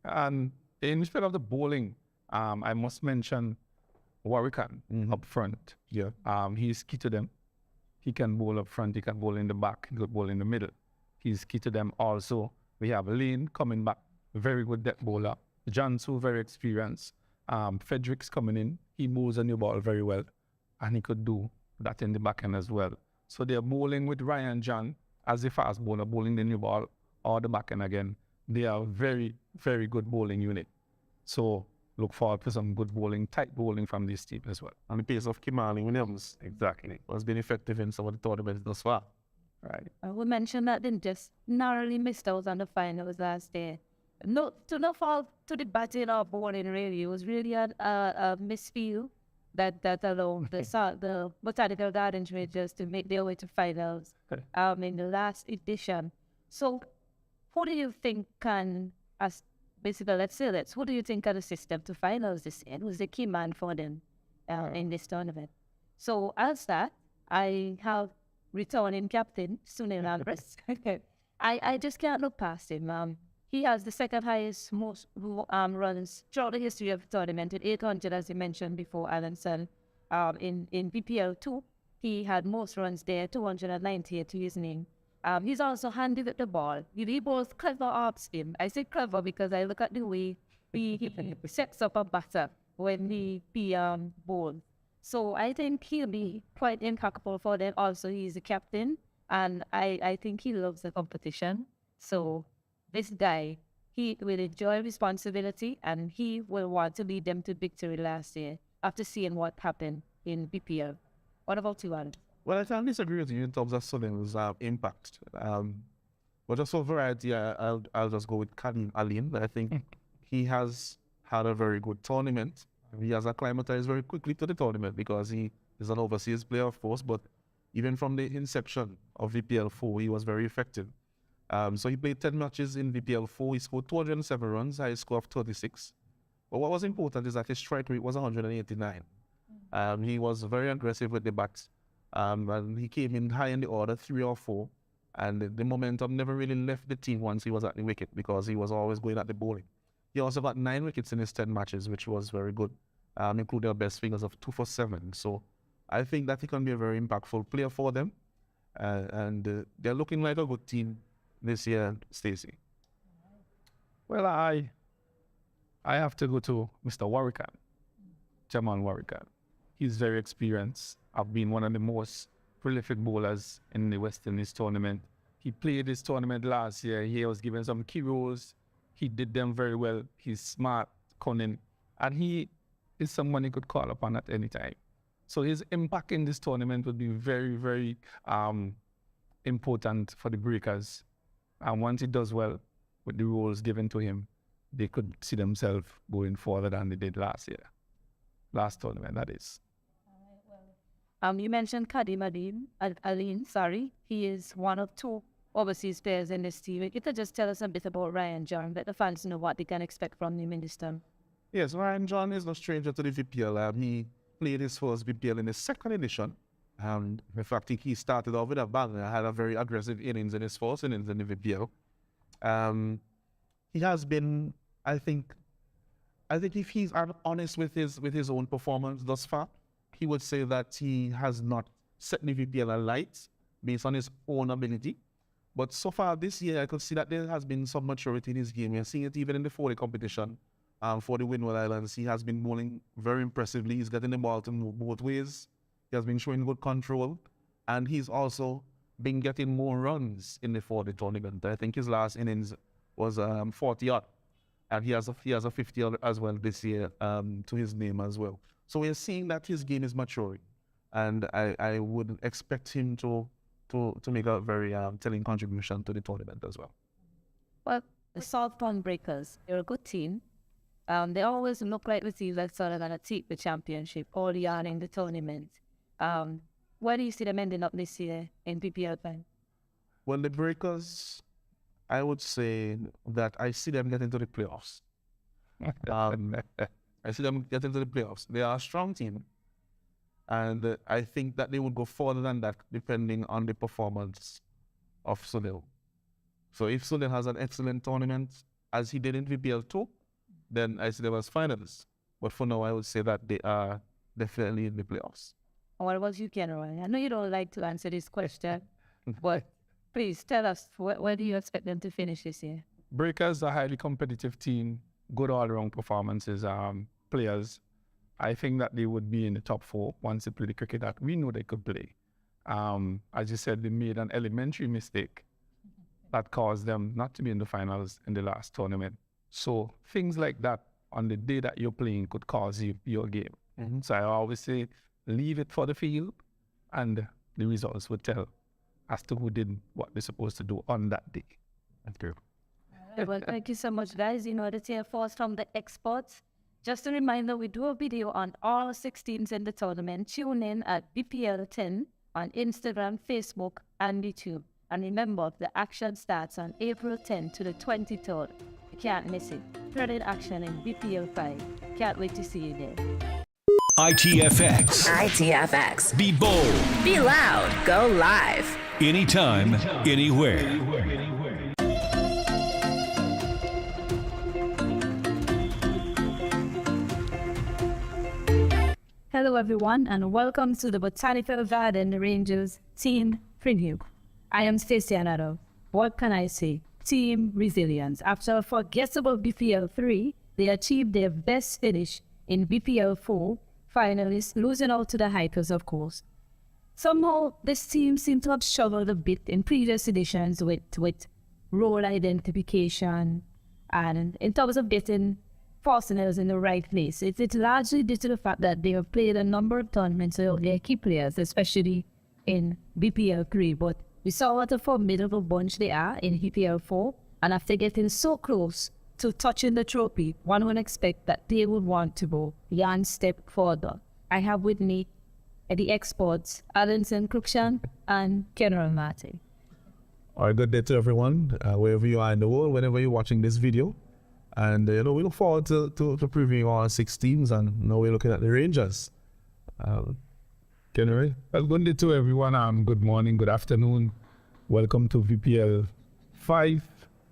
And in respect of the bowling, I must mention Warwican up front. Yeah. He's key to them. He can bowl up front, he can bowl in the back, he can bowl in the middle. He's key to them also. We have Lane coming back, very good depth bowler. Jansu, very experienced. Fredericks coming in, he moves a new ball very well, and he could do that in the back end as well. So they're bowling with Ryan John as a fast bowler, bowling the new ball or the back end again. They are very, very good bowling unit. So look forward to some good bowling, tight bowling from this team as well. And the pace of Kimani Williams Exactly. has been effective in some of the tournaments thus far. Right. I will mention that they just narrowly missed out on the finals last year. No fault to the batting or bowling really. It was really a misfield that allowed the Botanical Gardens Rangers to make their way to finals in the last edition. So who do you think can, as basically, who do you think can assist them to finals this year? Who's the key man for them in this tournament? So as that, I have returning captain, Sunil Alvarez. I just can't look past him. He has the second highest most runs throughout the history of the tournament, at 800, as you mentioned before, Alanson. In VPL2, he had most runs there, 298 to his name. He's also handy with the ball. He bowls clever off spin. I say clever because I look at the way he sets up a batter when he bowls. So I think he'll be quite impactful for them. Also, he's the captain, and I think he loves the competition. So this guy, he will enjoy responsibility, and he will want to lead them to victory last year after seeing what happened in BPL. What about you, Alan? Well, I can't disagree with you in terms of Sunil's impact. But just for variety, I'll just go with Karim Alim. I think he has had a very good tournament. He has acclimatized very quickly to the tournament because he is an overseas player, of course, but even from the inception of VPL4, he was very effective. So he played 10 matches in VPL4. He scored 207 runs, high score of 36. But what was important is that his strike rate was 189. He was very aggressive with the bats. And he came in high in the order, 3 or 4. And the momentum never really left the team once he was at the wicket because he was always going at the bowling. He also got 9 wickets in his 10 matches, which was very good, including the best figures of 2 for 7. So I think that he can be a very impactful player for them. And they're looking like a good team this year, Stacey. Well, I have to go to Mr. Warwican, Jamal Warwican. He's very experienced. I've been one of the most prolific bowlers in the West Indies tournament. He played this tournament last year. He was given some key roles. He did them very well. He's smart, cunning, and he is someone you could call upon at any time. So his impact in this tournament would be very, very important for the Breakers. And once he does well with the roles given to him, they could see themselves going further than they did last year. Last tournament, that is. You mentioned Kadim Aline, he is one of 2 overseas players in this team. You could just tell us a bit about Ryan John, let the fans know what they can expect from him in this term. Yes, Ryan John is no stranger to the VPL. He played his first VPL in the 2nd edition. In fact, he started off with a bang and had a very aggressive innings in his first innings in the VPL. He has been, I think if he's honest with his own performance thus far, he would say that he has not set the VPL alight based on his own ability. But so far this year, I could see that there has been some maturity in his game. We're seeing it even in the 40 competition for the Windward Islands. He has been bowling very impressively. He's getting the ball to move both ways. He has been showing good control. And he's also been getting more runs in the 40 tournament. I think his last innings was 40-odd. And he has a 50 as well this year to his name as well. So we're seeing that his game is maturing. And I would expect him to make a very telling contribution to the tournament as well. Well, the South Pond Breakers, they're a good team. They always look like the team that's sort of going to take the championship all year in the tournament. Where do you see them ending up this year in VPL5? Well, the Breakers, I would say that I see them getting to the playoffs. I see them getting to the playoffs. They are a strong team. And I think that they would go further than that depending on the performance of Sunil. So if Sunil has an excellent tournament, as he did in VPL2, then I see them as finalists. But for now, I would say that they are definitely in the playoffs. What about you, Kenroy? I know you don't like to answer this question, but please tell us, where do you expect them to finish this year? Breakers, a highly competitive team, good all-around performances, players. I think that they would be in the top 4 once they play the cricket that we know they could play. As you said, they made an elementary mistake that caused them not to be in the finals in the last tournament. So things like that on the day that you're playing could cause you your game. So I always say, leave it for the field, and the results would tell as to who did what they're supposed to do on that day. Thank you. Well, thank you so much, guys. You know, that's here for us from the experts. Just a reminder, we do a video on all 16s in the tournament. Tune in at VPL10 on Instagram, Facebook, and YouTube. And remember, the action starts on April 10th to the 23rd. You can't miss it. Credit action in VPL5. Can't wait to see you there. ITFX. ITFX. Be bold. Be loud. Go live. Anytime, anywhere. Hello, everyone, and welcome to the Botanical Garden Rangers Team Preview. I am Stacey Anado. What can I say? Team resilience. After a forgettable BPL3, they achieved their best finish in BPL4, finalists losing out to the Hikers, of course. Somehow, this team seemed to have struggled a bit in previous editions with role identification and in terms of getting personnel in the right place. It's largely due to the fact that they have played a number of tournaments with their key players, especially in BPL3. But we saw what a formidable bunch they are in BPL4, and after getting so close to touching the trophy, one would expect that they would want to go one step further. I have with me the experts, Alanson Cruikshank and Kenron Martin. All right, good day to everyone, wherever you are in the world, whenever you're watching this video. And, we look forward to previewing all 6 teams, and now we're looking at the Rangers. Well, good day to everyone. Good morning, good afternoon. Welcome to VPL5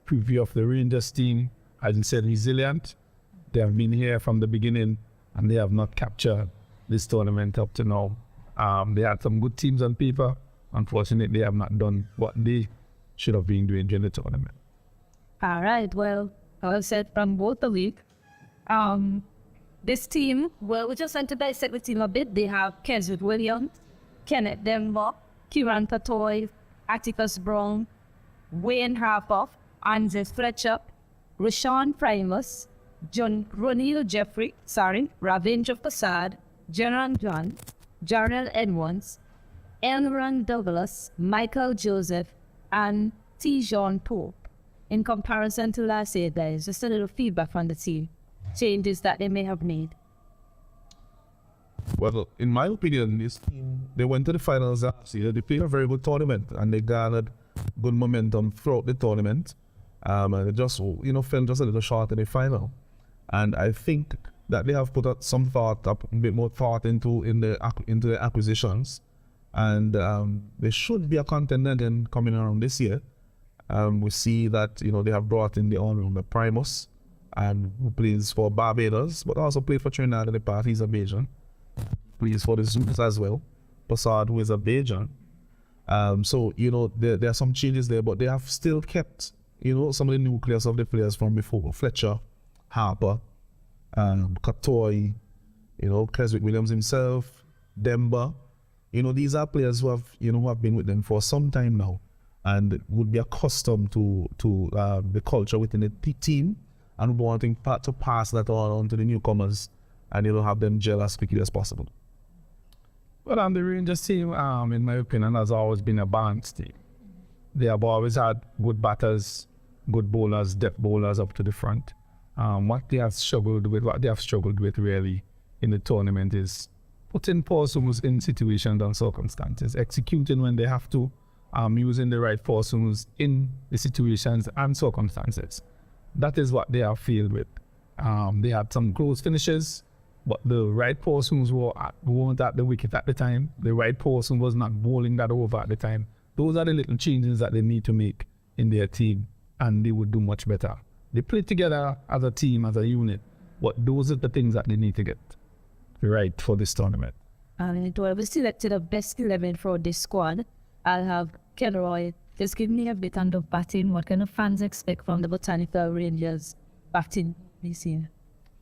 preview of the Rangers team. As you said, resilient. They have been here from the beginning, and they have not captured this tournament up to now. They had some good teams on paper. Unfortunately, they have not done what they should have been doing during the tournament. All right, well said from both of you. This team, well, we just want to dissect the team a bit. They have Keswick Williams, Kenneth Denver, Kieran Tatoy, Atticus Brown, Wayne Harper, Andres Fletcher, Rashawn Primus, Ronil Jeffrey, Ravindra Prasad, General John, Jarrell Edmonds, Elran Douglas, Michael Joseph, and Tijon Pope. In comparison to last year, there is just a little feedback from the team, changes that they may have made. Well, in my opinion, this team, they went to the finals last year. They played a very good tournament, and they garnered good momentum throughout the tournament. And they just, fell just a little short in the final. And I think that they have put some thought, a bit more thought into the acquisitions. And they should be a contender again coming around this year. We see that, they have brought in the all-rounder Primus, and who plays for Barbados, but also played for Trinidad in the past. He's a Bajan. Plays for the Zoos as well. Prasad, who is a Bajan. So, there are some changes there, but they have still kept, some of the nucleus of the players from before. Fletcher, Harper, Katoy, Keswick Williams himself, Demba. These are players who have been with them for some time now, and would be accustomed to the culture within the team, and wanting to pass that on to the newcomers, and have them gel as quickly as possible. Well, the Rangers team, in my opinion, has always been a balanced team. They have always had good batters, good bowlers, depth bowlers up to the front. What they have struggled with really in the tournament is putting persons in situations and circumstances, executing when they have to, using the right persons in the situations and circumstances. That is what they have failed with. They had some close finishes, but the right persons weren't at the wicket at the time. The right person was not bowling that over at the time. Those are the little changes that they need to make in their team, and they would do much better They play together as a team, as a unit. But those are the things that they need to get right for this tournament. And to have selected the best 11 for this squad, I'll have Kelroy. Just give me a bit on the batting. What kind of fans expect from the Botanical Rangers batting this year?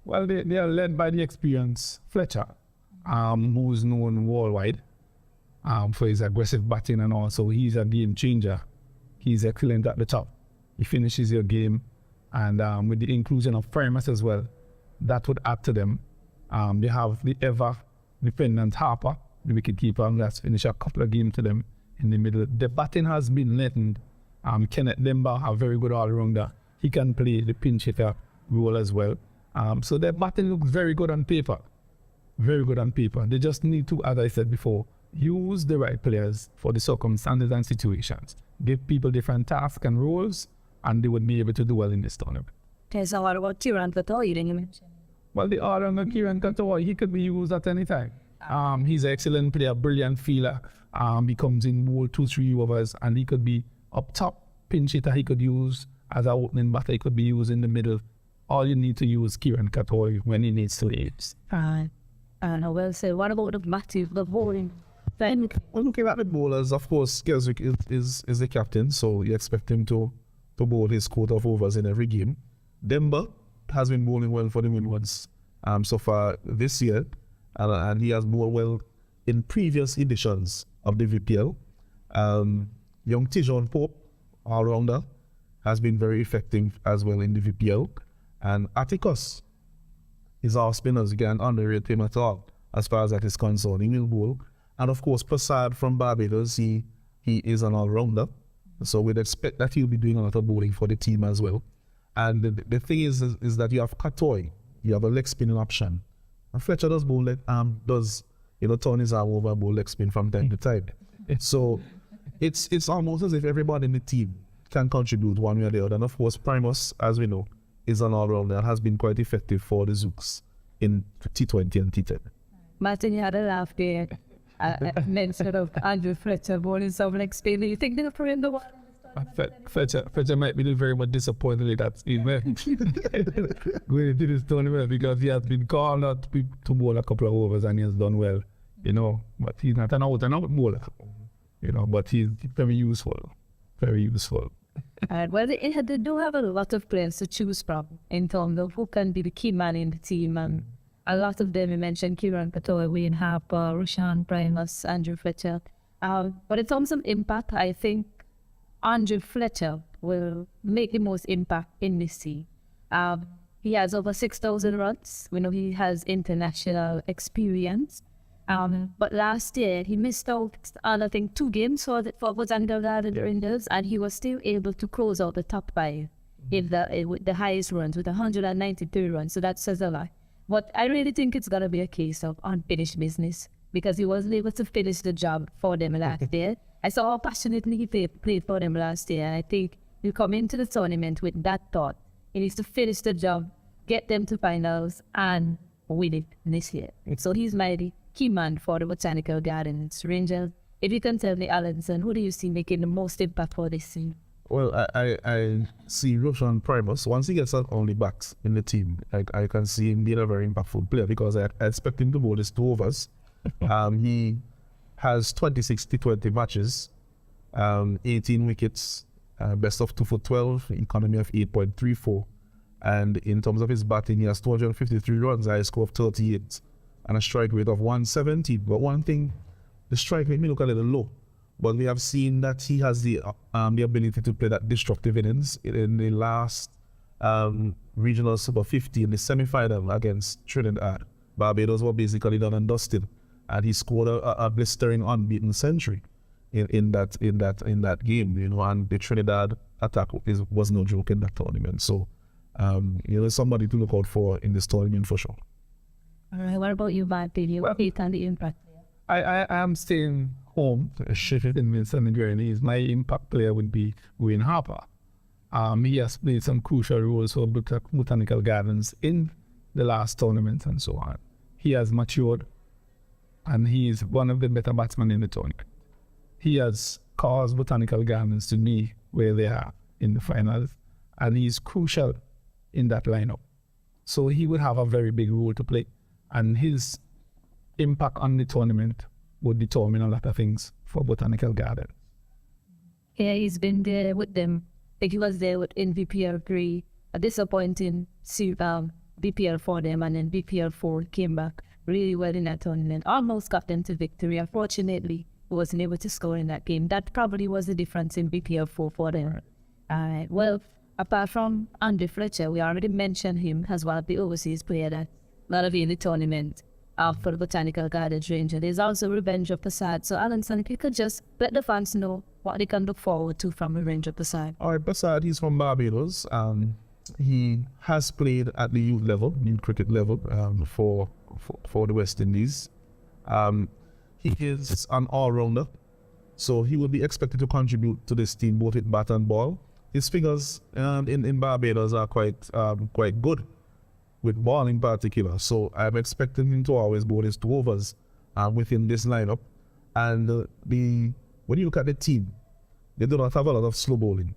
Well, they are led by the experienced Fletcher, who's known worldwide for his aggressive batting, and also he's a game changer. He's excellent at the top. He finishes your game, and with the inclusion of Primus as well, that would add to them. They have the ever dependent Harper, the wicketkeeper, that's finished a couple of games to them in the middle. The batting has been lengthened. Kenneth Lemba, a very good all-rounder. He can play the pinch hitter role as well. So their batting looks very good on paper. Very good on paper. They just need to, as I said before, use the right players for the circumstances and situations. Give people different tasks and roles, and they would be able to do well in this tournament. There's a lot about Kieran Katoy, you didn't mention. Well, the all-rounder Kieran Katoy, he could be used at any time. He's an excellent player, brilliant feeler. He comes in bowl 2-3 overs, and he could be up top, pinch hitter he could use as an opening batter, he could be used in the middle. All you need to use Kieran Katoy when he needs to leave. Right. And I will say, what about the bowling? Then Well, looking at the bowlers, of course, Keswick is the captain, so you expect him to bowl his quota of overs in every game. Demba has been bowling well for the Windwards so far this year, and he has bowled well in previous editions of the VPL. Young Tijon Pope, all-rounder, has been very effective as well in the VPL. And Atticus is our spinners. You can't underrate him at all as far as that is concerned. He will bowl. And of course, Prasad from Barbados, he is an all-rounder. So we'd expect that he'll be doing a lot of bowling for the team as well. And the thing is that you have Katoy, you have a leg spinning option. And Fletcher does bowl turn his arm over and bowl leg spin from time to time. So it's almost as if everybody in the team can contribute one way or the other. And of course, Primus, as we know, is an all-rounder and has been quite effective for the Zooks in T20 and T10. Martin, you had a laugh there. Mention of Andrew Fletcher bowling some like spin. Do you think they'll put in the one? Fletcher might be very much disappointed that he went going into this tournament because he has been called out to bowl a couple of overs and he has done well, but he's not an out-and-out bowler, but he's very useful. Very useful. Well, they do have a lot of players to choose from in terms of who can be the key man in the team. And a lot of them, you mentioned Kieran Katoy, Wayne Harper, Rushan Primus, Andrew Fletcher. But in terms of impact, I think Andrew Fletcher will make the most impact in this team. He has over 6,000 runs. We know he has international experience. But last year, he missed out, I think, 2 games for Botanical Garden Rangers, and he was still able to close out the top 5 with the highest runs, with 193 runs. So that says a lot. But I really think it's going to be a case of unfinished business because he wasn't able to finish the job for them last year. I saw how passionately he played for them last year. And I think he'll come into the tournament with that thought. He needs to finish the job, get them to finals, and win it this year. So he's my key man for the Botanical Gardens Rangers. If you can tell me, Allenson, who do you see making the most impact for this team? Well, I see Roshan Primus. Once he gets on the backs in the team, I can see him being a very impactful player because I expect him to bowl his 2 overs. He has 26 T20 matches, 18 wickets, best of 2 for 12, economy of 8.34. And in terms of his batting, he has 253 runs, a score of 38, and a strike rate of 170. But one thing, the strike rate may look a little low, but we have seen that he has the ability to play that destructive innings in the last regional Super 50 in the semi-final against Trinidad. Barbados were basically done and dusted, and he scored a blistering unbeaten century in that game. And the Trinidad attack was no joke in that tournament. So somebody to look out for in this tournament for sure. All right, what about you, Martin? Well, and the impact? I am staying home to shift it in Winston and Grannies. My impact player would be Wayne Harper. He has played some crucial roles for Botanical Gardens in the last tournament and so on. He has matured and he is one of the better batsmen in the tournament. He has caused Botanical Gardens to be where they are in the finals, and he is crucial in that lineup. So he would have a very big role to play. And his impact on the tournament would determine a lot of things for Botanical Garden. Yeah, he's been there with them. Like he was there in VPL3, a disappointing VPL for them, and then VPL4 came back really well in that tournament. Almost got them to victory. Unfortunately, he wasn't able to score in that game. That probably was the difference in VPL4 for them. Well, apart from Andy Fletcher, we already mentioned him as one of the overseas players that not be in the tournament for the Botanical Gardens Ranger. There's also Revenge of Passad. So, Alan, if you could just let the fans know what they can look forward to from Revenge of Passad. All right, Passad, he's from Barbados. He has played at the youth level, youth cricket level, for the West Indies. He is an all-rounder, so he will be expected to contribute to this team both with bat and ball. His figures in Barbados are quite good, with ball in particular. So I'm expecting him to always bowl his 2 overs within this lineup. And when you look at the team, they do not have a lot of slow bowling.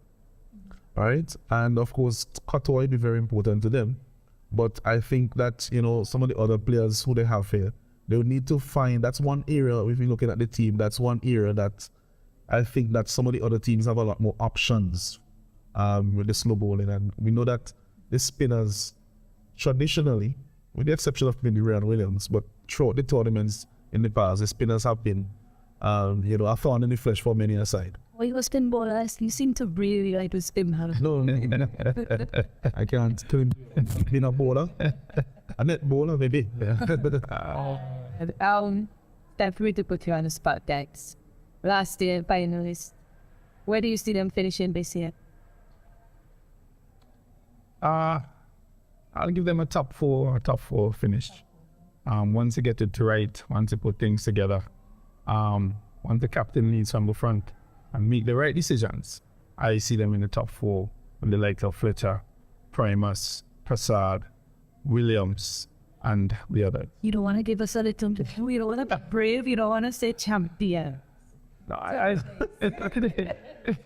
All right, and of course, cutter will be very important to them. But I think that, you know, some of the other players who they have here, they will need to find, that's one area, if you're looking at the team, that's one area that I think that some of the other teams have a lot more options with the slow bowling. And we know that the spinners, traditionally, with the exception of maybe Ryan Williams, but throughout the tournaments in the past, the spinners have been, a thorn in the flesh for many a side. Well, you spin bowlers, you seem to really like to spin her. No, I can't. Being a bowler, a net bowler maybe. Definitely to put you on the spot, guys. Last year, finalists. Where do you see them finishing this year? I'll give them a top four finish. Once you get it right, once you put things together, once the captain leads from the front and make the right decisions, I see them in the top 4 with the likes of Fletcher, Primus, Prasad, Williams, and the others. You don't want to give us a little, you don't want to be brave, you don't want to say champion. No,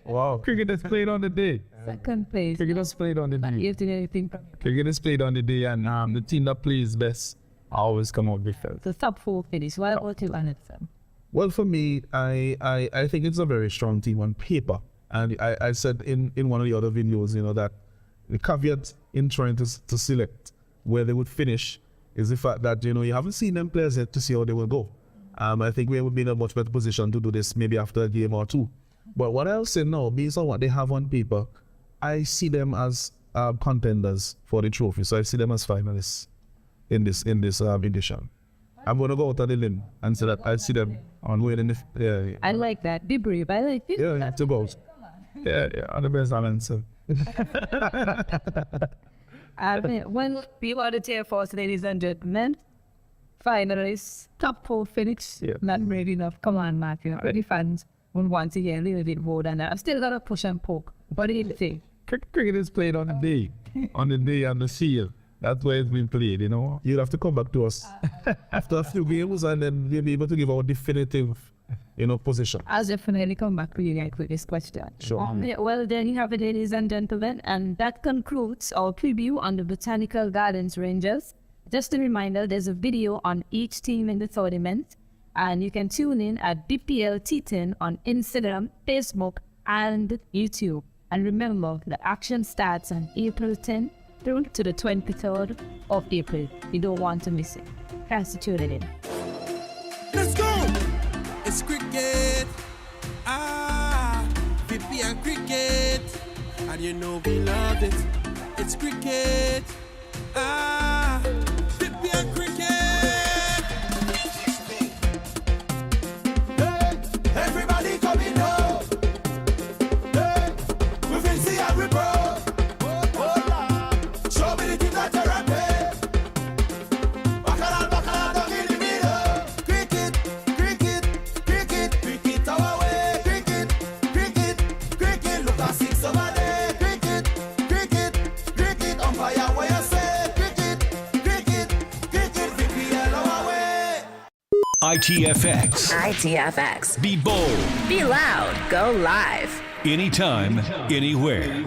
Wow. Cricket is played on the day. Second place. Cricket is played on the Not day. getting anything from Cricket is played on the day, and the team that plays best always come out victors. the top 4 finish. What about you, Anderson? Well, for me, I think it's a very strong team on paper. And I said in one of the other videos, that the caveat in trying to select where they would finish is the fact that, you haven't seen them players yet to see how they will go. I think we would be in a much better position to do this maybe after a game or 2. But what I'll say now, based on what they have on paper, I see them as contenders for the trophy. So I see them as finalists in this edition. I'm going to go out on the limb and say that I see them on winning the... I like that. Be brave. I like it. Yeah, to go. Yeah, on the best answer. When we want to cheer for us, ladies and gentlemen, finalists, top 4 finish. Yeah. Not brave enough. Come on, Matthew. The fans would want to hear a little bit more than that. I'm still going to push and poke. What do you think? Cricket is played on the day, on the field. That's where it's been played, You'll have to come back to us after a few games, and then we'll be able to give our definitive, position. I'll definitely come back to you guys with this question. Sure. Well, there you have it, ladies and gentlemen, and that concludes our preview on the Botanical Gardens Rangers. Just a reminder, there's a video on each team in the tournament, and you can tune in at BPL10 on Instagram, Facebook, and YouTube. And remember, the action starts on April 10th through to the 23rd of April. You don't want to miss it. Thanks for tuning in. Let's go! It's cricket. VPL cricket. And you know we love it. It's cricket. VPL cricket. Hey, everybody coming home. Hey, we will see how we bro. Show me the team that you're rapping. Bacala, down in the middle. Cricket our way. Cricket, look at 6 over there. Cricket, umpire where you say. Cricket, VPL our way. ITFX. Be bold. Be loud. Go live. Anytime, anywhere.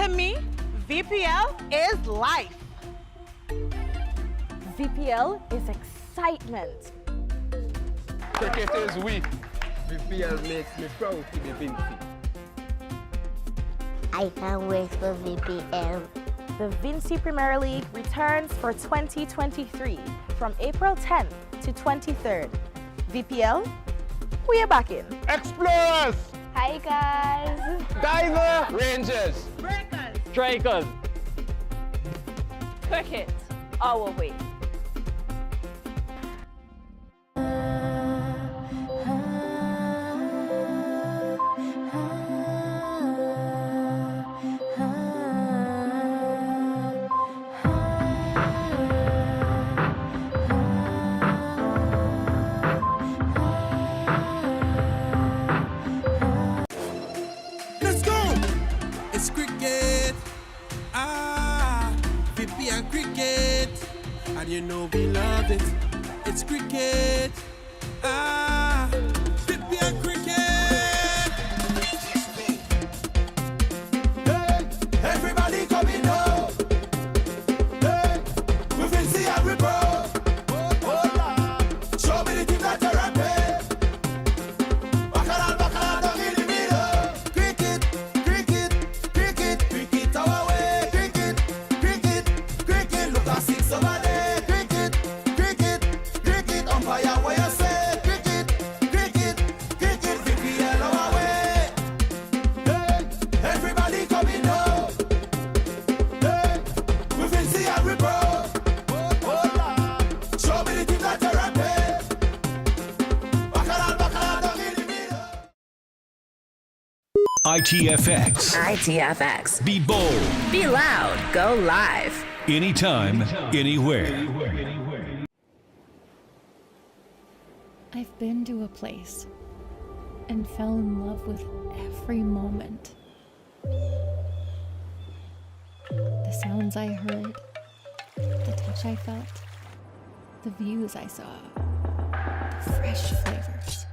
To me, VPL is life. VPL is excitement. Cricket is we. VPL makes me proud to be Vinci. I can't wait for VPL. The Vinci Premier League returns for 2023 from April 10th to 23rd. VPL, we are back in. Explorers! Hi guys! Diver! Rangers! Breakers. Strikers! Cricket, our way. Let's go! It's cricket. VPL cricket. And you know we love it. It's cricket. VPL cricket. Hey, everybody coming home. Hey, we will see how we bro. Show me the team that you're rapping. Bacala, down in the middle. Cricket, cricket, cricket, cricket our way. Cricket, cricket, cricket. Look at 6 over there. Cricket, cricket, cricket. Umpire where you say. Cricket, cricket, cricket. VPL our way. Hey, everybody coming home. Hey, we will see how we bro. Show me the team that you're rapping. Bacala, down in the middle. ITFX. ITFX. Be bold. Be loud. Go live. Anytime, anywhere. I've been to a place and fell in love with every moment. The sounds I heard, the touch I felt, the views I saw, the fresh flavors,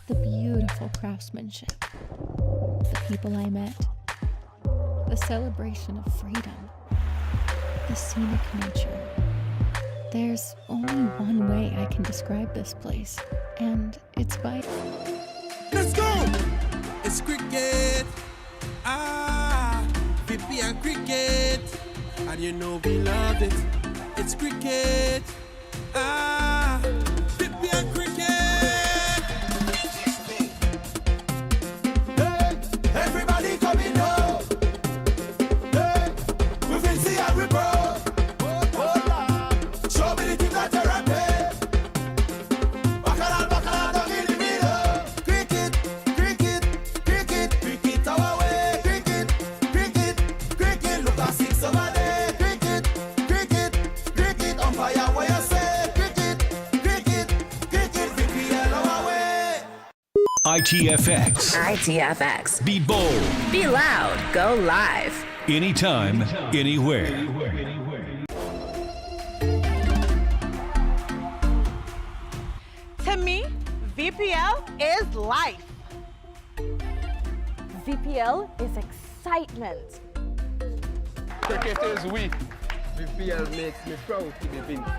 the beautiful craftsmanship, the people I met, the celebration of freedom, the scenic nature. There's only one way I can describe this place, and it's by... Let's go! It's cricket. VPL cricket. And you know we love it. It's cricket. VPL cricket. Hey, everybody coming home. Hey, we will see how we bro. Show me the team that you're rapping. Bacala, down in the middle. Cricket, cricket, cricket, cricket our way. Cricket, cricket, cricket. Look at 6 over there. Cricket, cricket, cricket. Umpire where you say. Cricket, cricket, cricket. VPL our way. ITFX. ITFX. Be bold. Be loud. Go live. Anytime, anywhere. To me, VPL is life. VPL is excitement. Cricket is we. VPL makes me proud to be Vinci.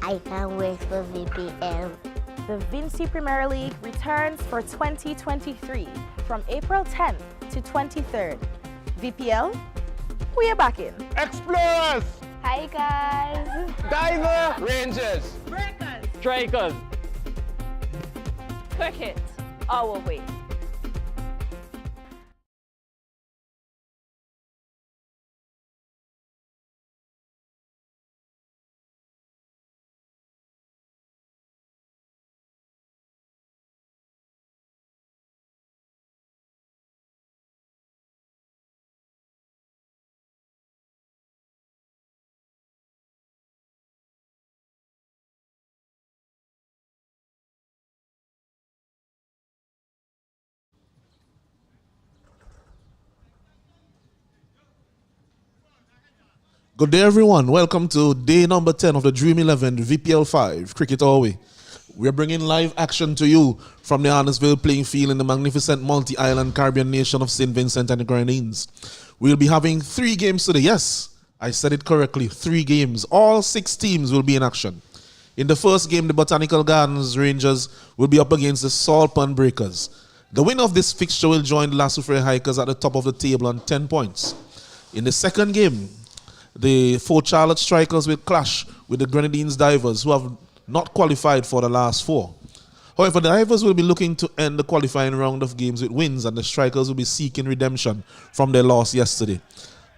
I can't wait for VPL. The Vinci Premier League returns for 2023 from April 10th to 23rd. VPL, we are back in. Explorers! Hi guys! Diver! Rangers! Breakers. Strikers! Cricket, our way. Good day, everyone. Welcome to day number 10 of the Dream 11 VPL5 Cricket All Way. We're bringing live action to you from the Arnesville playing field in the magnificent multi-island Caribbean nation of St. Vincent and the Grenadines. We'll be having 3 games today. Yes, I said it correctly. 3 games. All 6 teams will be in action. In the first game, the Botanical Gardens Rangers will be up against the Salt Pond Breakers. The winner of this fixture will join the La Soufrière Hikers at the top of the table on 10 points. In the second game, the Fort Charlotte Strikers will clash with the Grenadines Divers, who have not qualified for the last 4. However, the Divers will be looking to end the qualifying round of games with wins, and the Strikers will be seeking redemption from their loss yesterday.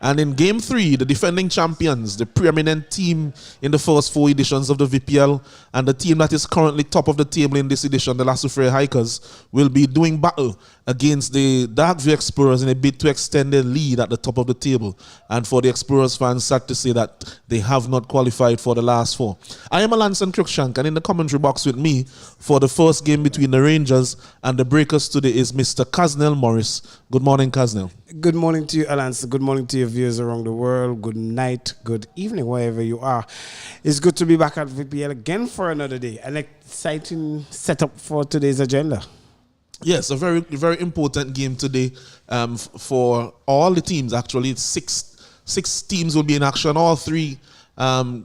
And in Game 3, the defending champions, the preeminent team in the first 4 editions of the VPL, and the team that is currently top of the table in this edition, the La Soufrière Hikers, will be doing battle against the Darkview Explorers in a bid to extend their lead at the top of the table. And for the Explorers fans, sad to say that they have not qualified for the last 4. I am Alanson Cruikshank, and in the commentary box with me for the first game between the Rangers and the Breakers today is Mr. Kaznel Morris. Good morning, Kaznel. Good morning to you, Alans. Good morning to your viewers around the world. Good night, good evening, wherever you are. It's good to be back at VPL again for another day. An exciting setup for today's agenda. Yes, a very, very important game today for all the teams. Actually, it's six teams will be in action. All 3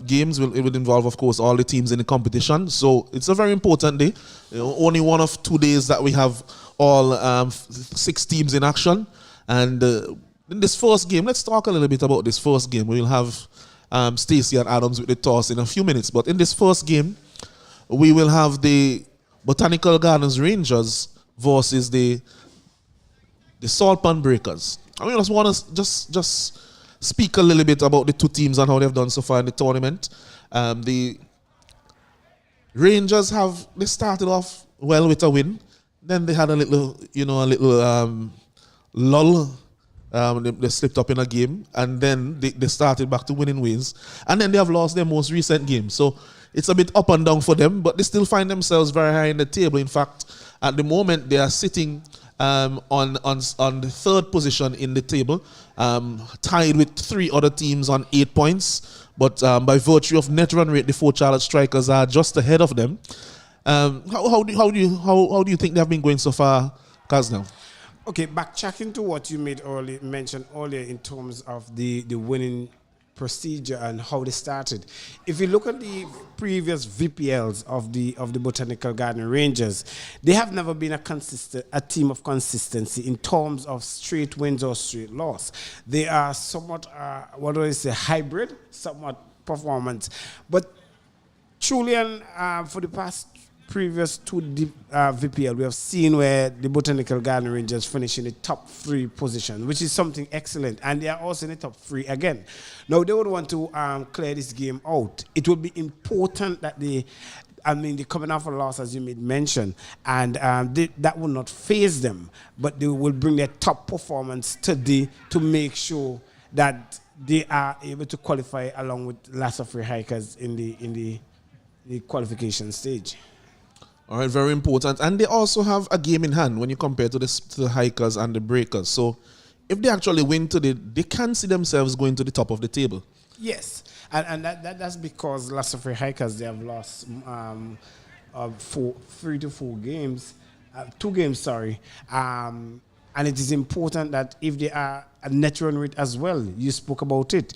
games will involve, of course, all the teams in the competition. So it's a very important day. Only one of 2 days that we have all 6 teams in action. And in this first game, let's talk a little bit about this first game. We'll have Stacey and Adams with the toss in a few minutes. But in this first game, we will have the Botanical Gardens Rangers versus the Salt Pond Breakers. I just want to just speak a little bit about the 2 teams and how they've done so far in the tournament. The Rangers they started off well with a win. Then they had a little lull. They slipped up in a game, and then they started back to winning ways, and then they have lost their most recent game. So it's a bit up and down for them, but they still find themselves very high in the table. In fact, at the moment they are sitting on the 3rd position in the table, tied with 3 other teams on 8 points. But by virtue of net run rate, the Fort Charlotte Strikers are just ahead of them. How do you think they have been going so far, Kaznel? Okay, backtracking to what you mentioned earlier in terms of the winning procedure and how they started. If you look at the previous VPLs of the Botanical Garden Rangers, they have never been a team of consistency in terms of straight wins or straight loss. They are somewhat hybrid, somewhat performance. But truly, for the past previous 2 VPL, we have seen where the Botanical Garden Rangers finish in the top 3 position, which is something excellent. And they are also in the top 3 again. Now, they would want to clear this game out. It would be important that they're coming off a loss, as you made mention, and that will not phase them, but they will bring their top performance today to make sure that they are able to qualify along with La Soufrière Hikers in the qualification stage. All right, very important. And they also have a game in hand when you compare to the Hikers and the Breakers. So if they actually win today, they can see themselves going to the top of the table. Yes, and that's because La Soufrière Hikers, they have lost 3 to 4 games, 2 games, sorry. And it is important that if they are a net run rate as well, you spoke about it.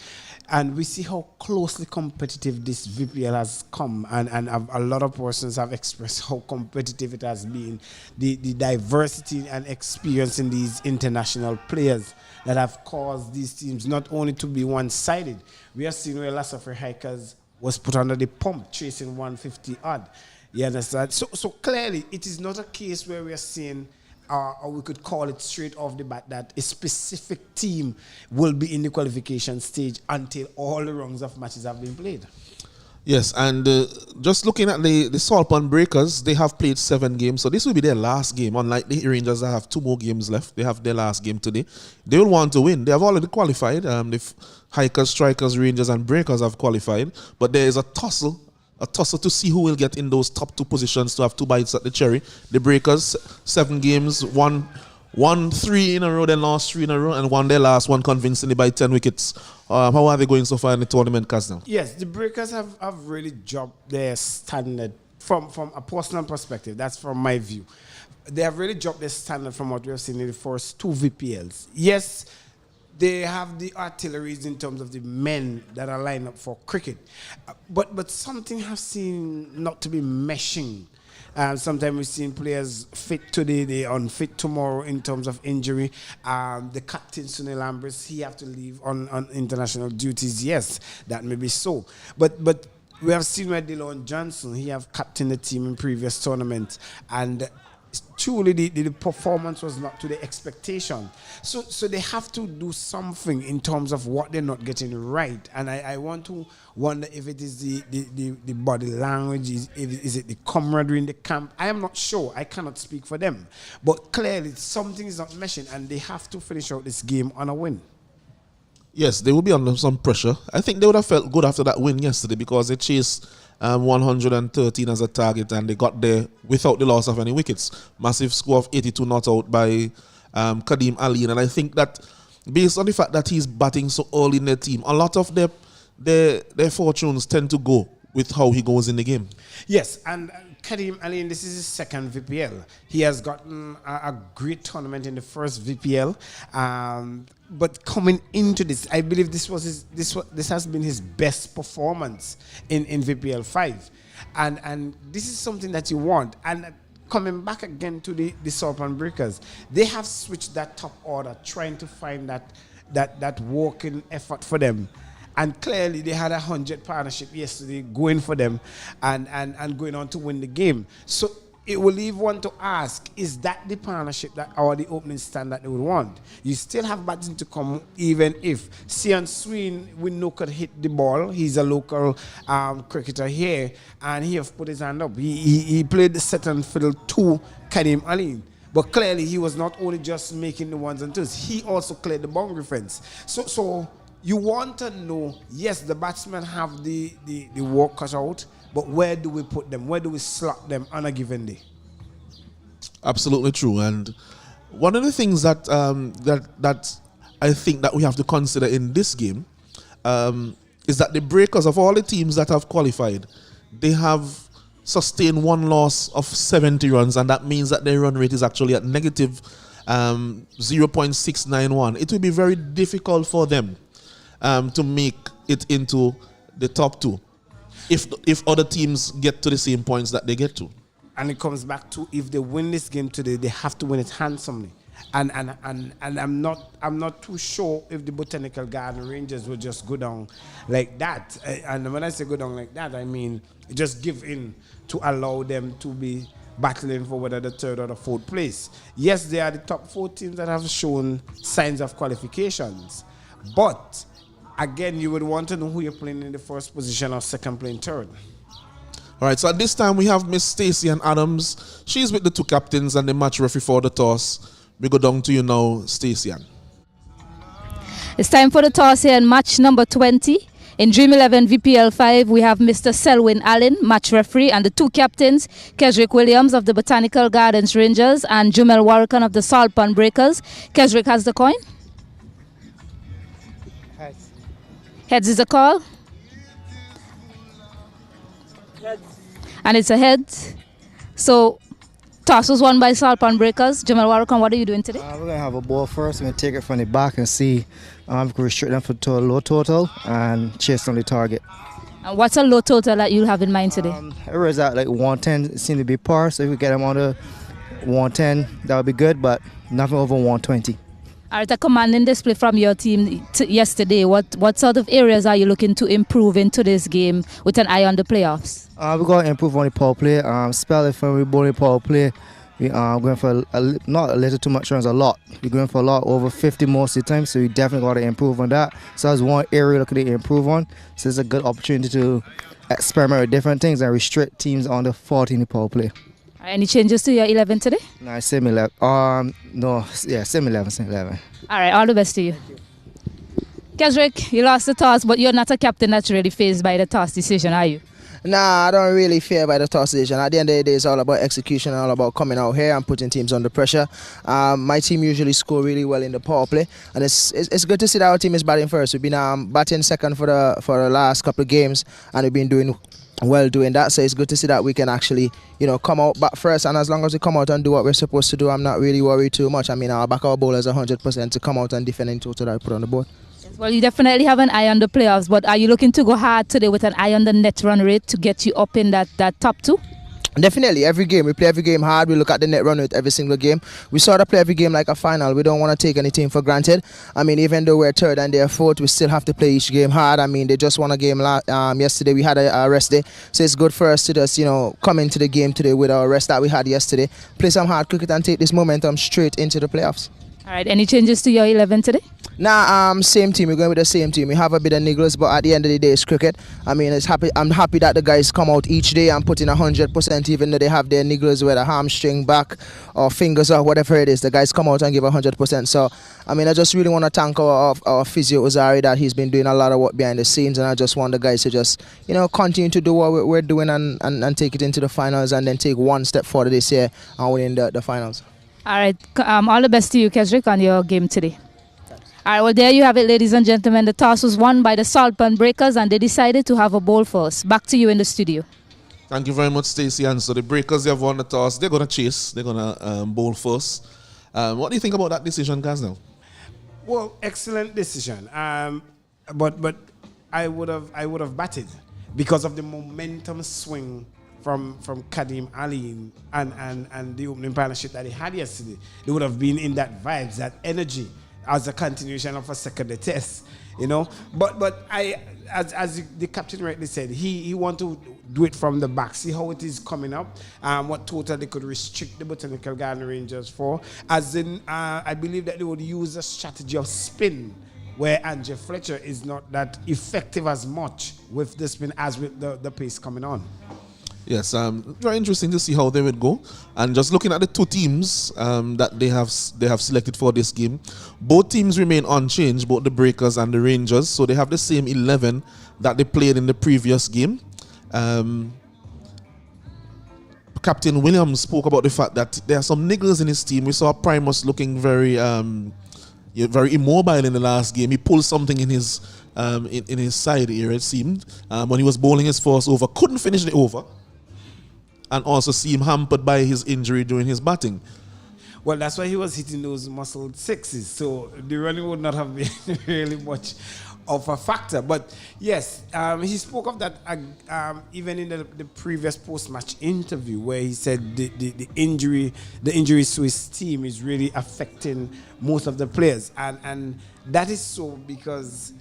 And we see how closely competitive this VPL has come. And a lot of persons have expressed how competitive it has been. The diversity and experience in these international players that have caused these teams not only to be one-sided. We have seen where La Soufrière Hikers was put under the pump, chasing 150 odd. You understand? So clearly, it is not a case where we are seeing, or we could call it straight off the bat, that a specific team will be in the qualification stage until all the rounds of matches have been played. Yes, and just looking at the Salt Pond Breakers, they have played 7 games, so this will be their last game. Unlike the Rangers that have 2 more games left, they have their last game today. They will want to win. They have already qualified. The Hikers, Strikers, Rangers, and Breakers have qualified, but there is a tussle to see who will get in those top 2 positions to have 2 bites at the cherry. The Breakers, 7 games, won 3 in a row, then lost 3 in a row, and won their last one convincingly by 10 wickets. How are they going so far in the tournament, Kaznel? Yes, the Breakers have really dropped their standard from a personal perspective, that's from my view. They have really dropped their standard from what we have seen in the first 2 VPLs. Yes, they have the artilleries in terms of the men that are lined up for cricket. But something has seemed not to be meshing. Sometimes we've seen players fit today, they unfit tomorrow in terms of injury. The captain, Sunil Ambrose, he have to leave on international duties. Yes, that may be so. But we have seen where DeLon Johnson, he have captained the team in previous tournaments. And truly the performance was not to the expectation. So they have to do something in terms of what they're not getting right. And I want to wonder if it is the body language, is it the camaraderie in the camp? I am not sure. I cannot speak for them. But clearly something is not meshing and they have to finish out this game on a win. Yes, they will be under some pressure. I think they would have felt good after that win yesterday because they chased 113 as a target and they got there without the loss of any wickets. Massive score of 82 not out by Kadeem Ali. And I think that based on the fact that he's batting so early in their team, a lot of their fortunes tend to go with how he goes in the game. Yes, and Kadeem Ali, this is his second VPL. He has gotten a great tournament in the first VPL. But coming into this, I believe this has been his best performance in VPL5. And this is something that you want. And coming back again to the Sultan Breakers, they have switched that top order, trying to find that working effort for them. And clearly they had 100 partnership yesterday going for them and going on to win the game. So it will leave one to ask, is that the partnership that or the opening stand that they would want? You still have batting to come, even if Sian Sween, we know, could hit the ball. He's a local cricketer here, and he have put his hand up. He played the set and fiddle to Kadeem Ali. But clearly he was not only just making the ones and twos, he also cleared the boundary fence. So you want to know, yes, the batsmen have the work cut out, but where do we put them? Where do we slot them on a given day? Absolutely true. And one of the things that that I think that we have to consider in this game is that the Breakers, of all the teams that have qualified, they have sustained one loss of 70 runs, and that means that their run rate is actually at negative 0.691. It will be very difficult for them to make it into the top 2 if other teams get to the same points that they get to. And it comes back to, if they win this game today, they have to win it handsomely. And I'm not too sure if the Botanical Garden Rangers will just go down like that. And when I say go down like that, I mean just give in to allow them to be battling for whether the 3rd or the 4th place. Yes, they are the top 4 teams that have shown signs of qualifications, but again, you would want to know who you're playing in the first position or second playing 3rd. All right, so at this time we have Miss Stacey and Adams. She's with the 2 captains and the match referee for the toss. We go down to you now, Stacey. It's time for the toss here in match number 20. In Dream 11 VPL5, we have Mr. Selwyn Allen, match referee, and the 2 captains, Kesrick Williams of the Botanical Gardens Rangers and Jumel Warrican of the Salpan Breakers. Kesrick has the coin. Heads is a call. Heads. And it's a head. So, toss was won by Salpan Breakers. Jamal Warrican, what are you doing today? We're going to have a ball first. We're going to take it from the back and see if we can restrict them to a low total and chase on the target. And what's a low total that you have in mind today? Everyone's at like 110. It seems to be par, so if we get them on the 110, that would be good, but nothing over 120. All right, a commanding display from your team yesterday. What sort of areas are you looking to improve into this game with an eye on the playoffs? We're going to improve on the power play. Spell it when we bowl the power play. We're going for not a little too much runs, a lot. We're going for a lot, over 50 most of the time, so we definitely got to improve on that. So that's one area looking to improve on. So it's a good opportunity to experiment with different things and restrict teams on the 40 in the power play. Any changes to your 11 today? No, same 11. Same 11. All right, all the best to you. Kesrick, you lost the toss, but you're not a captain that's really fazed by the toss decision, are you? Nah, I don't really fear by the toss decision. At the end of the day, it's all about execution and all about coming out here and putting teams under pressure. My team usually score really well in the power play, and it's good to see that our team is batting first. We've been batting second for the last couple of games, and we've been doing well doing that. So it's good to see that we can actually, come out back first. And as long as we come out and do what we're supposed to do, I'm not really worried too much. I mean, I'll back our bowlers 100% to come out and defend in total that I put on the board. Well, you definitely have an eye on the playoffs, but are you looking to go hard today with an eye on the net run rate to get you up in that top 2? Definitely, every game. We play every game hard. We look at the net run rate every single game. We sort of play every game like a final. We don't want to take any team for granted. I mean, even though we're third and they're fourth, we still have to play each game hard. I mean, they just won a game yesterday. We had a rest day. So it's good for us to just, come into the game today with our rest that we had yesterday, play some hard cricket and take this momentum straight into the playoffs. All right, any changes to your 11 today? Nah, same team. We're going with the same team. We have a bit of niggles, but at the end of the day, it's cricket. I mean, I'm happy that the guys come out each day and put in 100%, even though they have their niggles, whether hamstring, back, or fingers, or whatever it is. The guys come out and give 100%. So, I mean, I just really want to thank our physio, Uzari, that he's been doing a lot of work behind the scenes, and I just want the guys to just, continue to do what we're doing and take it into the finals, and then take one step further this year and win the finals. All right, all the best to you, Kesrick, on your game today. All right, well, there you have it, ladies and gentlemen. The toss was won by the Saltburn Breakers, and they decided to have a bowl first. Back to you in the studio. Thank you very much, Stacey. And so the Breakers, they have won the toss. They're going to chase. They're going to bowl first. What do you think about that decision, guys, now? Well, excellent decision. But I would have batted because of the momentum swing from Kadim Ali and the opening partnership that he had yesterday. They would have been in that vibes, that energy, as a continuation of a second test, But as the captain rightly said, he want to do it from the back, see how it is coming up, what total they could restrict the Botanical Garden Rangers for. As in, I believe that they would use a strategy of spin, where Andrew Fletcher is not that effective as much with the spin as with the pace coming on. Yes, very interesting to see how they would go. And just looking at the two teams that they have selected for this game, both teams remain unchanged, both the Breakers and the Rangers. So they have the same 11 that they played in the previous game. Captain Williams spoke about the fact that there are some niggles in his team. We saw Primus looking very immobile in the last game. He pulled something in his side here, it seemed, when he was bowling his first over. Couldn't finish the over. And also see him hampered by his injury during his batting. Well, that's why he was hitting those muscled sixes. So the running would not have been really much of a factor. But yes, he spoke of that even in the previous post-match interview, where he said the injuries to his team is really affecting most of the players. And that is so because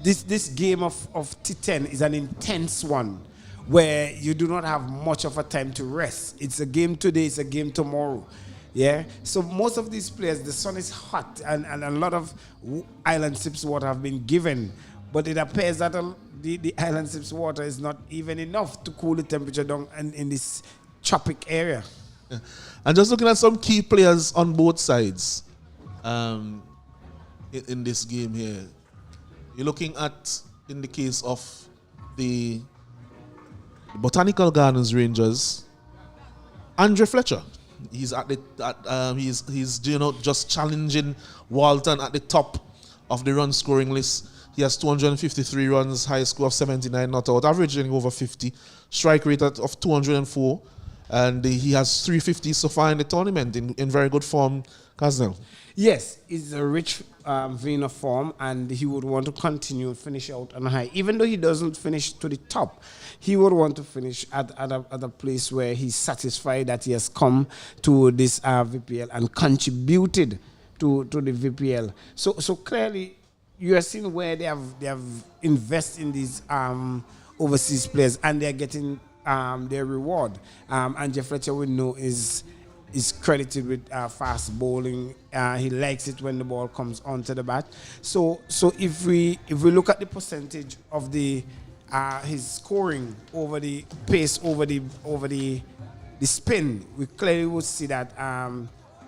this game of T10 is an intense one, where you do not have much of a time to rest. It's a game today, it's a game tomorrow. Yeah? So most of these players, the sun is hot and a lot of island sips water have been given. But it appears that the island sips water is not even enough to cool the temperature down in this tropic area. Yeah. And just looking at some key players on both sides in this game here. You're looking at, in the case of the Botanical Gardens Rangers, Andre Fletcher. He's he's just challenging Walton at the top of the run scoring list. He has 253 runs, high score of 79 not out, averaging over 50, strike rate of 204, and he has 350 so far in the tournament in very good form, Kaznel. Yes, it's a rich vein of form, and he would want to continue and finish out on high. Even though he doesn't finish to the top, he would want to finish at a place where he's satisfied that he has come to this VPL and contributed to the VPL. So clearly, you are seeing where they have invested in these overseas players, and they're getting their reward. And Jeff Fletcher, we know, is credited with fast bowling. He likes it when the ball comes onto the bat. So if we look at the percentage of his scoring over the pace over the spin, we clearly would see that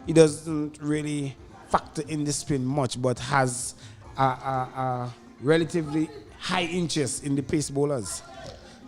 he doesn't really factor in the spin much, but has a relatively high interest in the pace bowlers.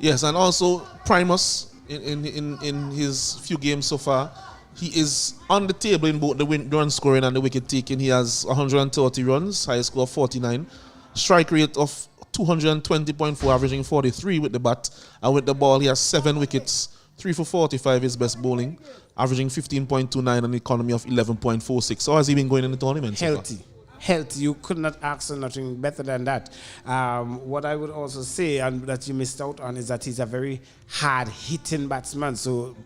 Yes, and also Primus in his few games so far, he is on the table in both the run scoring and the wicket taking. He has 130 runs, high score of 49, strike rate of 220.4, averaging 43 with the bat. And with the ball, he has 7 wickets, 3 for 45, his best bowling, averaging 15.29 and an economy of 11.46. So how has he been going in the tournament? Healthy. Healthy. You could not ask for nothing better than that. What I would also say, and that you missed out on, is that he's a very hard-hitting batsman. So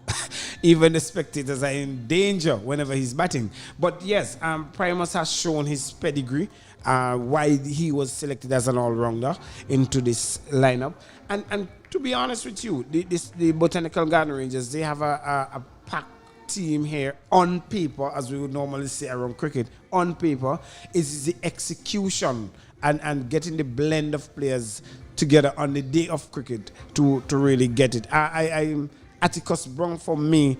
even the spectators are in danger whenever he's batting. But yes, Primus has shown his pedigree, why he was selected as an all-rounder into this lineup. And to be honest with you, the Botanical Garden Rangers, they have a packed team here on paper, as we would normally say around cricket. On paper is the execution and getting the blend of players together on the day of cricket to really get it. Atticus Brown, for me,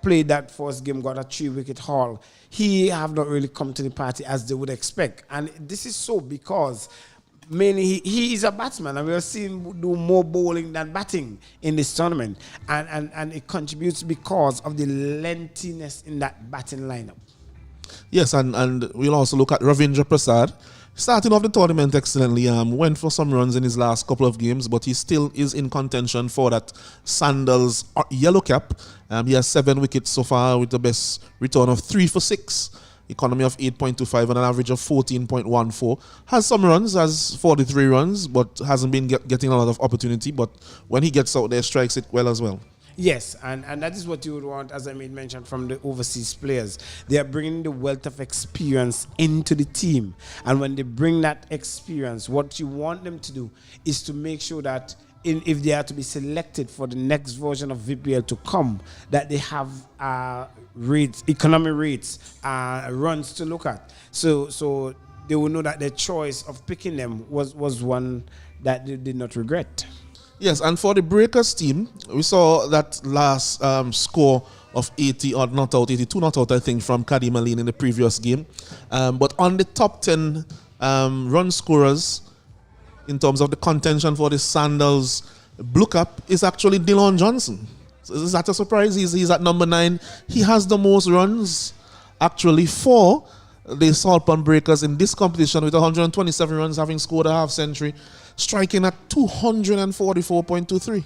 played that first game, got a 3-wicket haul. He have not really come to the party as they would expect, and this is so because mainly he is a batsman, and we have seen him do more bowling than batting in this tournament, and it contributes because of the lengthiness in that batting lineup. Yes, and we'll also look at Ravindra Prasad. Starting off the tournament excellently, went for some runs in his last couple of games, but he still is in contention for that Sandals yellow cap. He has 7 wickets so far with the best return of 3 for 6. Economy of 8.25 and an average of 14.14. Has some runs, has 43 runs, but hasn't been getting a lot of opportunity. But when he gets out there, strikes it well as well. Yes, and that is what you would want, as I made mention, from the overseas players. They are bringing the wealth of experience into the team. And when they bring that experience, what you want them to do is to make sure that if they are to be selected for the next version of VPL to come, that they have rates, economy rates, runs to look at. So they will know that their choice of picking them was one that they did not regret. Yes, and for the Breakers team, we saw that last score of 80 odd not out, 82 not out, I think, from Kadim Aline in the previous game. But on the top 10 run scorers, in terms of the contention for the Sandals Blue Cap, is actually Dylan Johnson. So is that a surprise? He's at number 9. He has the most runs, actually, for the Saltpond Breakers in this competition, with 127 runs, having scored a half century, striking at 244.23.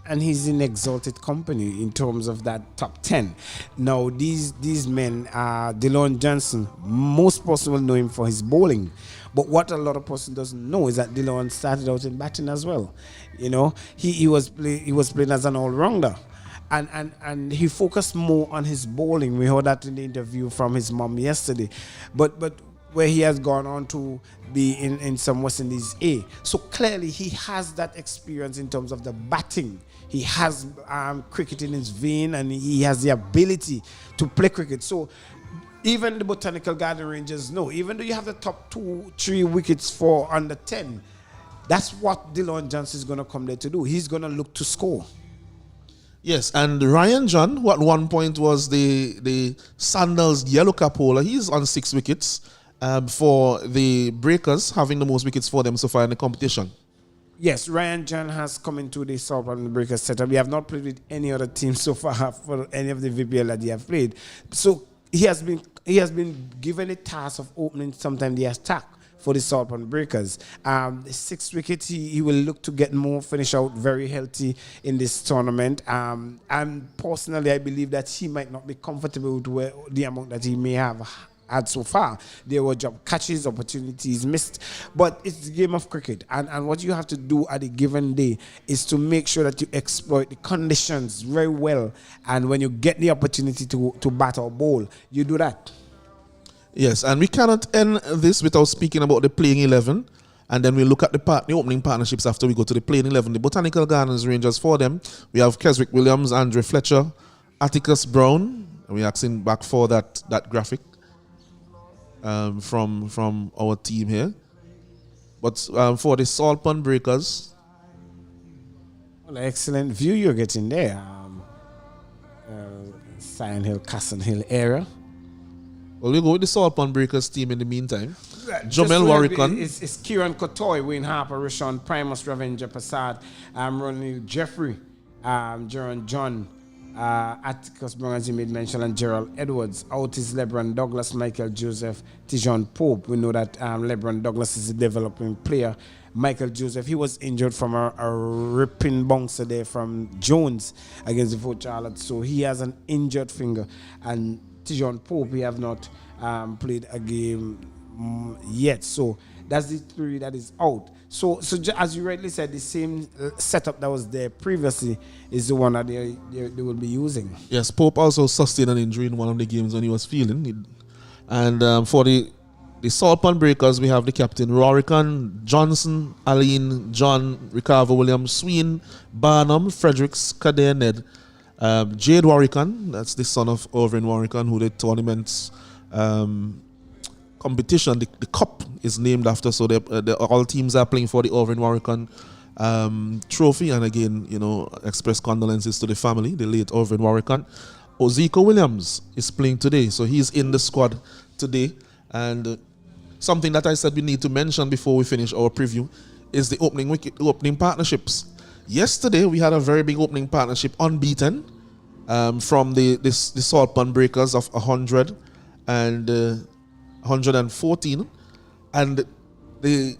And he's in exalted company in terms of that top 10. Now, these men, Dylan Johnson, most people know him for his bowling. But what a lot of person doesn't know is that Dylan started out in batting as well. You know, he was playing as an all-rounder. And he focused more on his bowling. We heard that in the interview from his mom yesterday. But where he has gone on to be in some West Indies A. So clearly he has that experience in terms of the batting. He has cricket in his vein, and he has the ability to play cricket. So even the Botanical Garden Rangers know, even though you have the top 2-3 wickets for under 10, that's what Dylan Johnson is going to come there to do. He's going to look to score. Yes, and Ryan John, who at one point was the Sandals yellow cap holder, he's on 6 wickets for the Breakers, having the most wickets for them so far in the competition. Yes, Ryan John has come into the Saltpond Breakers setup. We have not played with any other team so far for any of the VPL that they have played. So he has been given a task of opening sometime the attack for the Saltpond Breakers. The 6 wickets, he will look to get more, finish out very healthy in this tournament. And personally, I believe that he might not be comfortable with the amount that he may have had so far. There were job catches, opportunities missed, but it's the game of cricket, and what you have to do at a given day is to make sure that you exploit the conditions very well, and when you get the opportunity to bat or bowl, you do that. Yes, and we cannot end this without speaking about the playing 11, and then we'll look at the opening partnerships after we go to the playing 11. The Botanical Gardens Rangers, for them, we have Keswick Williams, Andre Fletcher, Atticus Brown, and we're asking back for that graphic from our team here. But for the Saltpond Breakers, well, excellent view you're getting there. Sion Hill, Casson Hill area. Well, we'll go with the Saltpond Breakers team in the meantime. Jamel Warrican. It's Kieran Kotoy, Wayne Harper, Rishon, Primus, Ravindra Prasad, Ronnie Jeffrey, Jaron John, Atticus Brown, as you made mention, and Gerald Edwards. Out is LeBron Douglas, Michael Joseph, Tijon Pope. We know that LeBron Douglas is a developing player. Michael Joseph, he was injured from a ripping bouncer there from Jones against the Fort Charlotte. So he has an injured finger. And Tijon Pope, we have not played a game yet. So that's the three that is out. So as you rightly said, the same setup that was there previously is the one that they will be using. Yes, Pope also sustained an injury in one of the games when he was feeling. And for the Salt Pan Breakers, we have the captain Rorican, Johnson, Aline, John, Ricardo Williams, Sween, Barnum, Fredericks, Kader Ned, Jade Warrican, that's the son of Irvin Warrican, who the tournament's competition, the cup is named after, so all teams are playing for the Irvin Warrican trophy. And again, express condolences to the family, the late Irvin Warrican. Oziko Williams is playing today, so he's in the squad today. And something that I said we need to mention before we finish our preview is the opening partnerships. Yesterday, we had a very big opening partnership, unbeaten, from the Salt Pan Breakers of 100 and 114. And the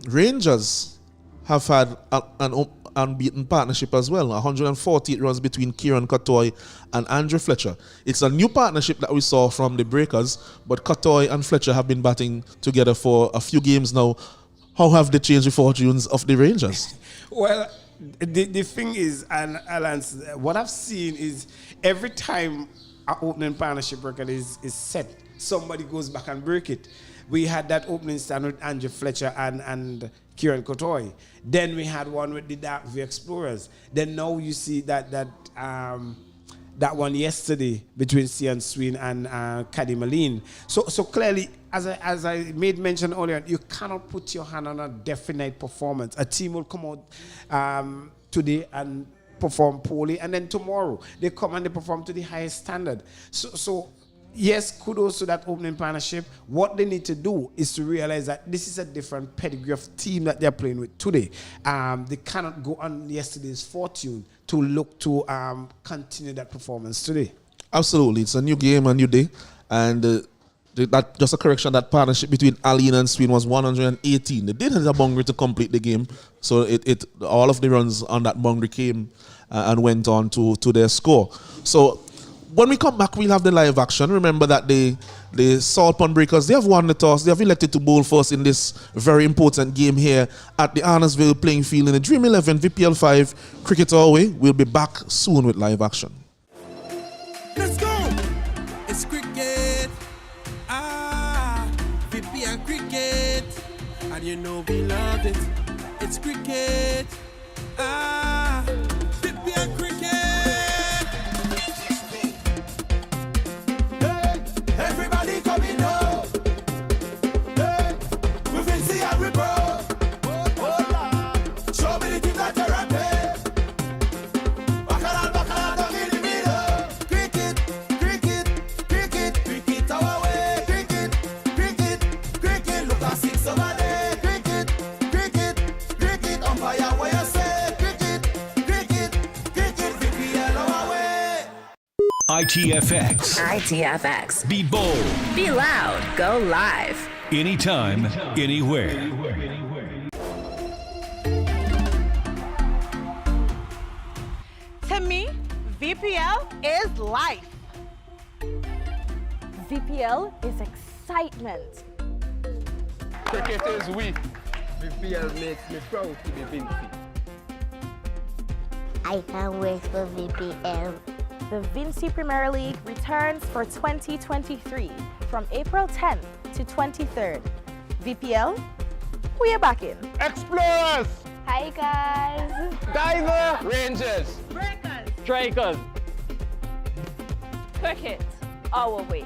Rangers have had an unbeaten partnership as well. 148 runs between Kieran Katoy and Andrew Fletcher. It's a new partnership that we saw from the Breakers, but Katoy and Fletcher have been batting together for a few games now. How have they changed the fortunes of the Rangers? Well, the thing is, and Alan, what I've seen is every time an opening partnership record is set, somebody goes back and break it. We had that opening stand with Andrew Fletcher and Kieran Kotoy. Then we had one with the Dark View Explorers. Then now you see that one yesterday between Cian Sween and Caddy Malene. So clearly, as I made mention earlier, you cannot put your hand on a definite performance. A team will come out today and perform poorly, and then tomorrow they come and they perform to the highest standard. So yes, kudos to that opening partnership. What they need to do is to realize that this is a different pedigree of team that they're playing with today. They cannot go on yesterday's fortune to look to continue that performance today. Absolutely. It's a new game, a new day. And that just a correction, that partnership between Aline and Sween was 118. They did have a boundary to complete the game. So all of the runs on that boundary came and went on to their score. So when we come back, we'll have the live action. Remember that the Salt Pan Breakers, they have won the toss. They have elected to bowl first in this very important game here at the Arnorsville playing field in the Dream 11 VPL5 Cricket Away. We'll be back soon with live action. Let's go! It's cricket. VPL cricket. And you know we love it. It's cricket. VPL cricket. Everybody coming up. Hey, we fancy and we bro. Show me the team that you're rapping. Bacala, down in the middle. Cricket our way. Cricket, look at 6 over there. Cricket, umpire where you say. Cricket, VPL our way. ITFX. Be bold. Be loud. Go live. Anytime, anywhere. To me, VPL is life. VPL is excitement. Cricket is we. VPL makes me proud to be Vinci. I can't wait for VPL. The Vinci Premier League returns for 2023 from April 10th to 23rd. VPL, we are back in. Explorers! Hi guys! Diver! Rangers! Breakers! Strikers! Cricket, our way.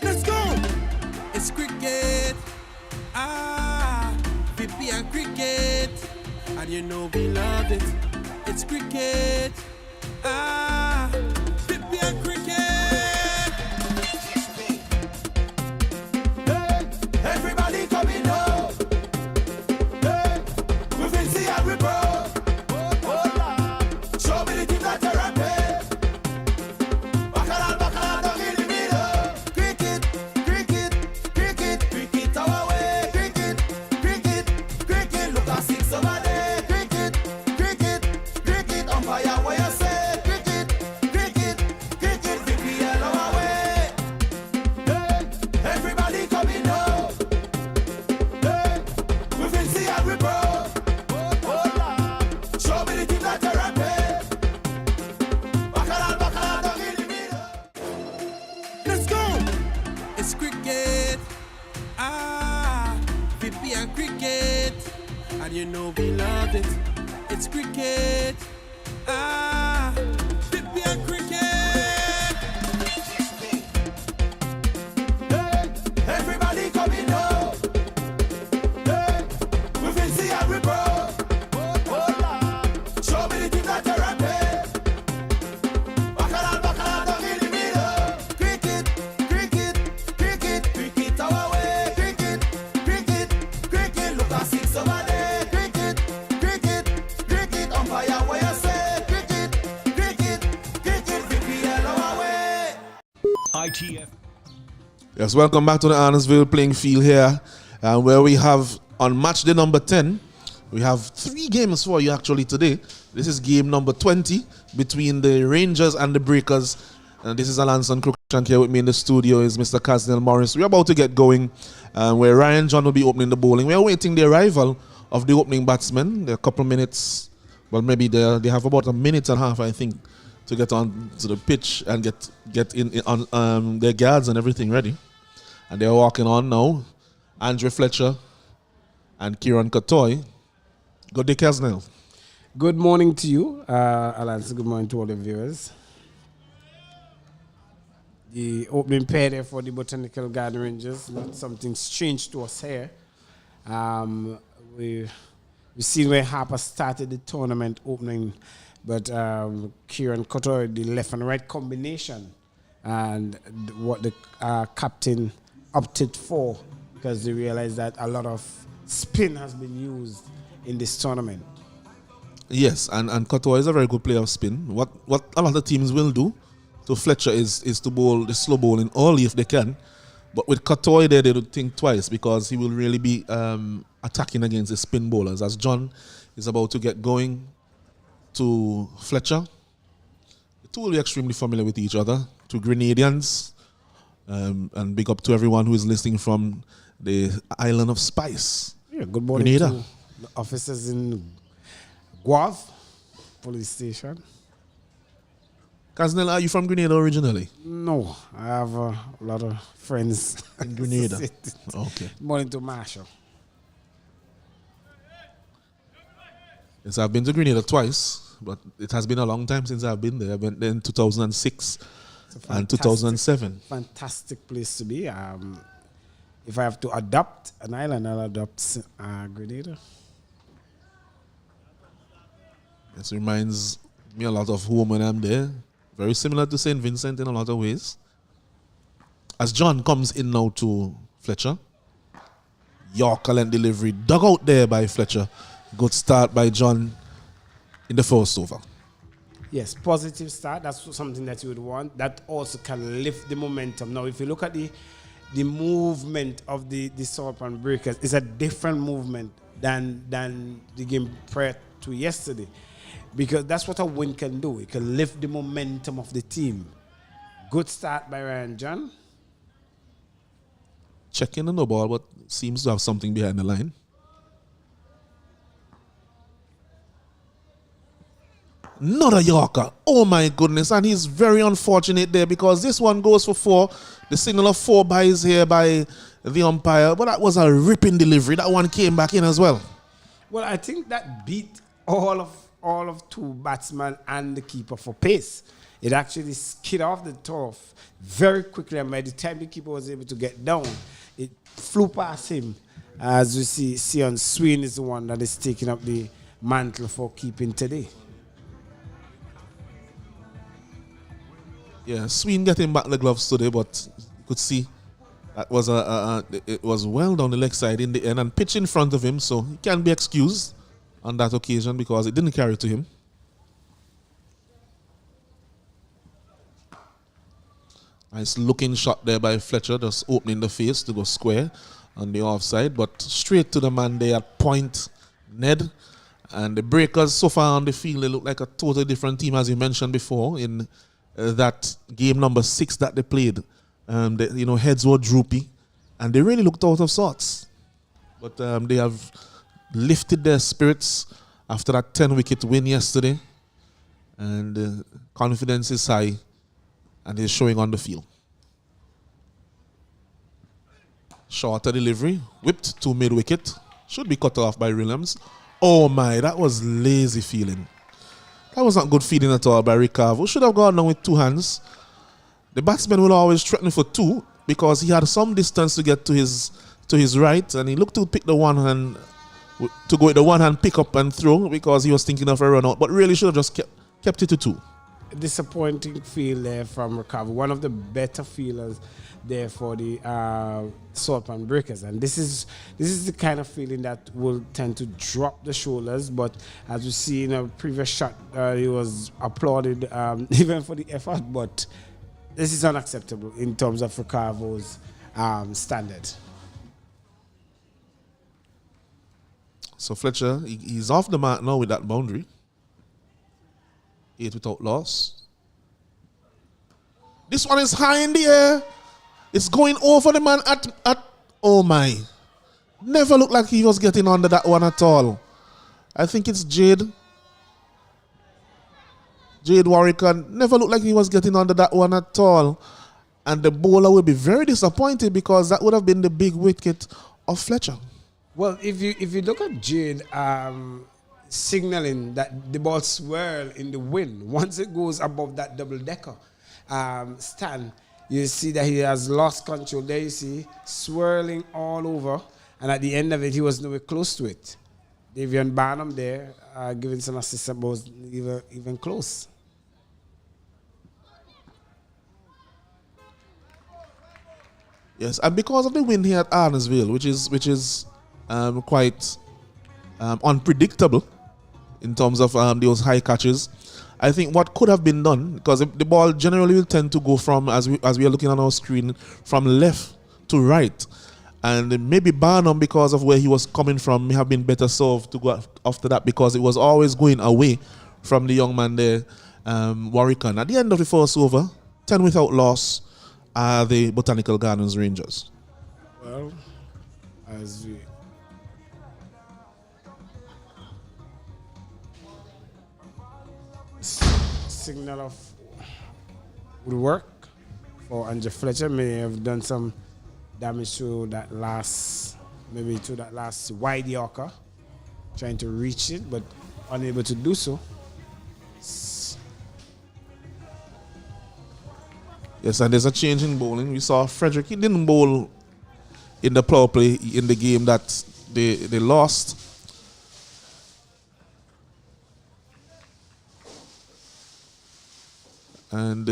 Let's go! It's cricket. you know we love it. It's cricket. Ah, VPL cricket. Hey, everybody coming up. Hey, we will see how we grow. Show me the team that you're at. Bacala, down in the middle. Cricket, cricket, cricket, cricket our way. Cricket, cricket, cricket. Look at 6 over there. Cricket, cricket, cricket. Umpire where you say. Cricket, cricket, cricket. VPL our way. Hey, everybody coming up. Hey, we will see how we grow. Show me the team that you're at. Bacala, down in the middle. Let's go. It's cricket. Ah, VPL cricket. And you know we love it. It's cricket. Ah, VPL cricket. Hey, everybody coming up. Hey, we will see how we grow. Show me the team that you're at. Bacala, down in the middle. Cricket, cricket, cricket, cricket our way. Cricket, cricket, cricket. Look at 6 over there. Cricket, cricket, cricket. Umpire where you say. Cricket, cricket, cricket. VPL our way. ITF. Yes, welcome back to the Arnesville playing field here, where we have on match day number 10, we have 3 games for you actually today. This is game number 20 between the Rangers and the Breakers. And this is Alanson Cruikshank. Here with me in the studio is Mr. Casnell Morris. We're about to get going, where Ryan John will be opening the bowling. We're waiting the arrival of the opening batsmen. They're a couple of minutes, well, maybe they have about a minute and a half, I think, to get on to the pitch and get in on their guards and everything ready. And they're walking on now. Andre Fletcher and Kieran Katoy. Good day, Casnell. Good morning to you, Alance. Good morning to all the viewers. The opening pair there for the Botanical Garden Rangers, not something strange to us here. We've seen where Harper started the tournament opening, but Kieran Kotor, the left and right combination, and what the captain opted for, because they realized that a lot of spin has been used in this tournament. Yes, and Kotor is a very good player of spin. What a lot of teams will do to Fletcher is to bowl the slow bowling early if they can. But with Kotor there, they don't think twice, because he will really be attacking against the spin bowlers. As John is about to get going to Fletcher, the two will be extremely familiar with each other. Two Grenadians, and big up to everyone who is listening from the island of Spice. Yeah, good morning Grenada. to the officers in Guav police station. Casnell, are you from Grenada originally? No, I have a lot of friends in Grenada. Okay. Morning to Marshall. Yes, I've been to Grenada twice, but it has been a long time since I've been there. I went there in 2006 and 2007. Fantastic place to be. If I have to adopt an island, I'll adopt Grenada. It reminds me a lot of home when I'm there. Very similar to St. Vincent in a lot of ways. As John comes in now to Fletcher, Yorker length delivery dug out there by Fletcher. Good start by John in the first over. Yes, positive start. That's something that you would want. That also can lift the momentum. Now, if you look at the movement of the Sarpan Breakers, it's a different movement than the game prior to yesterday. Because that's what a win can do. It can lift the momentum of the team. Good start by Ryan John. Checking on the ball, but seems to have something behind the line. Not a Yorker. Oh my goodness. And he's very unfortunate there, because this one goes for 4. The signal of 4 byes here by the umpire. But that was a ripping delivery. That one came back in as well. Well, I think that beat all of 2 batsmen and the keeper for pace. It actually skid off the turf very quickly, and by the time the keeper was able to get down, it flew past him. As we see on Sween is the one that is taking up the mantle for keeping today. Yeah, Sween getting back the gloves today, but you could see that was it was well down the leg side in the end and pitch in front of him, so he can be excused on that occasion because it didn't carry to him. Nice looking shot there by Fletcher, just opening the face to go square on the offside, but straight to the man there at point, Ned. And the Breakers so far on the field, they look like a totally different team, as you mentioned before, in that game number 6 that they played. Heads were droopy, and they really looked out of sorts. But they have lifted their spirits after that 10-wicket win yesterday, and confidence is high, and is showing on the field. Shorter delivery, whipped to mid-wicket, should be cut off by Williams. Oh my, that was lazy feeling. That was not good feeling at all by Ricardo. Should have gone down with 2 hands. The batsman will always threaten for 2 because he had some distance to get to his right, and he looked to pick the one hand, to go with the one hand pick up and throw because he was thinking of a run out, but really should have just kept it to 2. Disappointing feel there from Ricardo. One of the better feelers there for the Saltpan Breakers, and this is the kind of feeling that will tend to drop the shoulders. But as we see in a previous shot, he was applauded even for the effort. But this is unacceptable in terms of Ricardo's standard. So Fletcher, he's off the mark now with that boundary. 8 without loss. This one is high in the air. It's going over the man at oh my. Never looked like he was getting under that one at all. I think it's Jade Warwick. Never looked like he was getting under that one at all. And the bowler will be very disappointed because that would have been the big wicket of Fletcher. Well, if you look at Jade signaling that the ball swirl in the wind, once it goes above that double-decker stand, you see that he has lost control. There you see, swirling all over. And at the end of it, he was nowhere close to it. Davian Barnum there, giving some assistance, but was even close. Yes, and because of the wind here at Arnesville, which is quite unpredictable in terms of those high catches, I think what could have been done, because the ball generally will tend to go from, as we are looking on our screen, from left to right. And maybe Barnum, because of where he was coming from, may have been better served to go after that because it was always going away from the young man there, Warwick. At the end of the first over, 10 without loss, are the Botanical Gardens Rangers. Well, as we... signal of good work for Andrew Fletcher. May have done some damage to that last wide Yorker, trying to reach it but unable to do so. Yes, and there's a change in bowling. We saw Frederick, he didn't bowl in the power play in the game that they lost. And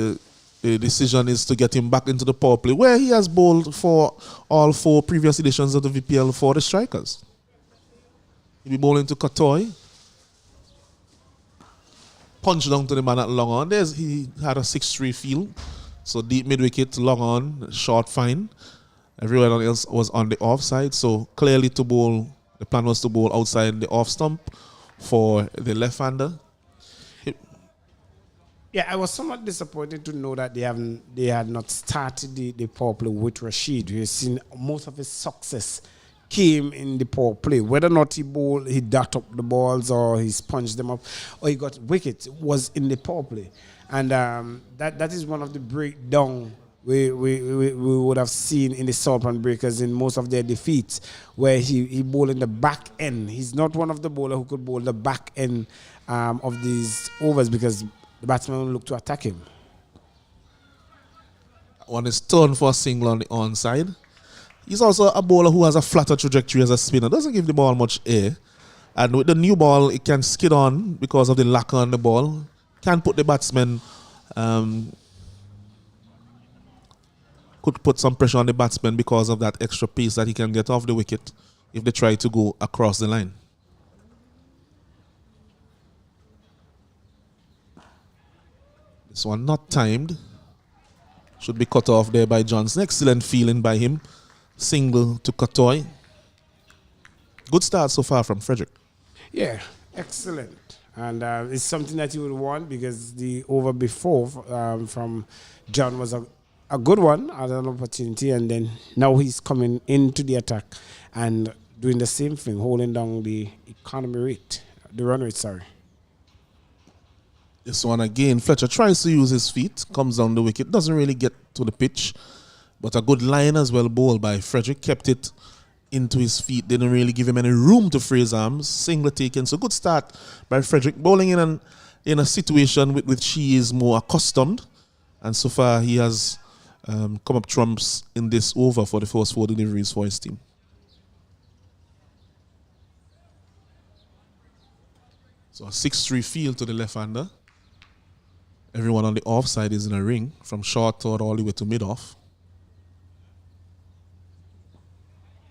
the decision is to get him back into the power play, where he has bowled for all 4 previous editions of the VPL for the Strikers. He'll be bowling to Katoy. Punch down to the man at long on. He had a 6-3 field. So deep mid-wicket, long on, short fine. Everyone else was on the offside. So clearly to bowl, the plan was to bowl outside the off stump for the left-hander. Yeah, I was somewhat disappointed to know that they had not started the power play with Rashid. We've seen most of his success came in the power play. Whether or not he dart up the balls or he sponged them up or he got wickets was in the power play. And that is one of the breakdown we would have seen in the Saltpan Breakers in most of their defeats, where he bowled in the back end. He's not one of the bowlers who could bowl the back end of these overs because the batsman will look to attack him. On his turn for a single on the onside. He's also a bowler who has a flatter trajectory as a spinner. Doesn't give the ball much air. And with the new ball, it can skid on because of the lacquer on the ball. Can put the batsman, could put some pressure on the batsman because of that extra pace that he can get off the wicket if they try to go across the line. This one not timed. Should be cut off there by Johnson. Excellent feeling by him. Single to Katoy. Good start so far from Frederick. Yeah, excellent. And it's something that you would want because the over before from John was a good one, had an opportunity, and then now he's coming into the attack and doing the same thing, holding down the run rate, sorry. This one again, Fletcher tries to use his feet, comes down the wicket, doesn't really get to the pitch, but a good line as well bowled by Frederick, kept it into his feet, didn't really give him any room to free his arms, single taken. So good start by Frederick, bowling in a situation with which he is more accustomed, and so far he has come up trumps in this over for the first 4 deliveries for his team. So a 6-3 field to the left-hander. Everyone on the offside is in a ring from short third all the way to mid-off.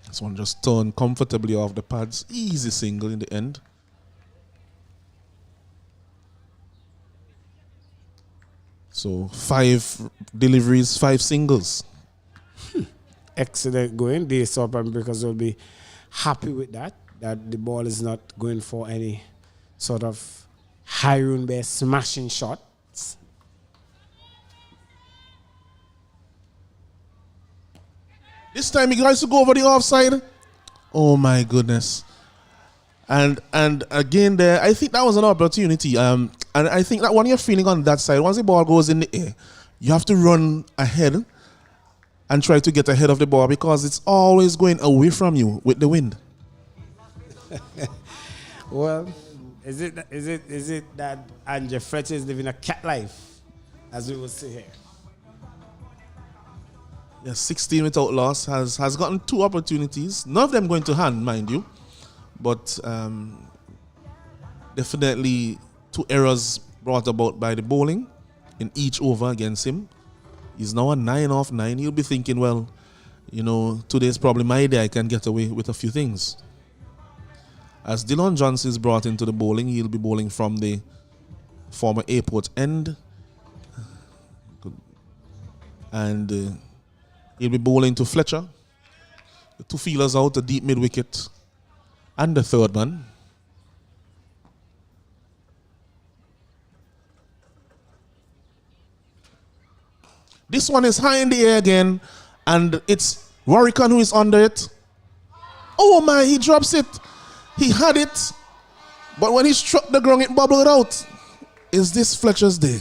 This one just turned comfortably off the pads. Easy single in the end. So 5 deliveries, 5 singles. Excellent going. The South Breakers will be happy with that the ball is not going for any sort of high run based smashing shots. This time he tries to go over the offside. Oh my goodness. And again there, I think that was an opportunity. And I think that when you're feeling on that side, once the ball goes in the air, you have to run ahead and try to get ahead of the ball because it's always going away from you with the wind. Well, is it that Andrew Fletcher is living a cat life, as we will say here? Yeah, 16 without loss, has gotten 2 opportunities. None of them going to hand, mind you. But definitely 2 errors brought about by the bowling in each over against him. He's now a 9 off 9. He'll be thinking, well, you know, today's probably my day. I can get away with a few things. As Dylan Johnson is brought into the bowling, he'll be bowling from the former airport end. And he'll be bowling to Fletcher. The 2 fielders out, the deep mid-wicket, and the third man. This one is high in the air again, and it's Warwican who is under it. Oh my, he drops it. He had it, but when he struck the ground, it bubbled out. Is this Fletcher's day?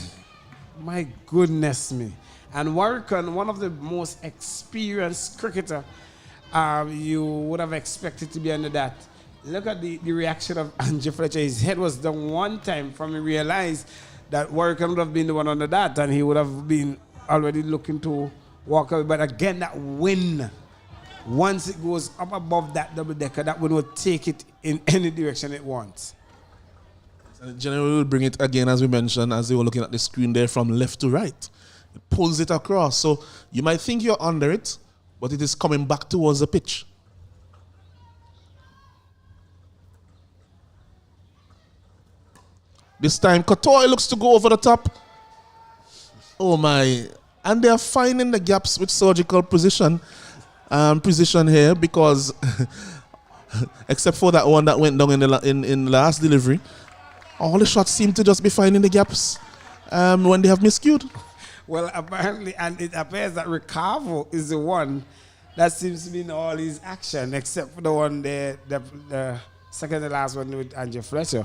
My goodness me. And Warwican, one of the most experienced cricketer you would have expected to be under that. Look at the reaction of Andrew Fletcher. His head was down one time from he realized that Warwican would have been the one under that, and he would have been already looking to walk away. But again, that wind, once it goes up above that double decker, that wind will take it in any direction it wants. And generally will bring it again, as we mentioned, as they were looking at the screen there, from left to right. It pulls it across. So you might think you're under it, but it is coming back towards the pitch. This time, Katoy looks to go over the top. Oh my. And they are finding the gaps with surgical precision here because except for that one that went down in the last delivery, all the shots seem to just be finding the gaps when they have miscued. Well, apparently, and it appears that Ricavo is the one that seems to be in all his action, except for the one there, the second to last one with Andrew Fletcher.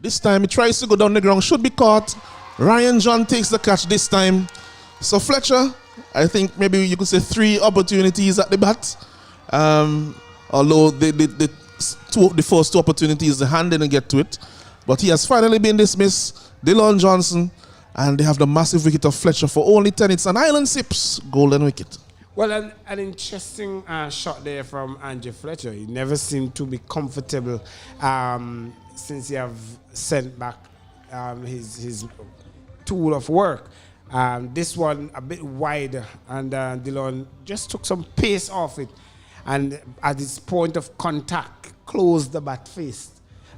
This time he tries to go down the ground, should be caught. Ryan John takes the catch this time. So Fletcher, I think maybe you could say 3 opportunities at the bat. Although the first 2 opportunities, the hand didn't get to it. But he has finally been dismissed. Dylan Johnson And they have the massive wicket of Fletcher for only 10. It's an Island Sips golden wicket. Well, an interesting shot there from Andrew Fletcher. He never seemed to be comfortable since he have sent back his tool of work. This one a bit wider, and Dillon just took some pace off it, and at its point of contact, closed the bat face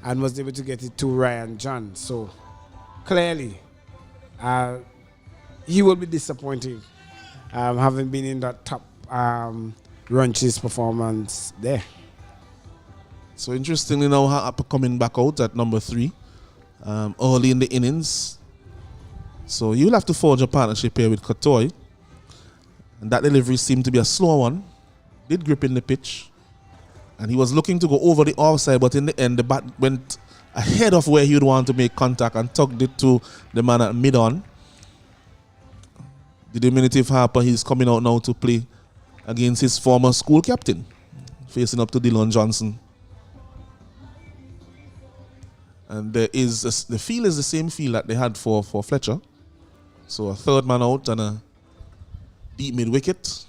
and was able to get it to Ryan John. So clearly, he will be disappointing, having been in that top run chase performance there. So interestingly now, Harper coming back out at number 3 early in the innings. So you'll have to forge a partnership here with Kotoy. And that delivery seemed to be a slow one. Did grip in the pitch. And he was looking to go over the offside, but in the end the bat went ahead of where he would want to make contact and tugged it to the man at mid-on. The diminutive Harper, he's coming out now to play against his former school captain, facing up to Dillon Johnson. And there is the field is the same field that they had for Fletcher. So a third man out and a deep mid wicket.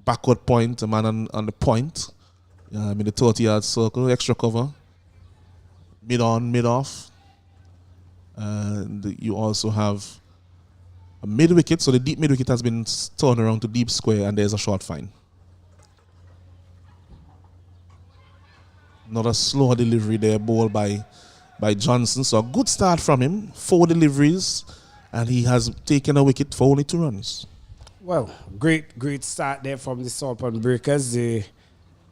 Backward point, a man on the point. In the 30-yard circle, extra cover. Mid on, mid off. And you also have a mid wicket. So the deep mid wicket has been turned around to deep square, and there's a short fine. Not a slow delivery there, ball by Johnson. So a good start from him. 4 deliveries, and he has taken a wicket for only 2 runs. Well, great start there from the Saltpond Breakers. They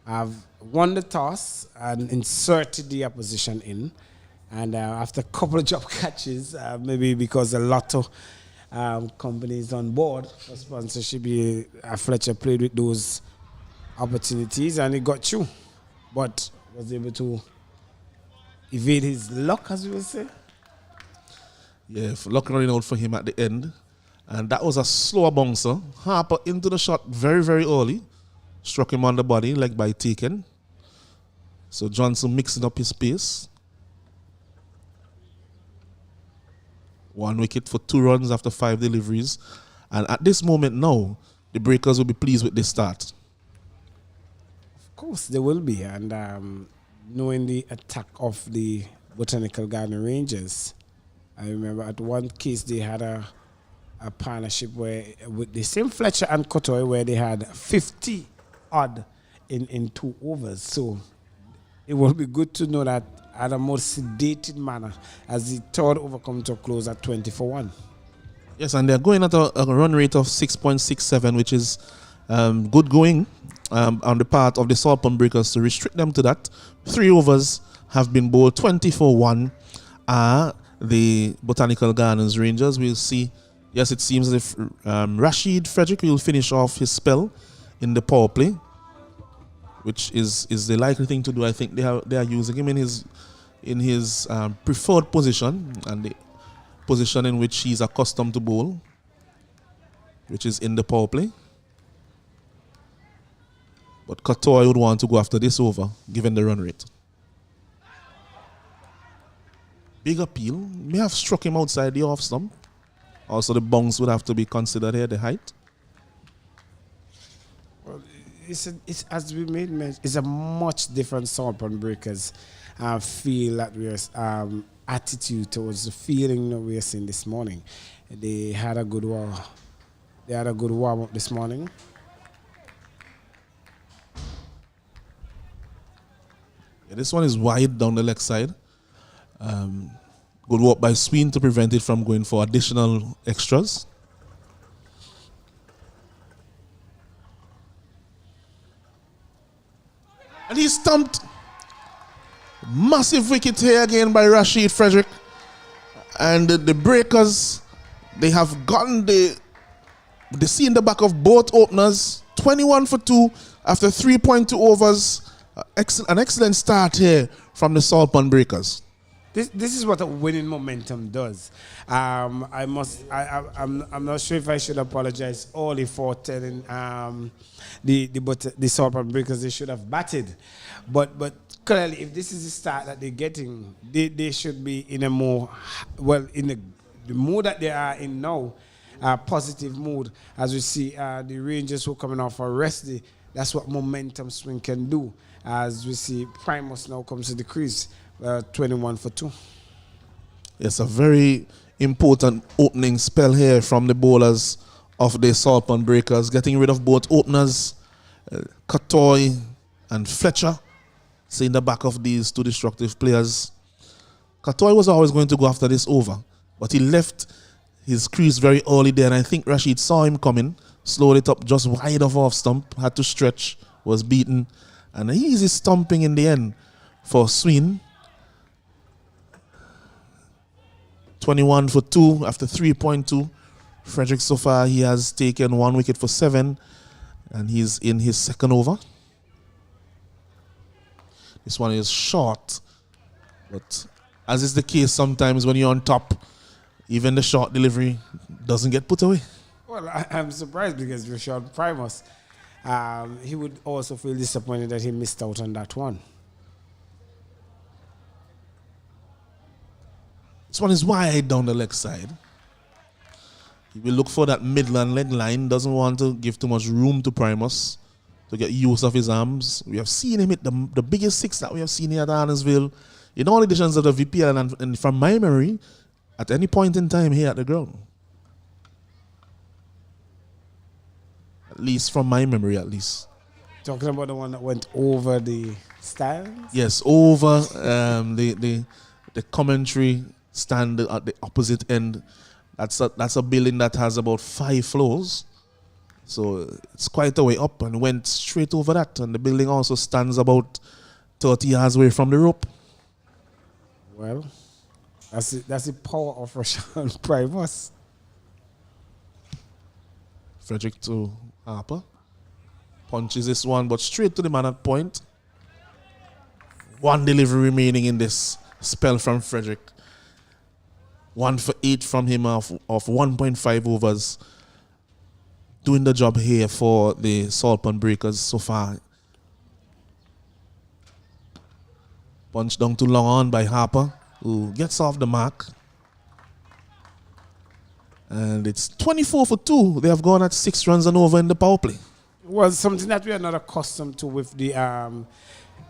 have won the toss and inserted the opposition in. And after a couple of job catches, maybe because a lot of companies on board for sponsorship, Fletcher played with those opportunities and he got through. But was able to evade his luck, as we would say. Yeah, luck running out for him at the end. And that was a slower bouncer. Harper into the shot very, very early. Struck him on the body, leg by taken. So Johnson mixing up his pace. 1 wicket for 2 runs after 5 deliveries. And at this moment now, the Breakers will be pleased with this start. Of course, they will be. And knowing the attack of the Botanical Garden Rangers, I remember at one case they had a partnership where with the same Fletcher and Kotoy where they had 50 odd in 2 overs. So it will be good to know that at a more sedated manner as the third over comes to a close at 20 for 1. Yes, and they're going at a run rate of 6.67, which is good going on the part of the Saltpond Breakers to restrict them to that. 3 overs have been bowled. 20 for 1 are the Botanical Gardens Rangers. We'll see. Yes, it seems as if Rashid Frederick will finish off his spell in the power play, which is the likely thing to do. I think they are using him in his preferred position and the position in which he's accustomed to bowl, which is in the power play. But Kotoy would want to go after this over, given the run rate. Big appeal. May have struck him outside the off stump. Also, the bounce would have to be considered here, the height. Well, it's as we made mention, it's a much different Saltpond Breakers feel that we're attitude towards the feeling that we're seeing this morning. They had a good warm up this morning. Yeah, this one is wide down the leg side. Good work by Sween to prevent it from going for additional extras. And he stumped. Massive wicket here again by Rashid Frederick. And the Breakers, they have gotten the see in the back of both openers. 21 for 2 after 3.2 overs. An excellent start here from the Saltpond Breakers. This is what a winning momentum does. I'm not sure if I should apologize only for telling the Saltburn Breakers they should have batted, but clearly if this is the start that they're getting, they should be in a more in the mood that they are in now, positive mood, as we see the Rangers who are coming off a rest day. That's what momentum swing can do, as we see Primus now comes to the crease. 21 for 2. Yes, a very important opening spell here from the bowlers of the Saltburn Breakers, getting rid of both openers, Katoy and Fletcher. See in the back of these two destructive players. Katoy was always going to go after this over, but he left his crease very early there, and I think Rashid saw him coming, slowed it up just wide of off stump, had to stretch, was beaten, and an easy stumping in the end for Sween. 21 for 2 after 3.2. Frederick so far, he has taken 1 wicket for 7, and he's in his second over. This one is short, but as is the case sometimes when you're on top, even the short delivery doesn't get put away. Well, I'm surprised because Rashad Primus, he would also feel disappointed that he missed out on that one. This one is wide down the leg side. He will look for that midland leg line. Doesn't want to give too much room to Primus to get use of his arms. We have seen him hit the biggest 6 that we have seen here at Arnesville in all editions of the VPL, and from my memory, at any point in time here at the ground. At least from my memory, at least. Talking about the one that went over the stands? Yes, over the commentary stand at the opposite end. That's a building that has about 5 floors, so it's quite a way up, and went straight over that. And the building also stands about 30 yards away from the rope. Well, that's the power of Rashad Primus. Frederick to Harper, punches this one, but straight to the man at point. 1 delivery remaining in this spell from Frederick. 1 for 8 from him of 1.5 overs. Doing the job here for the Saltburn Breakers so far. Punch down too long on by Harper, who gets off the mark. And it's 24 for 2. They have gone at 6 runs and over in the power play. Well, something that we are not accustomed to with the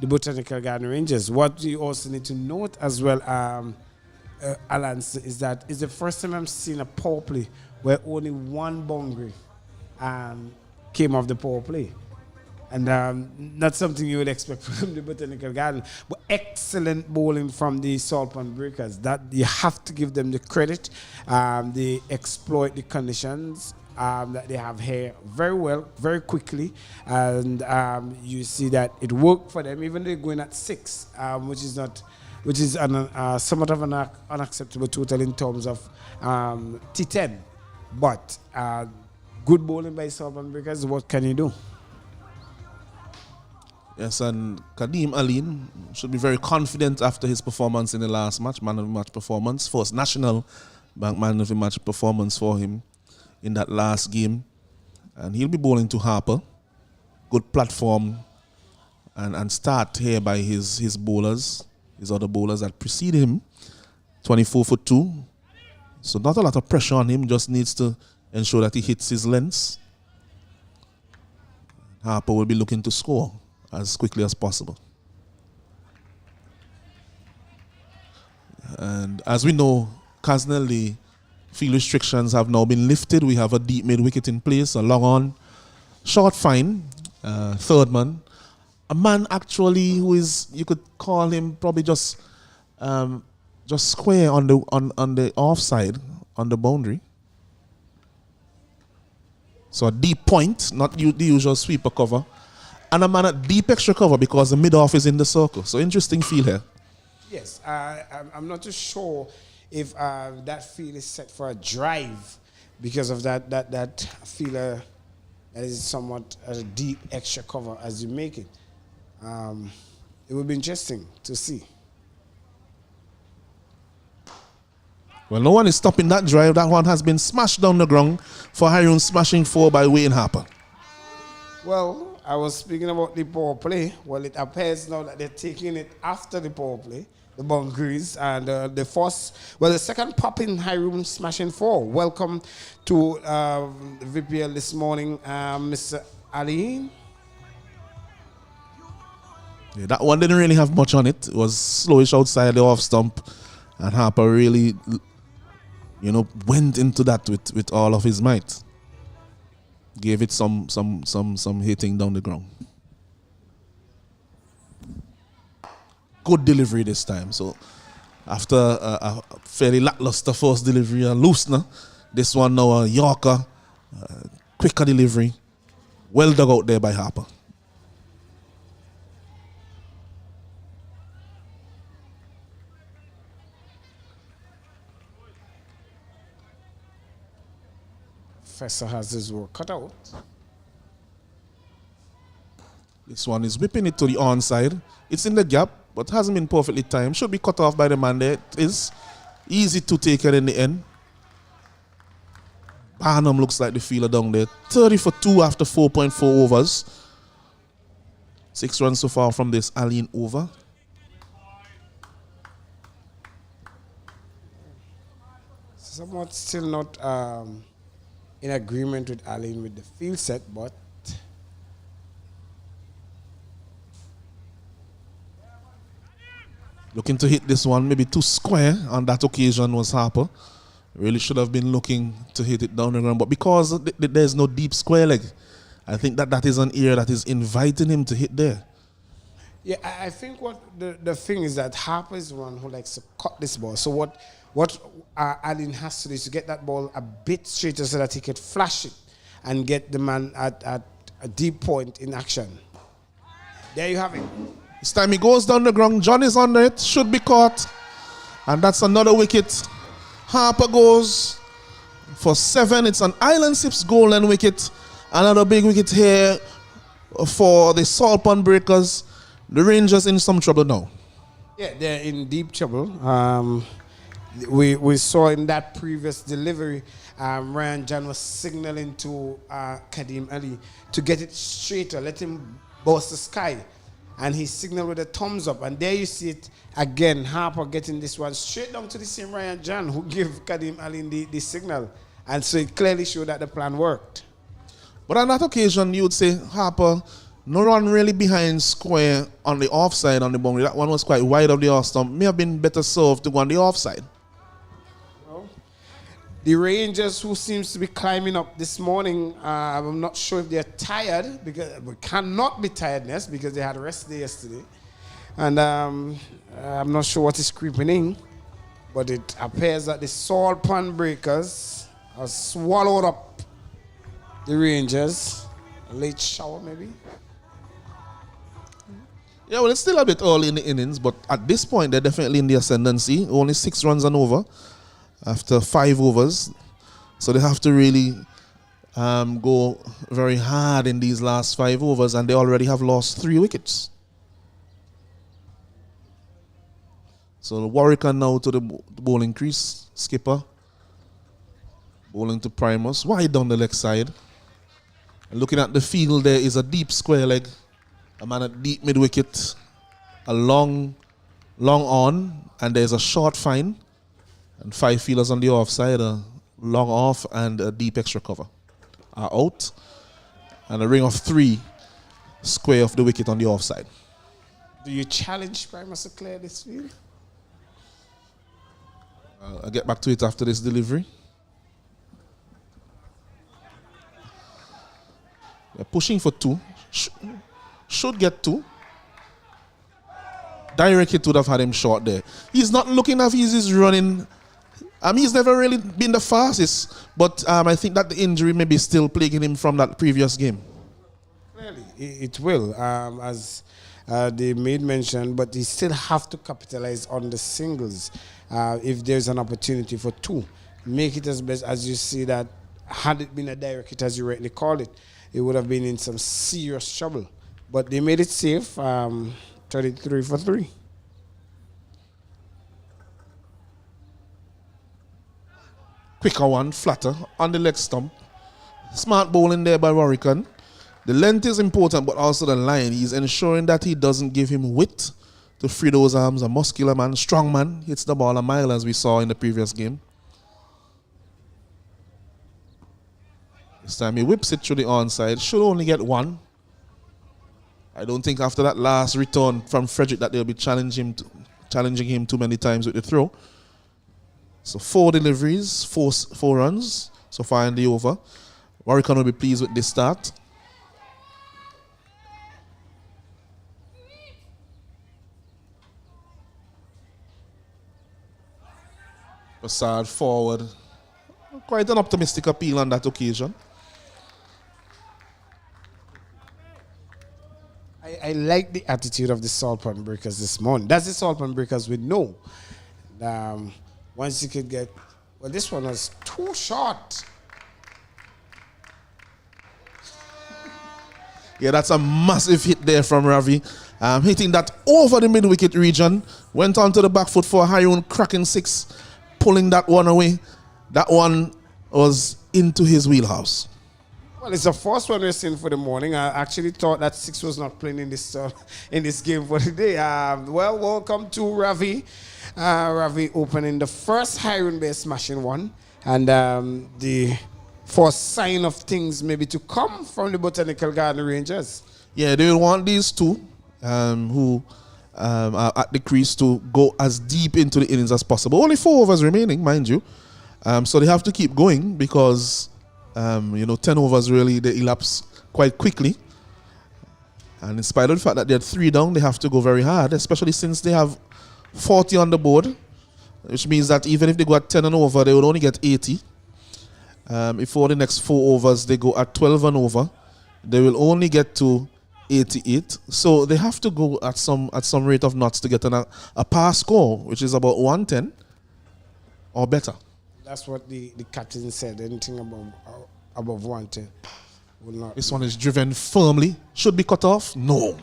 Botanical Garden Rangers. What we also need to note as well, Alan, is that it's the first time I'm seeing a power play where only 1 boundary came off the power play. And not something you would expect from the Botanical Garden. But excellent bowling from the Saltburn Breakers. That you have to give them the credit. They exploit the conditions that they have here very well, very quickly. And you see that it worked for them, even though they're going at 6, which is somewhat of an unacceptable total in terms of T10. But good bowling by Saltburn Breakers, what can you do? Yes, and Kadeem Aline should be very confident after his performance in the last match, man of the match performance, first national bank man of the match performance for him in that last game. And he'll be bowling to Harper. Good platform and start here by his bowlers, his other bowlers that precede him. 24 for 2. So not a lot of pressure on him, just needs to ensure that he hits his lengths. Harper will be looking to score as quickly as possible. And as we know, Casnell, the field restrictions have now been lifted. We have a deep mid wicket in place, a long on, short fine, third man. A man actually who is, you could call him probably just square on the offside, on the boundary. So a deep point, not the usual sweeper cover. And a man at deep extra cover because the mid-off is in the circle. So interesting feel here. Yes, I'm not too sure if that field is set for a drive because of that feeler that is somewhat a deep extra cover as you make it. It would be interesting to see. Well, no one is stopping that drive. That one has been smashed down the ground for Hiram smashing 4 by Wayne Harper. Well, I was speaking about the power play. Well, it appears now that they're taking it after the power play, the boundaries, and the second pop in Hiram smashing 4. Welcome to the VPL this morning, Mr. Ali. Yeah, that one didn't really have much on it. It was slowish outside the off stump, and Harper really, went into that with all of his might. Gave it some hitting down the ground. Good delivery this time. So after a fairly lackluster first delivery, a loosener, this one now a Yorker, quicker delivery. Well dug out there by Harper. Professor has his work cut out. This one is whipping it to the onside. It's in the gap, but hasn't been perfectly timed. Should be cut off by the man there. It is easy to take it in the end. Barnum looks like the fielder down there. 30 for 2 after 4.4 overs. 6 runs so far from this Allen over. Somewhat still not in agreement with Allen with the field set, but looking to hit this one, maybe too square on that occasion was Harper. Really should have been looking to hit it down the ground, but because there's no deep square leg, I think that is an area that is inviting him to hit there. yeah, I think what the thing is that Harper is one who likes to cut this ball. So what Allen has to do is to get that ball a bit straighter so that he could flash it and get the man at a deep point in action. There you have it. This time he goes down the ground. John is under it. Should be caught. And that's another wicket. Harper goes for 7. It's an Island Sips golden wicket. Another big wicket here for the Salt Pond Breakers. The Rangers in some trouble now. Yeah, they're in deep trouble. We saw in that previous delivery, Ryan Jan was signaling to Kadeem Ali to get it straighter, let him boast the sky. And he signaled with a thumbs up. And there you see it again, Harper getting this one straight down to the same Ryan Jan who gave Kadeem Ali the signal. And so it clearly showed that the plan worked. But on that occasion, you would say Harper, no run really behind square on the offside on the boundary. That one was quite wide of the off stump. May have been better served to go on the offside. The Rangers, who seems to be climbing up this morning, I'm not sure if they're tired, because we cannot be tiredness because they had a rest day yesterday. And I'm not sure what is creeping in, but it appears that the Salt Pond Breakers have swallowed up the Rangers. A late shower, maybe? Yeah, well, it's still a bit early in the innings, but at this point, they're definitely in the ascendancy. Only 6 runs and over after 5 overs. So they have to really go very hard in these last 5 overs, and they already have lost 3 wickets. So Warwick now to the bowling crease. Skipper bowling to Primus, wide down the leg side. And looking at the field, there is a deep square leg, a man at deep mid wicket, a long on, and there's a short fine. And 5 fielders on the offside, a long off and a deep extra cover are out. And a ring of 3 square of the wicket on the offside. Do you challenge Primus to clear this field? I'll get back to it after this delivery. They're pushing for 2. Should get 2. Direct hit would have had him short there. He's not looking as if he's running. He's never really been the fastest, but I think that the injury may be still plaguing him from that previous game. Clearly, it will, as they made mention, but he still have to capitalize on the singles if there's an opportunity for 2. Make it as best as you see that. Had it been a direct hit, as you rightly called it, it would have been in some serious trouble. But they made it safe, 33 for 3. quicker one, flatter, on the leg stump. Smart bowling there by Warwican. The length is important, but also the line. He's ensuring that he doesn't give him width to free those arms. A muscular man, strong man, hits the ball a mile as we saw in the previous game. This time he whips it through the onside. Should only get one. I don't think after that last return from Frederick that they'll be challenging him too many times with the throw. So 4 deliveries, 4 runs so far in the over. Warwican will be pleased with this start. Prasad forward. Quite an optimistic appeal on that occasion. I like the attitude of the Salt Pan Breakers this morning. That's the Salt Pan Breakers we know. Once you could get, well, this one was too short. Yeah, that's a massive hit there from Ravi. Hitting that over the mid-wicket region. Went onto the back foot for a high own cracking 6. Pulling that one away. That one was into his wheelhouse. Well, it's the first one we're seeing for the morning. I actually thought that 6 was not playing in this game for today. Well, welcome to Ravi. Ravi opening the first Hiron Bay smashing one. And the first sign of things maybe to come from the Botanical Garden Rangers. Yeah, they will want these two who are at the crease to go as deep into the innings as possible. Only 4 overs remaining, mind you. So they have to keep going because 10 overs really, they elapse quite quickly. And in spite of the fact that they're 3 down, they have to go very hard, especially since they have 40 on the board, which means that even if they go at 10 and over, they would only get 80. If for the next 4 overs, they go at 12 and over, they will only get to 88. So they have to go at some rate of knots to get a pass score, which is about 110 or better. That's what the captain said. Anything above 110 will not. This one is driven firmly. Should be cut off? No.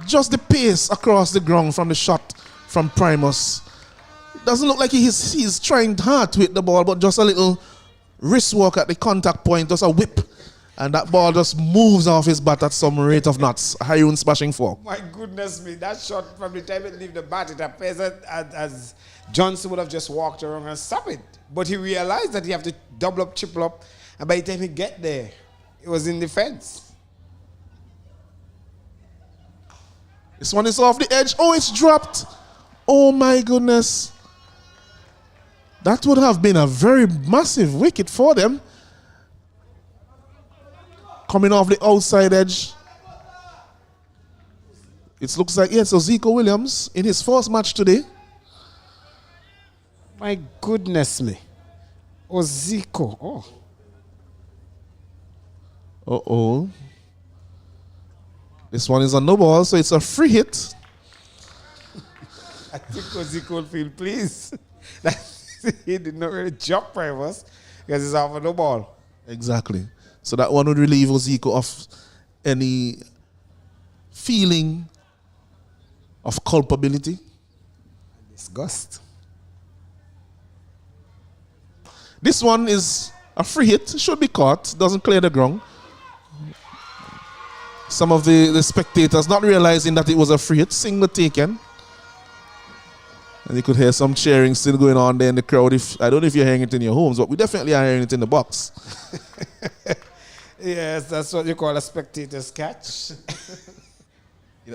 Just the pace across the ground from the shot from Primus. Doesn't look like he's trying hard to hit the ball, but just a little wrist work at the contact point, just a whip. And that ball just moves off his bat at some rate of knots. Hayoon smashing 4. My goodness me, that shot from the time it leave the bat, it appears as Johnson would have just walked around and stopped it. But he realized that he have to double up, triple up, and by the time he get there, it was in the fence. This one is off the edge. Oh, it's dropped. Oh my goodness. That would have been a very massive wicket for them. Coming off the outside edge. It looks like, yes, so Zico Williams in his first match today. My goodness me. Oh, Zico. Oh. Uh-oh. This one is a no ball, so it's a free hit. I think Zico will feel pleased that he did not really jump Primus because it's off a no ball. Exactly. So that one would relieve Zico of any feeling of culpability. Disgust. This one is a free hit. Should be caught. Doesn't clear the ground. Some of the spectators not realizing that it was a free hit. Single taken. And you could hear some cheering still going on there in the crowd. I don't know if you're hearing it in your homes, but we definitely are hearing it in the box. Yes, that's what you call a spectator's catch.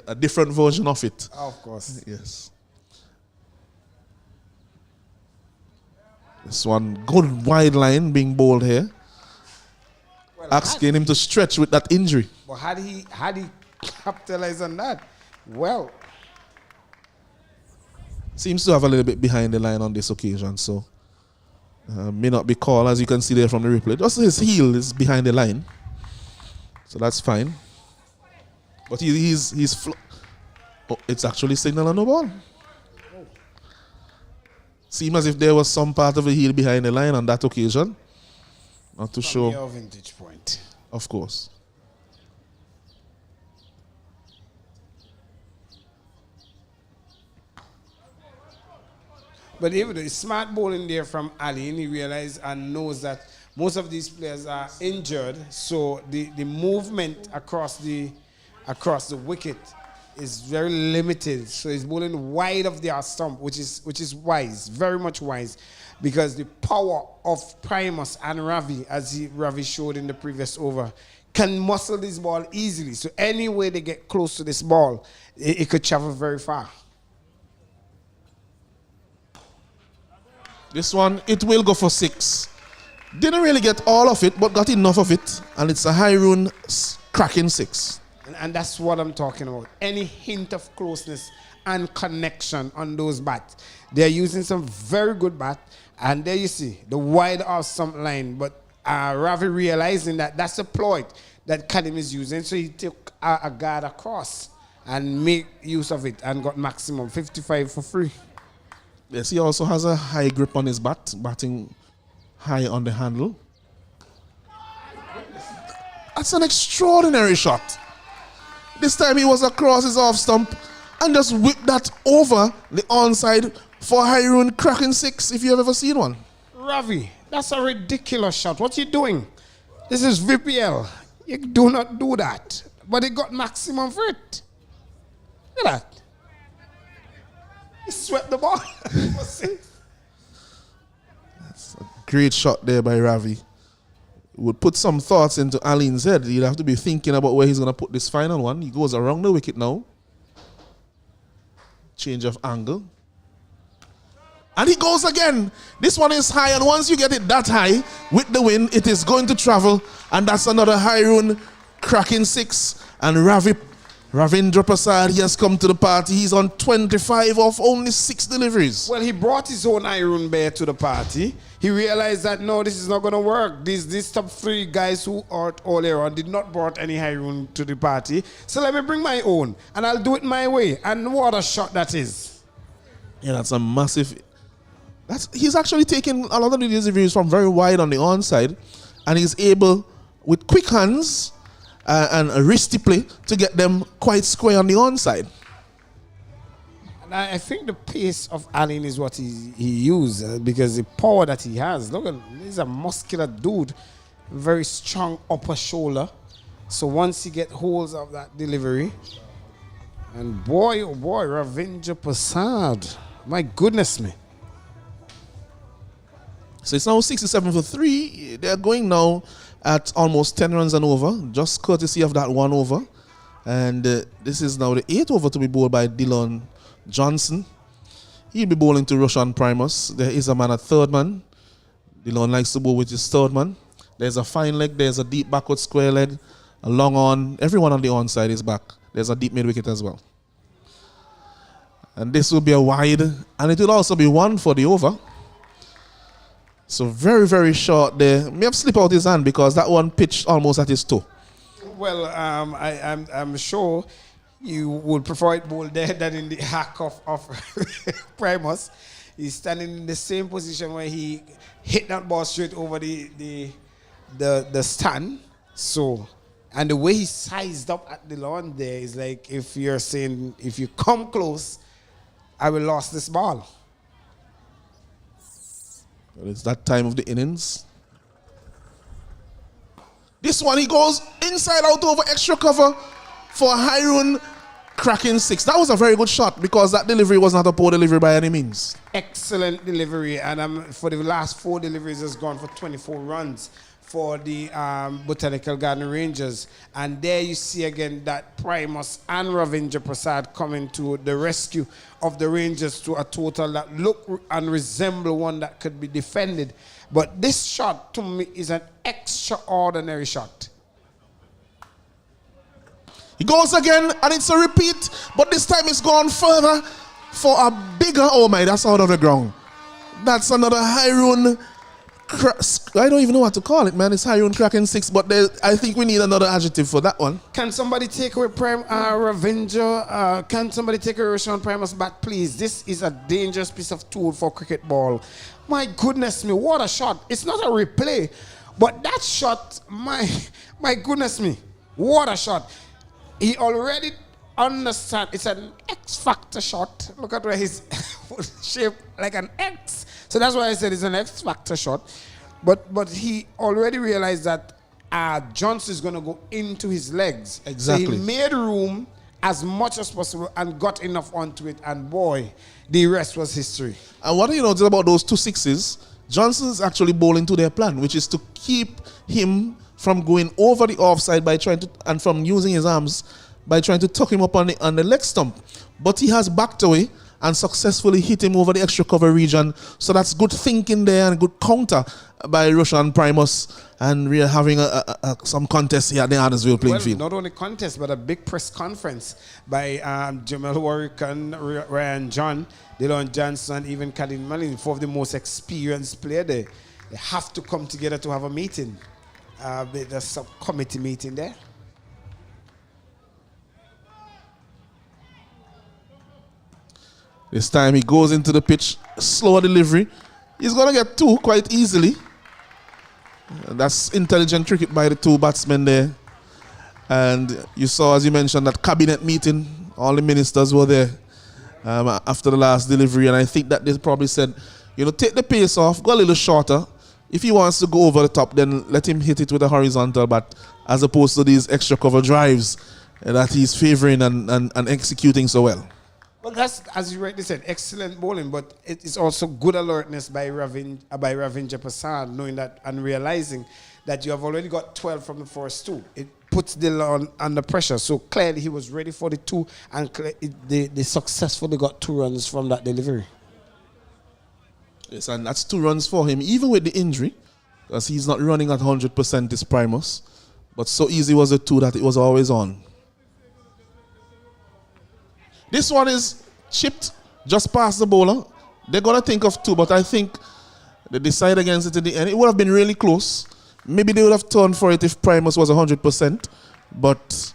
A different version of it. Of course. Yes. This one, good wide line being bowled here. Well, asking him to stretch with that injury. But had he capitalized on that, well. Seems to have a little bit behind the line on this occasion, so may not be called, as you can see there from the replay. Just his heel is behind the line, so that's fine. But it's actually signal on the ball. Seems as if there was some part of the heel behind the line on that occasion. Not too sure. Your vintage point. Of course. But even the smart bowling there from Ali, he realized and knows that most of these players are injured, so the movement across the wicket is very limited. So he's bowling wide of the stump, which is wise, very much wise, because the power of Primus and Ravi, as Ravi showed in the previous over, can muscle this ball easily. So any way they get close to this ball, it could travel very far. This one, it will go for 6. Didn't really get all of it, but got enough of it. And it's a high run cracking 6. And that's what I'm talking about. Any hint of closeness and connection on those bats. They're using some very good bat. And there you see, the wide off stump line. But Ravi realizing that that's a ploy that Kadim is using. So he took a guard across and made use of it and got maximum 55 for free. Yes, he also has a high grip on his bat, batting high on the handle. That's an extraordinary shot. This time he was across his off stump and just whipped that over the onside for high run cracking 6, if you've ever seen one. Ravi, that's a ridiculous shot. What you doing? This is VPL. You do not do that. But he got maximum for it. Look at that. He swept the ball. That's a great shot there by Ravi. Would put some thoughts into Ali's head. He'd have to be thinking about where he's going to put this final one. He goes around the wicket now. Change of angle. And he goes again. This one is high, and once you get it that high with the wind, it is going to travel. And that's another high run cracking 6. And Ravindra Prasad, he has come to the party. He's on 25 of only 6 deliveries. Well, he brought his own iron bear to the party. He realized that, no, this is not going to work. These top 3 guys who are all here on did not brought any iron to the party. So let me bring my own, and I'll do it my way. And what a shot that is. Yeah, that's a massive... He's actually taking a lot of the deliveries from very wide on the onside, and he's able, with quick hands and a wristy play, to get them quite square on the onside. And I think the pace of Allen is what he used, because the power that he has. Look at, he's a muscular dude, very strong upper shoulder. So once he get holds of that delivery, and boy, oh boy, Ravindra Prasad, my goodness me. So it's now 67 for 3. They're going now at almost 10 runs and over, just courtesy of that 1 over. And this is now the 8th over to be bowled by Dylan Johnson. He'll be bowling to Roshan Primus. There is a man at third man. Dylan likes to bowl with his third man. There's a fine leg, there's a deep backward square leg, a long on. Everyone on the onside is back. There's a deep mid wicket as well. And this will be a wide, and it will also be 1 for the over. So very, very short there. May have slipped out his hand because that one pitched almost at his toe. Well, I'm sure you would prefer it bowled there than in the hack of Primus. He's standing in the same position where he hit that ball straight over the stand. So, and the way he sized up at the lawn there is like, if you're saying, if you come close, I will lose this ball. Well, it's that time of the innings. This one, he goes inside out over extra cover for Hyrun cracking 6. That was a very good shot because that delivery was not a poor delivery by any means. Excellent delivery, and for the last 4 deliveries has gone for 24 runs for the Botanical Garden Rangers. And there you see again that Primus and Ravindra Prasad coming to the rescue of the Rangers to a total that look and resemble one that could be defended. But this shot to me is an extraordinary shot. He goes again, and it's a repeat, but this time it's gone further for a bigger, oh my, that's out of the ground. That's another Hyrun, I don't even know what to call it, man. It's Hyrun cracking 6, but I think we need another adjective for that one. Can somebody take away Ravindra? Can somebody take away Roshan Primus bat, please? This is a dangerous piece of tool for cricket ball. My goodness me, what a shot. It's not a replay, but that shot, my goodness me, what a shot. He already understands. It's an X-factor shot. Look at where he's shaped like an X. So that's why I said it's an X factor shot. But he already realized that Johnson is going to go into his legs. Exactly. So he made room as much as possible and got enough onto it. And boy, the rest was history. And what do you notice about those 2 sixes? Johnson's actually bowling to their plan, which is to keep him from going over the offside by trying to, and from using his arms by trying to tuck him up on the leg stump. But he has backed away and successfully hit him over the extra cover region. So that's good thinking there and good counter by Roshan Primus. And we are having some contest here at the Ardersville playing field. Not only contest, but a big press conference by Jamal Warwick and Ryan John, Dylan Johnson, even Colin Mullin, 4 of the most experienced players there. They have to come together to have a meeting. There's a subcommittee meeting there. This time he goes into the pitch, slower delivery. He's going to get 2 quite easily. That's intelligent cricket by the 2 batsmen there. And you saw, as you mentioned, that cabinet meeting. All the ministers were there after the last delivery. And I think that they probably said, you know, take the pace off, go a little shorter. If he wants to go over the top, then let him hit it with a horizontal bat, as opposed to these extra cover drives that he's favouring and executing so well. Well, that's, as you rightly said, excellent bowling, but it's also good alertness by Ravindra Prasad, knowing that and realizing that you have already got 12 from the first 2. It puts Dylan under pressure. So clearly he was ready for the 2, and they successfully got 2 runs from that delivery. Yes, and that's 2 runs for him, even with the injury, because he's not running at 100% this Primus. But so easy was the 2 that it was always on. This one is chipped just past the bowler. They're going to think of 2, but I think they decide against it in the end. It would have been really close. Maybe they would have turned for it if Primus was 100%, but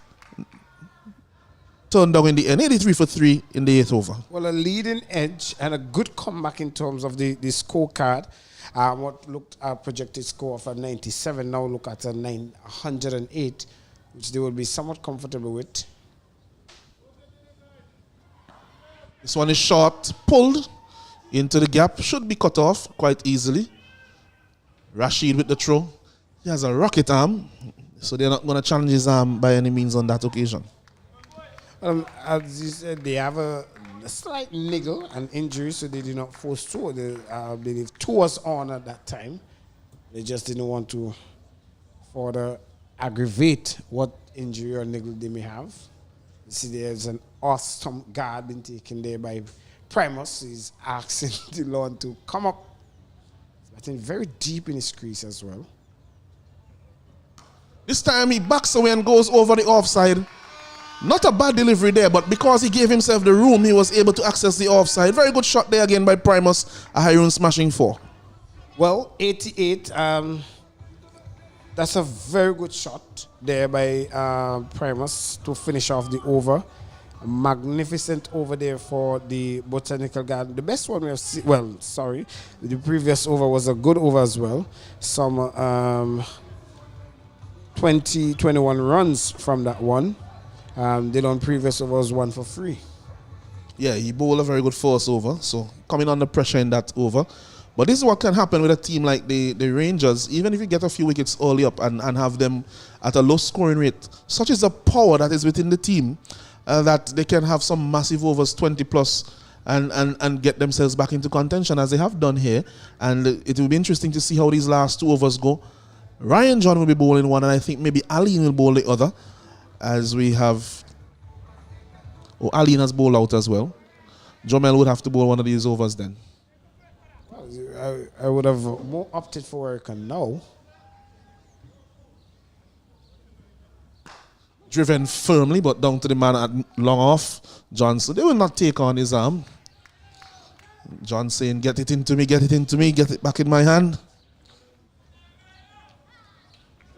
turned down in the end. 83 for 3 in the 8th over. Well, a leading edge and a good comeback in terms of the scorecard. What looked at projected score of a 97, now look at a 108, which they will be somewhat comfortable with. This one is short, pulled into the gap. Should be cut off quite easily. Rashid with the throw. He has a rocket arm, so they're not going to challenge his arm by any means on that occasion. As you said, they have a slight niggle and injury, so they did not force 2. I believe 2 was on at that time. They just didn't want to further aggravate what injury or niggle they may have. You see, there's an awesome guard being taken there by Primus. He's asking Dylan to come up. I think very deep in his crease as well. This time he backs away and goes over the offside. Not a bad delivery there, but because he gave himself the room, he was able to access the offside. Very good shot there again by Primus. A high run smashing 4. Well, 88. That's a very good shot there by Primus to finish off the over. A magnificent over there for the Botanical Garden. The best one we have seen, well, sorry, the previous over was a good over as well. Some 21 runs from that one. Dylan previous over was 1 for 3. Yeah, he bowled a very good first over, so coming under pressure in that over. But this is what can happen with a team like the Rangers, even if you get a few wickets early up and have them at a low scoring rate. Such is the power that is within the team that they can have some massive overs, 20 plus, and get themselves back into contention as they have done here. And it will be interesting to see how these last 2 overs go. Ryan John will be bowling one, and I think maybe Aline will bowl the other, as we have... Oh, Aline has bowled out as well. Jomel would have to bowl one of these overs then. I would have more opted for Erica now. Driven firmly, but down to the man at long off. Johnson, they will not take on his arm. John saying, get it into me, get it into me, get it back in my hand.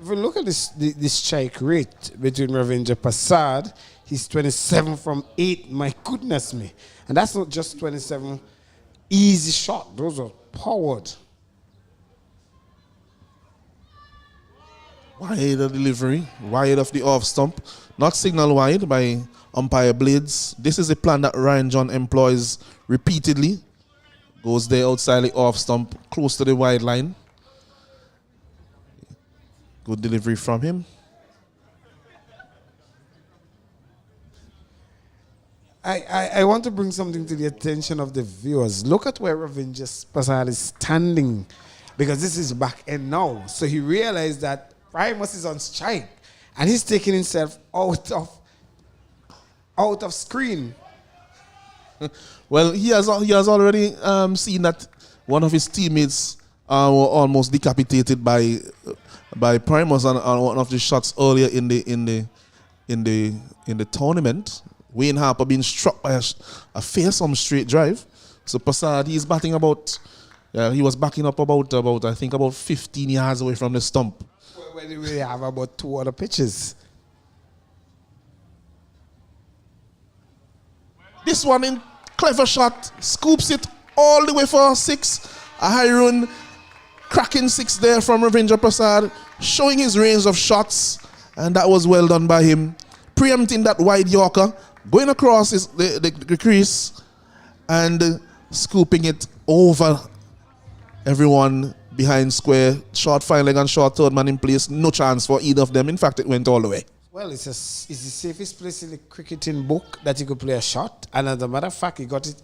If we look at this strike rate between Ravindra Prasad, he's 27 from 8. My goodness me. And that's not just 27 easy shot. Those are powered. Wide of delivery, wide of the off stump. Not signal wide by umpire Blades. This is a plan that Ryan John employs repeatedly Goes there outside the off stump, close to the wide line. Good delivery from him. I want to bring something to the attention of the viewers. Look at where Ravinder Prasad is standing, because this is back end now. So he realized that Primus is on strike, and he's taking himself out of screen. Well, he has already seen that one of his teammates were almost decapitated by Primus on one of the shots earlier in the tournament. Wayne Harper being struck by a fearsome straight drive. So Prasad, he's batting about. He was backing up about I think about 15 yards away from the stump. Where do we have about 2 other pitches? This one in clever shot, scoops it all the way for 6. A high run, cracking 6 there from Ravinder Prasad, showing his range of shots, and that was well done by him. Preempting that wide Yorker, going across the crease, and scooping it over everyone behind square. Short fine leg and short third man in place, no chance for either of them. In fact, it went all the way. Well, it's the safest place in the cricketing book that you could play a shot. And as a matter of fact, he got it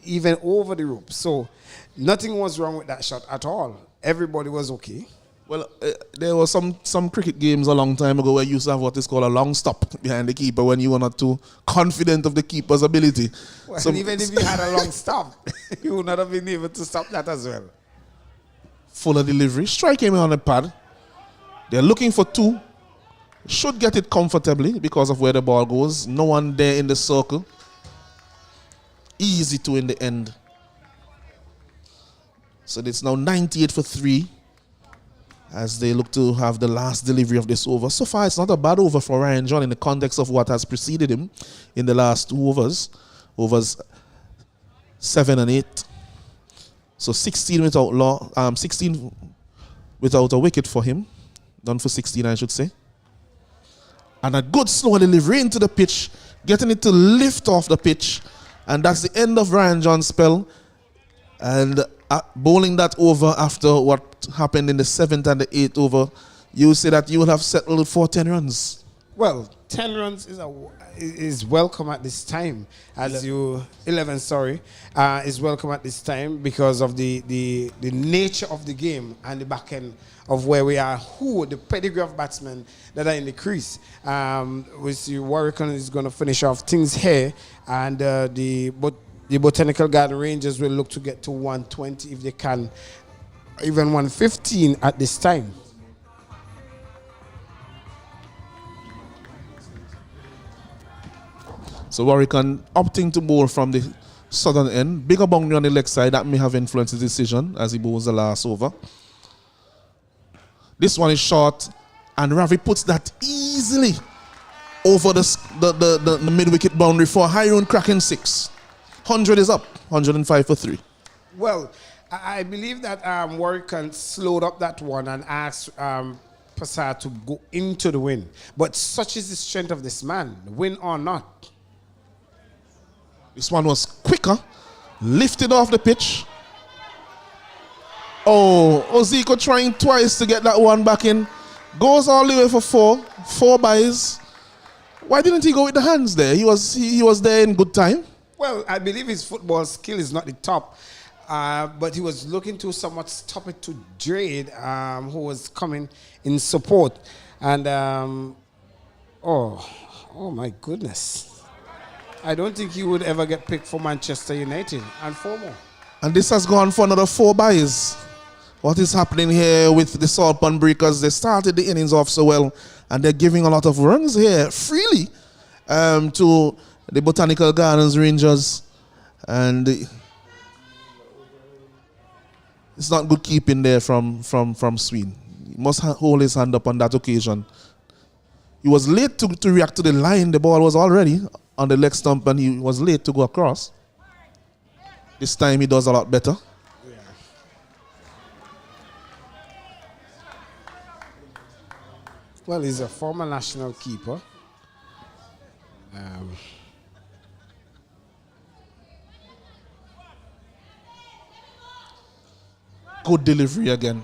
even over the rope. So nothing was wrong with that shot at all. Everybody was okay. Well, there were some cricket games a long time ago where you used to have what is called a long stop behind the keeper when you were not too confident of the keeper's ability. Well, so even if you had a long stop, you would not have been able to stop that as well. Fuller delivery. Strike him on the pad. They're looking for 2. Should get it comfortably because of where the ball goes. No one there in the circle. Easy 2 in the end. So it's now 98 for 3 as they look to have the last delivery of this over. So far, it's not a bad over for Ryan John in the context of what has preceded him in the last 2 overs. Overs 7 and 8. So 16 without 16 without a wicket for him. Done for 16, I should say. And a good slow delivery into the pitch, getting it to lift off the pitch. And that's the end of Ryan John's spell. And bowling that over after what happened in the 7th and the 8th over, you say that you will have settled for 10 runs. Well, 10 runs is welcome at this time. 11, sorry, is welcome at this time because of the nature of the game and the back end of where we are, the pedigree of batsmen that are in the crease. We see Warwickon is going to finish off things here, and the Botanical Garden Rangers will look to get to 120 if they can, even 115 at this time. So Warwickon opting to bowl from the southern end. Bigger boundary on the leg side, that may have influenced his decision as he bowls the last over. This one is short, and Ravi puts that easily over the mid-wicket boundary for a high run cracking 6. 100 is up, 105 for 3. Well, I believe that Warwickon slowed up that one and asked Prasad to go into the wind. But such is the strength of this man, win or not. This one was quicker, lifted off the pitch. Oh, Oziko trying twice to get that one back in. Goes all the way for 4 byes. Why didn't he go with the hands there? He was there in good time. Well, I believe his football skill is not the top, but he was looking to somewhat stop it to Drade, who was coming in support. And, oh my goodness. I don't think he would ever get picked for Manchester United and 4 more. And this has gone for another 4 byes. What is happening here with the Salt Pond Breakers? They started the innings off so well, and they're giving a lot of runs here freely to the Botanical Gardens Rangers. And it's not good keeping there from Sween. He must hold his hand up on that occasion. He was late to react to the line. The ball was already on the leg stump, and he was late to go across. This time he does a lot better. Well, he's a former national keeper. good delivery again.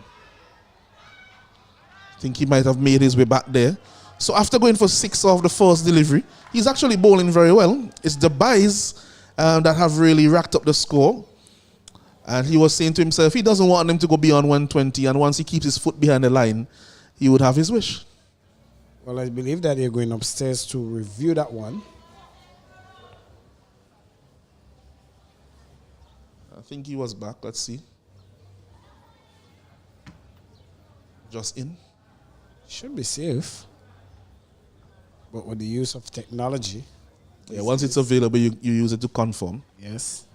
I think he might have made his way back there. So after going for 6 off the first delivery, he's actually bowling very well. It's the buys that have really racked up the score. And he was saying to himself, he doesn't want them to go beyond 120, and once he keeps his foot behind the line, he would have his wish. Well, I believe that they're going upstairs to review that one. I think he was back. Let's see. Just in. Should be safe. But with the use of technology. Yeah, once it's available, you use it to confirm. Yes.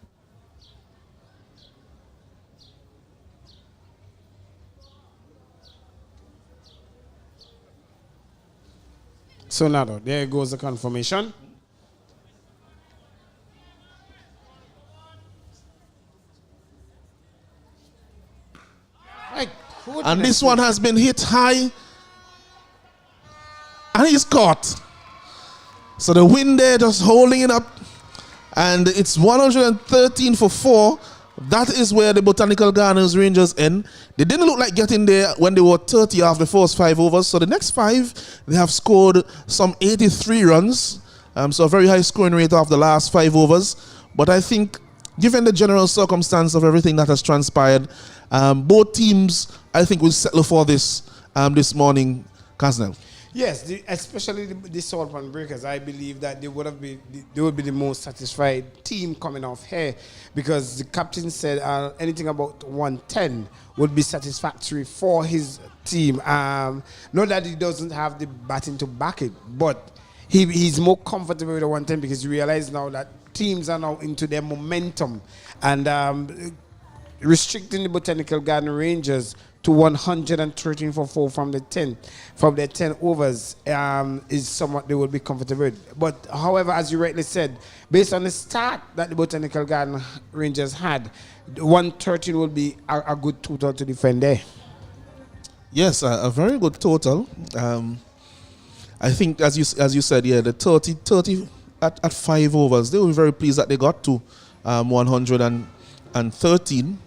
So now, there goes the confirmation. And this one has been hit high. And he's caught. So the wind there just holding it up. And it's 113 for 4. That is where the Botanical Gardens Rangers end. They didn't look like getting there when they were 30 after the first 5 overs. So the next 5, they have scored some 83 runs. So a very high scoring rate of the last 5 overs. But I think, given the general circumstance of everything that has transpired, both teams, I think, will settle for this this morning, Kaznel. Yes, especially the Salt Pan Breakers. I believe that they would be the most satisfied team coming off here, because the captain said anything about 110 would be satisfactory for his team. Not that he doesn't have the batting to back it, but he's more comfortable with the 110 because he realizes now that teams are now into their momentum, and restricting the Botanical Garden Rangers to 113 for 4 from their 10 overs is somewhat they will be comfortable with. But however, as you rightly said, based on the start that the Botanical Garden Rangers had, 113 will be a good total to defend there. Yes, a very good total. I think, as you said, yeah, the 30 at 5 overs, they were very pleased that they got to 113.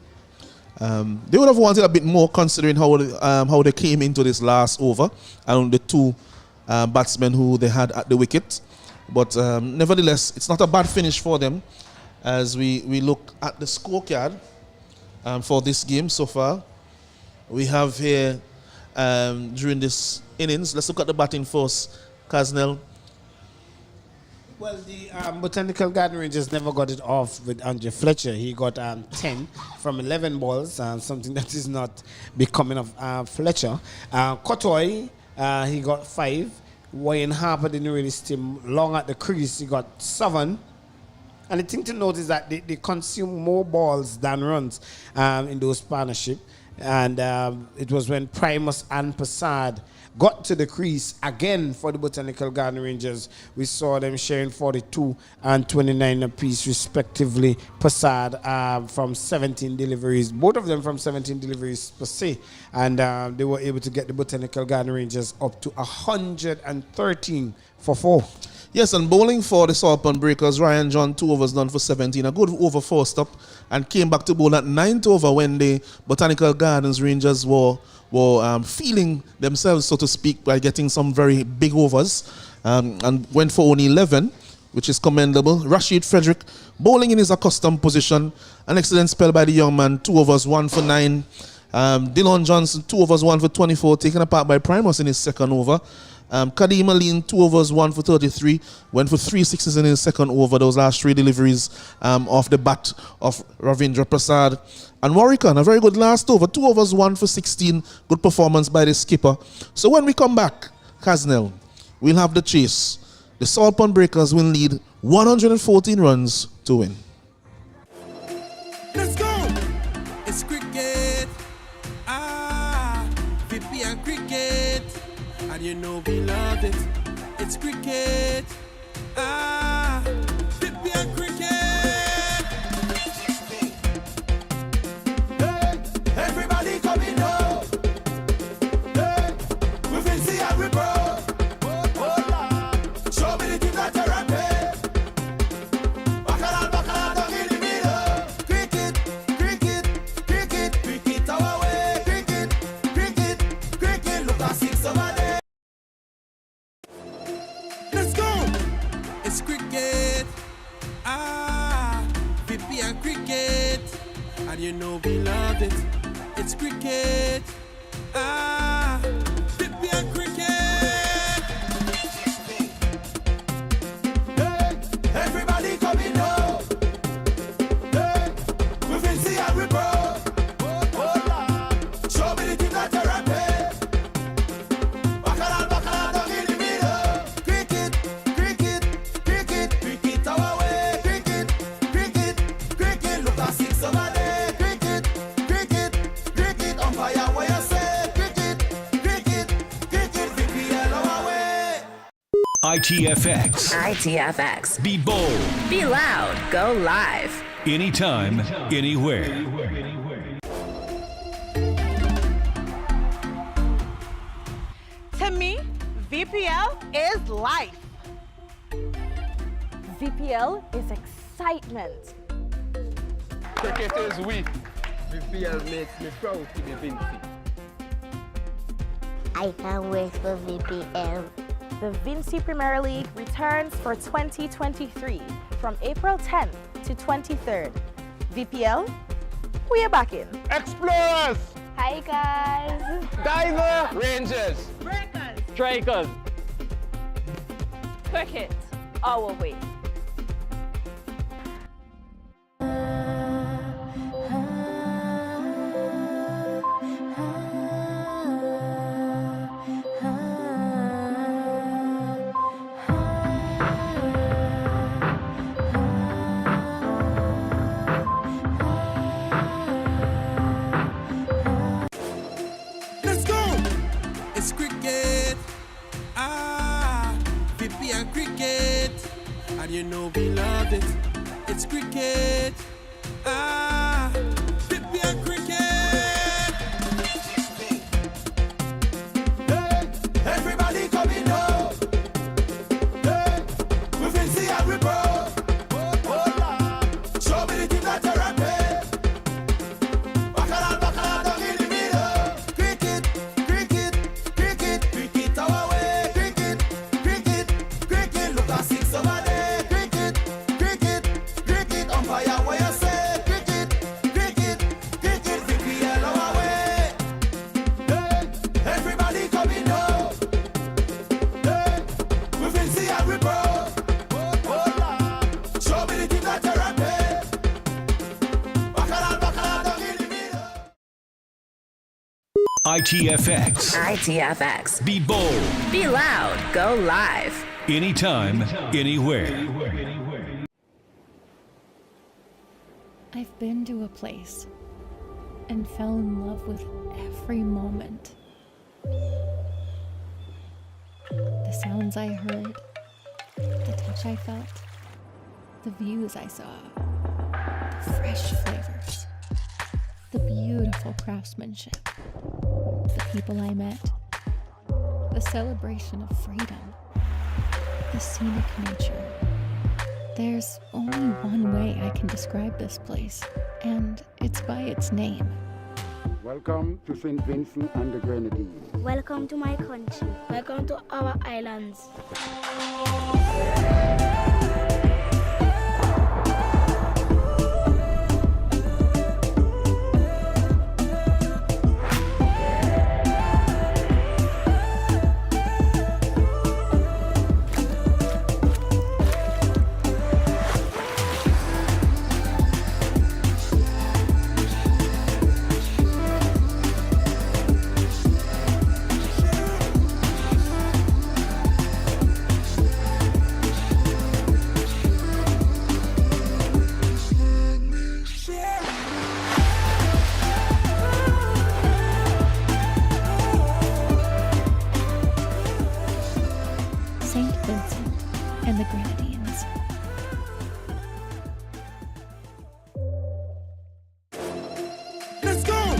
They would have wanted a bit more, considering how they came into this last over and the 2 batsmen who they had at the wicket. But nevertheless, it's not a bad finish for them as we look at the scorecard for this game so far. We have here during this innings, let's look at the batting first, Kaznel. Well, the Botanical Garden Rangers never got it off with Andre Fletcher. He got 10 from 11 balls, something that is not becoming of Fletcher. Kotoy, he got 5. Wayne Harper didn't really stay long at the crease. He got 7. And the thing to note is that they consume more balls than runs in those partnerships. And it was when Primus and Passad got to the crease again for the Botanical Garden Rangers. We saw them sharing 42 and 29 apiece, respectively. Passad from 17 deliveries, both of them from 17 deliveries per se, and they were able to get the Botanical Garden Rangers up to 113 for 4. Yes, and bowling for the Salt Pan Breakers, Ryan John, 2 overs done for 17, a good over 4 stop, and came back to bowl at 9th over when the Botanical Gardens Rangers were feeling themselves, so to speak, by getting some very big overs, and went for only 11, which is commendable. Rashid Frederick bowling in his accustomed position, an excellent spell by the young man, 2 overs, 1 for 9. Dylan Johnson, 2 overs, 1 for 24, taken apart by Primus in his second over. Kadeem Aline, 2 overs, 1 for 33, went for 3 sixes in his second over. Those last 3 deliveries off the bat of Ravindra Prasad. And Warwickon, a very good last over, 2 overs, 1 for 16. Good performance by the skipper. So when we come back, Kaznel, we'll have the chase. The Salt Pan Breakers will lead 114 runs to win. Let's go! It's cricket. VPL cricket. And you know we love it. It's cricket. VPL cricket. Hey, everybody coming home. Hey, we fancy and we bro. Show me the things that you're rapping. Bacala, down in the middle. Cricket, cricket, cricket, cricket our and you know we love it. It's cricket. Ah, VPL cricket. Hey, everybody coming now. Hey, we feel see and we bro. Show me the team that you're rapping. Bacala, down in the middle. Cricket, cricket, cricket, cricket our way. Cricket, cricket, cricket. Look at six over there. Cricket, cricket, cricket. Umpire where you say. Cricket, cricket, cricket. VPL our way. ITFX. Be bold. Be loud. Go live. Anytime, anywhere. To me, VPL is life. VPL is excitement. Cricket is we. VPL makes me proud to be Vinci. I can't wait for VPL. The Vinci Premier League returns for 2023 from April 10th to 23rd. VPL, we are back in. Explorers! Hi guys. Diver! Rangers! Breakers. Strikers! Cricket, our way. Let's go! It's cricket. Ah, VPL cricket. And you know we love it. It's cricket. Ah, VPL cricket. Hey, everybody coming now. Hey, we feel see and we bro. Show me the team that you're rapping. Bacala, down in the middle. Cricket, cricket, cricket, cricket our way. Cricket, cricket, cricket. Look at six over there. Cricket, cricket, cricket. Umpire where you say. Cricket, cricket, cricket. VPL our way. Hey, everybody coming now. Hey, we feel see and we bro. Show me the team that you're rapping. Bacala, down in the middle. ITFX. Be bold. Be loud. Go live. Anytime, anywhere. I've been to a place and fell in love with every moment. The sounds I heard, the touch I felt, the views I saw, the fresh flavors, the beautiful craftsmanship, the people I met, the celebration of freedom, the scenic nature. There's only one way I can describe this place, and it's by its name. Welcome to St. Vincent and the Grenadines. Welcome to my country. Welcome to our islands. St. Vincent and the Grenadines. Let's go!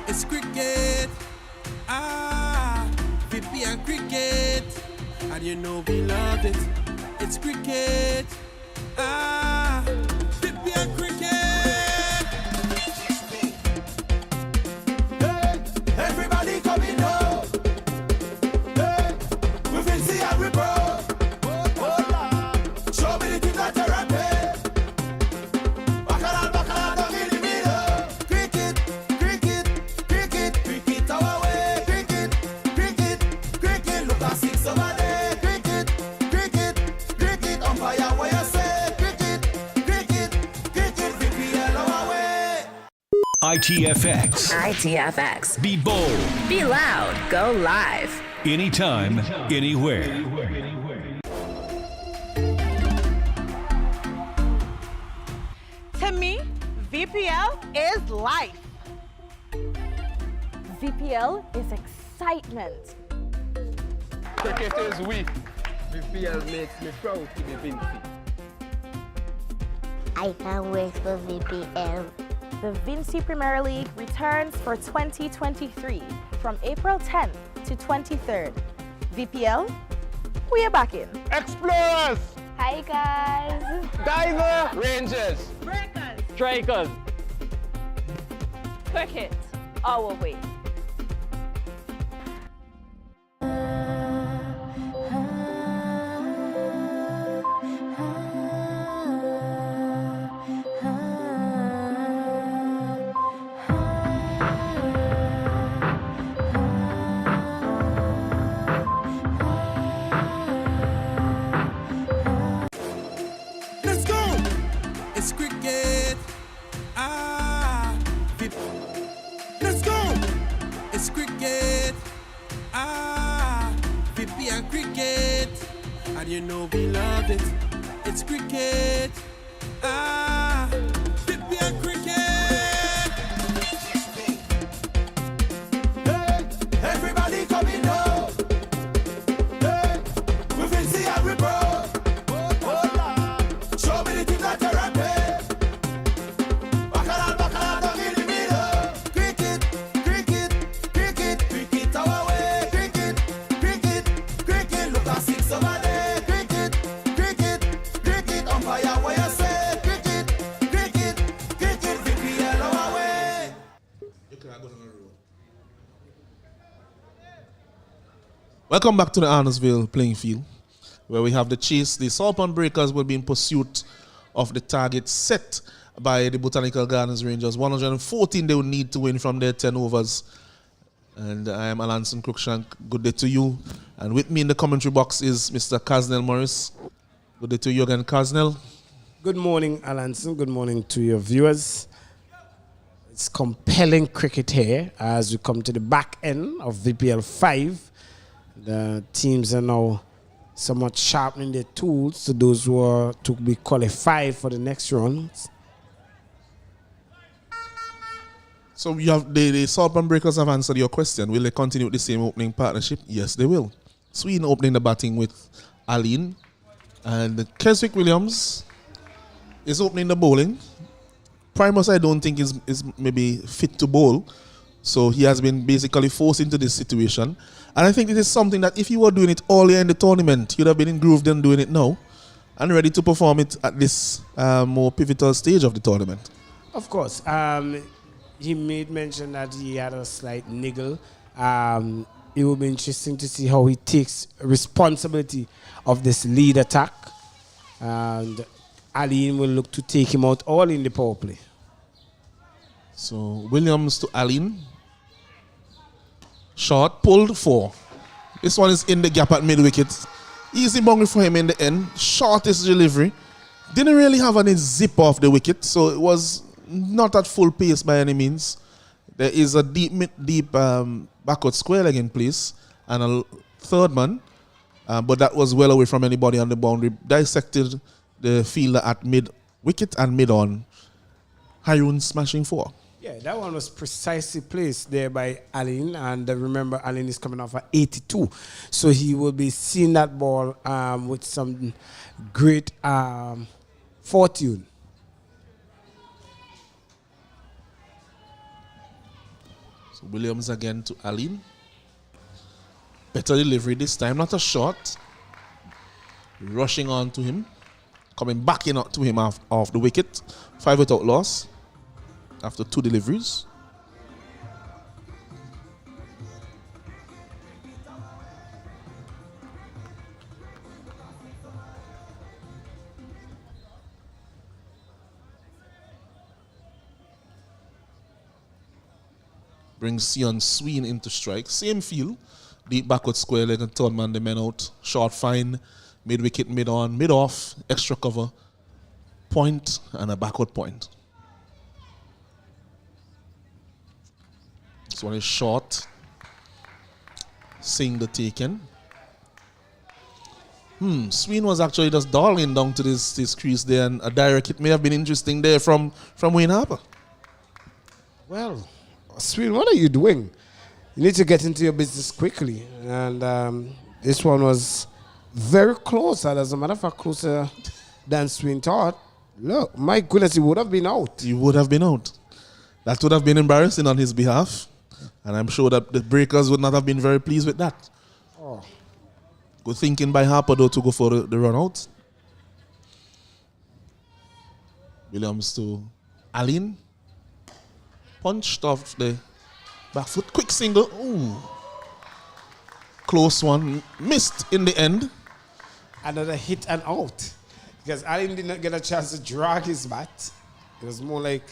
It's cricket. Ah, VPL cricket. And you know we love it. It's cricket. Ah, VPL cricket. Hey, everybody coming now. Hey, we feel see and we bro. Show me the team that you're rapping. Bacala, down in the middle. ITFX. ITFX. Be bold. Be loud. Go live. Anytime, anywhere. To me, VPL is life. VPL is excitement. Cricket is we. VPL makes me proud to be Vinci. I can't wait for VPL. The Vinci Premier League returns for 2023 from April 10th to 23rd. VPL, we are back in. Explorers! Hi guys! Diver! Rangers! Breakers! Strikers! Cricket, our way. Let's go! It's cricket. Let's go! It's cricket. VPL cricket. And you know we love it. It's cricket. VPL cricket. Hey, everybody coming home. Hey, we will see how we bro. Show me the team that you're rapping. Bacala, don't give the middle. Cricket, cricket, cricket, cricket our way. Cricket, cricket, cricket, look at 6 over there. Cricket, cricket, cricket, umpire what you say. Cricket, cricket, cricket, VPL our way. Welcome back to the Arnorsville playing field, where we have the chase. The Saltpond Breakers will be in pursuit of the target set by the Botanical Gardens Rangers. 114 they will need to win from their 10 overs. And I am Alanson Cruikshank. Good day to you. And with me in the commentary box is Mr. Casnell Morris. Good day to you again, Casnell. Good morning, Alanson. Good morning to your viewers. It's compelling cricket here as we come to the back end of VPL5. The teams are now somewhat sharpening their tools to those who are to be qualified for the next rounds. So you have the Saltpond Breakers have answered your question. Will they continue with the same opening partnership? Yes, they will. Sweden opening the batting with Aline. And Keswick Williams is opening the bowling. Primus, I don't think is maybe fit to bowl. So he has been basically forced into this situation. And I think it is something that if you were doing it all year in the tournament, you'd have been in groove than doing it now and ready to perform it at this more pivotal stage of the tournament. Of course. He made mention that he had a slight niggle. It will be interesting to see how he takes responsibility of this lead attack. And Aline will look to take him out all in the power play. So Williams to Aline. Short, pulled 4. This one is in the gap at mid-wicket. Easy boundary for him in the end. Shortest delivery. Didn't really have any zip off the wicket, so it was not at full pace by any means. There is a deep backward square leg in place and a third man, but that was well away from anybody on the boundary. Dissected the fielder at mid-wicket and mid-on. Haroon smashing 4. Yeah, that one was precisely placed there by Aline. And remember, Aline is coming off at 82. So he will be seeing that ball with some great fortune. So Williams again to Aline. Better delivery this time, not a shot. Rushing on to him. Coming back in to him off the wicket. 5 without loss after 2 deliveries. Brings Sion Sween into strike. Same field. Deep backward square leg and third man the men out. Short fine. Mid wicket, mid on, mid off. Extra cover. Point and a backward point. This one is short. Single taken. Sween was actually just darling down to this crease there, and a direct hit may have been interesting there from Wayne Harper. Well, Sween, what are you doing? You need to get into your business quickly. And this one was very close. And as a matter of fact, closer than Sween thought. Look, my goodness, he would have been out. He would have been out. That would have been embarrassing on his behalf. And I'm sure that the breakers would not have been very pleased with that. Oh. Good thinking by Harper, though, to go for the run out. Williams to Allen. Punched off the back foot. Quick single. Ooh. Close one. Missed in the end. Another hit and out. Because Allen did not get a chance to drag his bat. It was more like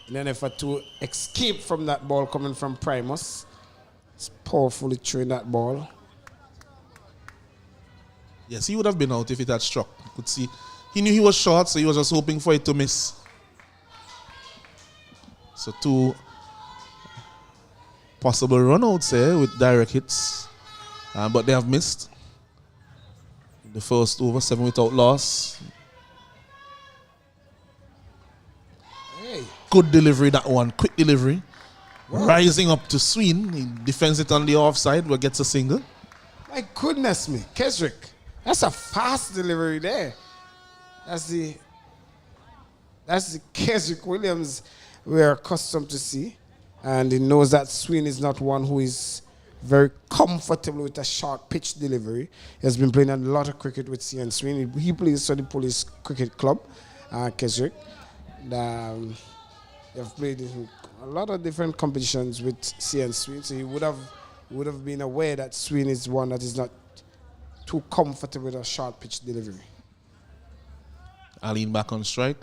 in an effort to escape from that ball coming from Primus. It's powerfully throwing that ball. Yes, he would have been out if it had struck. You could see. He knew he was short, so he was just hoping for it to miss. So 2 possible runouts here with direct hits. But they have missed. The first over, 7 without loss. Hey. Good delivery, that one. Quick delivery. Wow. Rising up to Sween. He defends it on the offside, but gets a single. My goodness me. Kesrick. That's a fast delivery there. That's the Kesrick Williams we're accustomed to see. And he knows that Sween is not one who is very comfortable with a short pitch delivery. He has been playing a lot of cricket with CN Sween. He plays for the Police Cricket Club, Kesrick. They've played in a lot of different competitions with CN Sween, so he would have been aware that Sween is one that is not too comfortable with a short pitch delivery. Allen back on strike.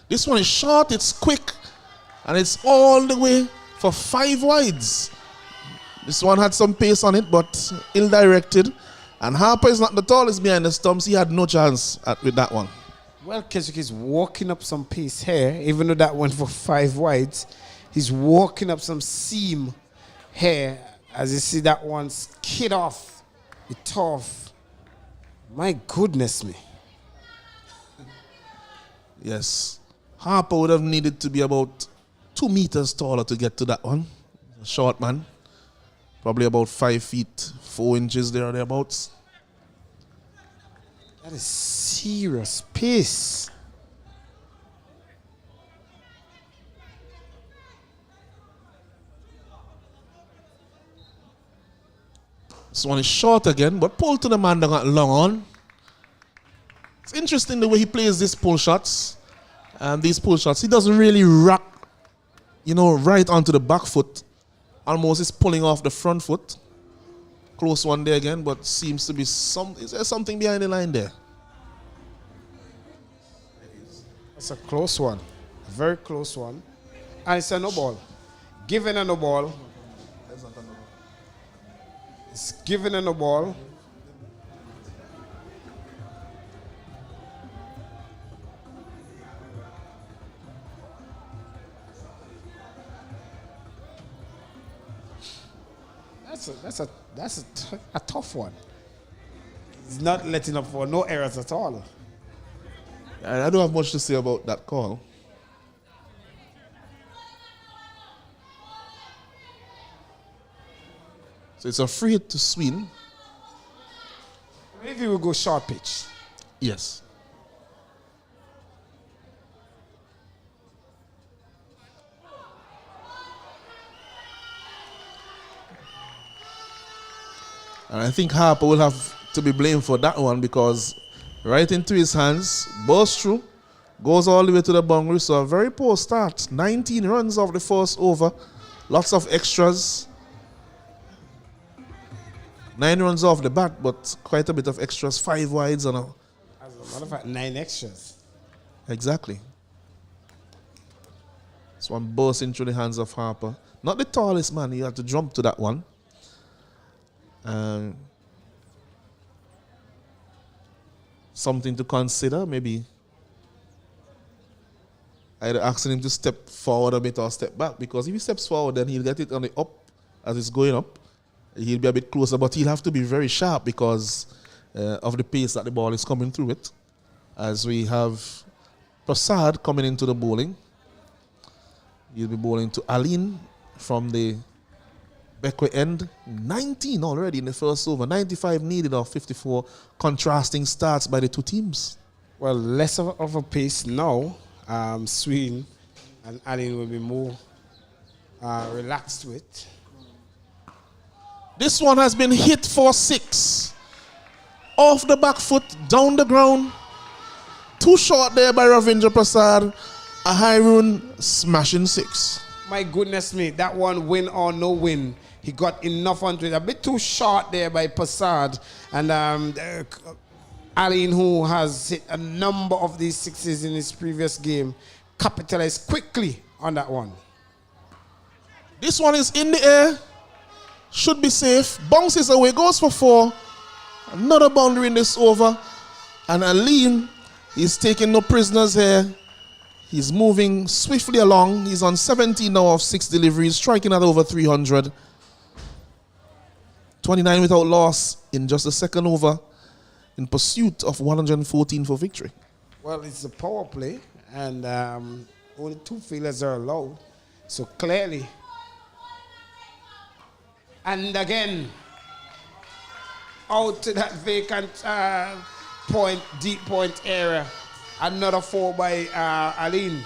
This one is short, it's quick, and it's all the way for 5 wides. This one had some pace on it, but ill-directed. And Harper is not the tallest behind the stumps. He had no chance with that one. Well, Keswick is walking up some pace here, even though that went for 5 wides. He's walking up some seam here, as you see that one skid off. It's off. My goodness me. Yes. Harper would have needed to be about 2 meters taller to get to that one. A short man. Probably about 5 feet, 4 inches there or thereabouts. That is serious pace. This one is short again, but pull to the man that got long on. It's interesting the way he plays these pull shots. These pull shots, he doesn't really rock, right onto the back foot. Almost is pulling off the front foot. Close one there again, but seems to be is there something behind the line there? It's a close one. A very close one. And it's a no ball. Given a no ball. It's given a no ball. That's a tough one. He's not letting up for no errors at all. I don't have much to say about that call. So it's a free hit to Sween. Maybe we'll go short pitch. Yes. And I think Harper will have to be blamed for that one because right into his hands, bursts through, goes all the way to the boundary. So a very poor start. 19 runs off the first over. Lots of extras. 9 runs off the bat, but quite a bit of extras. 5 wides and As a matter of fact, 9 extras. Exactly. This one burst into the hands of Harper. Not the tallest man. He had to jump to that one. Something to consider, maybe either asking him to step forward a bit or step back, because if he steps forward, then he'll get it on the up as it's going up. He'll be a bit closer, but he'll have to be very sharp because of the pace that the ball is coming through it. As we have Prasad coming into the bowling. He'll be bowling to Aline from the Beckway end. 19 already in the first over. 95 needed of 54. Contrasting starts by the two teams. Well, less of a pace now. Sween and Aline will be more relaxed with. This one has been hit for 6. Off the back foot, down the ground. Too short there by Ravindra Prasad. A high run, smashing 6. My goodness me, that one win or no win. He got enough onto it. A bit too short there by Prasad. And Aline, who has hit a number of these 6s in his previous game, capitalized quickly on that one. This one is in the air. Should be safe. Bounces away, goes for 4. Another boundary in this over. And Aline is taking no prisoners here. He's moving swiftly along. He's on 17 now of 6 deliveries, striking at over 300. 29 without loss in just the second over, in pursuit of 114 for victory. Well, it's a power play, and only 2 fielders are allowed. So clearly, and again, out to that vacant point, deep point area. Another 4 by Aline.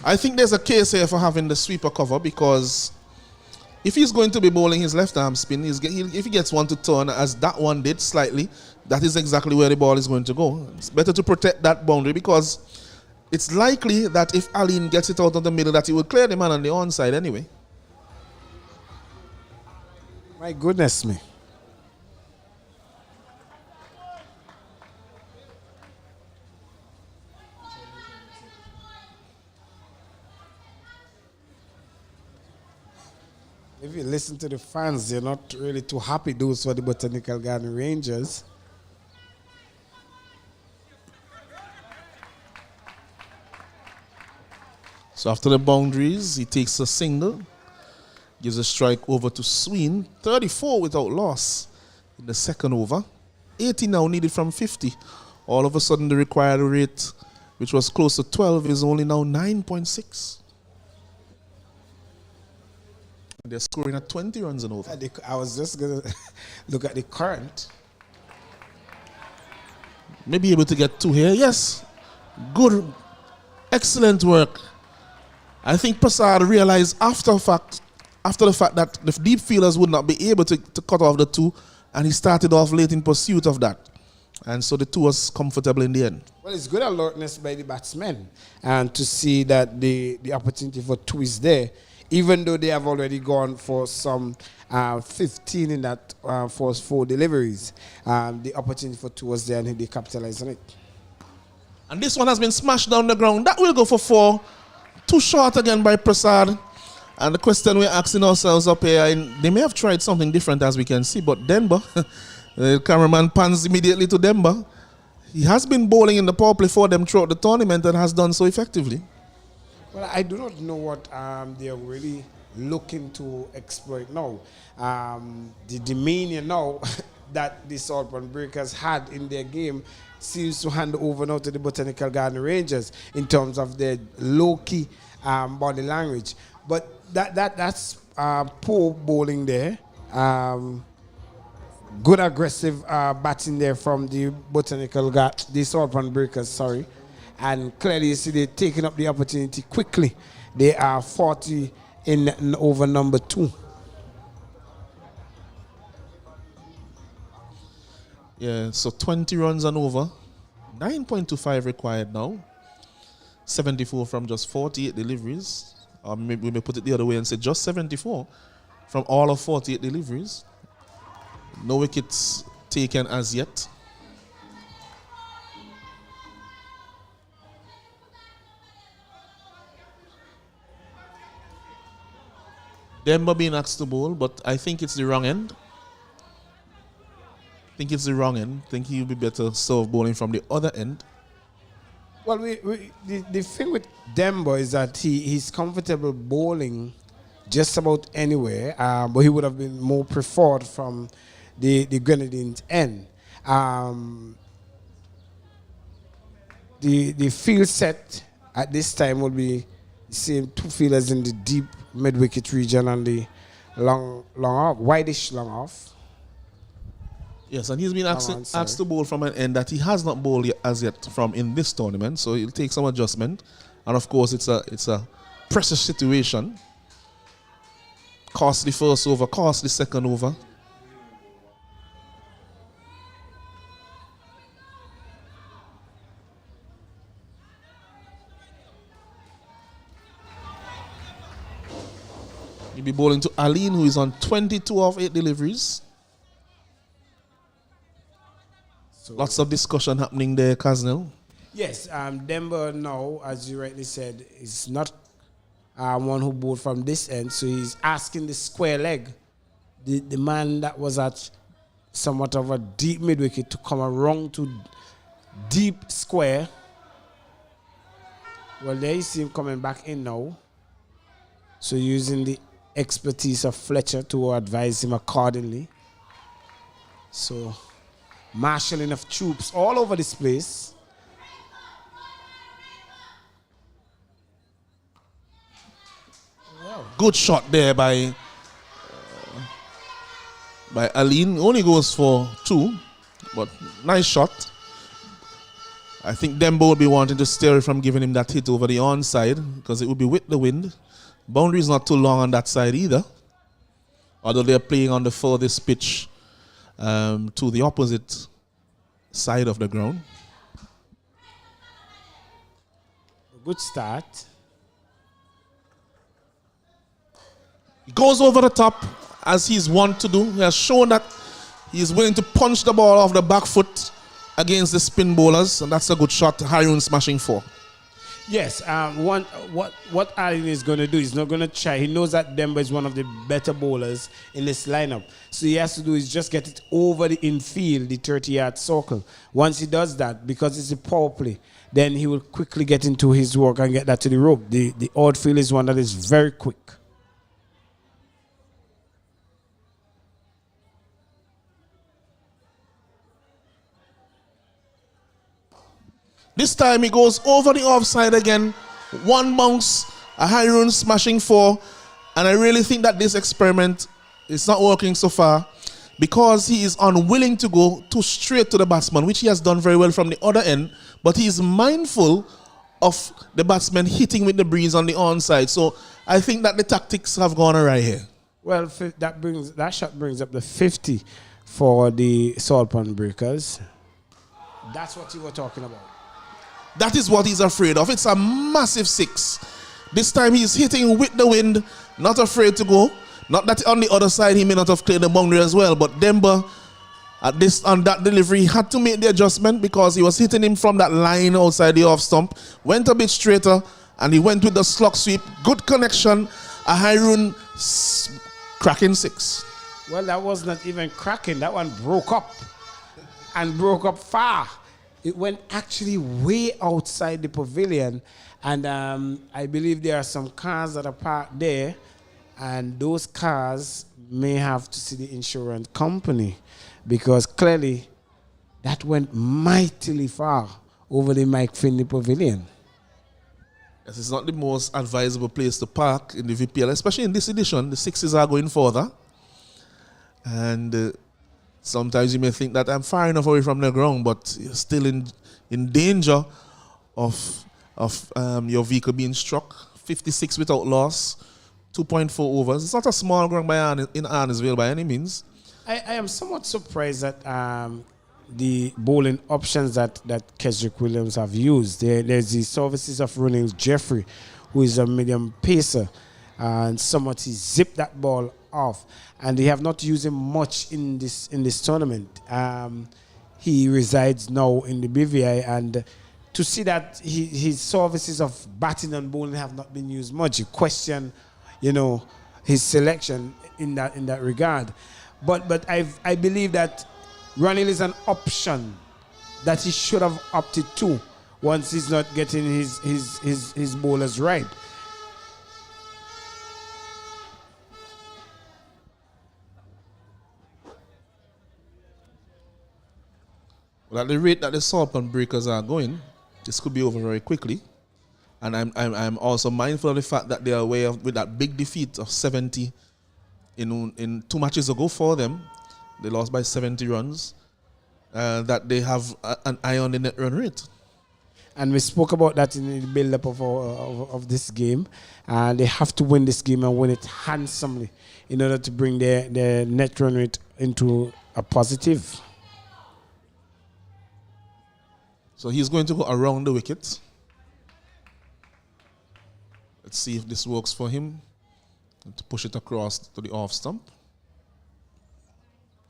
I think there's a case here for having the sweeper cover, because if he's going to be bowling his left arm spin, if he gets one to turn, as that one did slightly, that is exactly where the ball is going to go. It's better to protect that boundary, because it's likely that if Aline gets it out of the middle, that he will clear the man on the onside anyway. My goodness me. If you listen to the fans, they're not really too happy, those for the Botanical Garden Rangers. So after the boundaries, he takes a single, gives a strike over to Sween. 34 without loss in the second over. 80 now needed from 50. All of a sudden, the required rate, which was close to 12, is only now 9.6. They're scoring at 20 runs and over. I was just going to look at the current. Maybe able to get 2 here. Yes. Good. Excellent work. I think Prasad realized after the fact that the deep fielders would not be able to cut off the 2, and he started off late in pursuit of that. And so the 2 was comfortable in the end. Well, it's good alertness by the batsmen, and to see that the opportunity for 2 is there. Even though they have already gone for some 15 in that first 4 deliveries, the opportunity for 2 was there and they capitalized on it. And this one has been smashed down the ground. That will go for 4. Too short again by Prasad. And the question we're asking ourselves up here, and they may have tried something different as we can see, but Denver, the cameraman pans immediately to Denver. He has been bowling in the power play for them throughout the tournament and has done so effectively. Well, I do not know what they are really looking to exploit now. The demeanor now that the Saltburn Breakers had in their game seems to hand over now to the Botanical Garden Rangers in terms of their low-key body language. But that's poor bowling there. Good aggressive batting there from the the Saltburn Breakers, sorry. And clearly, you see, they're taking up the opportunity quickly. They are 40 in over number 2. Yeah, so 20 runs and over. 9.25 required now. 74 from just 48 deliveries. Or maybe we may put it the other way and say just 74 from all of 48 deliveries. No wickets taken as yet. Demba being asked to bowl, but I think it's the wrong end. I think he'll be better served bowling from the other end. Well, the thing with Dembo is that he's comfortable bowling just about anywhere, but he would have been more preferred from the Grenadines' end. The field set at this time will be the same two fielders in the deep mid-wicket region and the long off, whitish long off. Yes, and he's been asked to bowl from an end that he has not bowled as yet from in this tournament, so he'll take some adjustment. And of course, it's a pressure situation. Costly first over, costly second over. He'll be bowling to Aline, who is on 22 of 8 deliveries. So lots of discussion happening there, Kaznil. Yes, Dembo now, as you rightly said, is not one who bowled from this end, so he's asking the square leg, the man that was at somewhat of a deep mid-wicket, to come around to deep square. Well, there you see him coming back in now. So using the expertise of Fletcher to advise him accordingly. So marshalling of troops all over this place. Wow. Good shot there by Aline. Only goes for 2, but nice shot. I think Dembo would be wanting to steer from giving him that hit over the onside because it would be with the wind. Boundary is not too long on that side either, although they're playing on the furthest pitch to the opposite side of the ground. Good start. He goes over the top as he's wont to do. He has shown that he's willing to punch the ball off the back foot against the spin bowlers, and that's a good shot. Harun smashing 4. Yes, what Allen is going to do, he's not going to try. He knows that Dembo is one of the better bowlers in this lineup. So he has to do is just get it over the infield, the 30-yard circle. Once he does that, because it's a power play, then he will quickly get into his work and get that to the rope. The outfield is one that is very quick. This time he goes over the offside again. 1 bounce, a Harun smashing 4. And I really think that this experiment is not working so far because he is unwilling to go too straight to the batsman, which he has done very well from the other end. But he is mindful of the batsman hitting with the breeze on the onside. So I think that the tactics have gone awry here. Well, that shot brings up the 50 for the Salt Pond Breakers. That's what you were talking about. That is what he's afraid of. It's a massive 6. This time he's hitting with the wind, not afraid to go. Not that on the other side he may not have cleared the boundary as well, but Dembo on that delivery had to make the adjustment because he was hitting him from that line outside the off stump. Went a bit straighter and he went with the slug sweep. Good connection. A Harun cracking 6. Well, that was not even cracking. That one broke up and broke up far. It went actually way outside the pavilion, and I believe there are some cars that are parked there, and those cars may have to see the insurance company because clearly that went mightily far over the Mike Finley Pavilion. Yes, it's not the most advisable place to park in the VPL, especially in this edition. The 6s are going further, and sometimes you may think that I'm far enough away from the ground, but you're still in danger of your vehicle being struck. 56 without loss, 2.4 overs. It's not a small ground in Arnesville by any means. I am somewhat surprised at the bowling options that Kesrick Williams have used. There's the services of Ronald Jeffrey, who is a medium pacer, and somewhat he zipped that ball off, and they have not used him much in this tournament. He resides now in the BVI, and to see that his services of batting and bowling have not been used much, you question, his selection in that regard. But I believe that Ronil is an option that he should have opted to once he's not getting his bowlers right. Well, at the rate that the Saltpan breakers are going, this could be over very quickly. And I'm also mindful of the fact that they are aware of with that big defeat of 70 in 2 matches ago for them. They lost by 70 runs. That they have an eye on the net run rate. And we spoke about that in the build-up of this game. They have to win this game and win it handsomely in order to bring their net run rate into a positive. So he's going to go around the wicket. Let's see if this works for him. And to push it across to the off stump.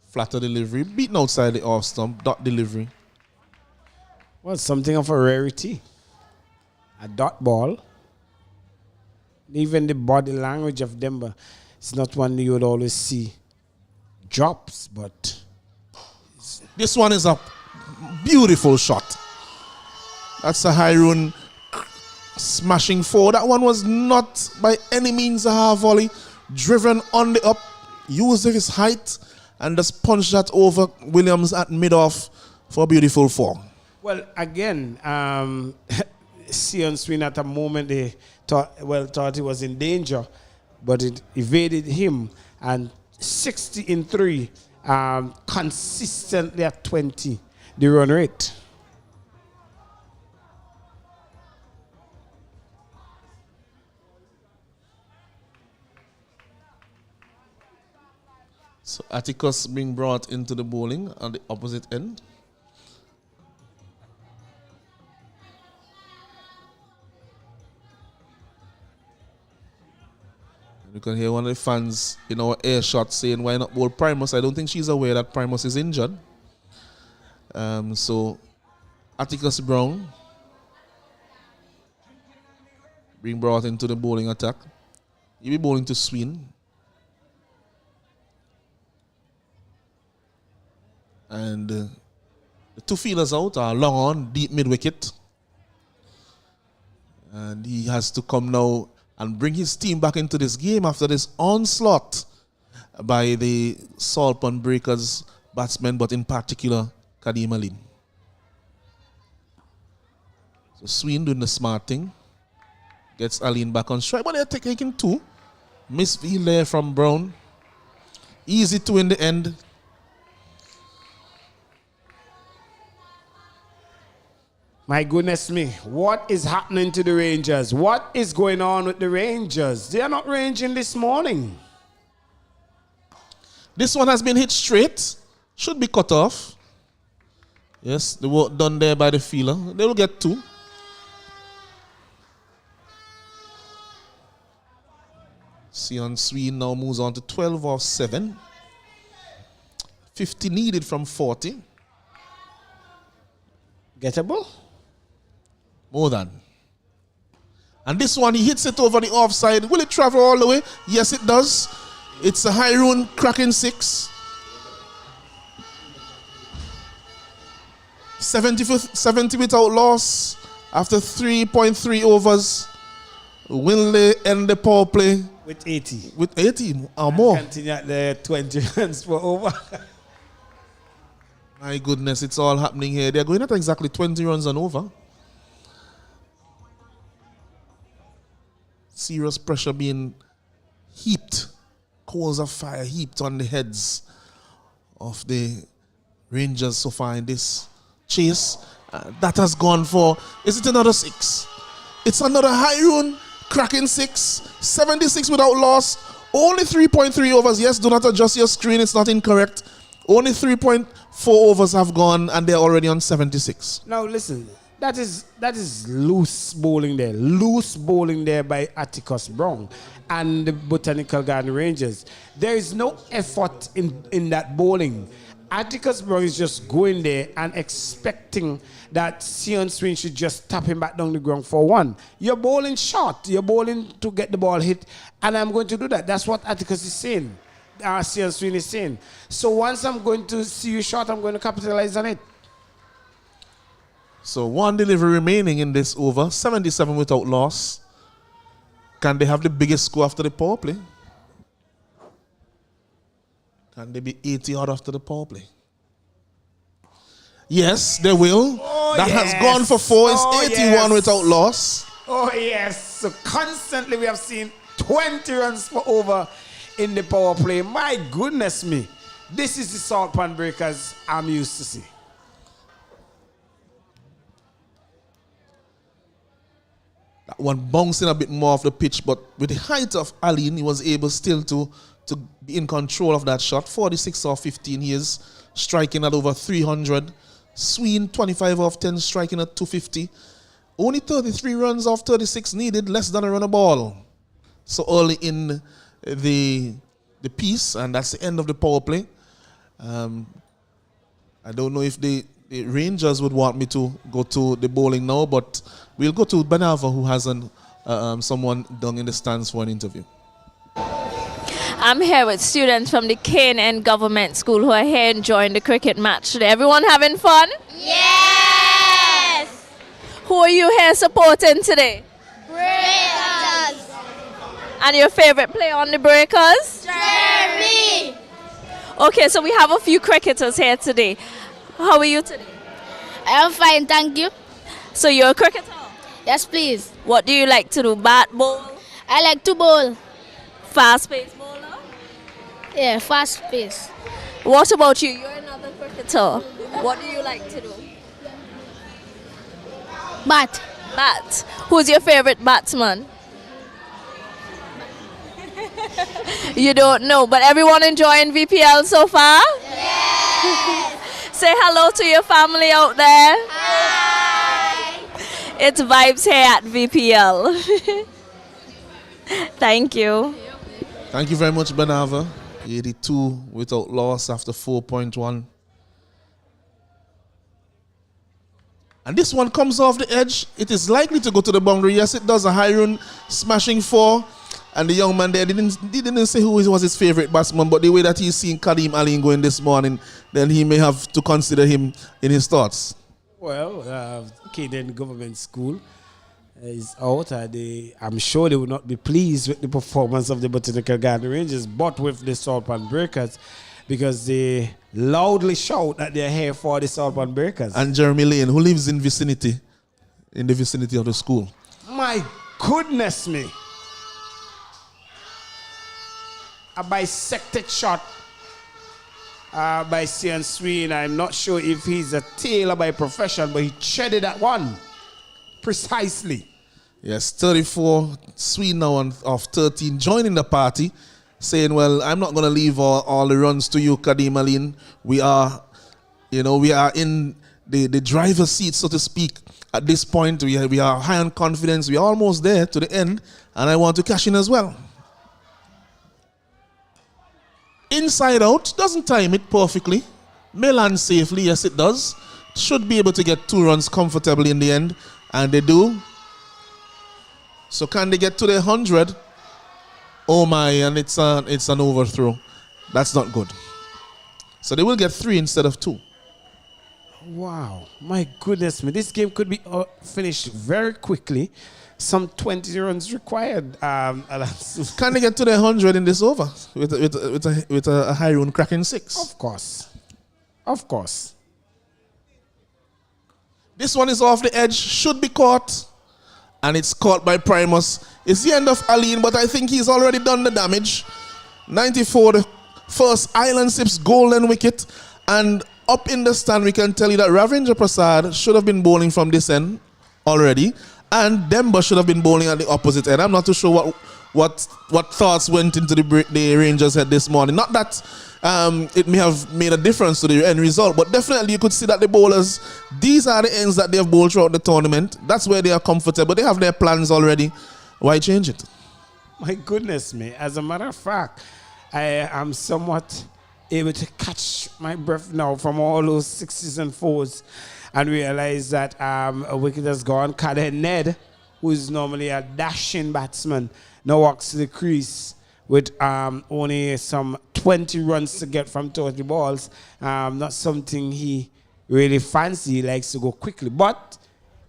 Flatter delivery, beaten outside the off stump, dot delivery. Well, something of a rarity. A dot ball. Even the body language of Demba is not one you would always see drops, but this one is a beautiful shot. That's a high run smashing four. That one was not by any means a half volley. Driven on the up, used his height, and just punched that over Williams at mid-off for a beautiful four. Well, again, Sion Swin at a moment they thought he was in danger, but it evaded him. And 60 in 3, consistently at 20, the run rate. So Atticus being brought into the bowling on the opposite end. You can hear one of the fans in our air shot saying, why not bowl Primus? I don't think she's aware that Primus is injured. So Atticus Brown being brought into the bowling attack. He'll be bowling to Swin. And the two fielders out are long on, deep mid-wicket. And he has to come now and bring his team back into this game after this onslaught by the Saltpan Breakers batsmen, but in particular, Kadeem Alim. So Swin doing the smart thing. Gets Aline back on strike, but they're taking two. Misfield there from Brown. Easy two in the end. My goodness me, what is happening to the Rangers? What is going on with the Rangers? They are not ranging this morning. This one has been hit straight. Should be cut off. Yes, the work done there by the fielder. They will get two. Sion Sween now moves on to 12 off 7. 50 needed from 40. Gettable? More than. And this one, he hits it over the offside. Will it travel all the way? Yes, it does. It's a high run cracking 6. 70 without loss after 3.3 overs. Will they end the power play? With 80. With 80 or more. Continue at the 20 runs for over. My goodness, it's all happening here. They're going at exactly 20 runs and over. Serious pressure being heaped. Coals of fire heaped on the heads of the Rangers so far in this chase. That has gone for, is it another 6? It's another high run, cracking 6. 76 without loss. Only 3.3 overs. Yes, do not adjust your screen. It's not incorrect. Only 3.4 overs have gone and they're already on 76. Now listen, that is loose bowling there. Loose bowling there by Atticus Brown and the Botanical Garden Rangers. There is no effort in that bowling. Atticus Brown is just going there and expecting that Sion Swin should just tap him back down the ground for one. You're bowling short. You're bowling to get the ball hit. And I'm going to do that. That's what Atticus is saying. Sion Swin is saying. So once I'm going to see you short, I'm going to capitalize on it. So 1 delivery remaining in this over. 77 without loss. Can they have the biggest score after the power play? Can they be 80 out after the power play? Yes, they will. Oh, that yes. has gone for 4. It's 81 yes. without loss. Oh, yes. So constantly we have seen 20 runs per over in the power play. My goodness me. This is the salt pan breakers I'm used to see. That one bouncing a bit more off the pitch, but with the height of Aline, he was able still to be in control of that shot. 46 off 15 years, striking at over 300. Sween, 25 off 10, striking at 250. Only 33 runs off 36 needed, less than a run a ball. So early in the piece, and that's the end of the power play. I don't know if the Rangers would want me to go to the bowling now, but we'll go to Benava, who has someone down in the stands for an interview. I'm here with students from the KNN Government School who are here enjoying the cricket match today. Everyone having fun? Yes! Who are you here supporting today? Breakers! And your favorite player on the Breakers? Jeremy! Okay, so we have a few cricketers here today. How are you today? I am fine, thank you. So you're a cricketer? Yes, please. What do you like to do? Bat, bowl? I like to bowl. Fast-paced bowler? Yeah, fast pace. What about you? You're another cricketer. What do you like to do? Bat. Bat. Who's your favorite batsman? You don't know, but everyone enjoying VPL so far? Yes. Say hello to your family out there. Hi. It's vibes here at VPL. Thank you. Thank you very much, Benava. 82 without loss after 4.1. And this one comes off the edge. It is likely to go to the boundary. Yes, it does. A high run smashing 4. And the young man there didn't say who was his favorite batsman, but the way that he's seen Karim Aline going this morning, then he may have to consider him in his thoughts. Well, KNN Government School is out. I'm sure they will not be pleased with the performance of the Botanical Garden Rangers, but with the Salt Pan Breakers, because they loudly shout that they're here for the Salt Pan Breakers. And Jeremy Lane, who lives in the vicinity of the school. My goodness me. A bisected shot by Sian Sween. I'm not sure if he's a tailor by profession, but he threaded that one precisely. Yes, 34, Sween now of 13, joining the party, saying, well, I'm not going to leave all the runs to you, Kadim Aline. We are in the driver's seat, so to speak. At this point, we are high on confidence. We are almost there to the end, and I want to cash in as well. Inside out, doesn't time it perfectly. May land safely, yes it does. Should be able to get 2 runs comfortably in the end, and they do. So can they get to the 100? Oh my, and it's an overthrow. That's not good. So they will get 3 instead of 2. Wow, my goodness me. This game could be finished very quickly. Some 20 runs required. Can they get to the 100 in this over with a high run cracking 6? Of course. Of course. This one is off the edge, should be caught. And it's caught by Primus. It's the end of Aline, but I think he's already done the damage. 94, the first Island Sips golden wicket. And up in the stand, we can tell you that Ravindra Prasad should have been bowling from this end already. And Demba should have been bowling at the opposite end. I'm not too sure what thoughts went into the Rangers' head this morning. Not that it may have made a difference to the end result, but definitely you could see that the bowlers, these are the ends that they have bowled throughout the tournament. That's where they are comfortable. They have their plans already. Why change it? My goodness me. As a matter of fact, I am somewhat able to catch my breath now from all those 6s and 4s. And realize that a wicket has gone. Kader Ned, who is normally a dashing batsman, now walks to the crease with only some 20 runs to get from 30 balls. Not something he really fancy. He likes to go quickly. But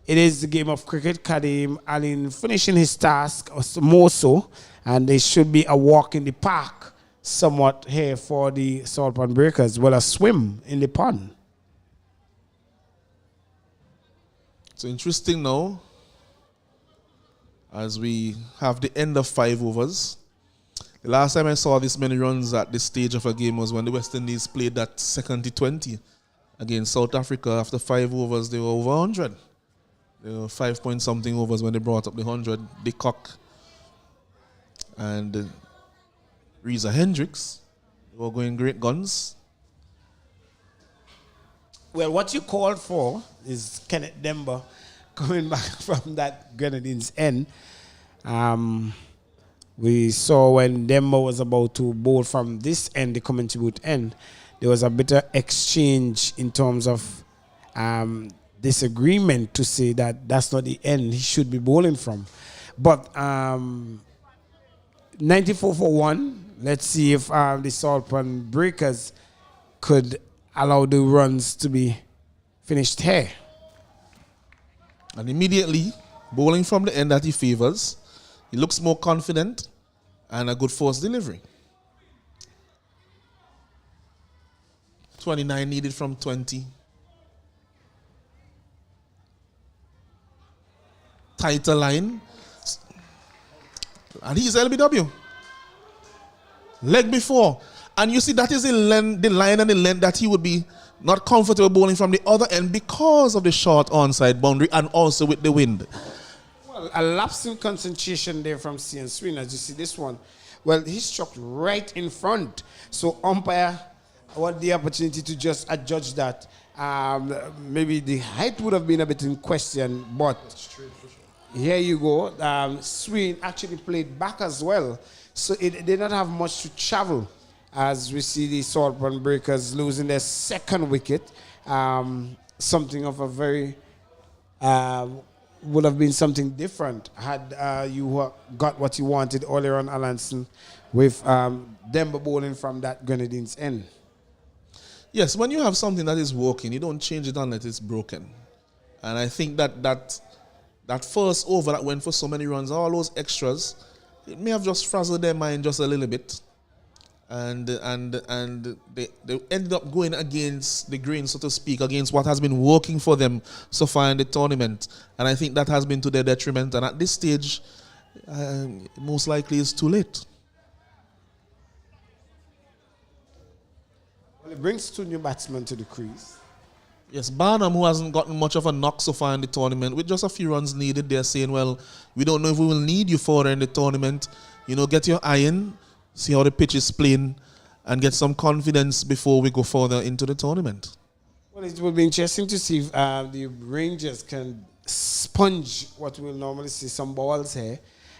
it is the game of cricket. Kadeem Allen finishing his task, or more so, and there should be a walk in the park somewhat here for the Salt Pond Breakers. Well, a swim in the pond. So interesting now, as we have the end of 5 overs. The last time I saw this many runs at this stage of a game was when the West Indies played that second T20 against South Africa. After 5 overs, they were over 100. They were 5 point something overs when they brought up the 100. De Kock and Reza Hendricks were going great guns. Well, what you called for is Kenneth Demba coming back from that Grenadines end. We saw when Demba was about to bowl from this end, the coming boot end, there was a bit of exchange in terms of disagreement to say that that's not the end he should be bowling from. But 94 for 1. Let's see if the Salt Pond Breakers could allow the runs to be finished here. And immediately, bowling from the end that he favors, he looks more confident and a good force delivery. 29 needed from 20. Tighter line. And he's LBW. Leg before. And you see that is the line and the length that he would be not comfortable bowling from the other end because of the short onside boundary and also with the wind. Well, a lapse in concentration there from CN Swin, as you see this one. Well, he struck right in front. So umpire had the opportunity to just adjudge that. Maybe the height would have been a bit in question, but here you go. Swin actually played back as well. So it did not have much to travel, as we see the Salt Pond Breakers losing their second wicket. Something of a very, would have been something different had you got what you wanted earlier on, Alanson, with Demba bowling from that Grenadines end. Yes, when you have something that is working, you don't change it unless it's broken. And I think that first over that went for so many runs, all those extras, it may have just frazzled their mind just a little bit. And they ended up going against the grain, so to speak, against what has been working for them so far in the tournament. And I think that has been to their detriment. And at this stage, most likely it's too late. Well, it brings 2 new batsmen to the crease. Yes, Barnum, who hasn't gotten much of a knock so far in the tournament, with just a few runs needed, they're saying, well, we don't know if we will need you further in the tournament. You know, get your iron, see how the pitch is playing, and get some confidence before we go further into the tournament. Well, it will be interesting to see if the Rangers can sponge what we'll normally see, some balls here,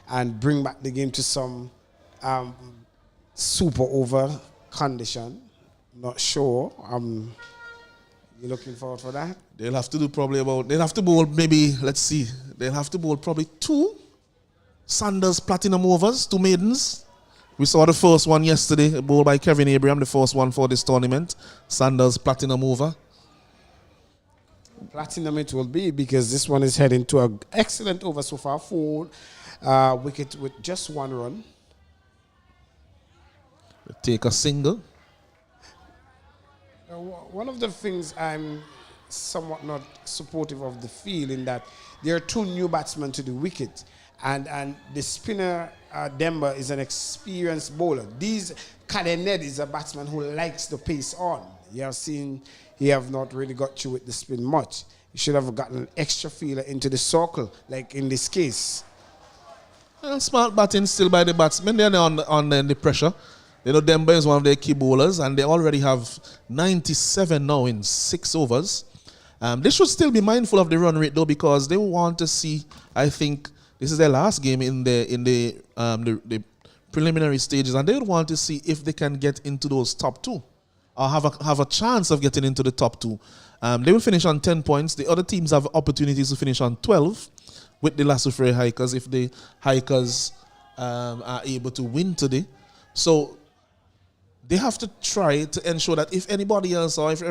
and bring back the game to some super over condition. Not sure. You looking forward for that? They'll have to do they'll have to bowl maybe, let's see, they'll have to bowl probably 2 Sanders Platinum overs, 2 maidens. We saw the first one yesterday, bowled by Kevin Abraham, the first one for this tournament. Sanders Platinum over. Platinum it will be, because this one is heading to an excellent over so far. 4 wicket with just 1 run. Take a single. One of the things I'm somewhat not supportive of the feel in that there are 2 new batsmen to the wicket, and the spinner Demba is an experienced bowler. Kadened is a batsman who likes the pace on. You have seen he have not really got through with the spin much. He should have gotten an extra feeler into the circle, like in this case. Smart batting still by the batsmen. They're on the pressure. You know, Demba is one of their key bowlers, and they already have 97 now in 6 overs. They should still be mindful of the run rate, though, because they want to see, I think, this is their last game in the preliminary stages, and they would want to see if they can get into those top 2, or have a chance of getting into the top 2. They will finish on 10 points. The other teams have opportunities to finish on 12 with the Lassufre Hikers if the Hikers are able to win today. So they have to try to ensure that if anybody else, or if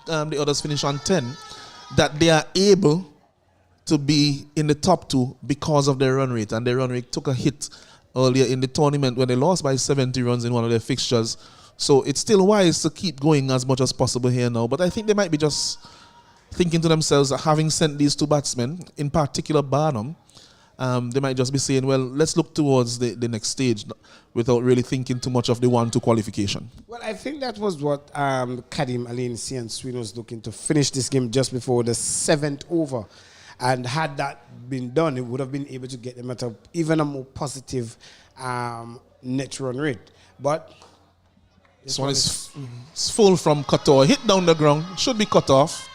the others finish on 10, that they are able to be in the top 2 because of their run rate. And their run rate took a hit earlier in the tournament when they lost by 70 runs in one of their fixtures. So it's still wise to keep going as much as possible here now. But I think they might be just thinking to themselves that having sent these 2 batsmen, in particular Barnum, they might just be saying, well, let's look towards the next stage without really thinking too much of the 1-2 qualification. Well, I think that was what Kadim Ali and Cian Sween was looking to finish this game just before the 7th over. And had that been done, it would have been able to get them at even a more positive net run rate. But this one is full from Qatar. Hit down the ground. Should be cut off.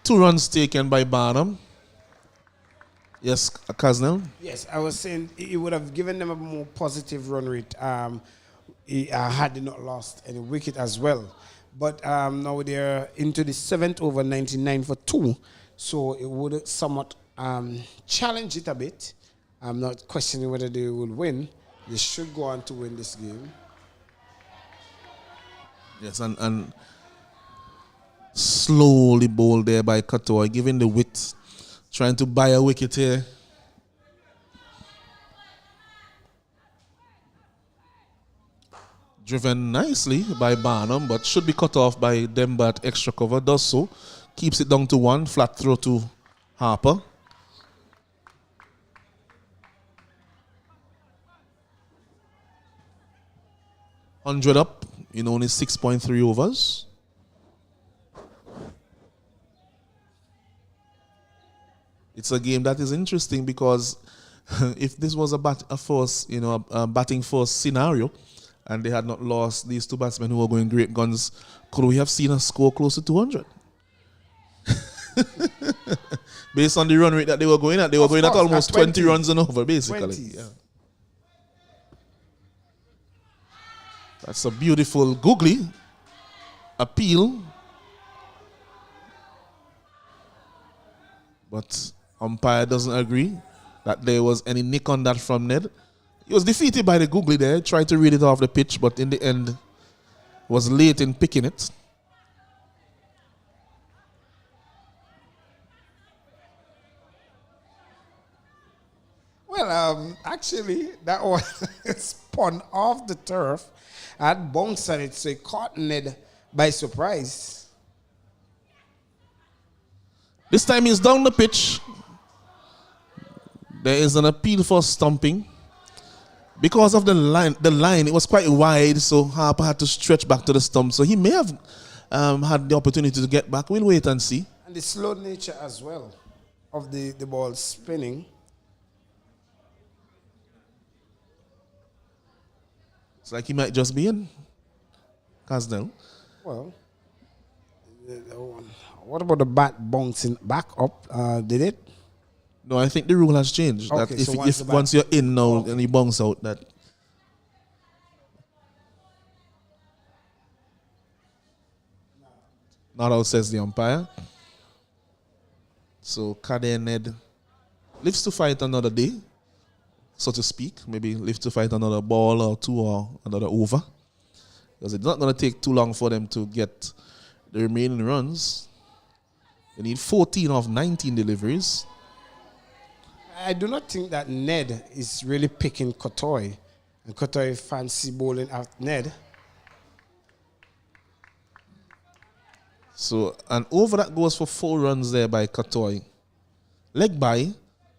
2 runs taken by Barnum. Yes, Kaznel? Yes, I was saying it would have given them a more positive run rate had they not lost any wicket as well. But now they're into the 7th over, 99 for 2. So it would somewhat challenge it a bit. I'm not questioning whether they will win. They should go on to win this game. Yes, and slowly bowled there by Qatar, giving the width, trying to buy a wicket here. Driven nicely by Barnum, but should be cut off by Demba at extra cover. Does so. Keeps it down to 1. Flat throw to Harper. $100 up in only 6.3 overs. It's a game that is interesting because if this was a batting first scenario, and they had not lost these 2 batsmen who were going great guns, could we have seen a score close to 200? Based on the run rate that they were going at, at almost 20 runs and over, basically. Yeah. That's a beautiful googly appeal. But umpire doesn't agree that there was any nick on that from Ned. He was defeated by the googly there, tried to read it off the pitch, but in the end was late in picking it. Well, actually, that was spun off the turf and bounced on it, so it caught Ned by surprise. This time he's down the pitch. There is an appeal for stumping. Because of the line, it was quite wide, so Harper had to stretch back to the stump. So he may have had the opportunity to get back. We'll wait and see. And the slow nature as well of the ball spinning. It's like he might just be in. Kaznel. Well, what about the bat bouncing back up? Did it? No, I think the rule has changed. Okay, that so once you're in now and you bounce out, that. Not out, says the umpire. So Kader Ned lives to fight another day, so to speak. Maybe live to fight another ball or 2 or another over. Because it's not going to take too long for them to get the remaining runs. They need 14 of 19 deliveries. I do not think that Ned is really picking Kotoy. And Kotoy fancy bowling at Ned. So an over that goes for 4 runs there by Kotoy. Leg by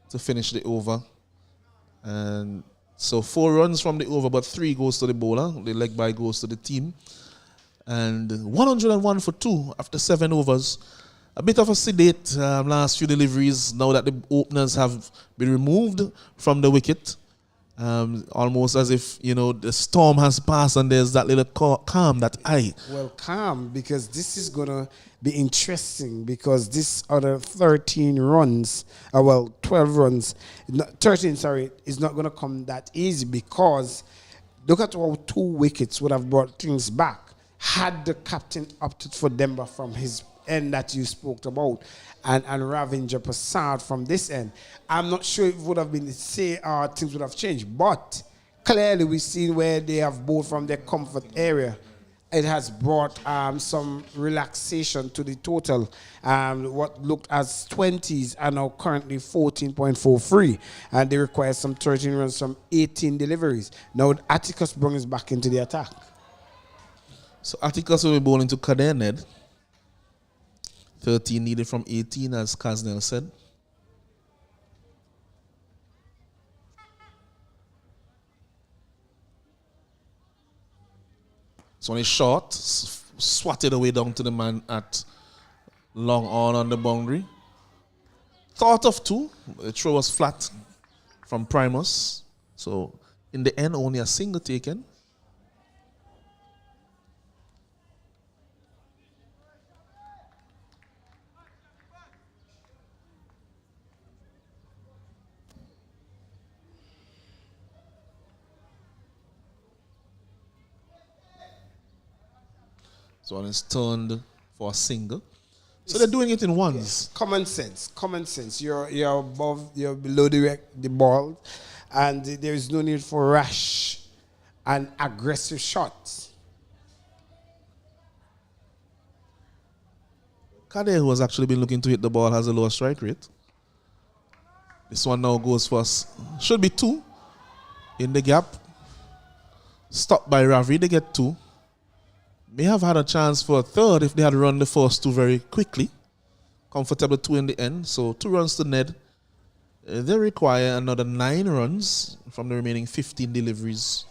to finish the over. And so 4 runs from the over, but 3 goes to the bowler. The leg by goes to the team. And 101 for 2 after 7 overs. A bit of a sedate last few deliveries now that the openers have been removed from the wicket. Almost as if, the storm has passed and there's that little calm, that eye. Well, calm, because this is going to be interesting because this other 13 runs, 12 runs, 13, sorry, is not going to come that easy because look at how 2 wickets would have brought things back had the captain opted for Demba from his end that you spoke about and Ravinder Prasad from this end. I'm not sure it would have been things would have changed, but clearly we've seen where they have bowled from their comfort area. it has brought some relaxation to the total. What looked as 20s are now currently 14.43, and they require some 13 runs from 18 deliveries. Now Atticus brings back into the attack. So Atticus will be bowling to Kader Ned. 13 needed from 18, as Kaznel said. So one is short, swatted away down to the man at long on the boundary. Thought of two. The throw was flat from Primus. So in the end, only a single taken. So one is turned for a single. So they're doing it in ones. Common sense. You're below the ball, and there is no need for rash and aggressive shots. Kader, who has actually been looking to hit the ball, has a lower strike rate. This one now goes for should be 2 in the gap. Stopped by Ravi, they get 2. May have had a chance for a third if they had run the first 2 very quickly. Comfortable 2 in the end. So 2 runs to Ned. They require another 9 runs from the remaining 15 deliveries.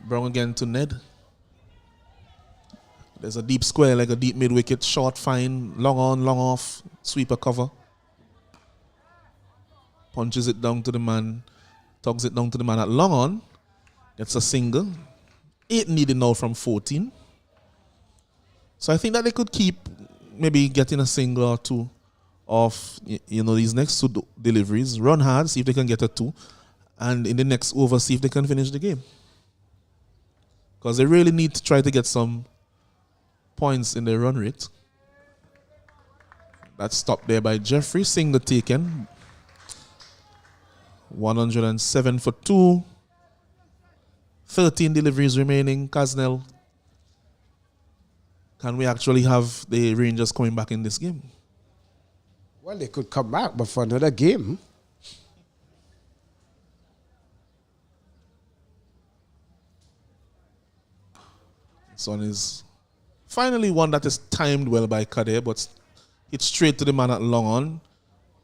Brown again to Ned. There's a deep square, like a deep mid-wicket, short, fine, long on, long off, sweeper cover. Punches it down to the man, tugs it down to the man at long on. Gets a single. 8 needed now from 14. So I think that they could keep maybe getting a single or 2 of these next 2 deliveries. Run hard, see if they can get a 2. And in the next over, see if they can finish the game. Because they really need to try to get some points in their run rate. That's stopped there by Jeffrey. Single taken. 107 for 2. 13 deliveries remaining. Kaznel, can we actually have the Rangers coming back in this game? Well, they could come back, but for another game. This one is finally one that is timed well by Kader, but it's straight to the man at long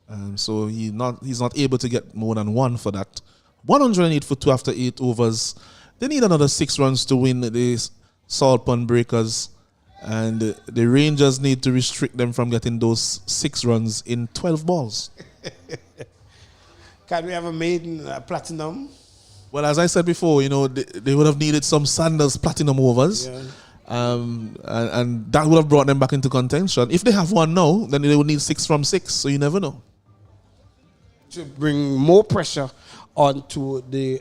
on. So he's not able to get more than 1 for that. 108 for 2 after 8 overs. They need another 6 runs to win the Salt Pond Breakers, and the Rangers need to restrict them from getting those 6 runs in 12 balls. Can we have a maiden platinum? Well, as I said before, they would have needed some Sanders platinum overs, and that would have brought them back into contention. If they have 1 now, then they would need 6 from 6, so you never know. To bring more pressure onto the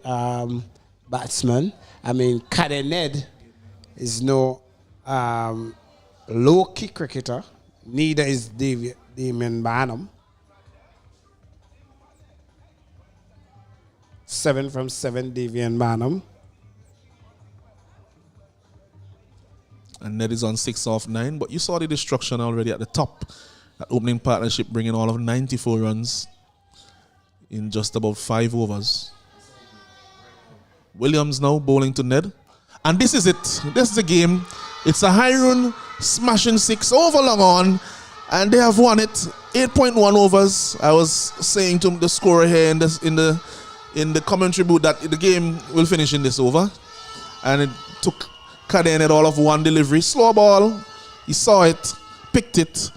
batsman. I mean, Kader Ned is no low-key cricketer. Neither is Damien Barnum. 7 from 7, Davian Barnum. And Ned is on 6 off 9, but you saw the destruction already at the top. That opening partnership bringing all of 94 runs in just about 5 overs. Williams now bowling to Ned. And this is it. This is the game. It's a Hyrule smashing 6 over long on. And they have won it. 8.1 overs. I was saying to the scorer here in the commentary booth that the game will finish in this over. And it took Kader Ned all of 1 delivery. Slow ball. He saw it, picked it.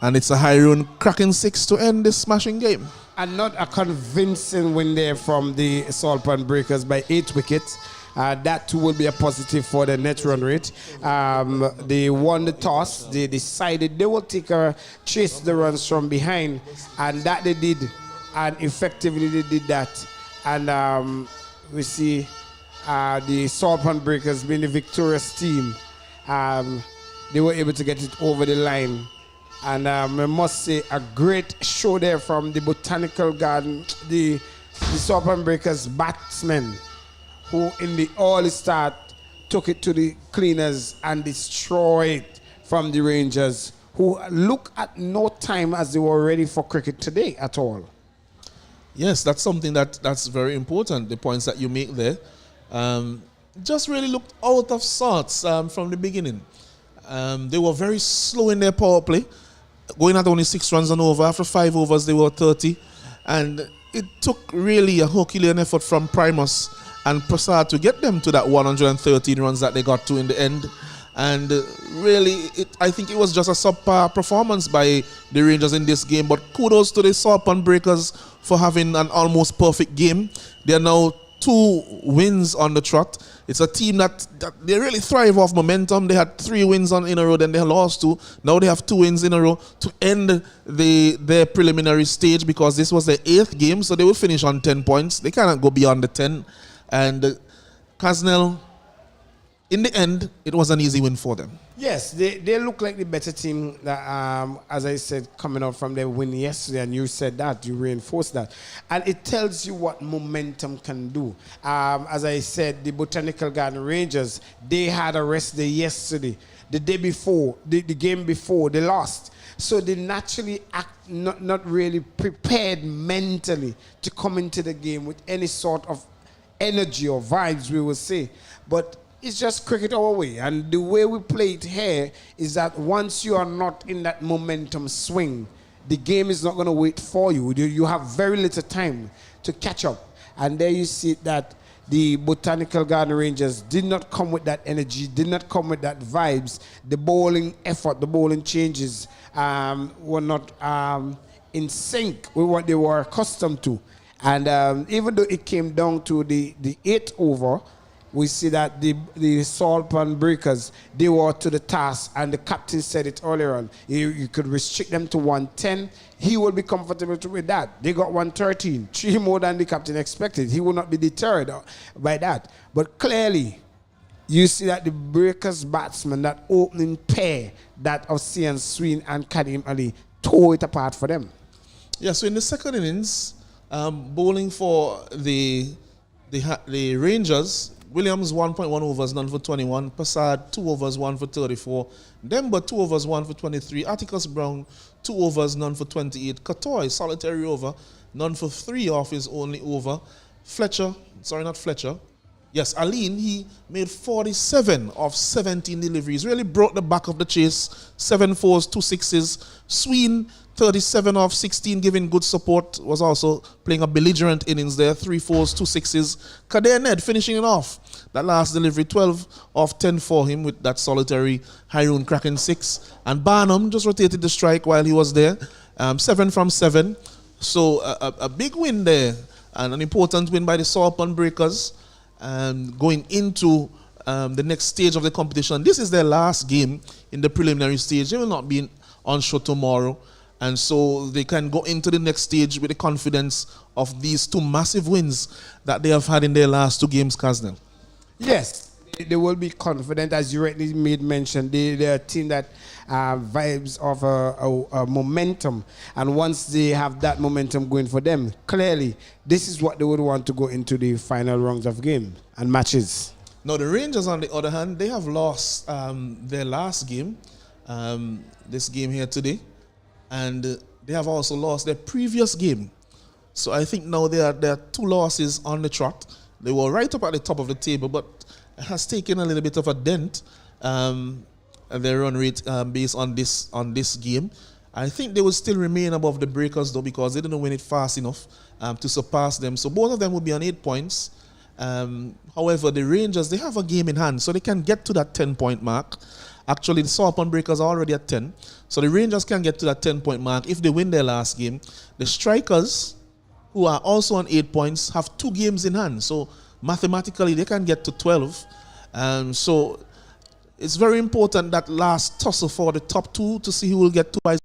And it's a Hyrule cracking 6 to end this smashing game. And not a convincing win there from the Salt Pond Breakers by 8 wickets. That too will be a positive for the net run rate. They won the toss. They decided they will chase the runs from behind. And that they did. And effectively they did that. And we see the Salt Pond Breakers being the victorious team. They were able to get it over the line. And I must say, a great show there from the Botanical Garden, the Salt Pond Breakers batsmen, who in the early start took it to the cleaners and destroyed it from the Rangers, who look at no time as they were ready for cricket today at all. Yes, that's something that's very important, the points that you make there. Just really looked out of sorts from the beginning. They were very slow in their power play, going at only 6 runs and over. After 5 overs, they were 30. And it took really a Herculean effort from Primus and Prasad to get them to that 113 runs that they got to in the end. And really, I think it was just a subpar performance by the Rangers in this game. But kudos to the Sarpan Breakers for having an almost perfect game. They are now 2 wins on the trot. It's a team that they really thrive off momentum. They had 3 wins in a row, then they lost 2. Now they have 2 wins in a row to end their preliminary stage, because this was their 8th game, so they will finish on 10 points. They cannot go beyond the 10. And Casnell, in the end, it was an easy win for them. Yes, they look like the better team that, as I said, coming out from their win yesterday, and you said that, you reinforced that. And it tells you what momentum can do. As I said, the Botanical Garden Rangers, they had a rest day yesterday. The day before, the game before, they lost. So they naturally act not really prepared mentally to come into the game with any sort of energy or vibes, we will say. But it's just cricket our way, and the way we play it here is that once you are not in that momentum swing, the game is not going to wait for you. You have very little time to catch up. And there you see that the Botanical Garden Rangers did not come with that energy, did not come with that vibes. The bowling effort, the bowling changes were not in sync with what they were accustomed to. And even though it came down to the 8th over, we see that the Salpan Breakers, they were to the task, and the captain said it earlier on. You could restrict them to 110. He will be comfortable with that. They got 113, 3 more than the captain expected. He will not be deterred by that. But clearly, you see that the Breakers batsmen, that opening pair, that of Sian Sween and Kadim Ali, tore it apart for them. Yeah, so in the second innings, bowling for the Rangers, Williams 1.1 overs, none for 21. Prasad 2 overs, 1 for 34. Demba 2 overs, 1 for 23. Atticus Brown 2 overs, none for 28. Katoy solitary over, none for 3 off his only over. Aline, he made 47 of 17 deliveries. Really brought the back of the chase. 7 fours, 2 sixes. Sween 37 of 16, giving good support, was also playing a belligerent innings there. 3 fours, 2 sixes. Kader Ned finishing it off. That last delivery, 12 of 10 for him with that solitary Hyrule cracking 6. And Barnum just rotated the strike while he was there. 7 from 7. So a big win there, and an important win by the Salpan Breakers. Going into the next stage of the competition. This is their last game in the preliminary stage. They will not be on show tomorrow. And so they can go into the next stage with the confidence of these 2 massive wins that they have had in their last 2 games, Casnell. Yes, they will be confident, as you rightly made mention. They're a team that vibes of a momentum. And once they have that momentum going for them, clearly, this is what they would want to go into the final rounds of game and matches. Now, the Rangers, on the other hand, they have lost their last game, this game here today. And they have also lost their previous game. So I think now there are 2 losses on the trot. They were right up at the top of the table, but it has taken a little bit of a dent, their run rate based on this game. I think they will still remain above the Breakers, though, because they didn't win it fast enough to surpass them. So both of them will be on 8 points. However, the Rangers, they have a game in hand, so they can get to that 10-point mark. Actually, the Salpan Breakers are already at 10. So the Rangers can get to that 10-point mark if they win their last game. The Strikers, who are also on 8 points, have 2 games in hand. So mathematically, they can get to 12. So it's very important that last tussle for the top 2 to see who will get 2 points.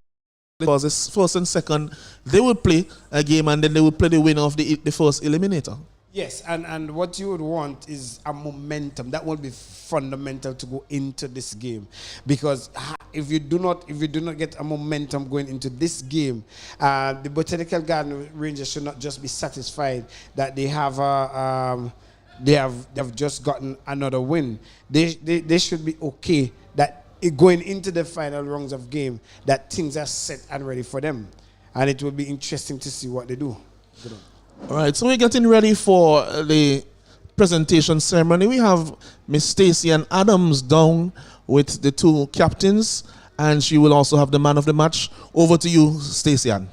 Because it's first and second, they will play a game, and then they will play the winner of the first eliminator. Yes, and what you would want is a momentum. That will be fundamental to go into this game, because if you do not get a momentum going into this game, the Botanical Garden Rangers should not just be satisfied that they have they've just gotten another win. They should be okay that going into the final rounds of game that things are set and ready for them, and it will be interesting to see what they do. All right, so we're getting ready for the presentation ceremony. We have Miss Stacey and Adams down with the two captains, and she will also have the man of the match. Over to you, Stacey Ann.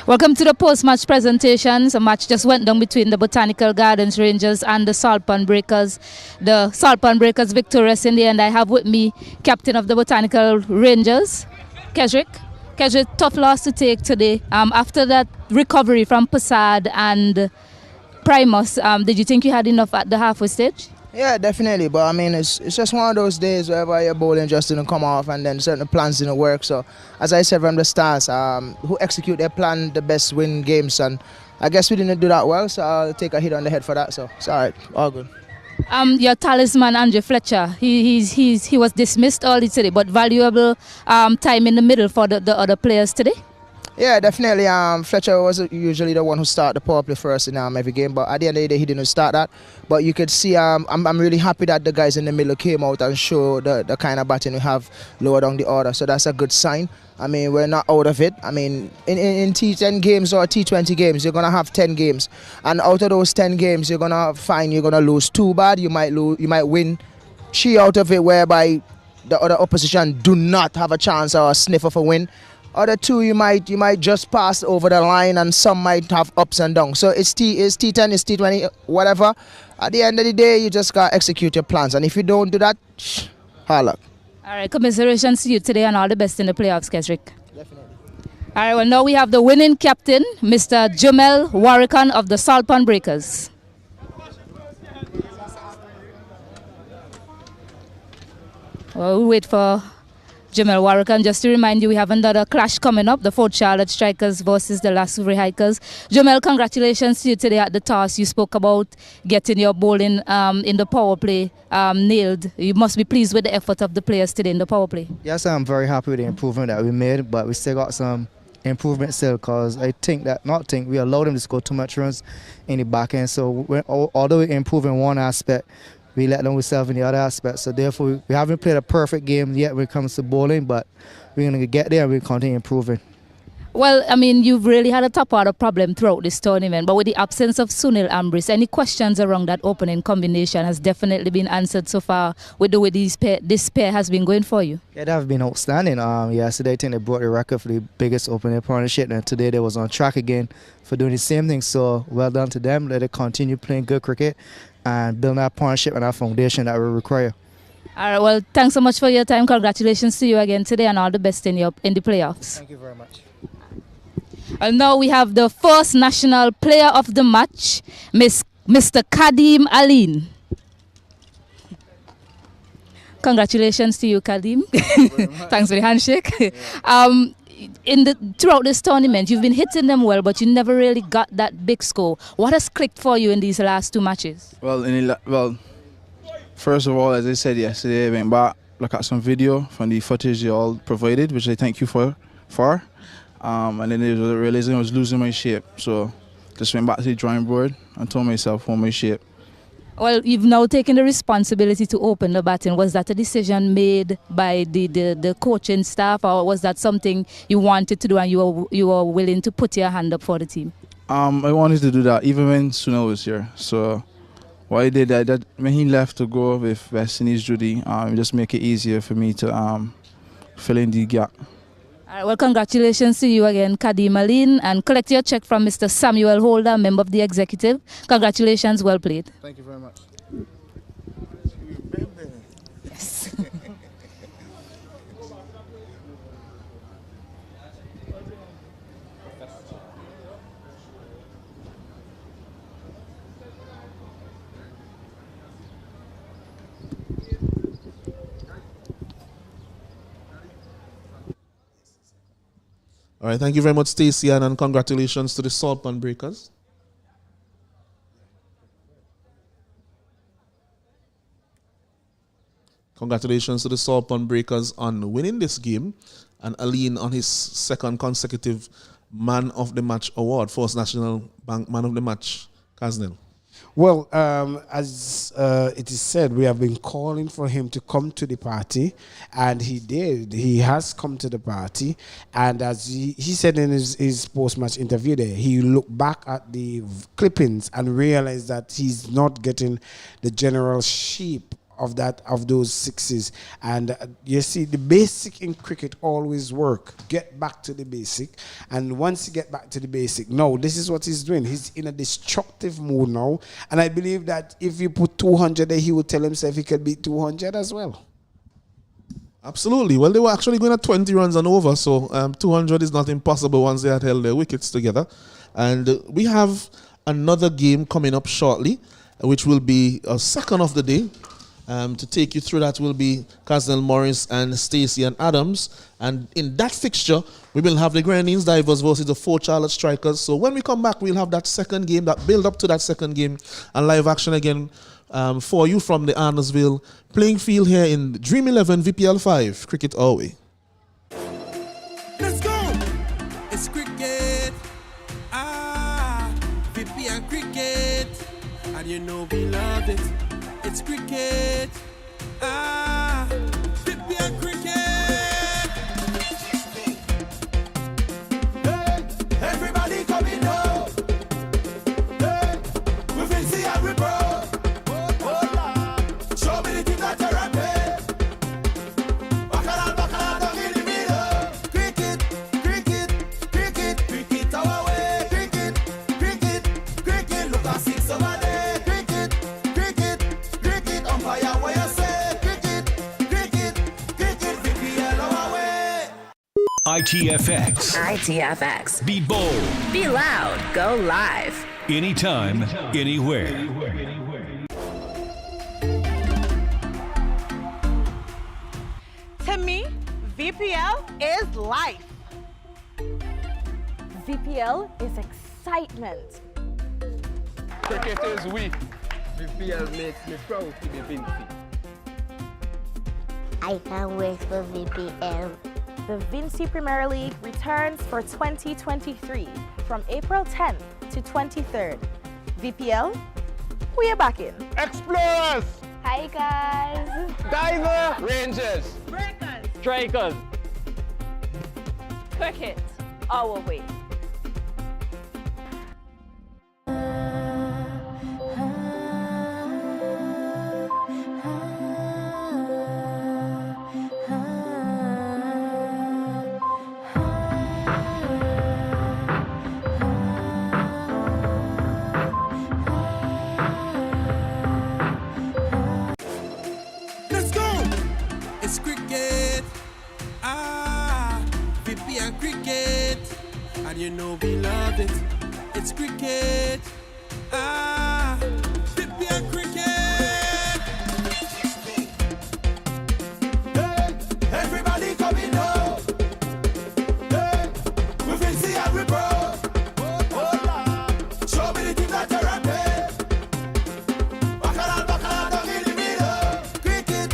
Welcome to the post-match presentations. A match just went down between the Botanical Gardens Rangers and the Salt Pond Breakers. The Salt Pond Breakers victorious in the end. I have with me captain of the Botanical Rangers, Kesrick. Kesrick, tough loss to take today. After that recovery from Passad and Primus, did you think you had enough at the halfway stage? Yeah, definitely. But I mean, it's just one of those days wherever your bowling just didn't come off and then certain plans didn't work. So, as I said from the start, who execute their plan the best win games. And I guess we didn't do that well, so I'll take a hit on the head for that. So, it's all right. All good. Your talisman, Andrew Fletcher, he was dismissed early today, but valuable time in the middle for the other players today? Yeah, definitely. Fletcher was usually the one who started the power play first in every game, but at the end of the day, he didn't start that. But you could see, I'm really happy that the guys in the middle came out and showed the kind of batting we have lower down the order. So that's a good sign. I mean, we're not out of it. I mean, in T10 games or T20 games, you're gonna have 10 games, and out of those 10 games, you're gonna find you're gonna lose 2 bad. You might win 3 out of it, whereby the other opposition do not have a chance or a sniff of a win. Other 2 you might just pass over the line, and some might have ups and downs. So it's T10, it's T20, whatever. At the end of the day, you just gotta execute your plans, and if you don't do that, hard luck. All right, commiserations to you today, and all the best in the playoffs, Kesrick. Definitely. All right, well, now we have the winning captain, Mr. Jamel Warrican of the Salt Pond Breakers. Well, we'll wait for Jamel Warrican. Just to remind you, we have another clash coming up, the Fort Charlotte Strikers versus the Lasuvri Hikers. Jamel, congratulations to you today at the toss. You spoke about getting your bowling in the power play nailed. You must be pleased with the effort of the players today in the power play. Yes, I'm very happy with the improvement that we made, but we still got some improvement still, because we allowed them to score too much runs in the back end. So although we improve in one aspect, we let them ourselves in the other aspect. So therefore, we haven't played a perfect game yet when it comes to bowling, but we're going to get there and we'll continue improving. Well, I mean, you've really had a top order problem throughout this tournament, but with the absence of Sunil Ambris, any questions around that opening combination has definitely been answered so far with the way this pair has been going for you. Yeah, they have been outstanding. Yesterday, I think they broke the record for the biggest opening partnership, and today they was on track again for doing the same thing. So well done to them. Let it continue playing good cricket and build that partnership and that foundation that we require. All right, well, thanks so much for your time. Congratulations to you again today, and all the best in the playoffs. Thank you very much. And now we have the first national player of the match, Mr. Kadim Aline. Congratulations to you, Kadim. Thanks for the handshake. Yeah. Throughout this tournament, you've been hitting them well, but you never really got that big score. What has clicked for you in these last 2 matches? Well, first of all, as I said yesterday, I went back, look at some video from the footage you all provided, which I thank you for. And then I realized I was losing my shape, so just went back to the drawing board and told myself for my shape. Well, you've now taken the responsibility to open the batting. Was that a decision made by the coaching staff, or was that something you wanted to do and you were willing to put your hand up for the team? I wanted to do that even when Sunil was here. So what I did, that when he left to go with West Indies duty, just make it easier for me to fill in the gap. All right, well, congratulations to you again, Kadim Aline, and collect your check from Mr. Samuel Holder, member of the executive. Congratulations, well played. Thank you very much. Yes. All right, thank you very much, Stacey, and congratulations to the Salt Pond Breakers. Congratulations to the Salt Pond Breakers on winning this game, and Aline on his second consecutive Man of the Match award, first National Bank Man of the Match Kaznil? Well, as it is said, we have been calling for him to come to the party, and he did. He has come to the party, and as he said in his post-match interview there, he looked back at the clippings and realized that he's not getting the general shape of those sixes. And you see, the basic in cricket always work. Get back to the basic, and once you get back to the basic, no, this is what he's doing. He's in a destructive mood now, and I believe that if you put 200 there, he would tell himself he could beat 200 as well. Absolutely. Well, they were actually going at 20 runs and over, so 200 is not impossible once they had held their wickets together. And we have another game coming up shortly, which will be a second of the day. To take you through that will be Kaznil Morris and Stacey and Adams. And in that fixture, we will have the Grenadines Divers versus the 4 Charlotte Strikers. So when we come back, we'll have that second game, that build up to that second game, and live action again for you from the Arnorsville playing field here in Dream 11 VPL5 Cricket Our Way. Let's go! It's cricket. VPL cricket. And you know we love it. It's cricket. VPL cricket. Hey, everybody coming now. Hey, we will see how we pro. Show me the team that you're rapping. Bacala, down in the middle. Cricket, cricket, cricket, cricket our way. Cricket, look at 6 over there. ITFX. Be bold. Be loud. Go live. Anytime, anywhere. To me, VPL is life. VPL is excitement. Cricket is we. VPL makes me proud to be Vinci. I can't wait for VPL. The Vinci Premier League returns for 2023 from April 10th to 23rd. VPL, we are back in. Explorers! Hi guys! Diver! Rangers! Breakers! Strikers! Cricket, our way. Let's go! It's cricket. VPL cricket. And you know we love it. It's cricket. VPL cricket. Hey, everybody coming now. Hey, we will see how we pro. Show me the team that you're rapping. Bacala, down in the middle. Cricket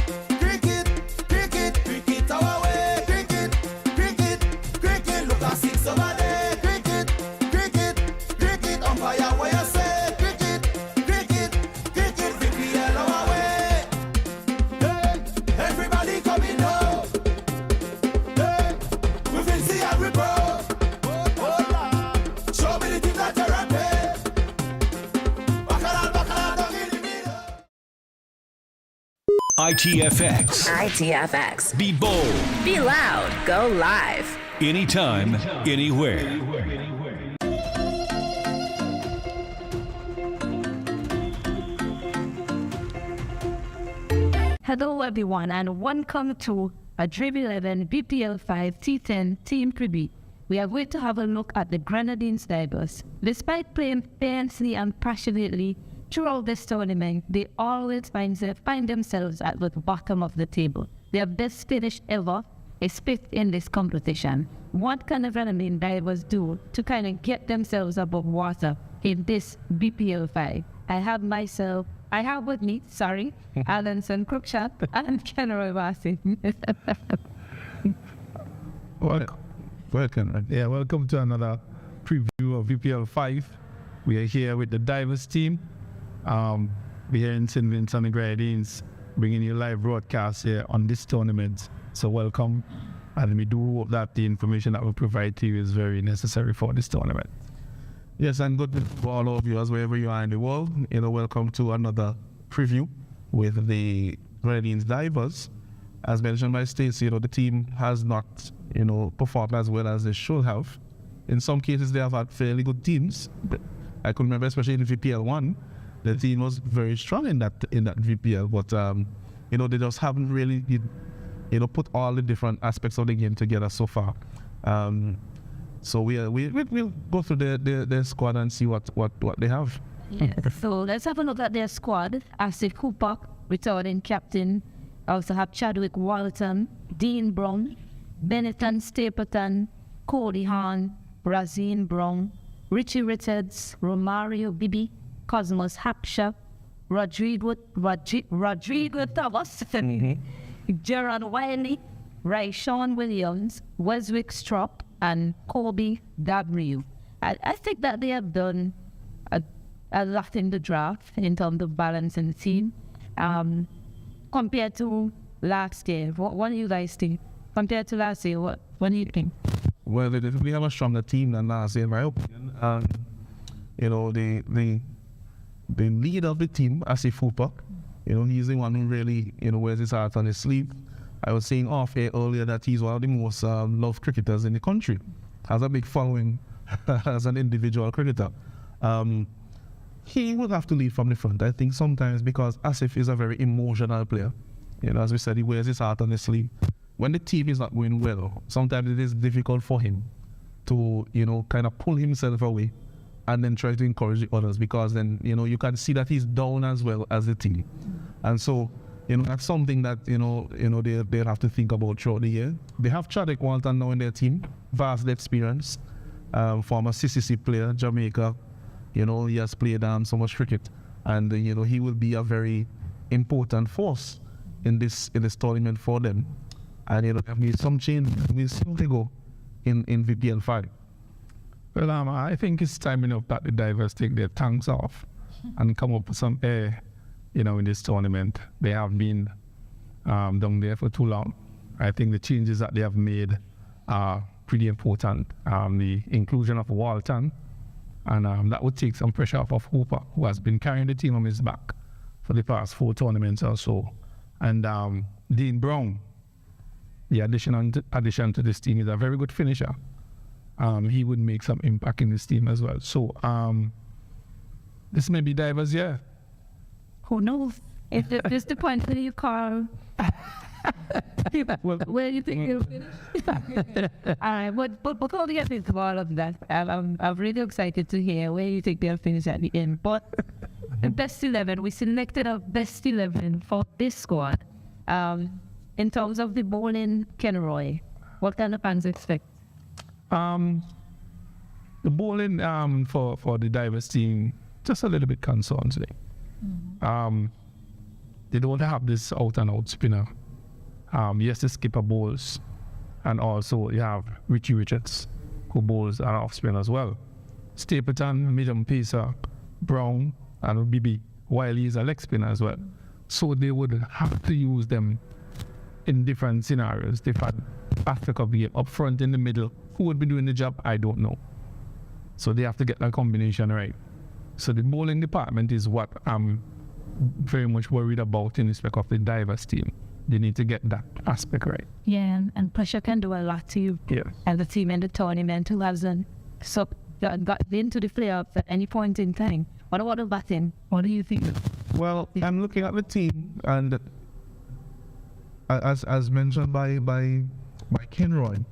our way. Cricket, look at 6 over there. Cricket, umpire where you say. Cricket, VPL our way. Hey, everybody coming now. Hey, we will see how we pro. Show me the team that you're rapping. Bacala, down in the middle. ITFX. Be bold. Be loud. Go live. Anytime, anywhere. Hello everyone and welcome to a Dream 11 VPL5 T10 Team Preview. We are going to have a look at the Grenadines Divers. Despite playing fiercely and passionately throughout this tournament, they always find themselves at the bottom of the table. Their best finish ever is 5th in this competition. What can the Grenadine Divers do to kind of get themselves above water in this VPL5? I have with me, Alanson Cruikshank and Kenroy Bassi. Welcome to another preview of VPL 5. We are here with the Divers team. We're here in St. Vincent and the Grenadines, bringing you live broadcast here on this tournament. So welcome, and we do hope that the information that we provide to you is very necessary for this tournament. Yes, and good for all of you as wherever you are in the world. Welcome to another preview with the Grenadines Divers. As mentioned by Stacey, the team has not, performed as well as they should have. In some cases, they have had fairly good teams. I could remember, especially in VPL1, the team was very strong in that VPL, but they just haven't really, put all the different aspects of the game together so far. So we'll go through their squad and see what they have. Yeah. So let's have a look at their squad. Asif Cooper, returning captain. Also have Chadwick Walton, Dean Brown, Benetton Stapleton, Cody Hahn, Razine Brown, Richie Richards, Romario Bibi, Cosmos Hapsha, Rodrigo Thomas, Gerard Wiley, Rayshawn Williams, Weswick Strop, and Colby W. I think that they have done a lot in the draft in terms of balancing the team. Compared to last year, what do you guys think? Compared to last year, what do you think? Well, they definitely have a stronger team than last year, in my opinion. The leader of the team, Asif Cooper, he's the one who really, wears his heart on his sleeve. I was saying off air earlier that he's one of the most loved cricketers in the country. Has a big following as an individual cricketer. He would have to lead from the front, I think, sometimes because Asif is a very emotional player. As we said, he wears his heart on his sleeve. When the team is not going well, sometimes it is difficult for him to, kind of pull himself away and then try to encourage the others, because then, you can see that he's down as well as the team. And so, that's something that, they'll have to think about throughout the year. They have Chadwick Walton now in their team, vast experience, former CCC player, Jamaica. He has played so much cricket, and he will be a very important force in this tournament for them. And there will be some change. We'll see how they go in VPL5. Well, I think it's time enough that the Divers take their tongues off and come up with some air, in this tournament. They have been down there for too long. I think the changes that they have made are pretty important. The inclusion of Walton, and that would take some pressure off of Hooper, who has been carrying the team on his back for the past 4 tournaments or so. And Dean Brown, the addition to this team, is a very good finisher. He would make some impact in this team as well. So this may be Divers, yeah. Who knows? If there's the point where you call, where do you think you'll finish? All right, but before we get into all of that, I'm really excited to hear where you think they'll finish at the end. But the best 11, we selected a best 11 for this squad. In terms of the bowling, Ken Roy, what kind of fans expect? The bowling for the Divers team, just a little bit concerned today. They don't have this out and out spinner. Yes, the skipper bowls, and also you have Richie Richards, who bowls an off spin as well. Stapleton, medium pacer, Brown, and Bibi, Wiley is a leg spinner as well. So they would have to use them in different scenarios, different aspects of the game. Up front, in the middle, who would be doing the job? I don't know. So they have to get that combination right. So the bowling department is what I'm very much worried about in respect of the Divers team. They need to get that aspect right. Yeah, and pressure can do a lot to you. Yeah. And the team in the tournament who hasn't got into the playoffs at any point in time. What about the batting? What do you think? Well, I'm looking at the team, and as mentioned by Kenroy,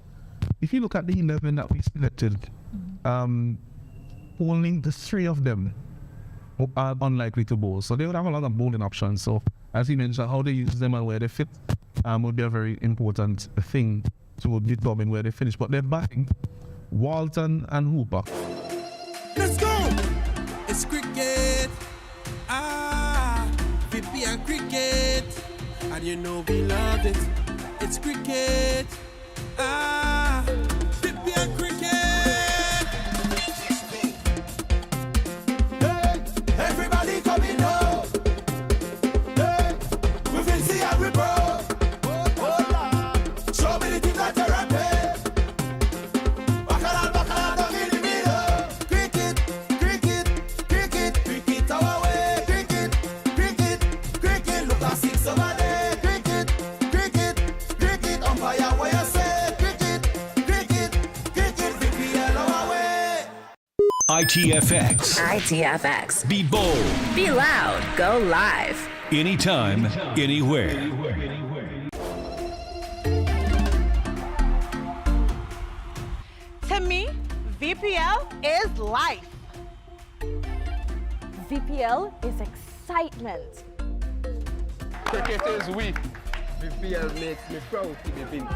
if you look at the 11 that we selected, only the 3 of them are unlikely to bowl. So they would have a lot of bowling options. So as he mentioned, how they use them and where they fit would be a very important thing to determine where they finish. But they're batting Walton and Hooper. Let's go! It's cricket. VPL cricket. And you know we love it. It's cricket. VPL cricket. ITFX. ITFX. Be bold. Be loud. Go live. Anytime, anywhere. To me, VPL is life. VPL is excitement. Cricket is we. VPL makes me proud to be Vinci.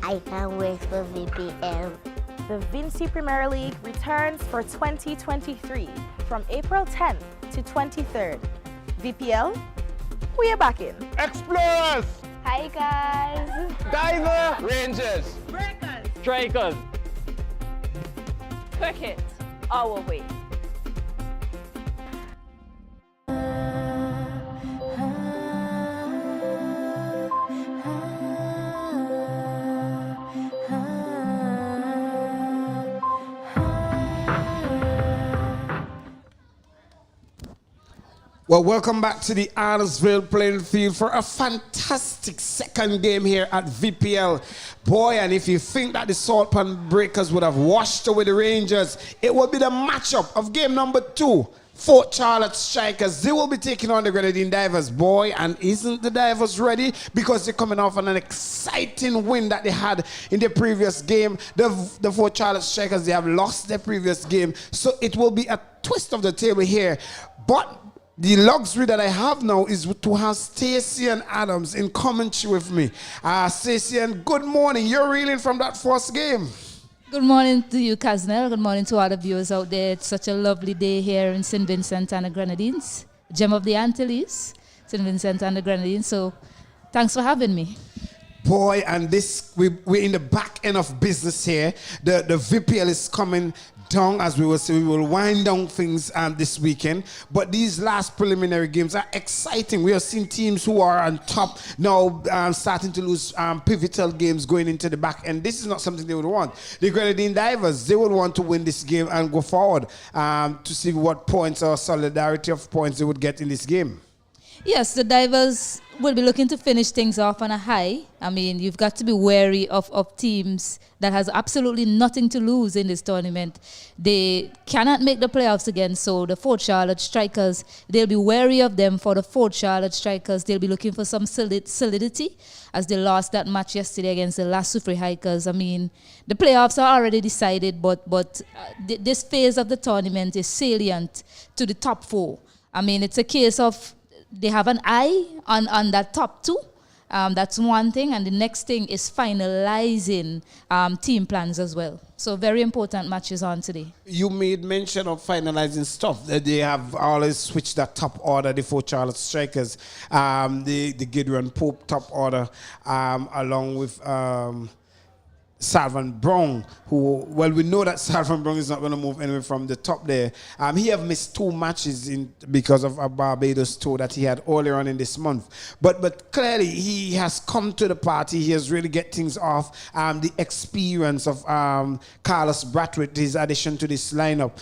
I can't wait for VPL. The Vinci Premier League returns for 2023 from April 10th to 23rd. VPL, we are back in. Explorers! Hi guys! Diver! Rangers! Breakers! Strikers! Cricket, our way. Well, welcome back to the Arnoldville playing field for a fantastic second game here at VPL. Boy, and if you think that the Salt Pan Breakers would have washed away the Rangers, it will be the matchup of game number 2. Fort Charlotte Strikers, they will be taking on the Grenadine Divers. Boy, and isn't the Divers ready? Because they're coming off on an exciting win that they had in the previous game. The Fort Charlotte Strikers, they have lost their previous game. So it will be a twist of the table here. But the luxury that I have now is to have Stacey and Adams in commentary with me. Stacey, and good morning. You're reeling from that first game. Good morning to you, Kaznel. Good morning to all the viewers out there. It's such a lovely day here in St. Vincent and the Grenadines, gem of the Antilles, St. Vincent and the Grenadines. So thanks for having me. Boy, and we're in the back end of business here. The VPL is coming down, as we will say. We will wind down things this weekend. But these last preliminary games are exciting. We are seeing teams who are on top now starting to lose pivotal games going into the back end. This is not something they would want. The Grenadine Divers, they would want to win this game and go forward to see what points or solidarity of points they would get in this game. Yes, the Divers will be looking to finish things off on a high. I mean, you've got to be wary of teams that has absolutely nothing to lose in this tournament. They cannot make the playoffs again, so the Fort Charlotte Strikers, they'll be wary of them. For the Fort Charlotte Strikers, they'll be looking for some solidity as they lost that match yesterday against the La Soufrière Hikers. I mean, the playoffs are already decided, but this phase of the tournament is salient to the top 4. I mean, it's a case of they have an eye on that top 2. That's one thing. And the next thing is finalizing team plans as well. So very important matches on today. You made mention of finalizing stuff. They have always switched that top order, the Fort Charlotte Strikers, the Gideon Pope top order, along with Salvan Brown, who, well, we know that Salvan Brown is not going to move anywhere from the top there. He have missed 2 matches because of a Barbados tour that he had earlier on in this month. But clearly he has come to the party. He has really get things off. The experience of Carlos Brathwaite, his addition to this lineup.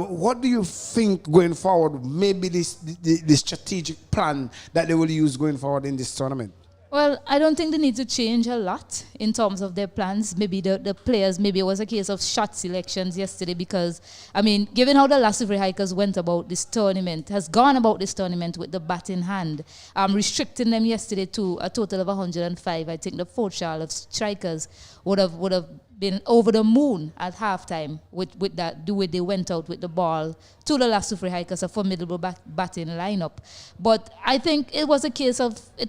What do you think going forward? Maybe the strategic plan that they will use going forward in this tournament? Well, I don't think they need to change a lot in terms of their plans. Maybe the players, maybe it was a case of shot selections yesterday because, I mean, given how the La Soufrière Hikers went about this tournament, has gone about this tournament with the bat in hand, restricting them yesterday to a total of 105. I think the Fort Charlotte Strikers would have been over the moon at halftime with that, the way they went out with the ball to the La Soufrière Hikers, a formidable batting lineup. But I think it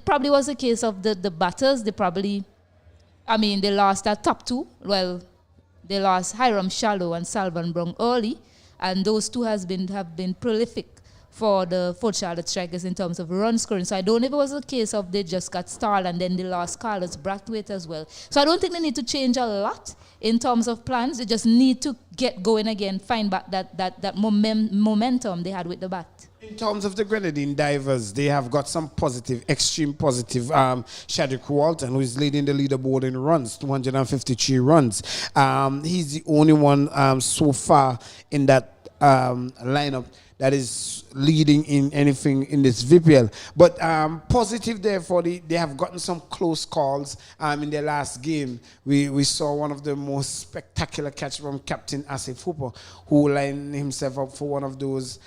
probably was a case of the batters. They probably, I mean, they lost their top 2. Well, they lost Hiram Shallow and Salvan Brown early, and those 2 have been prolific for the Fort Charlotte Strikers in terms of run scoring. So I don't know if it was a case of they just got stalled and then they lost Carlos Brathwaite as well. So I don't think they need to change a lot in terms of plans. They just need to get going again, find back that momentum they had with the bat. In terms of the Grenadine Divers, they have got some positive, extreme positive. Shadrick Walton, who is leading the leaderboard in runs, 253 runs. He's the only one so far in that lineup that is leading in anything in this VPL. But positive there for they have gotten some close calls in their last game. We saw one of the most spectacular catch from Captain Asif Hooper, who lined himself up for one of those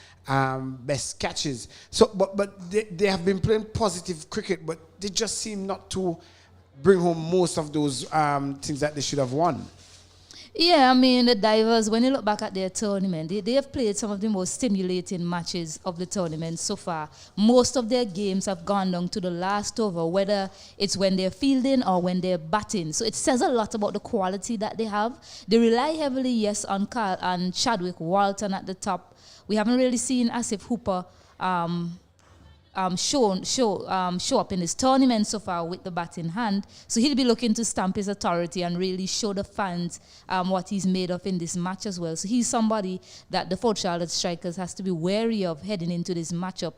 best catches. So, but they have been playing positive cricket, but they just seem not to bring home most of those things that they should have won. Yeah, I mean, the Divers, when you look back at their tournament, they have played some of the most stimulating matches of the tournament so far. Most of their games have gone down to the last over, whether it's when they're fielding or when they're batting. So it says a lot about the quality that they have. They rely heavily, yes, on Carl and Chadwick Walton at the top. We haven't really seen Asif Hooper show up in this tournament so far with the bat in hand. So he'll be looking to stamp his authority and really show the fans what he's made of in this match as well. So he's somebody that the Fort Charlotte Strikers has to be wary of heading into this matchup.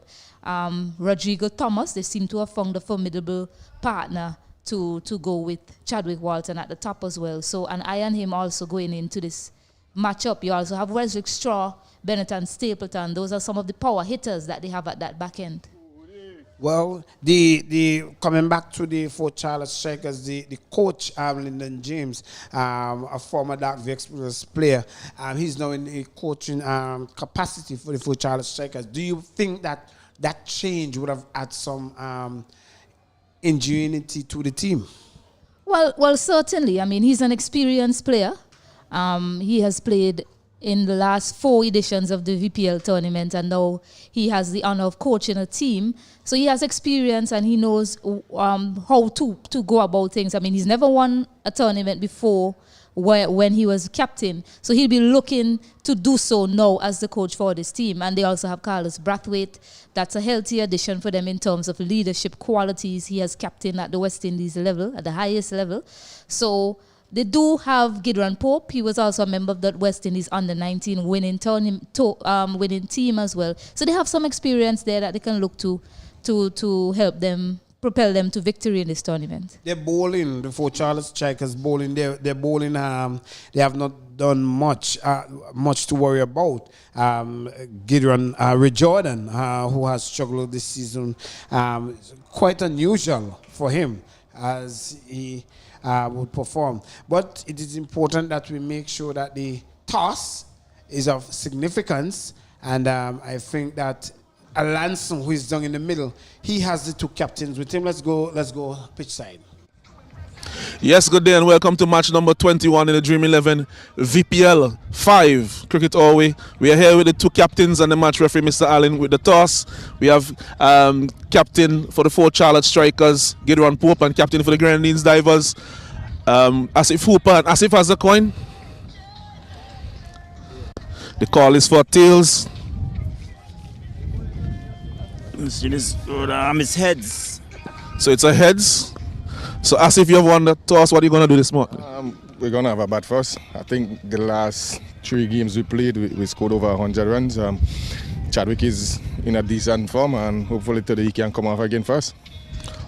Rodrigo Thomas, they seem to have found a formidable partner to go with Chadwick Walton at the top as well. So, and I and him also going into this matchup. You also have Wesley Straw, Bennett and Stapleton. Those are some of the power hitters that they have at that back end. Well, the coming back to the Fort Charlotte Strikers, the coach, Lyndon James, a former Dark V Express player, he's now in a coaching capacity for the Fort Charlotte Strikers. Do you think that that change would have added some ingenuity to the team? Well, certainly. I mean, he's an experienced player. He has played in the last 4 editions of the VPL tournament, and now he has the honor of coaching a team. So he has experience and he knows how to go about things. I mean, he's never won a tournament before when he was captain. So he'll be looking to do so now as the coach for this team. And they also have Carlos Brathwaite. That's a healthy addition for them in terms of leadership qualities. He has captained at the West Indies level, at the highest level. So they do have Gideon Pope. He was also a member of that West Indies under-19 winning team as well. So they have some experience there that they can look to help them, propel them to victory in this tournament. They're bowling, the Fort Charlotte Strikers bowling. They're bowling. They have not done much to worry about. Gideon Jordan, who has struggled this season, quite unusual for him as he would perform. But it is important that we make sure that the toss is of significance, and I think that Alanson, who is down in the middle, he has the 2 captains with him. Let's go pitch side. Yes, good day and welcome to match number 21 in the Dream 11 VPL 5 Cricket All-Way. We are here with the 2 captains and the match referee, Mr. Allen, with the toss. We have captain for the Fort Charlotte Strikers, Gideon Pope, and captain for the Grenadines Divers, Asif Hooper. And Asif has the coin. The call is for tails. It's heads. So it's a heads. So as if you have won the toss, what are you going to do this morning? We're going to have a bat first. I think the last 3 games we played, we scored over 100 runs. Chadwick is in a decent form, and hopefully today he can come off again first.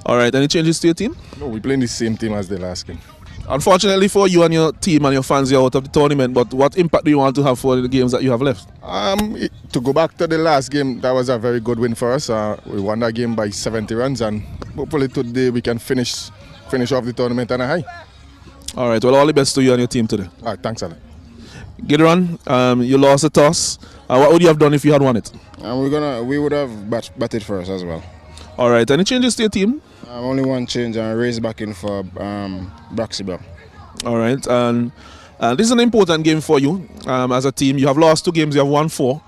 All right, any changes to your team? No, we're playing the same team as the last game. Unfortunately for you and your team and your fans, you're out of the tournament, but what impact do you want to have for the games that you have left? To go back to the last game, that was a very good win for us. We won that game by 70 runs, and hopefully today we can finish off the tournament on a high. All right, well, all the best to you and your team today. All right, thanks, Alan. Gideon, you lost the toss. What would you have done if you had won it? We would have batted first as well. All right, any changes to your team? Only one change, and raise back in for Braxibel. All right, and this is an important game for you as a team. You have lost 2 games, you have won 4.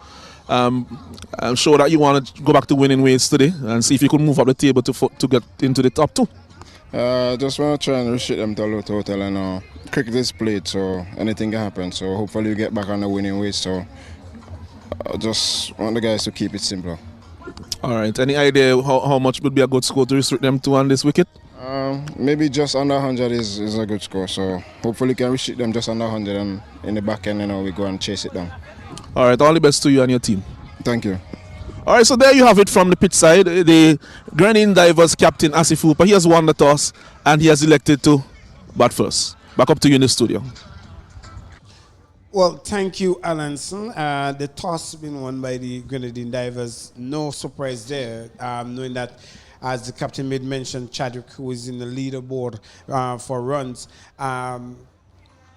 I'm sure that you want to go back to winning ways today and see if you could move up the table to get into the top 2. Just want to try and restrict them to a low total, and cricket is played, so anything can happen. So hopefully we get back on the winning ways. So I just want the guys to keep it simple. All right. Any idea how much would be a good score to restrict them to on this wicket? Maybe just under 100 is a good score. So hopefully we can restrict them just under 100, and in the back end, we go and chase it down. All right. All the best to you and your team. Thank you. All right. So there you have it from the pitch side. The Grenadine Divers captain Asif Hooper, he has won the toss and he has elected to bat first. Back up to you in the studio. Well, thank you, Alanson. The toss has been won by the Grenadine Divers. No surprise there, knowing that, as the captain made mention, Chadwick, who is in the leaderboard for runs.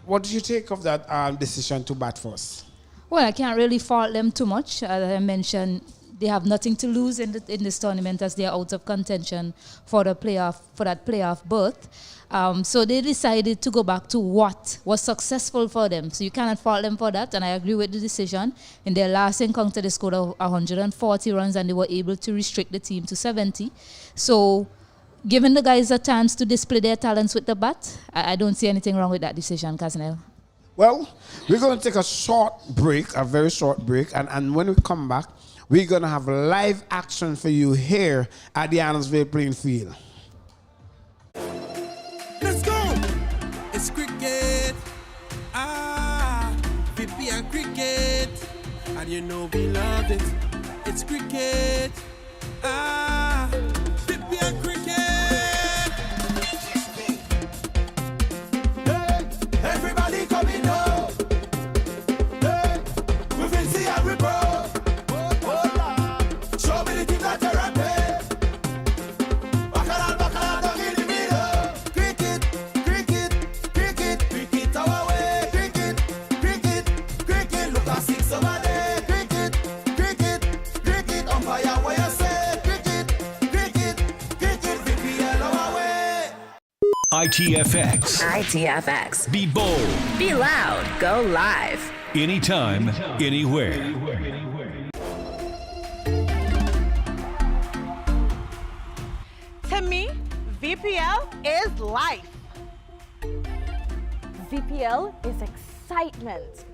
What did you take of that decision to bat first? Well, I can't really fault them too much. As I mentioned, they have nothing to lose in this tournament as they are out of contention for that playoff berth. So they decided to go back to what was successful for them. So you cannot fault them for that, and I agree with the decision. In their last encounter, they scored 140 runs, and they were able to restrict the team to 70. So giving the guys a chance to display their talents with the bat, I don't see anything wrong with that decision, Kaznel. Well, we're going to take a short break, a very short break, and when we come back, we're going to have live action for you here at the Adamsville playing field. Let's go! It's cricket. VPL cricket. And you know we love it. It's cricket. VPL cricket. Hey, everybody coming up. Hey, we will see how we grow. Show me the team that you're at. Bacala, down in the middle. Cricket, cricket, cricket, cricket our way. Cricket, cricket, cricket. Look at 6 over there. Cricket, cricket, cricket. Umpire where you say. Cricket, cricket, cricket. VPL our way. ITFX. Be bold. Be loud. Go live. Anytime, anywhere. To me, VPL is life. VPL is excitement.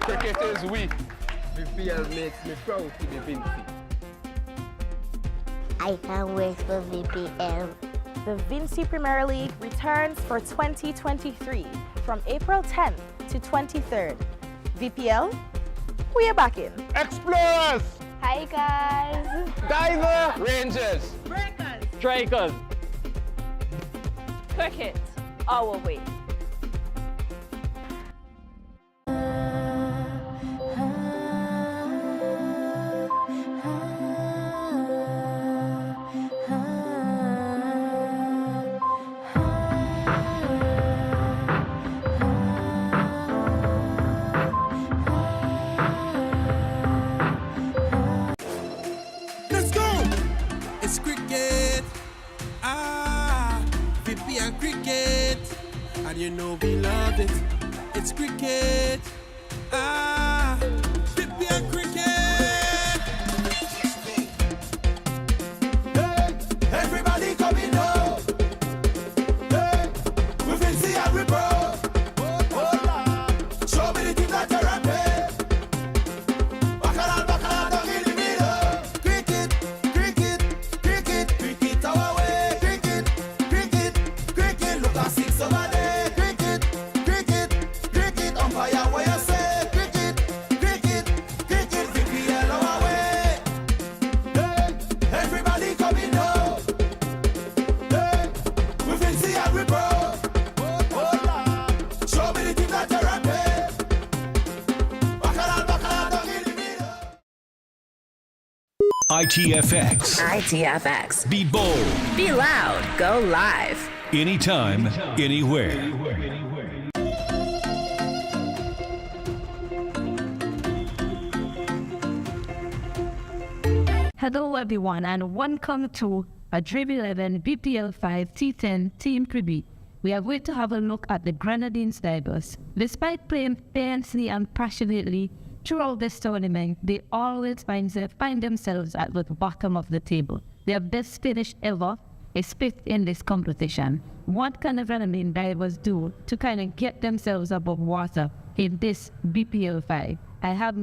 Cricket is we. VPL makes me proud to be Vinci. I can't wait for VPL. The Vinci Premier League returns for 2023 from April 10th to 23rd. VPL, we are back in. Explorers! Hi guys. Diver! Rangers! Breakers! Strikers! Cricket, our way. Let's go! It's cricket. VPL cricket. And you know we love it. It's cricket. VPL cricket. Hey, everybody coming up. Hey, we will see how we grow. Show me the team that you're at. Bacala, down in the middle. Cricket, cricket, cricket, cricket our way. Cricket, cricket, cricket. Look at 6 over there. Cricket, cricket, cricket. Umpire where you say. Cricket, cricket, cricket. VPL our way. Hey, everybody coming up. Hey, we will see how we grow. Show me the team that you're at. Bacala, down in the middle. ITFX. Be bold. Be loud. Go live. Anytime, anywhere. Hello everyone and welcome to a Dream 11 VPL5 T10 team preview. We are going to have a look at the Grenadines Divers. Despite playing fiercely and passionately throughout this tournament, they always find themselves at the bottom of the table. Their best finish ever is 5th in this competition. What can the Grenadine Divers do to kind of get themselves above water in this VPL5? I have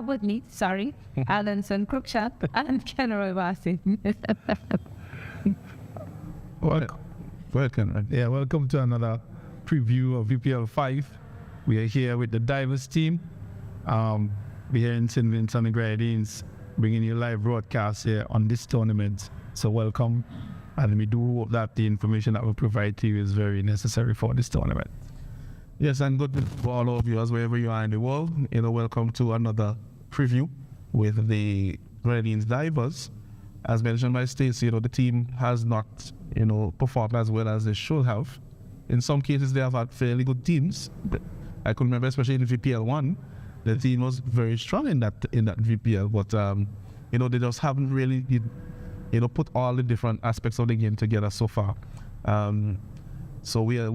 with me, Alanson Cruikshank and Kenroy Bassi. Welcome. Yeah, welcome to another preview of VPL5. We are here with the Divers team. We're here in St. Vincent and the Grenadines, bringing you live broadcast here on this tournament. So welcome, and we do hope that the information that we provide to you is very necessary for this tournament. Yes, and good for all of you as wherever you are in the world. Welcome to another preview with the Grenadines Divers. As mentioned by Stacey, the team has not, performed as well as they should have. In some cases, they have had fairly good teams. I could remember, especially in VPL1, the team was very strong in that VPL, but they just haven't really, put all the different aspects of the game together so far. So we'll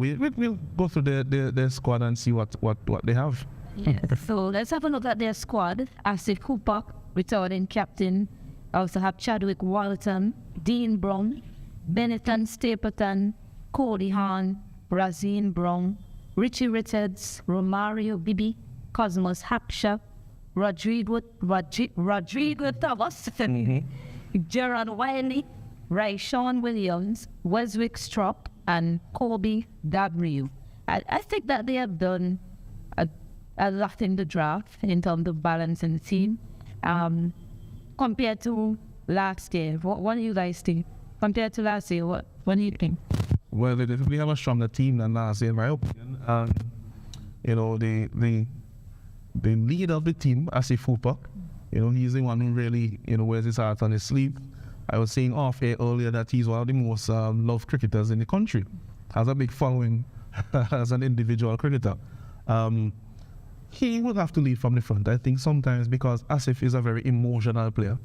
go through their squad and see what they have. Yeah. So let's have a look at their squad. Asif Cooper, returning captain. Also have Chadwick Walton, Dean Brown, Benetton Stapleton, Cody Hahn, Razine Brown, Richie Richards, Romario Bibi, Cosmos Haksha, Rodrigo Thomas, Gerard Wiley, Rayshawn Williams, Weswick Strop, and Colby Gabriel. I think that they have done a lot in the draft in terms of balancing the team. Compared to last year, what do you guys think? Compared to last year, what do you think? Well, they definitely have a stronger team than last year, in my opinion. And, the leader of the team, Asif Cooper, he's the one who really, wears his heart on his sleeve. I was saying off air earlier that he's one of the most loved cricketers in the country. Has a big following as an individual cricketer. He would have to lead from the front, I think, sometimes, because Asif is a very emotional player.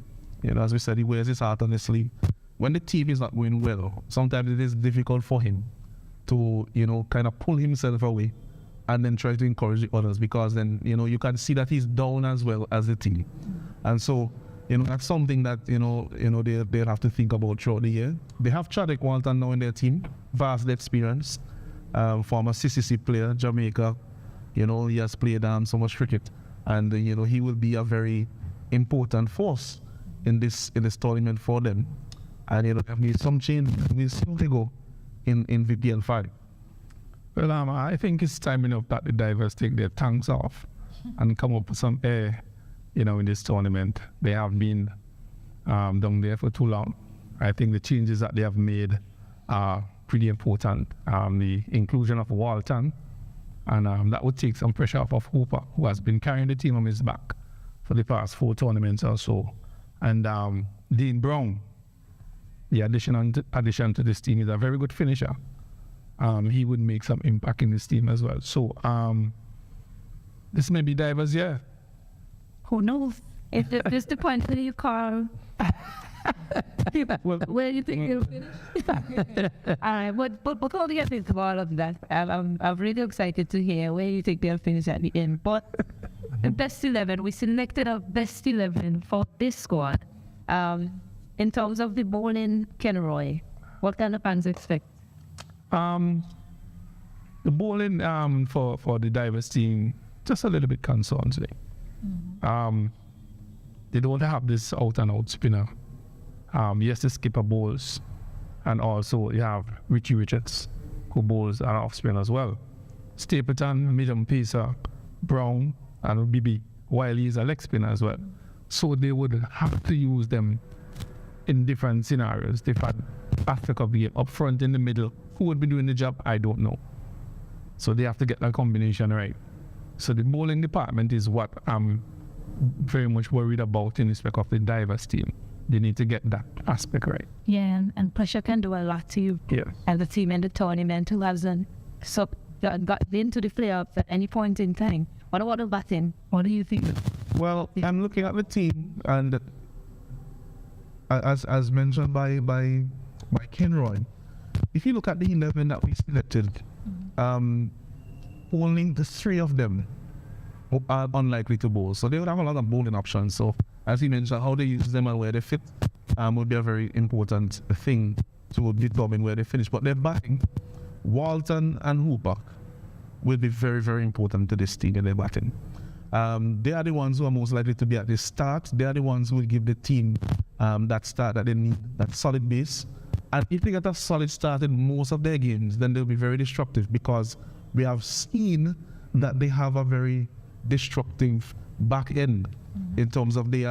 As we said, he wears his heart on his sleeve. When the team is not going well, sometimes it is difficult for him to, kind of pull himself away and then try to encourage the others, because then, you can see that he's down as well as the team. And so, that's something that, they'll have to think about throughout the year. They have Chadwick Walton now in their team, vast experience, former CCC player, Jamaica. He has played so much cricket, and he will be a very important force in this tournament for them. And there needs some change. We'll see how they go in VPL5. Well, I think it's time enough that the divers take their tongues off and come up with some air, in this tournament. They have been down there for too long. I think the changes that they have made are pretty important. The inclusion of Walton, and that would take some pressure off of Hooper, who has been carrying the team on his back for the past 4 tournaments or so. And Dean Brown, the addition to this team, is a very good finisher. He would make some impact in this team as well. So this may be divers, yeah. Who knows? If there's the point where you call, where do you think you'll finish? All right, but before we get into all of that, I'm really excited to hear where you think they'll finish at the end. But the best 11, we selected a best 11 for this squad. In terms of the bowling, Kenroy, what kind of fans expect? The bowling for the divers team, just a little bit concerned today. They don't have this out and out spinner. Yes, the skipper bowls, and also you have Richie Richards, who bowls an off spin as well. Stapleton, medium pacer, Brown, and Bibi, while he's a leg spinner as well. So they would have to use them in different scenarios, different aspect of the game, up front, in the middle. Who would be doing the job? I don't know. So they have to get that combination right. So the bowling department is what I'm very much worried about in respect of the divers team. They need to get that aspect right. Yeah, and pressure can do a lot to you. Yeah. And the team in the tournament who hasn't got into the playoffs at any point in time. What about the batting? What do you think? Well, I'm looking at the team, and as mentioned by Kenroy, if you look at the 11 that we selected, only the 3 of them are unlikely to bowl. So they would have a lot of bowling options. So as he mentioned, how they use them and where they fit would be a very important thing to determine where they finish. But their batting, Walton and Hooper, will be very, very important to this team in their batting. They are the ones who are most likely to be at the start. They are the ones who will give the team that start that they need, that solid base. And if they get a solid start in most of their games, then they'll be very destructive, because we have seen that they have a very destructive back end in terms of the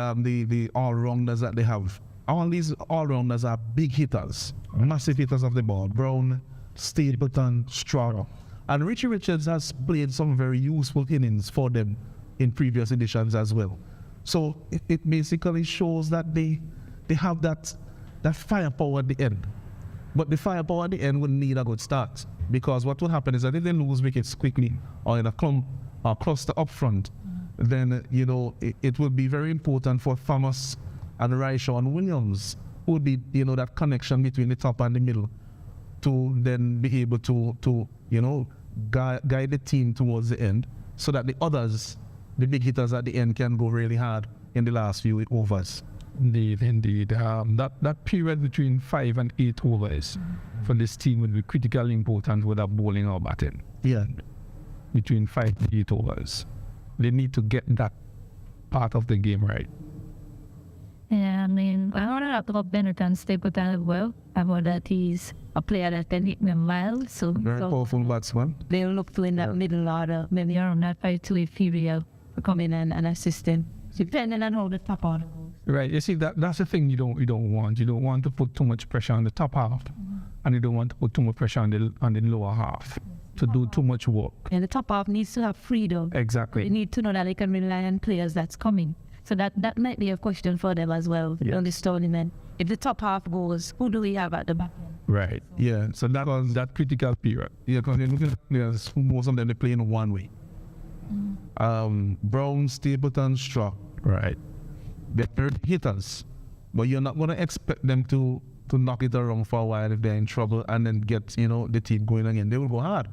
all-rounders that they have. All these all-rounders are big hitters, massive hitters of the ball. Brown, Stapleton, Stroud. And Richie Richards has played some very useful innings for them in previous editions as well. So it basically shows that they have that firepower at the end. But the firepower at the end would need a good start, because what will happen is that if they lose wickets quickly or in a clump or cluster up front, then it will be very important for Thomas and Raishaw and Williams, who would be that connection between the top and the middle, to then be able to guide the team towards the end, so that the others, the big hitters at the end, can go really hard in the last few overs. Indeed. That period between 5 and 8 overs for this team would be critically important, whether bowling or batting. Yeah. Between 5 and 8 overs. They need to get that part of the game right. Yeah, I mean, I want to talk about Benetton Stapleton as well. I know that he's a player that can hit me miles. So Very powerful batsman. They'll look to in that middle order, maybe around that 5-2 period, to come in and assist him, depending on how the top order goes. Right, you see, that's the thing you don't want. You don't want to put too much pressure on the top half, and you don't want to put too much pressure on the lower half to do too much work. And the top half needs to have freedom. Exactly. They need to know that they can rely on players that's coming. So that might be a question for them as well on this tournament. If the top half goes, who do we have at the back end? Right. Yeah. So that was that critical period. Yeah, because most of them they play in one way. Brown, Stapleton, Straw. Right. They're hitters, but you're not going to expect them to knock it around for a while if they're in trouble and then get the team going again. They will go hard.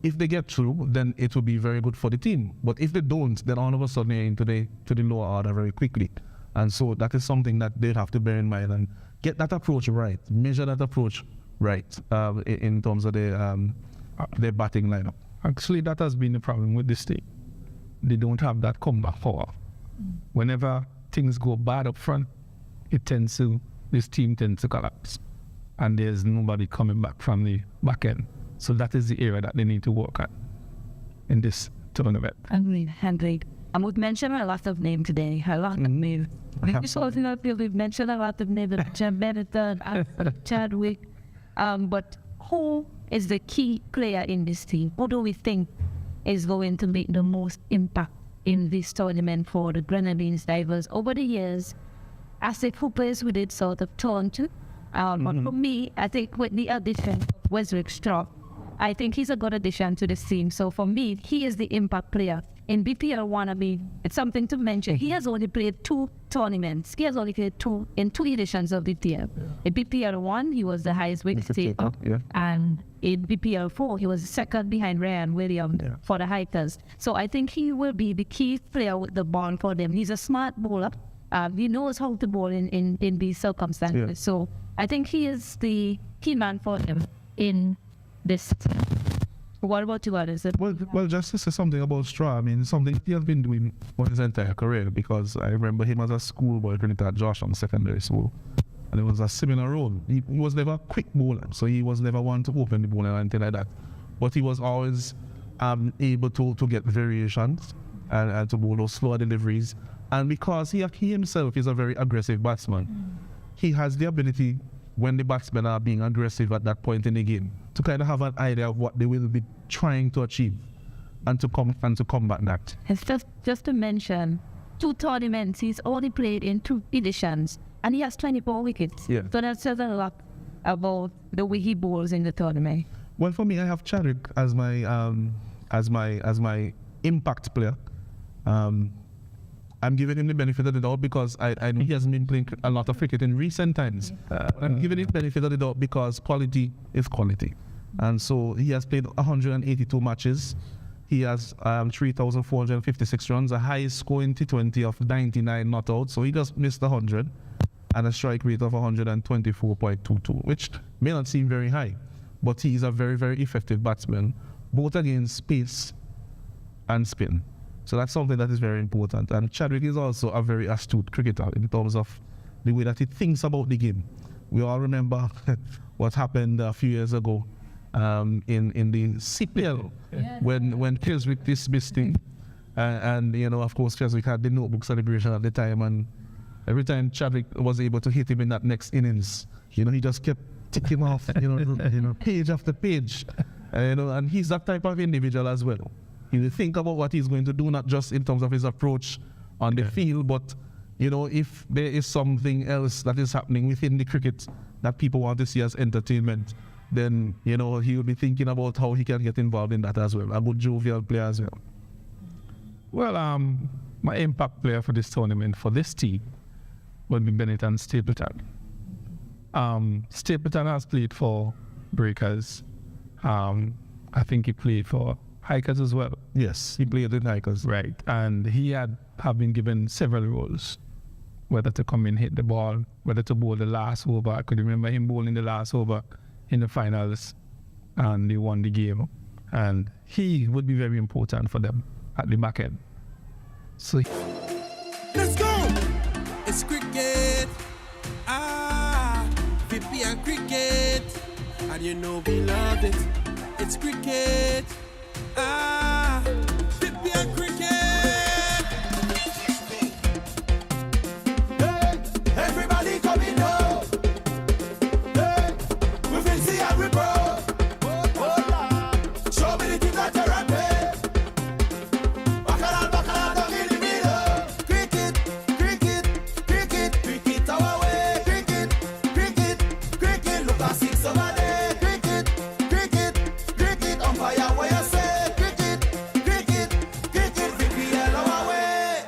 If they get through, then it will be very good for the team. But if they don't, then all of a sudden they're into the lower order very quickly. And so that is something that they have to bear in mind and get that approach right, measure that approach right in terms of their batting lineup. Actually, that has been the problem with this team. They don't have that comeback power. Whenever things go bad up front, this team tends to collapse. And there's nobody coming back from the back end. So that is the area that they need to work at in this tournament. Agreed. And we've mentioned a lot of names today, a lot of names. We've mentioned a lot of names, Benetton, Chadwick. But who is the key player in this team? Who do we think is going to make the most impact in this tournament for the Grenadines Divers? Over the years, Asif, who plays with it, sort of turned to. But for me, I think with the addition of Wesrick Straw, I think he's a good addition to this team. So for me, he is the impact player. In BPL1, I mean, it's something to mention. He has only played 2 tournaments. He has only played 2 editions of BPL. In BPL1, he was the highest wicket taker. And in BPL4, he was second behind Ryan Williams for the Hikers. So I think he will be the key player with the ball for them. He's a smart bowler. He knows how to bowl in these circumstances. Yeah. So I think he is the key man for them in this. What about you, Addison? Well, just to say something about Straw, I mean, something he has been doing for his entire career, because I remember him as a schoolboy when at Josham Secondary School. And it was a similar role. He was never a quick bowler, so he was never one to open the bowler or anything like that. But he was always able to get variations and to bowl those slower deliveries. And because he himself is a very aggressive batsman, he has the ability, when the batsmen are being aggressive at that point in the game, to kind of have an idea of what they will be trying to achieve and to combat that. It's just to mention, 2 tournaments, he's only played in 2 editions, and he has 24 wickets. Yeah. So that says a lot about the way he bowls in the tournament. Well, for me, I have Chadwick as my impact player. I'm giving him the benefit of the doubt because I know he hasn't been playing a lot of cricket in recent times. I'm giving him the benefit of the doubt because quality is quality. And so he has played 182 matches. He has 3,456 runs, a highest score in T20 of 99 not out. So he just missed 100 and a strike rate of 124.22, which may not seem very high. But he is a very, very effective batsman, both against pace and spin. So that's something that is very important. And Chadwick is also a very astute cricketer in terms of the way that he thinks about the game. We all remember what happened a few years ago in the CPL when Keswick dismissed him. And of course, Keswick had the notebook celebration at the time. And every time Chadwick was able to hit him in that next innings, he just kept ticking off, page after page. And he's that type of individual as well. He will think about what he's going to do, not just in terms of his approach on the field, but if there is something else that is happening within the cricket that people want to see as entertainment, then he will be thinking about how he can get involved in that as well. A good jovial player as well. Well, my impact player for this tournament, for this team, would be Benetton Stapleton. Stapleton has played for Breakers. I think he played for Hikers as well. Yes, he played in Hikers. Right, and he have been given several roles, whether to come in, hit the ball, whether to bowl the last over. I could remember him bowling the last over in the finals, and they won the game. And he would be very important for them at the back end. So Let's go! It's cricket. VPL cricket. And you know we love it. It's cricket. VPL cricket. Hey, everybody coming home. Hey, we fancy and we bro. Show me the things that you're rapping. Bacala, down in the middle. Cricket our way. Cricket, look at 6 over there. Cricket, on fire where you say. Cricket, VPL our way.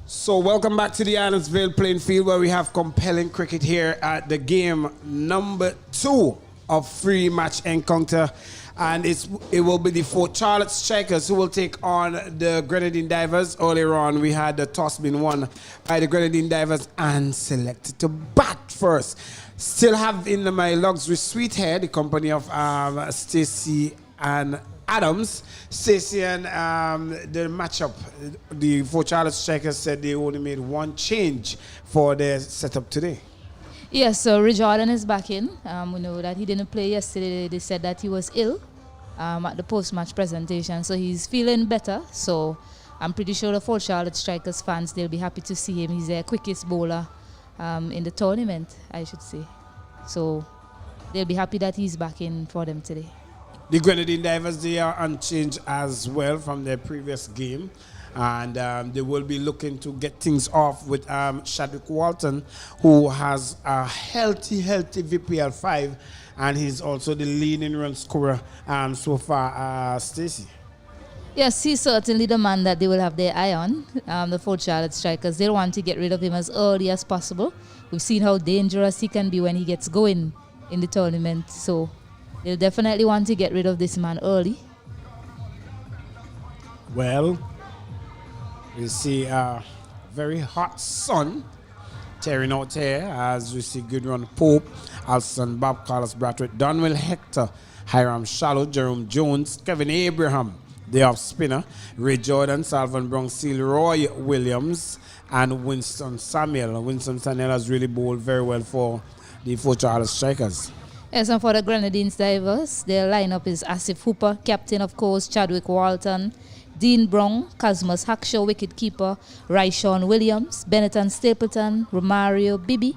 So welcome back to the Adamsville playing field, where we have compelling cricket here at the game number 2 of free match encounter, and it will be the Fort Charlotte Strikers who will take on the Grenadine Divers. Earlier on we had the toss being won by the Grenadine Divers and selected to bat first. Still have in my luxury suite here the company of Stacey and Adams. Stacey and the matchup, the Fort Charlotte Strikers said they only made one change for their setup today. Yes, so Ray Jordan is back in. We know that he didn't play yesterday. They said that he was ill at the post-match presentation, so he's feeling better. So I'm pretty sure the Fort Charlotte Strikers fans, they'll be happy to see him. He's their quickest bowler in the tournament, I should say. So they'll be happy that he's back in for them today. The Grenadine Divers, they are unchanged as well from their previous game. And they will be looking to get things off with Chadwick Walton, who has a healthy VPL5, and he's also the leading run scorer so far, Stacey. Yes, he's certainly the man that they will have their eye on, the Fort Charlotte Strikers. They'll want to get rid of him as early as possible. We've seen how dangerous he can be when he gets going in the tournament. So they'll definitely want to get rid of this man early. Well, we see a very hot sun tearing out here as we see Goodrun Pope, Alston Bob, Carlos Brathwaite, Donwell Hector, Hiram Shallow, Jerome Jones, Kevin Abraham, the off spinner, Ray Jordan, Salvan Brown, Seal, Roy Williams, and Winston Samuel. Winston Samuel has really bowled very well for the Fort Charlotte Strikers. Yes, and for the Grenadines Divers, their lineup is Asif Hooper, captain of course, Chadwick Walton, Dean Brown, Cosmos Hackshaw, wicketkeeper, Ryshawn Williams, Benetton Stapleton, Romario Bibi,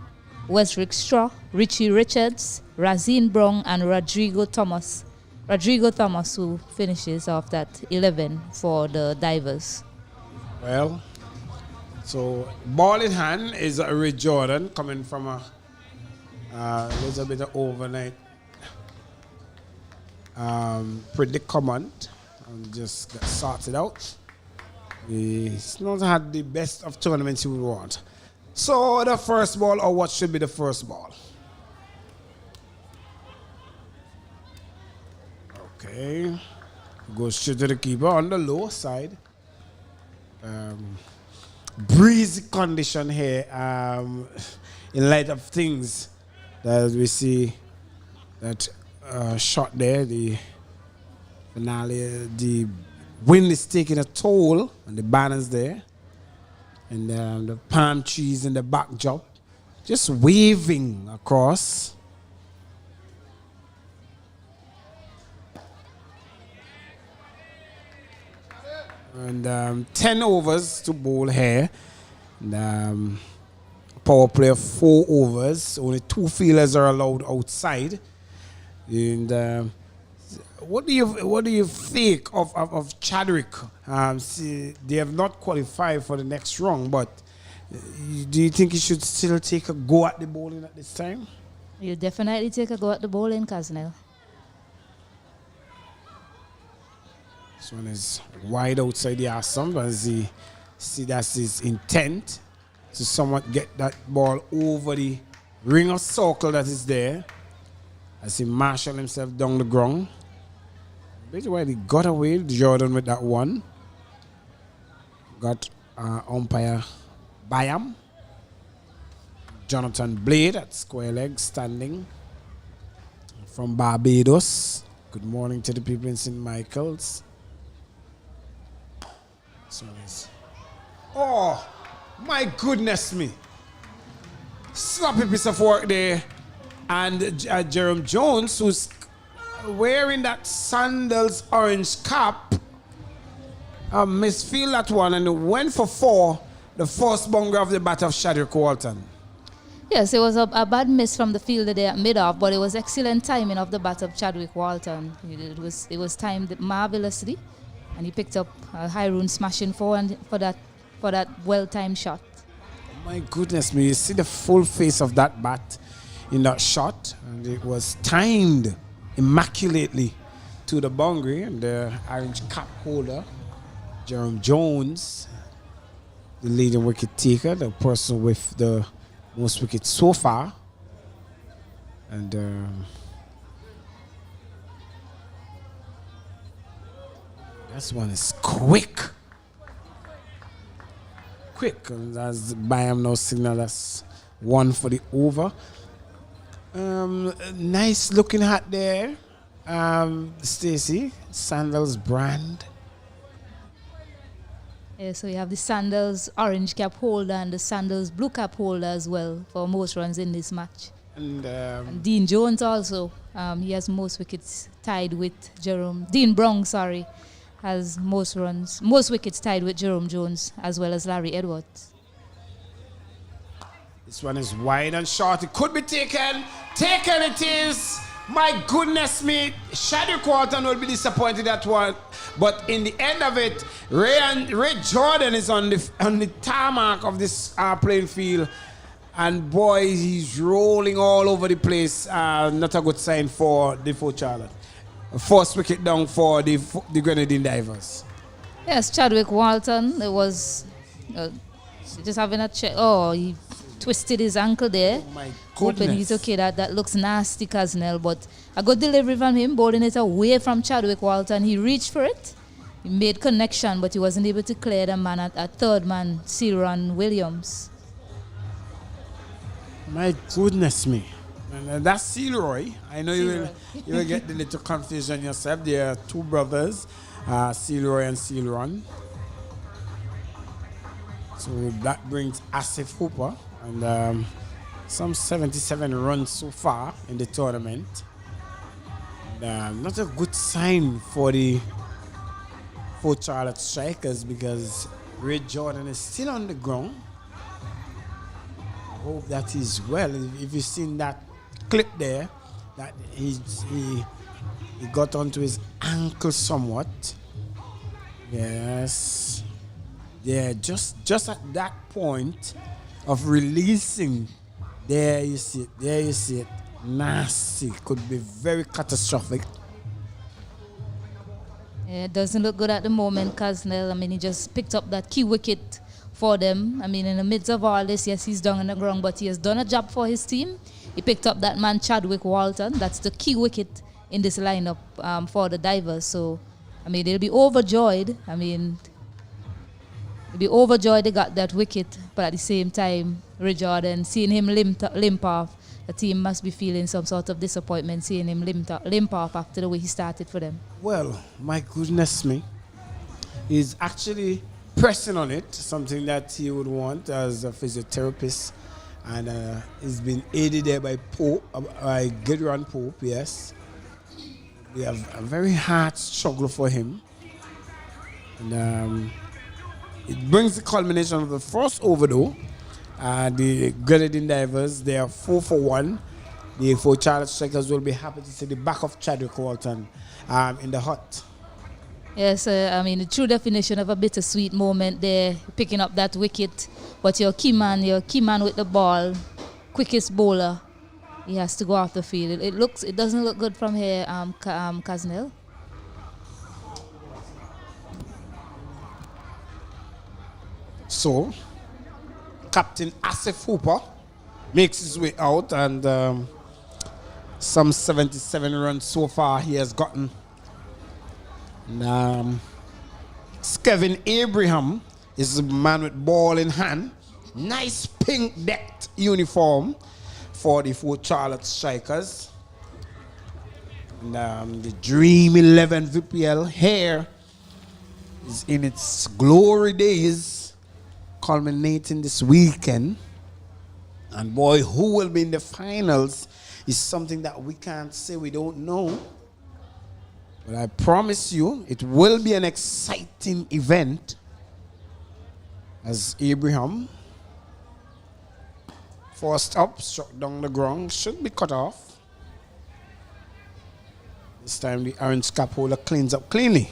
Wesrick Straw, Richie Richards, Razine Brown, and Rodrigo Thomas. Rodrigo Thomas, who finishes off that 11 for the Divers. Well, so ball in hand is Ray Jordan coming from a little bit of overnight predicament. And just get sorted out. He's not had the best of tournaments you would want. So the first ball, or what should be the first ball? Okay. Goes straight to the keeper on the lower side. Breezy condition here. In light of things that we see that shot there, the finale, the wind is taking a toll on the banners there, and the palm trees in the backdrop just waving across. And 10 overs to bowl here. And, power play of 4 overs. Only 2 fielders are allowed outside. And what do you think of Chadwick? See, they have not qualified for the next round, but do you think he should still take a go at the bowling at this time? He'll definitely take a go at the bowling, Casnell. This one is wide outside the arm, as he see that's his intent to somewhat get that ball over the ring of circle that is there. As he marshal himself down the ground. Basically, he got away, Jordan, with that one. Got umpire Byam. Jonathan Blade at square leg standing from Barbados. Good morning to the people in St. Michael's. So oh, my goodness me. Sloppy piece of work there. And Jerome Jones, who's wearing that Sandals orange cap, misfield that one and went for 4, the first bunger of the bat of Chadwick Walton. Yes, it was a bad miss from the fielder there at mid-off, but it was excellent timing of the bat of Chadwick Walton. It was timed marvelously, and he picked up a Hyrule smashing forward for that well-timed shot. My goodness me, you see the full face of that bat in that shot, and it was timed immaculately to the boundary, and the orange cap holder, Jerome Jones, the leading wicket taker, the person with the most wickets so far. And this one is quick. And as Byam now signal, that's 1 for the over. Nice looking hat there, Stacey. Sandals brand. Yeah, so you have the Sandals orange cap holder and the Sandals blue cap holder as well for most runs in this match. And Dean Jones also, he has most wickets tied with Dean Brown, has most wickets tied with Jerome Jones as well as Larry Edwards. This one is wide and short. It could be taken. Taken it is. My goodness me. Chadwick Walton will be disappointed at one. But in the end of it, Ray Jordan is on the tarmac of this playing field. And boy, he's rolling all over the place. Not a good sign for the Fort Charlotte. First wicket down for the Grenadine Divers. Yes, Chadwick Walton, it was just having a check. Oh, he twisted his ankle there. Oh my Hoping he's okay. That looks nasty, Casnell. But a good delivery from him, bowling it away from Chadwick Walton. He reached for it. He made connection, but he wasn't able to clear the man at third man, Cylon Williams. My goodness me. And that's Sealroy. I know you will get the little confusion yourself. There are 2 brothers, Sealroy and Sealron. So that brings Asif Hooper and some 77 runs so far in the tournament. And, not a good sign for the Fort Charlotte Strikers because Ray Jordan is still on the ground. I hope that he's well. If you've seen that clip there, that he got onto his ankle somewhat. Yes. Yeah, just at that point of releasing, there you see it, nasty, could be very catastrophic. Yeah, it doesn't look good at the moment, Casnell. I mean, he just picked up that key wicket for them. I mean, in the midst of all this, yes, he's down on the ground, but he has done a job for his team. He picked up that man, Chadwick Walton. That's the key wicket in this lineup for the Divers. So, I mean, they'll be overjoyed. I mean, they'll be overjoyed they got that wicket. But at the same time, Ray Jordan, seeing him limp off, the team must be feeling some sort of disappointment seeing him limp off after the way he started for them. Well, my goodness me. He's actually pressing on it, something that he would want as a physiotherapist. And he's been aided there by Gideon Pope, yes. We have a very hard struggle for him. And it brings the culmination of the first over though. The Grenadine Divers, they are 4 for 1. The four Charlotte Strikers will be happy to see the back of Chadwick Walton in the hut. Yes, I mean, the true definition of a bittersweet moment there, picking up that wicket. But your key man with the ball, quickest bowler, he has to go off the field. It doesn't look good from here, Kaznel. So, Captain Asif Hooper makes his way out, and some 77 runs so far he has gotten. And, Kevin Abraham is the man with ball in hand. Nice pink decked uniform for the four Charlotte Strikers. And the Dream 11 VPL here is in its glory days, culminating this weekend. And boy, who will be in the finals is something that we can't say, we don't know. But I promise you, it will be an exciting event, as Abraham, first up, struck down the ground, should be cut off. This time the orange cap holder cleans up cleanly.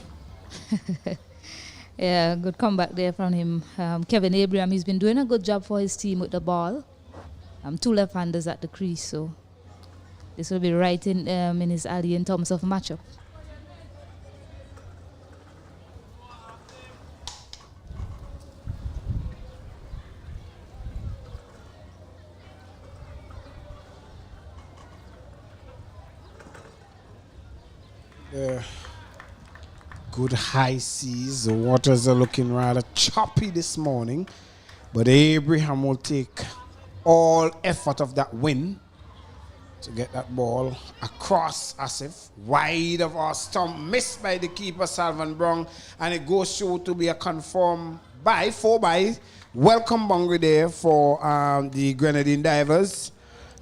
Yeah, good comeback there from him. Kevin Abraham, he's been doing a good job for his team with the ball. Two left-handers at the crease, so this will be right in his alley in terms of matchup. Good high seas. The waters are looking rather choppy this morning, but Abraham will take all effort of that win to get that ball across Asif, wide of our stump, missed by the keeper Salvan Brown, and it goes through to be a confirmed 4-by. Welcome boundary there for the Grenadine Divers.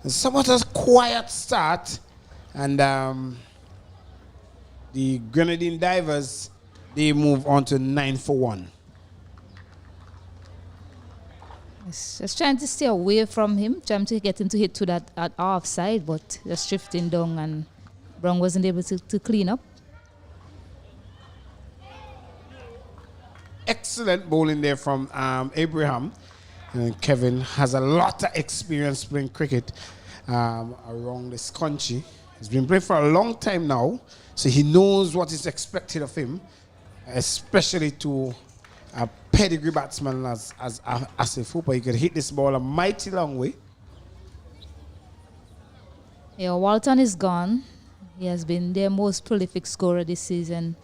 Somewhat a quiet start, and the Grenadine Divers, they move on to 9 for 1. Just trying to stay away from him, trying to get him to hit to that at offside, but just drifting down, and Brown wasn't able to clean up. Excellent bowling there from Abraham. And Kevin has a lot of experience playing cricket around this country. He's been playing for a long time now, so he knows what is expected of him, especially to a pedigree batsman as Asif Hooper. He could hit this ball a mighty long way. Yeah, Walton is gone. He has been their most prolific scorer this season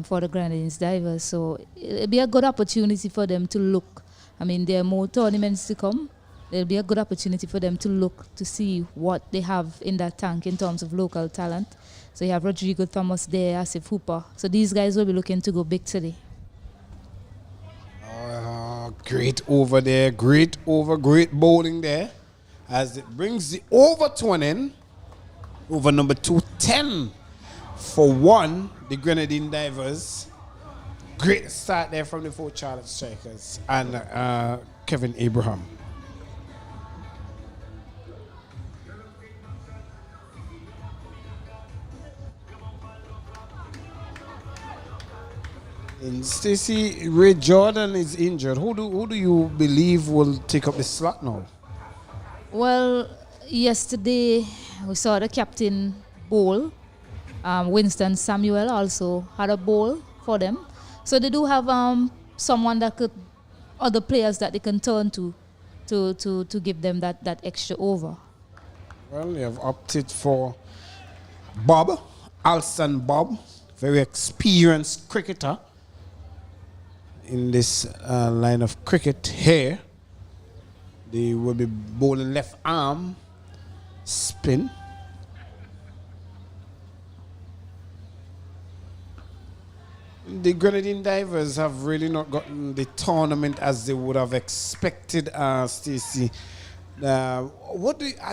for the Grenadines Divers, so it'll be a good opportunity for them to look. I mean, there are more tournaments to come. There'll be a good opportunity for them to look to see what they have in that tank in terms of local talent. So you have Rodrigo Thomas there, Asif Hooper. So these guys will be looking to go big today. Great over there, great bowling there, as it brings the over to an end. Over number 210 for 1, the Grenadine Divers. Great start there from the four Charlotte Strikers and Kevin Abraham. And Stacey, Ray Jordan is injured. Who do you believe will take up the slot now? Well, yesterday we saw the captain bowl. Winston Samuel also had a bowl for them. So they do have someone that could, other players that they can turn to give them that extra over. Well, they have opted for Bob, Alston Bob, very experienced cricketer in this line of cricket here. They will be bowling left arm spin. The Grenadine Divers have really not gotten the tournament as they would have expected, Stacey. At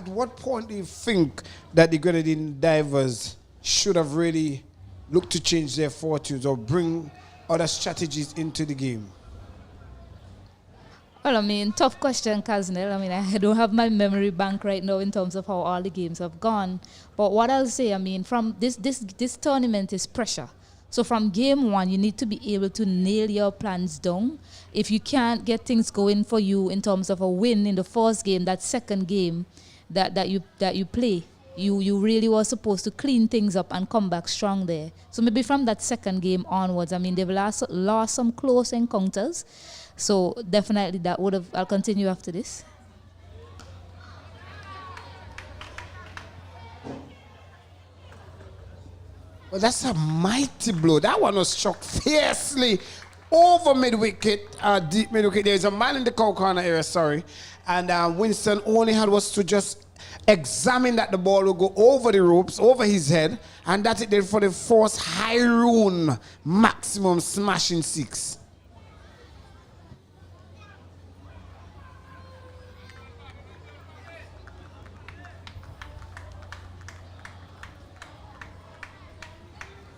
what point do you think that the Grenadine Divers should have really looked to change their fortunes or bring other strategies into the game? Well, I mean, tough question, Kaznel. I mean, I don't have my memory bank right now in terms of how all the games have gone. But what I'll say, I mean, from this tournament is pressure. So from game one, you need to be able to nail your plans down. If you can't get things going for you in terms of a win in the first game, that second game that you play, you really were supposed to clean things up and come back strong there. So maybe from that second game onwards, I mean, they've lost some close encounters. So definitely that would have, I'll continue after this. Well, that's a mighty blow. That one was struck fiercely over mid-wicket, deep mid-wicket. There's a man in the corner area, sorry. And Winston only had was to just examine that the ball will go over the ropes, over his head, and that's it there for the first Hyrule maximum smashing six.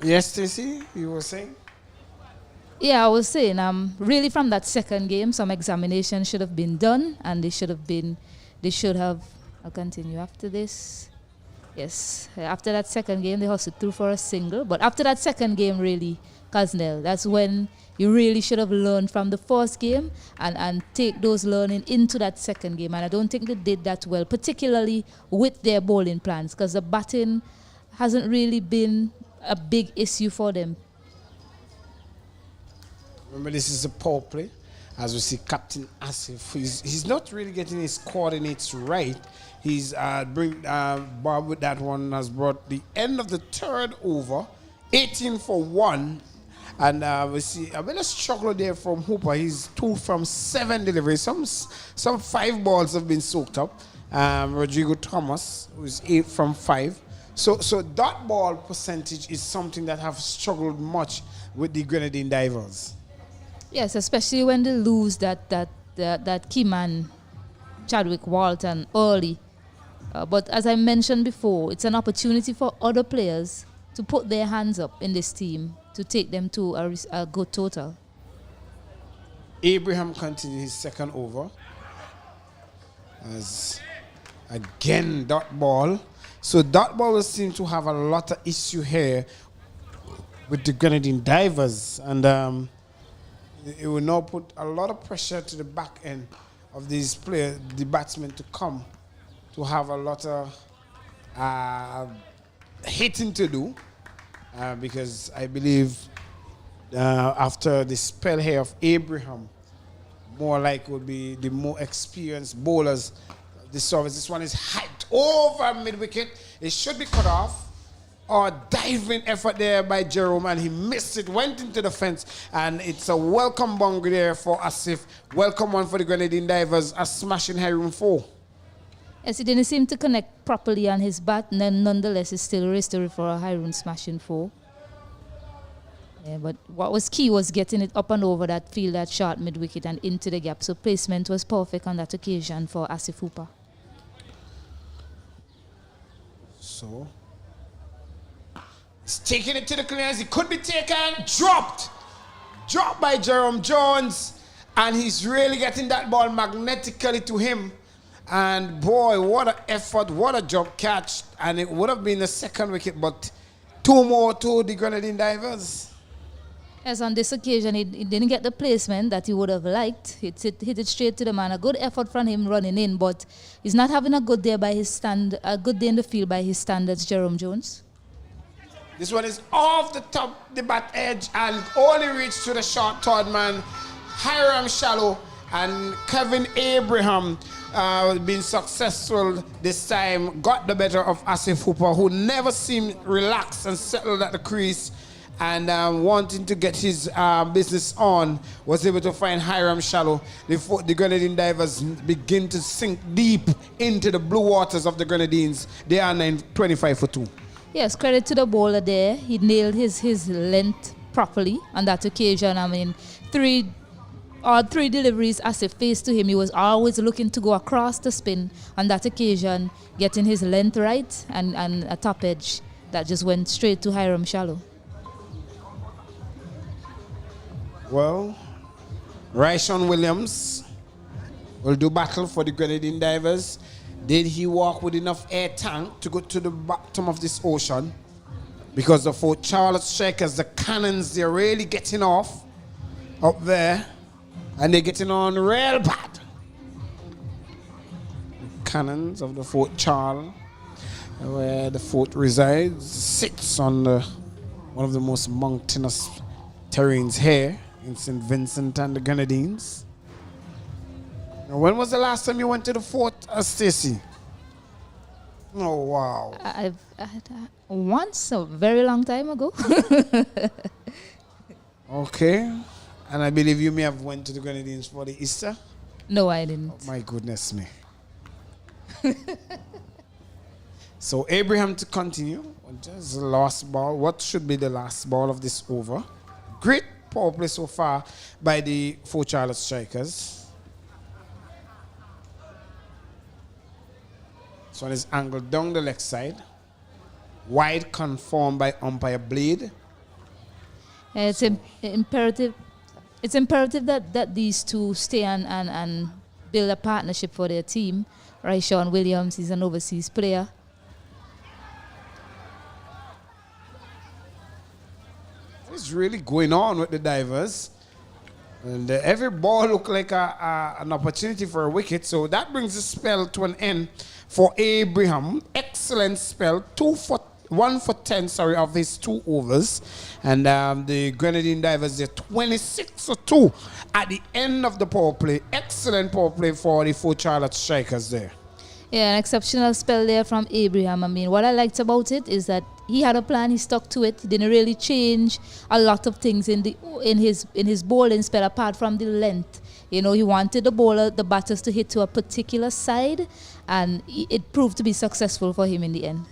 Yes, Stacey, you were saying? Yeah, I was saying, really from that second game, some examination should have been done, and I'll continue after this. Yes, after that second game, they hustled through for a single, but after that second game, really, Kaznel, that's when you really should have learned from the first game and take those learning into that second game, and I don't think they did that well, particularly with their bowling plans, because the batting hasn't really been a big issue for them. Remember, this is a power play. As we see Captain Asif, he's not really getting his coordinates right. He's Bob with that one has brought the end of the third over, 18 for 1. And we see a bit of struggle there from Hooper. He's 2 from 7 deliveries. Some 5 balls have been soaked up. Rodrigo Thomas was 8 from 5. So dot ball percentage is something that have struggled much with the Grenadine Divers. Yes, especially when they lose that key man, Chadwick Walton, early. But as I mentioned before, it's an opportunity for other players to put their hands up in this team to take them to a good total. Abraham continued his second over. As again, dot ball. So dot ball seem to have a lot of issue here with the Grenadine Divers, and it will now put a lot of pressure to the back end of these players, the batsmen, to come to have a lot of hitting to do, because I believe after the spell here of Abraham, more like would be the more experienced bowlers. This one is hyped over mid-wicket. It should be cut off. Or diving effort there by Jerome, and he missed it, went into the fence, and it's a welcome boundary there for Asif. Welcome one for the Grenadine Divers, a smashing Hyrule 4. Yes, he didn't seem to connect properly on his bat, and then nonetheless, it's still restored for a Hyrule smashing 4. Yeah, but what was key was getting it up and over that field, that short mid-wicket, and into the gap. So placement was perfect on that occasion for Asif Hooper. So he's taking it to the clearance. It could be taken. Dropped by Jerome Jones. And he's really getting that ball magnetically to him. And boy, what an effort, what a jump catch. And it would have been the second wicket, but 2 more to the Grenadine Divers. Yes, on this occasion, he didn't get the placement that he would have liked. Hit it straight to the man. A good effort from him running in, but he's not having a good day a good day in the field by his standards, Jerome Jones. This one is off the top, the bat edge, and only reached to the short third man, Hiram Shallow, and Kevin Abraham being successful this time, got the better of Asif Hooper, who never seemed relaxed and settled at the crease, and wanting to get his business on, was able to find Hiram Shallow. The Grenadine Divers begin to sink deep into the blue waters of the Grenadines. They are 25 for 2. Yes, credit to the bowler there. He nailed his length properly on that occasion. I mean, three deliveries as a face to him. He was always looking to go across the spin. On that occasion, getting his length right and a top edge that just went straight to Hiram Shallow. Well, Ryshawn Williams will do battle for the Grenadine Divers. Did he walk with enough air tank to go to the bottom of this ocean? Because the Fort Charlotte Strikers, the cannons, they're really getting off up there. And they're getting on real bad. Cannons of the Fort Charles, where the fort resides, sits on one of the most mountainous terrains here in St. Vincent and the Grenadines. Now, when was the last time you went to the fort, Stacey? Oh, wow. I've once, a very long time ago. Okay. And I believe you may have went to the Grenadines for the Easter? No, I didn't. Oh, my goodness me. So Abraham to continue. Just the last ball. What should be the last ball of this over? Great power play so far by the Fort Charlotte Strikers. This one is angled down the left side. Wide confirmed by umpire Blade. It's imperative. It's imperative that these two stay and build a partnership for their team. Right, Sean Williams is an overseas player. What's really going on with the Divers? And every ball looked like an opportunity for a wicket. So that brings the spell to an end for Abraham. Excellent spell. 1 for 10, of his 2 overs. And the Grenadine Divers, they're 26 for 2 at the end of the power play. Excellent power play for the Fort Charlotte Strikers there. Yeah, an exceptional spell there from Abraham. I mean, what I liked about it is that he had a plan, he stuck to it. He didn't really change a lot of things in his bowling spell apart from the length. You know, he wanted the batters to hit to a particular side, and it proved to be successful for him in the end.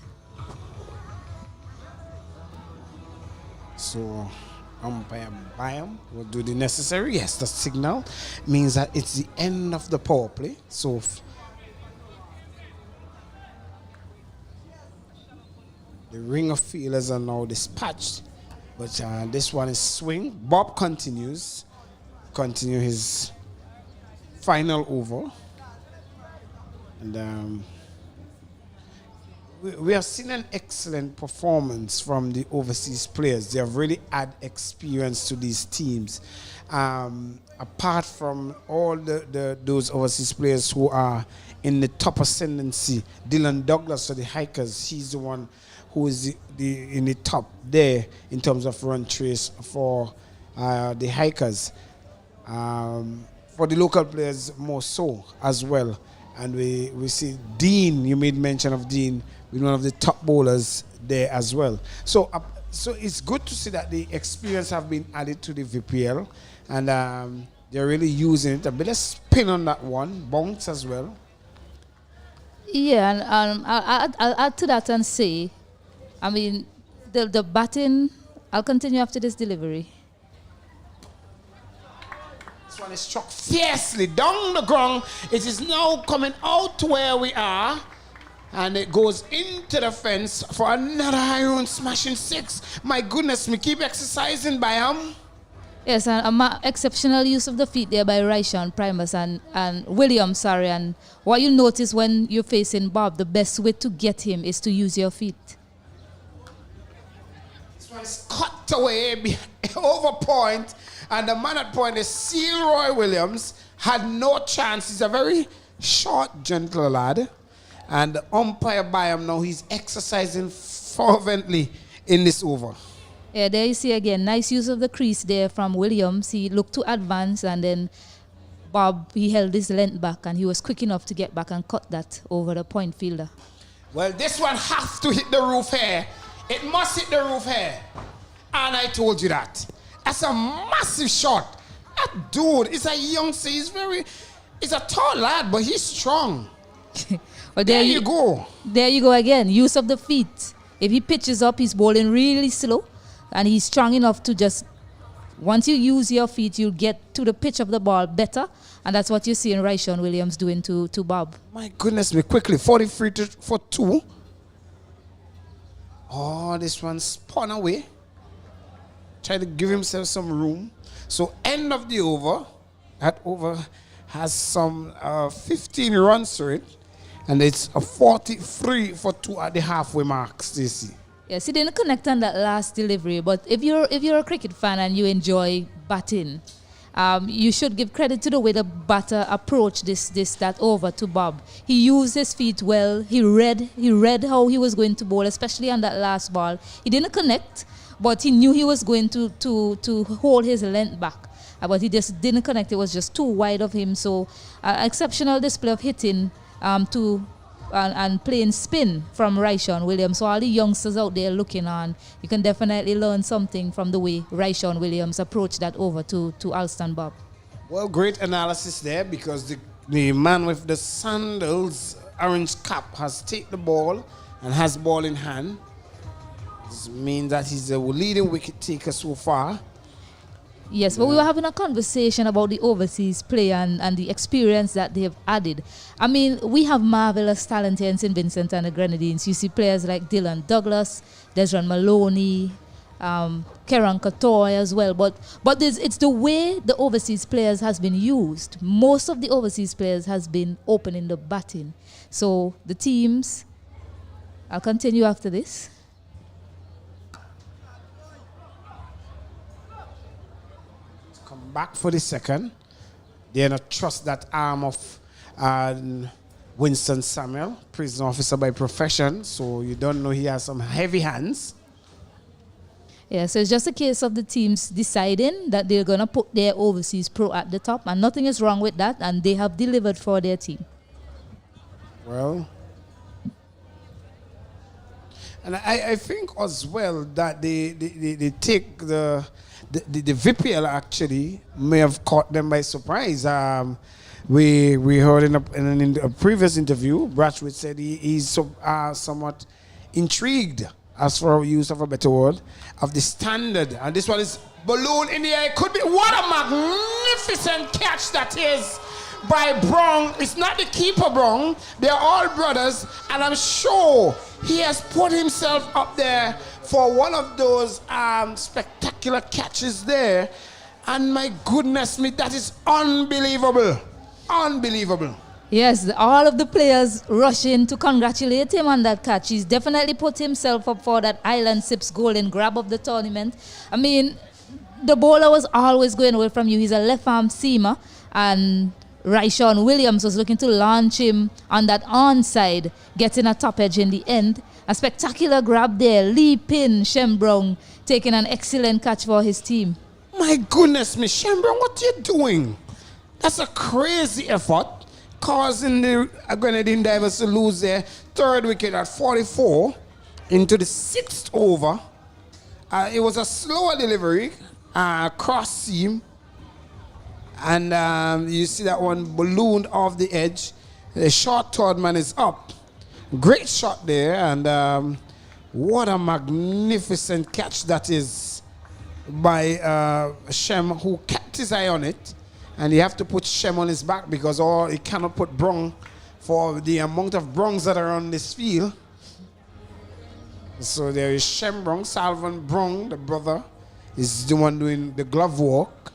So umpire Byam will do the necessary. Yes, the signal means that it's the end of the power play. So the ring of fielders are now dispatched, but this one is swing. Bob continue his final over, and we have seen an excellent performance from the overseas players. They have really added experience to these teams. Apart from all those overseas players who are in the top ascendancy, Dylan Douglas for the Hikers, he's the one who is in the top there in terms of run trace for the Hikers. For the local players more so as well. And we see Dean, you made mention of Dean, with one of the top bowlers there as well. So it's good to see that the experience have been added to the VPL, and they're really using it. A bit of spin on that one, bounce as well. Yeah, and I'll add to that and say, I mean, the batting, I'll continue after this delivery. This one is struck fiercely down the ground. It is now coming out to where we are, and it goes into the fence for another iron smashing 6. My goodness, me keep exercising by him. Yes, and exceptional use of the feet there by Ryshawn Primus and Williams, and what you notice when you're facing Bob, the best way to get him is to use your feet. This one is cut away over point, and the man at point is Sealroy Williams. Had no chance. He's a very short, gentle lad. And the umpire by him now, he's exercising fervently in this over. Yeah, there you see again, nice use of the crease there from Williams. He looked to advance, and then Bob, he held his length back, and he was quick enough to get back and cut that over the point fielder. Well, this one has to hit the roof here. It must hit the roof here. And I told you that. That's a massive shot. That dude is a youngster. He's a tall lad, but he's strong. Well, there you go. There you go again. Use of the feet. If he pitches up, he's bowling really slow, and he's strong enough to just, once you use your feet, you'll get to the pitch of the ball better, and that's what you see in Ryshawn Williams doing to Bob. My goodness me, quickly, 43 for 2. Oh, this one spun away. Try to give himself some room. So end of the over. That over has some 15 runs to it, and it's a 43 for 2 at the halfway mark, Stacey. Yes, he didn't connect on that last delivery, but if you're a cricket fan and you enjoy batting, you should give credit to the way the batter approached that over to Bob. He used his feet well. He read how he was going to bowl, especially on that last ball. He didn't connect, but he knew he was going to hold his length back. But he just didn't connect. It was just too wide of him. So exceptional display of hitting and playing spin from Ryshawn Williams. So all the youngsters out there looking on, you can definitely learn something from the way Ryshawn Williams approached that over to Alston Bob. Well, great analysis there, because the man with the sandals, orange cap, has taken the ball and has ball in hand. This means that he's the leading wicket taker so far. Yes, but we were having a conversation about the overseas play and the experience that they have added. I mean, we have marvelous talent here in St. Vincent and the Grenadines. You see players like Dylan Douglas, Desron Maloney, Keran Katoy as well. But it's the way the overseas players has been used. Most of the overseas players has been opening the batting. So the teams, I'll continue after this. Back for the second. They not trust that arm of Winston Samuel, prison officer by profession, so you don't know he has some heavy hands. Yeah, so it's just a case of the teams deciding that they're going to put their overseas pro at the top, and nothing is wrong with that, and they have delivered for their team. Well, and I think as well that they take the VPL actually may have caught them by surprise. We heard in a previous interview, Bratchwood said he's somewhat intrigued, as for use of a better word, of the standard. And this one is balloon in the air. Could be, what a magnificent catch that is by Brong. It's not the keeper Brong. They're all brothers, and I'm sure he has put himself up there for one of those spectacular catches there. And my goodness me, that is unbelievable. Unbelievable. Yes, all of the players rushing to congratulate him on that catch. He's definitely put himself up for that Island Sips golden grab of the tournament. I mean, the bowler was always going away from you. He's a left-arm seamer, and Ryshawn Williams was looking to launch him on that onside, getting a top edge in the end. A spectacular grab there. Lee Pin, Shembrong, taking an excellent catch for his team. My goodness me, Shembrong, what are you doing? That's a crazy effort, causing the Grenadine Divers to lose their third wicket at 44 into the 6th over. It was a slower delivery, cross seam, and you see that one ballooned off the edge. The short third man is up. Great shot there, and what a magnificent catch that is by Shem, who kept his eye on it. And you have to put Shem on his back, because he cannot put Brong for the amount of Brongs that are on this field. So there is Shem Brong, Salvan Brong, the brother, is the one doing the glove walk.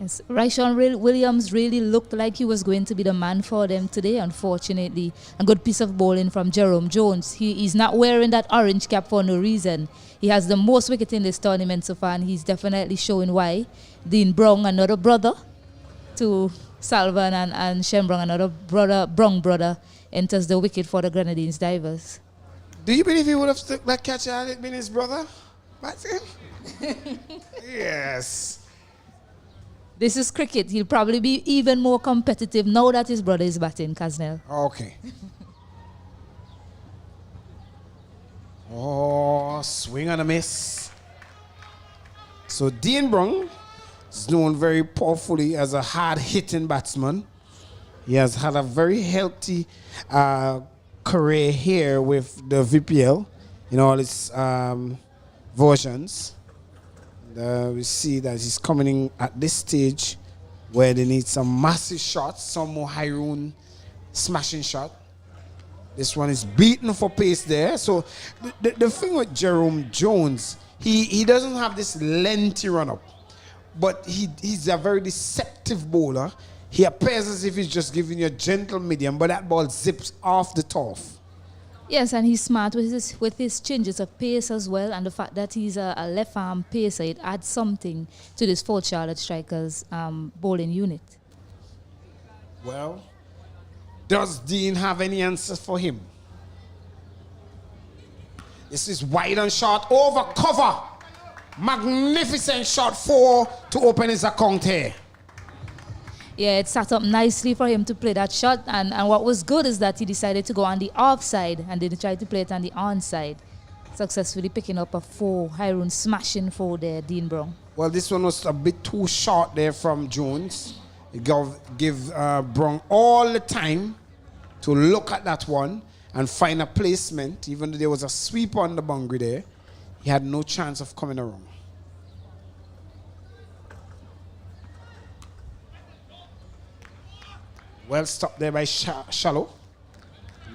Yes, Ryshawn Williams really looked like he was going to be the man for them today, unfortunately. A good piece of bowling from Jerome Jones. He's not wearing that orange cap for no reason. He has the most wicket in this tournament so far, and he's definitely showing why. Dean Brong, another brother to Salvan and Shembrong, another Brong brother, enters the wicket for the Grenadines Divers. Do you believe he would have stuck that catch had it been his brother? Yes. This is cricket. He'll probably be even more competitive now that his brother is batting, Kaznel. Okay. Oh, swing and a miss. So Dean Brong is known very powerfully as a hard-hitting batsman. He has had a very healthy career here with the VPL in all its versions. We see that he's coming in at this stage where they need some massive shots, some more high-run smashing shot. This one is beaten for pace there. So the thing with Jerome Jones, he doesn't have this lengthy run-up. but he's a very deceptive bowler. He appears as if he's just giving you a gentle medium, but that ball zips off the turf. Yes, and he's smart with his changes of pace as well, and the fact that he's a left-arm pacer, it adds something to this Fort Charlotte Strikers bowling unit. Well, does Dean have any answers for him? This is wide and short, over cover. Magnificent shot, 4 to open his account here. Yeah, it sat up nicely for him to play that shot, and what was good is that he decided to go on the offside and then tried to play it on the onside, successfully picking up a 4, high-run smashing 4 there, Dean Brown. Well, this one was a bit too short there from Jones. He give Brown all the time to look at that one and find a placement. Even though there was a sweep on the boundary there, he had no chance of coming around. Well stopped there by Shallow.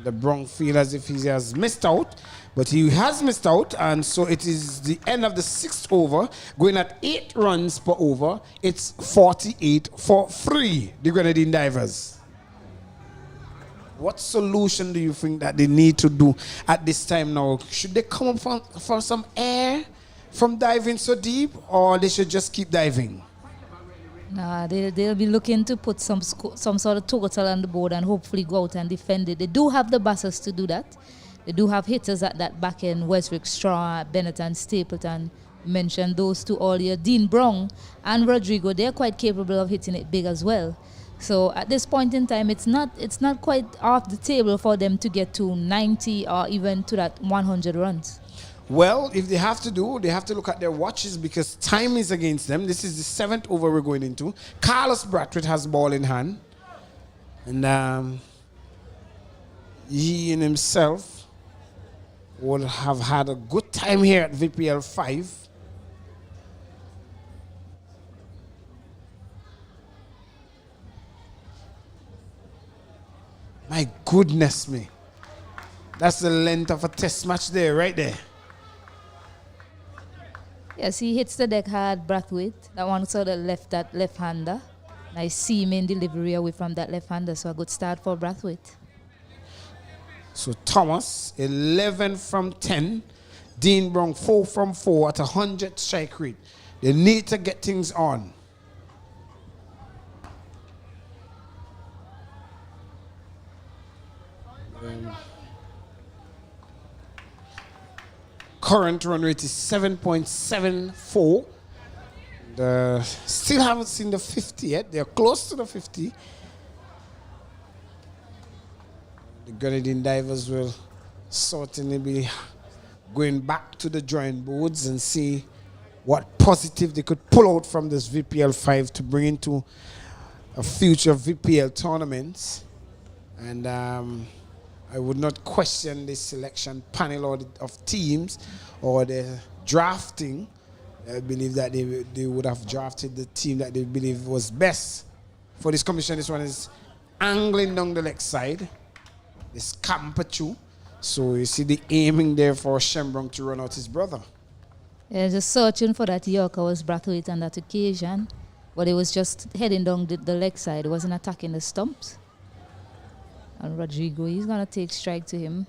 The Brown feel as if he has missed out, but he has missed out, and so it is the end of the 6th over, going at 8 runs per over. It's 48 for 3, the Grenadine Divers. What solution do you think that they need to do at this time now? Should they come up for some air from diving so deep, or they should just keep diving? Nah, they'll be looking to put some sort of total on the board and hopefully go out and defend it. They do have the batters to do that. They do have hitters at that back end, Westwick, Straw, Bennett and Stapleton. Mentioned those two earlier. Dean Brown and Rodrigo, they're quite capable of hitting it big as well. So at this point in time, it's not quite off the table for them to get to 90 or even to that 100 runs. Well, if they have to look at their watches because time is against them. This is the 7th over we're going into. Carlos Brathwaite has ball in hand. And he in himself would have had a good time here at VPL5. My goodness me. That's the length of a test match there, right there. Yes, he hits the deck hard, Brathwaite. That one sort of left that left-hander. Nice seaming delivery away from that left-hander, so a good start for Brathwaite. So Thomas, 11 from 10. Dean Brown, 4 from 4 at 100 strike rate. They need to get things on. Current run rate is 7.74. Still haven't seen the 50 yet. They're close to the 50. The Grenadine Divers will certainly be going back to the drawing boards and see what positive they could pull out from this VPL5 to bring into a future VPL tournaments. And I would not question the selection panel of teams or the drafting. I believe that they would have drafted the team that they believe was best for this commission. This one is angling down the leg side. This Campachu. So you see the aiming there for Shenbrong to run out his brother. Yeah, just searching for that Yorker was Brathwaite on that occasion. But it was just heading down the leg side. It wasn't attacking the stumps. And Rodrigo, he's going to take strike to him.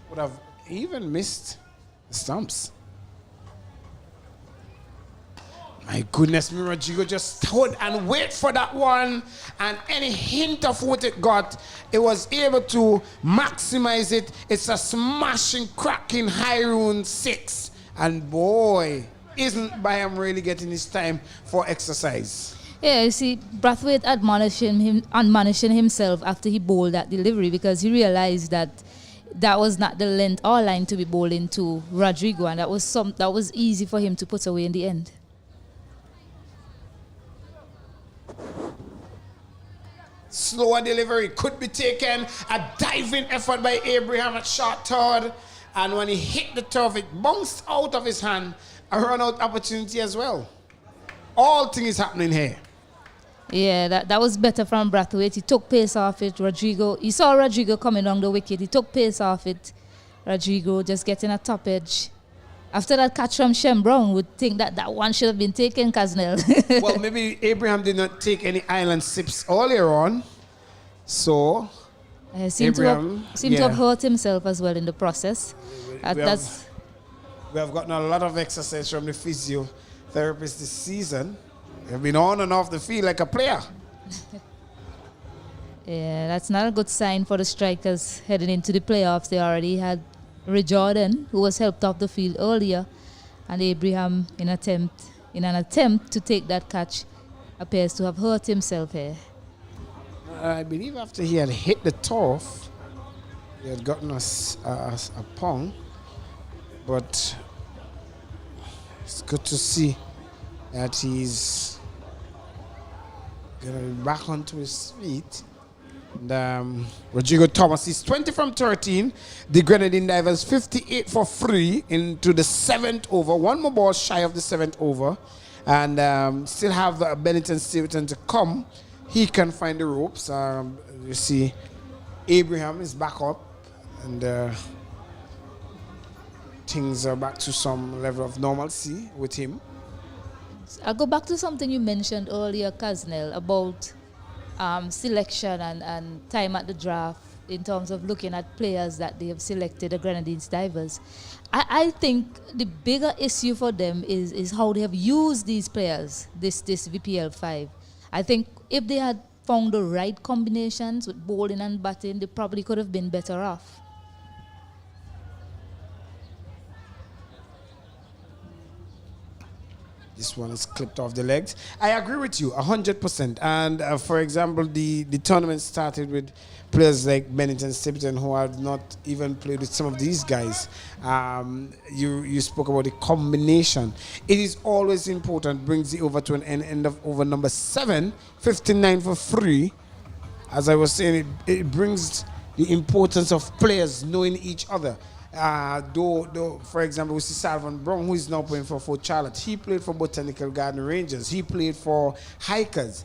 Would have even missed the stumps. My goodness me, Rodrigo just stood and wait for that one. And any hint of what it got, it was able to maximize it. It's a smashing, cracking high-run 6. And boy, isn't Bayam really getting his time for exercise. Yeah, you see, Brathwaite admonishing himself after he bowled that delivery because he realized that that was not the length or line to be bowling to Rodrigo, and that was easy for him to put away in the end. Slower delivery could be taken. A diving effort by Abraham at short third, and when he hit the turf, it bounced out of his hand. A run-out opportunity as well. All things happening here. Yeah, that was better from Brathwaite. He took pace off it. Rodrigo, he saw Rodrigo coming down the wicket. He took pace off it. Rodrigo just getting a top edge After that catch from Shem Brown, would think that that one should have been taken, Kaznel. Well, maybe Abraham did not take any island sips earlier on. So, seemed to have hurt himself as well in the process. We have gotten a lot of exercise from the physiotherapist this season. They've been on and off the field like a player. Yeah, that's not a good sign for the strikers heading into the playoffs. They already had Ray Jordan, who was helped off the field earlier, and Abraham, in an attempt to take that catch, appears to have hurt himself here. I believe after he had hit the turf, he had gotten a pong, but it's good to see that he's going to be back onto his feet. And Rodrigo Thomas is 20 from 13. The Grenadine Divers 58 for 3 into the 7th over. One more ball shy of the 7th over. And still have Bennington Stevenson to come. He can find the ropes. You see Abraham is back up. And things are back to some level of normalcy with him. I'll go back to something you mentioned earlier, Kaznel, about selection and time at the draft in terms of looking at players that they have selected, the Grenadines Divers. I think the bigger issue for them is how they have used these players, this VPL5. I think if they had found the right combinations with bowling and batting, they probably could have been better off. This one is clipped off the legs. I agree with you 100%. And for example, the tournament started with players like Bennington Stevenson, who have not even played with some of these guys. You spoke about the combination. It is always important. Brings the over to an end of over number 7, 59 for 3. As I was saying, it brings the importance of players knowing each other. Though, for example, we see Salvan Brown, who is now playing for Fort Charlotte. He played for Botanical Garden Rangers. He played for Hikers.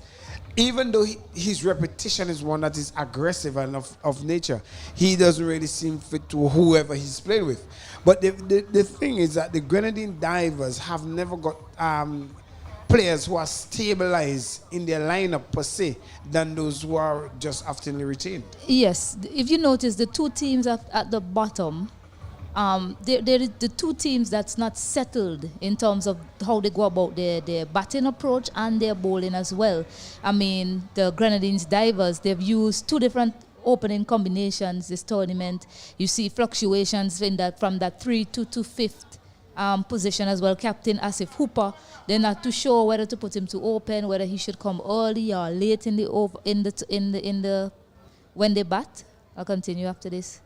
Even though his repetition is one that is aggressive and of nature, he doesn't really seem fit to whoever he's played with. But the thing is that the Grenadine Divers have never got players who are stabilized in their lineup per se than those who are just oftenly retained. Yes, if you notice, the two teams at the bottom, they're the two teams that's not settled in terms of how they go about their batting approach and their bowling as well. I mean, the Grenadines Divers, they've used two different opening combinations this tournament. You see fluctuations in that from that 3 to 5th position as well. Captain Asif Hooper, they're not too sure whether to put him to open, whether he should come early or late in the when they bat. I'll continue after this.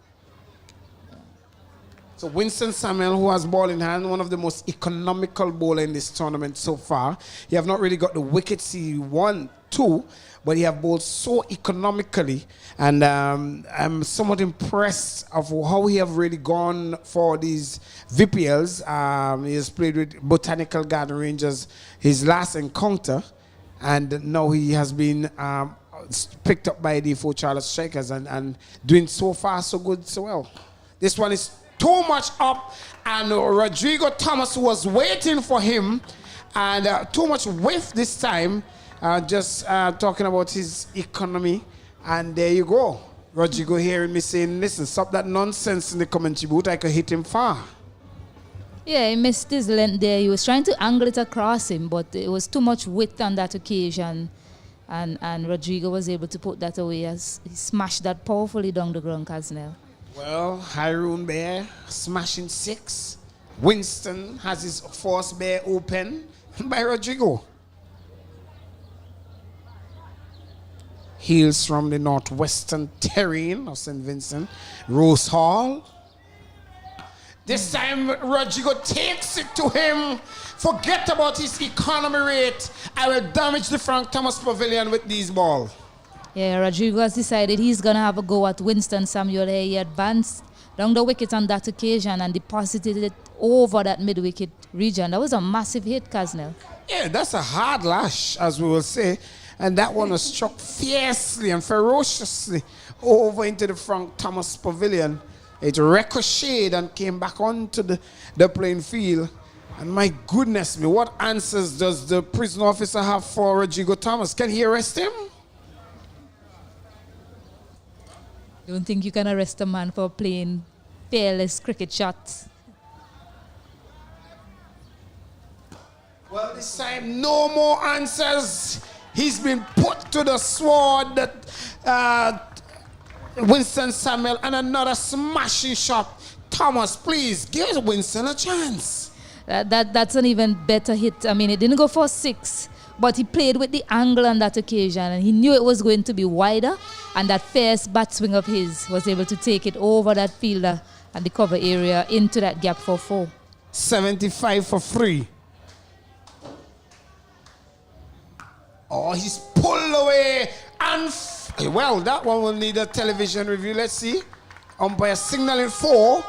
So Winston Samuel, who has ball in hand, one of the most economical bowler in this tournament so far. He have not really got the wickets he won 2, but he have bowled so economically. And I'm somewhat impressed of how he have really gone for these VPLs. He has played with Botanical Garden Rangers his last encounter. And now he has been picked up by the Fort Charlotte Strikers and doing so far so good, so well. This one is too much up, and Rodrigo Thomas was waiting for him, and too much whiff this time, just talking about his economy. And there you go, Rodrigo hearing me saying, listen, stop that nonsense in the commentary booth, I could hit him far. Yeah, he missed his length there. He was trying to angle it across him, but it was too much width on that occasion, and Rodrigo was able to put that away as he smashed that powerfully down the ground, Kaznel. Well, Haroon Bear smashing 6. Winston has his force bear open by Rodrigo. Heels from the northwestern terrain of St. Vincent. Rose Hall. This time, Rodrigo takes it to him. Forget about his economy rate. I will damage the Frank Thomas Pavilion with these balls. Yeah, Rodrigo has decided he's going to have a go at Winston Samuel here. He advanced down the wicket on that occasion and deposited it over that mid-wicket region. That was a massive hit, Kaznel. Yeah, that's a hard lash, as we will say. And that one was struck fiercely and ferociously over into the Frank Thomas Pavilion. It ricocheted and came back onto the playing field. And my goodness me, what answers does the prison officer have for Rodrigo Thomas? Can he arrest him? Don't think you can arrest a man for playing fearless cricket shots. Well, this time, no more answers. He's been put to the sword. That Winston Samuel, and another smashing shot. Thomas, please, give Winston a chance. That's an even better hit. I mean, it didn't go for 6, but he played with the angle on that occasion, and he knew it was going to be wider, and that fierce bat swing of his was able to take it over that fielder and the cover area into that gap for 4. 75 for 3. Oh, he's pulled away, and well, that one will need a television review. Let's see. Umpire signaling 4.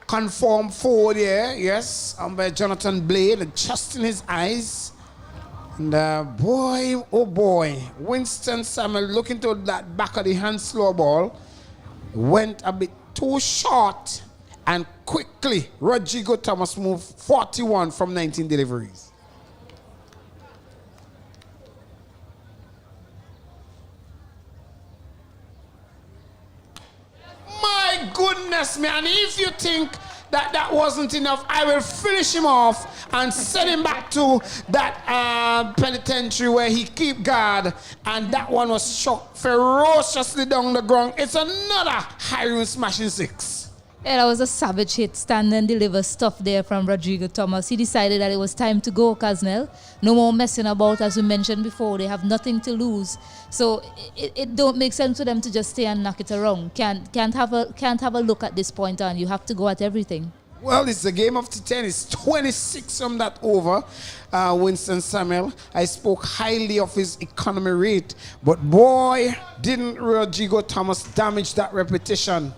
Confirm 4 there, yes. Umpire Jonathan Blade adjusting his eyes. And boy, oh boy, Winston Samuel looking to that back of the hand slow ball. Went a bit too short, and quickly Rodrigo Thomas moved 41 from 19 deliveries. My goodness, man, if you think that wasn't enough, I will finish him off and send him back to that penitentiary where he keep guard. And that one was shot ferociously down the ground. It's another high-room smashing 6. Yeah, that was a savage hit. Stand and deliver stuff there from Rodrigo Thomas. He decided that it was time to go, Kaznel. No more messing about, as we mentioned before. They have nothing to lose. So it don't make sense for them to just stay and knock it around. Can't have a look at this point on. You have to go at everything. Well, it's a game of T10. It's 26 from that over. Winston Samuel, I spoke highly of his economy rate, but boy, didn't Rodrigo Thomas damage that repetition.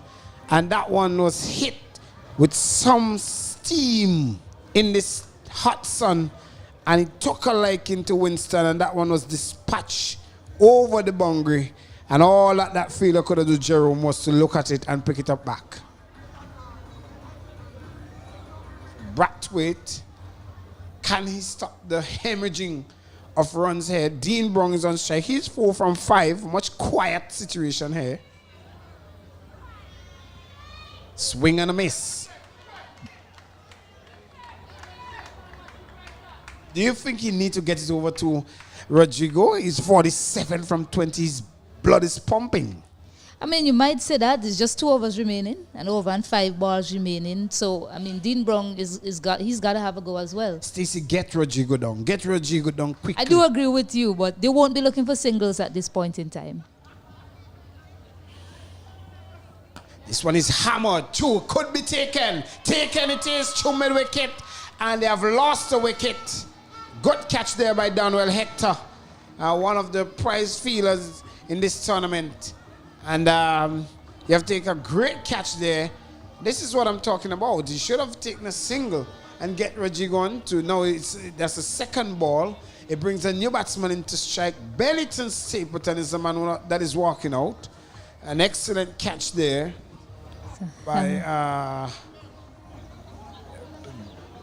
And that one was hit with some steam in this hot sun, and it took a liking to Winston, and that one was dispatched over the boundary. And all that fielder could have done, Jerome, was to look at it and pick it up back. Brathwaite, can he stop the hemorrhaging of runs here? Dean Brown is on strike. He's 4 from 5. Much quiet situation here. Swing and a miss. Do you think he need to get it over to Rodrigo? He's 47 from 20. His blood is pumping. I mean, you might say that. There's just 2 overs remaining, an over and 5 balls remaining. So, I mean, Dean Brown he's got to have a go as well. Stacey, get Rodrigo down. Get Rodrigo down quickly. I do agree with you, but they won't be looking for singles at this point in time. This one is hammered. 2 could be taken. Taken it is to mid-wicket. And they have lost the wicket. Good catch there by Donwell Hector. One of the prize fielders in this tournament. And you have to take a great catch there. This is what I'm talking about. You should have taken a single and get Rodrigo on to. Now that's the second ball. It brings a new batsman into strike. Bellington Stapleton is the man that is walking out. An excellent catch there by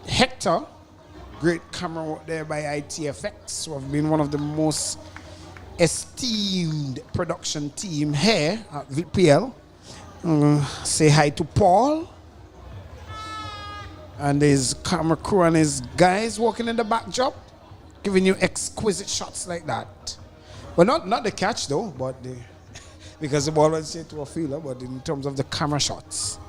Hector. Great camera work there by ITFX, who have been one of the most esteemed production team here at VPL. Say hi to Paul. And his camera crew and his guys working in the backdrop, giving you exquisite shots like that. Well, not the catch though, but because the ball was hit to a fielder, but in terms of the camera shots.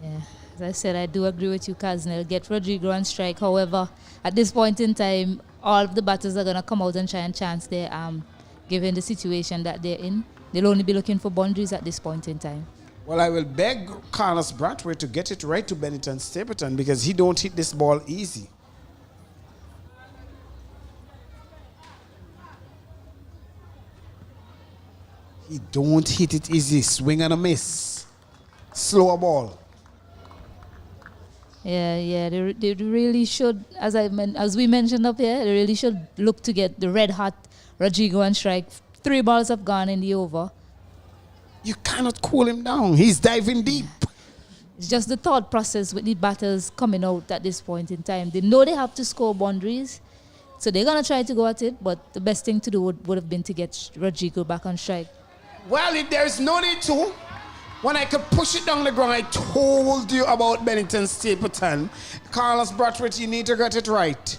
Yeah, as I said, I do agree with you, Kaznel. Get Rodrigo on strike. However, at this point in time, all of the batters are going to come out and try and chance their arm, given the situation that they're in. They'll only be looking for boundaries at this point in time. Well, I will beg Carlos Brathwaite to get it right to Bennington Stapleton, because he don't hit this ball easy. He don't hit it easy. Swing and a miss. Slower ball. Yeah, they really should, as we mentioned up here, they really should look to get the red hot Rodrigo on strike. 3 balls have gone in the over. You cannot cool him down. He's diving deep. It's just the thought process with the batters coming out at this point in time. They know they have to score boundaries, so they're going to try to go at it, but the best thing to do would have been to get Rodrigo back on strike. Well, if there's no need to, when I could push it down the ground, I told you about Bennington Stapleton. Carlos Brathwaite, you need to get it right.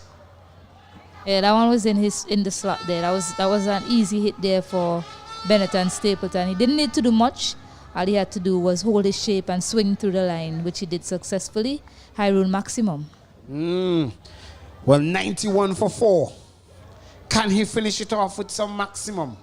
Yeah, that one was in the slot there. That was an easy hit there for Bennington Stapleton. He didn't need to do much. All he had to do was hold his shape and swing through the line, which he did successfully. High rule maximum. Well, 91 for 4. Can he finish it off with some maximum?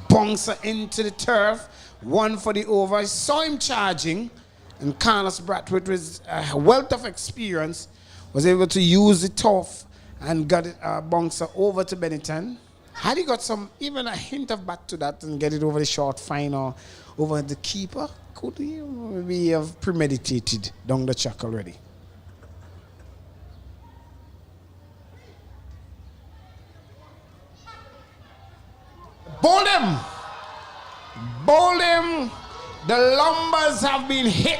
Bouncer into the turf. 1 for the over. I saw him charging, and Carlos Brathwaite, with a wealth of experience, was able to use the turf and got it bouncer over to Bennington. Had he got even a hint of bat to that and get it over the short fine or over the keeper, could he maybe have premeditated down the track already? Bowl him! Bowl him! The lumbers have been hit,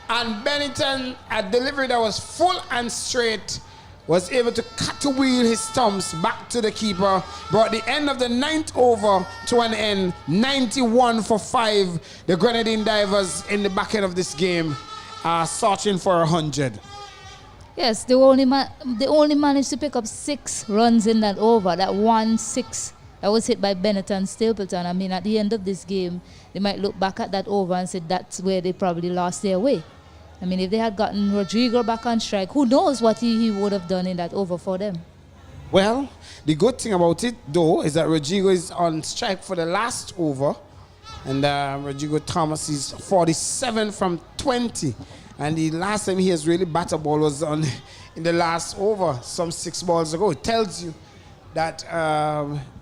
and Bennington, a delivery that was full and straight, was able to cut the wheel his stumps back to the keeper, brought the end of the 9th over to an end. 91 for 5. The Grenadine Divers in the back end of this game are searching for 100. Yes, they only managed to pick up 6 runs in that over. That 1-6 that was hit by Bennington Stapleton. I mean, at the end of this game, they might look back at that over and say that's where they probably lost their way. I mean, if they had gotten Rodrigo back on strike, who knows what he would have done in that over for them. Well, the good thing about it, though, is that Rodrigo is on strike for the last over. And Rodrigo Thomas is 47 from 20. And the last time he has really batted a ball was in the last over, some 6 balls ago. It tells you that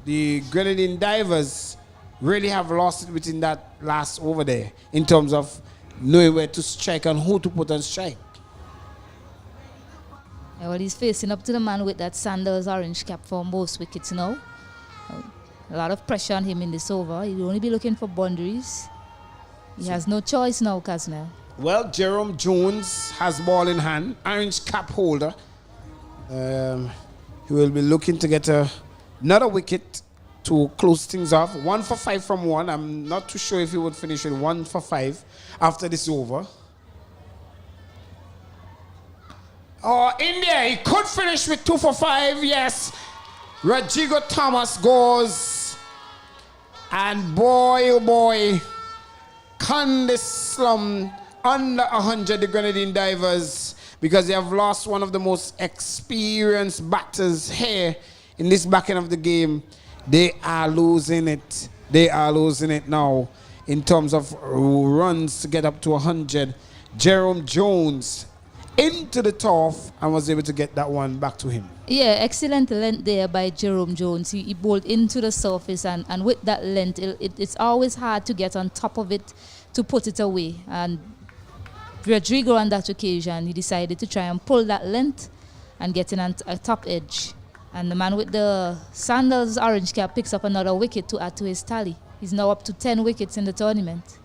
the Grenadine Divers really have lost it within that last over there in terms of knowing where to strike and who to put on strike. Yeah, well, he's facing up to the man with that Sanders orange cap for most wickets now. A lot of pressure on him in this over. He'll only be looking for boundaries. He has no choice now, Casnell. Well, Jerome Jones has ball in hand, orange cap holder. He will be looking to get another wicket to close things off. 1 for 5 from 1. I'm not too sure if he would finish with 1 for 5 after this over. Oh, India, he could finish with 2 for 5, yes. Rodrigo Thomas goes. And boy, oh boy, can this slum under 100, the Grenadine Divers, because they have lost one of the most experienced batters here in this back end of the game. They are losing it. They are losing it now in terms of runs to get up to 100. Jerome Jones into the turf and was able to get that one back to him. Yeah, excellent length there by Jerome Jones. He bowled into the surface, and with that length, it's always hard to get on top of it to put it away. And Rodrigo, on that occasion, he decided to try and pull that length and get in on a top edge. And the man with the Sanders orange cap picks up another wicket to add to his tally. He's now up to 10 wickets in the tournament.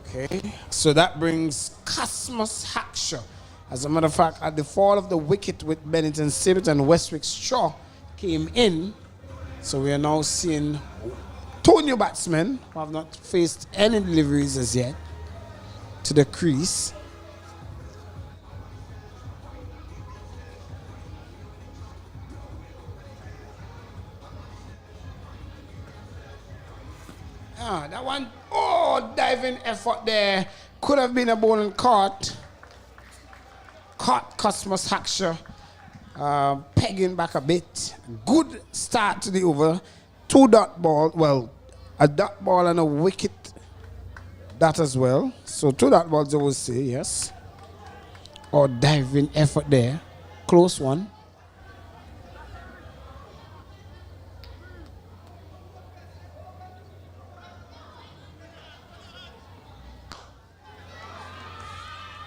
Okay, so that brings Cosmos Hackshaw. As a matter of fact, at the fall of the wicket with Bennington Stapleton and Westwick Shaw came in. So we are now seeing 2 new batsmen who have not faced any deliveries as yet to the crease. That one, diving effort there. Could have been a bowling caught. Caught Cosmos Hackshaw, pegging back a bit. Good start to the over. 2 dot ball, well, a dot ball and a wicket. That as well. So 2 dot balls, I would say, yes. Or diving effort there. Close one.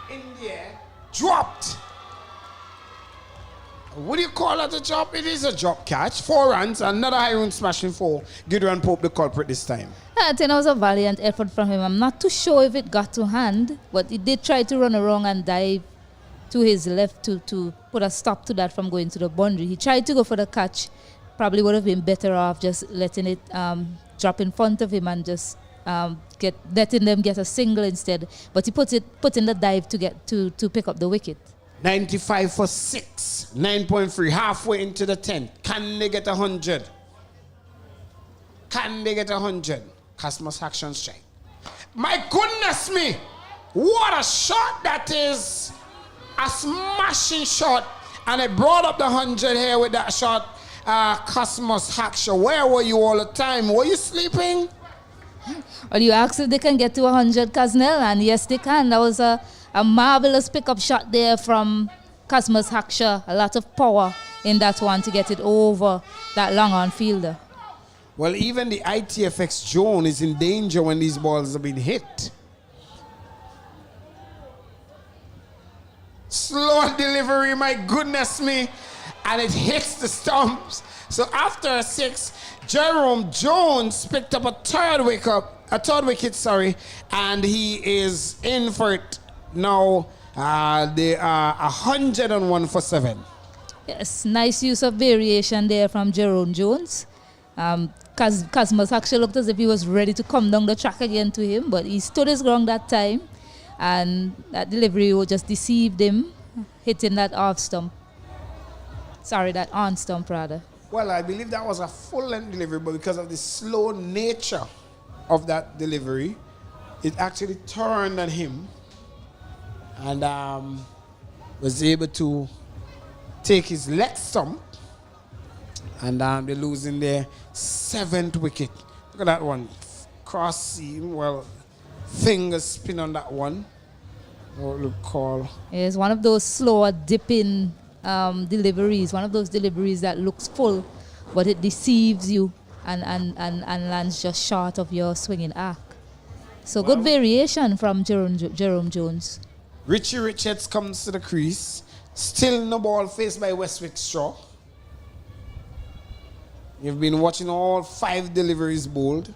India dropped. What do you call that a drop? It is a drop catch. 4 runs, another high run smashing 4. Gideon Pope the culprit this time. I think it was a valiant effort from him. I'm not too sure if it got to hand, but he did try to run around and dive to his left to put a stop to that from going to the boundary. He tried to go for the catch. Probably would have been better off just letting it drop in front of him and just letting them get a single instead. But he put in the dive to get to pick up the wicket. 95 for 6. 9.3. Halfway into the 10th. Can they get 100? Can they get 100? Cosmos action strike. My goodness me! What a shot that is! A smashing shot. And it brought up the 100 here with that shot. Cosmos Hackshaw. Where were you all the time? Were you sleeping? Well, you asked if they can get to 100, Kaznel, and yes, they can. That was a marvelous pickup shot there from Cosmos Hackshaw. A lot of power in that one to get it over that long-on fielder. Well, even the ITFX Joan is in danger when these balls have been hit. Slow delivery, my goodness me. And it hits the stumps. So after a 6, Jerome Jones picked up a third wicket, and he is in for it now. They are 101 for 7. Yes, nice use of variation there from Jerome Jones. Cosmos actually looked as if he was ready to come down the track again to him, but he stood his ground that time, and that delivery just deceived him, hitting that off stump. Sorry, that on stump rather. Well, I believe that was a full-length delivery, but because of the slow nature of that delivery, it actually turned on him and was able to take his leg stump, and they're losing their 7th wicket. Look at that one. Cross seam, well, finger spin on that one. What would call? It's one of those slower dipping deliveries, one of those deliveries that looks full, but it deceives you and lands just short of your swinging arc. So good variation from Jerome Jones. Richie Richards comes to the crease. Still no ball faced by Westwick Straw. You've been watching all 5 deliveries bowled.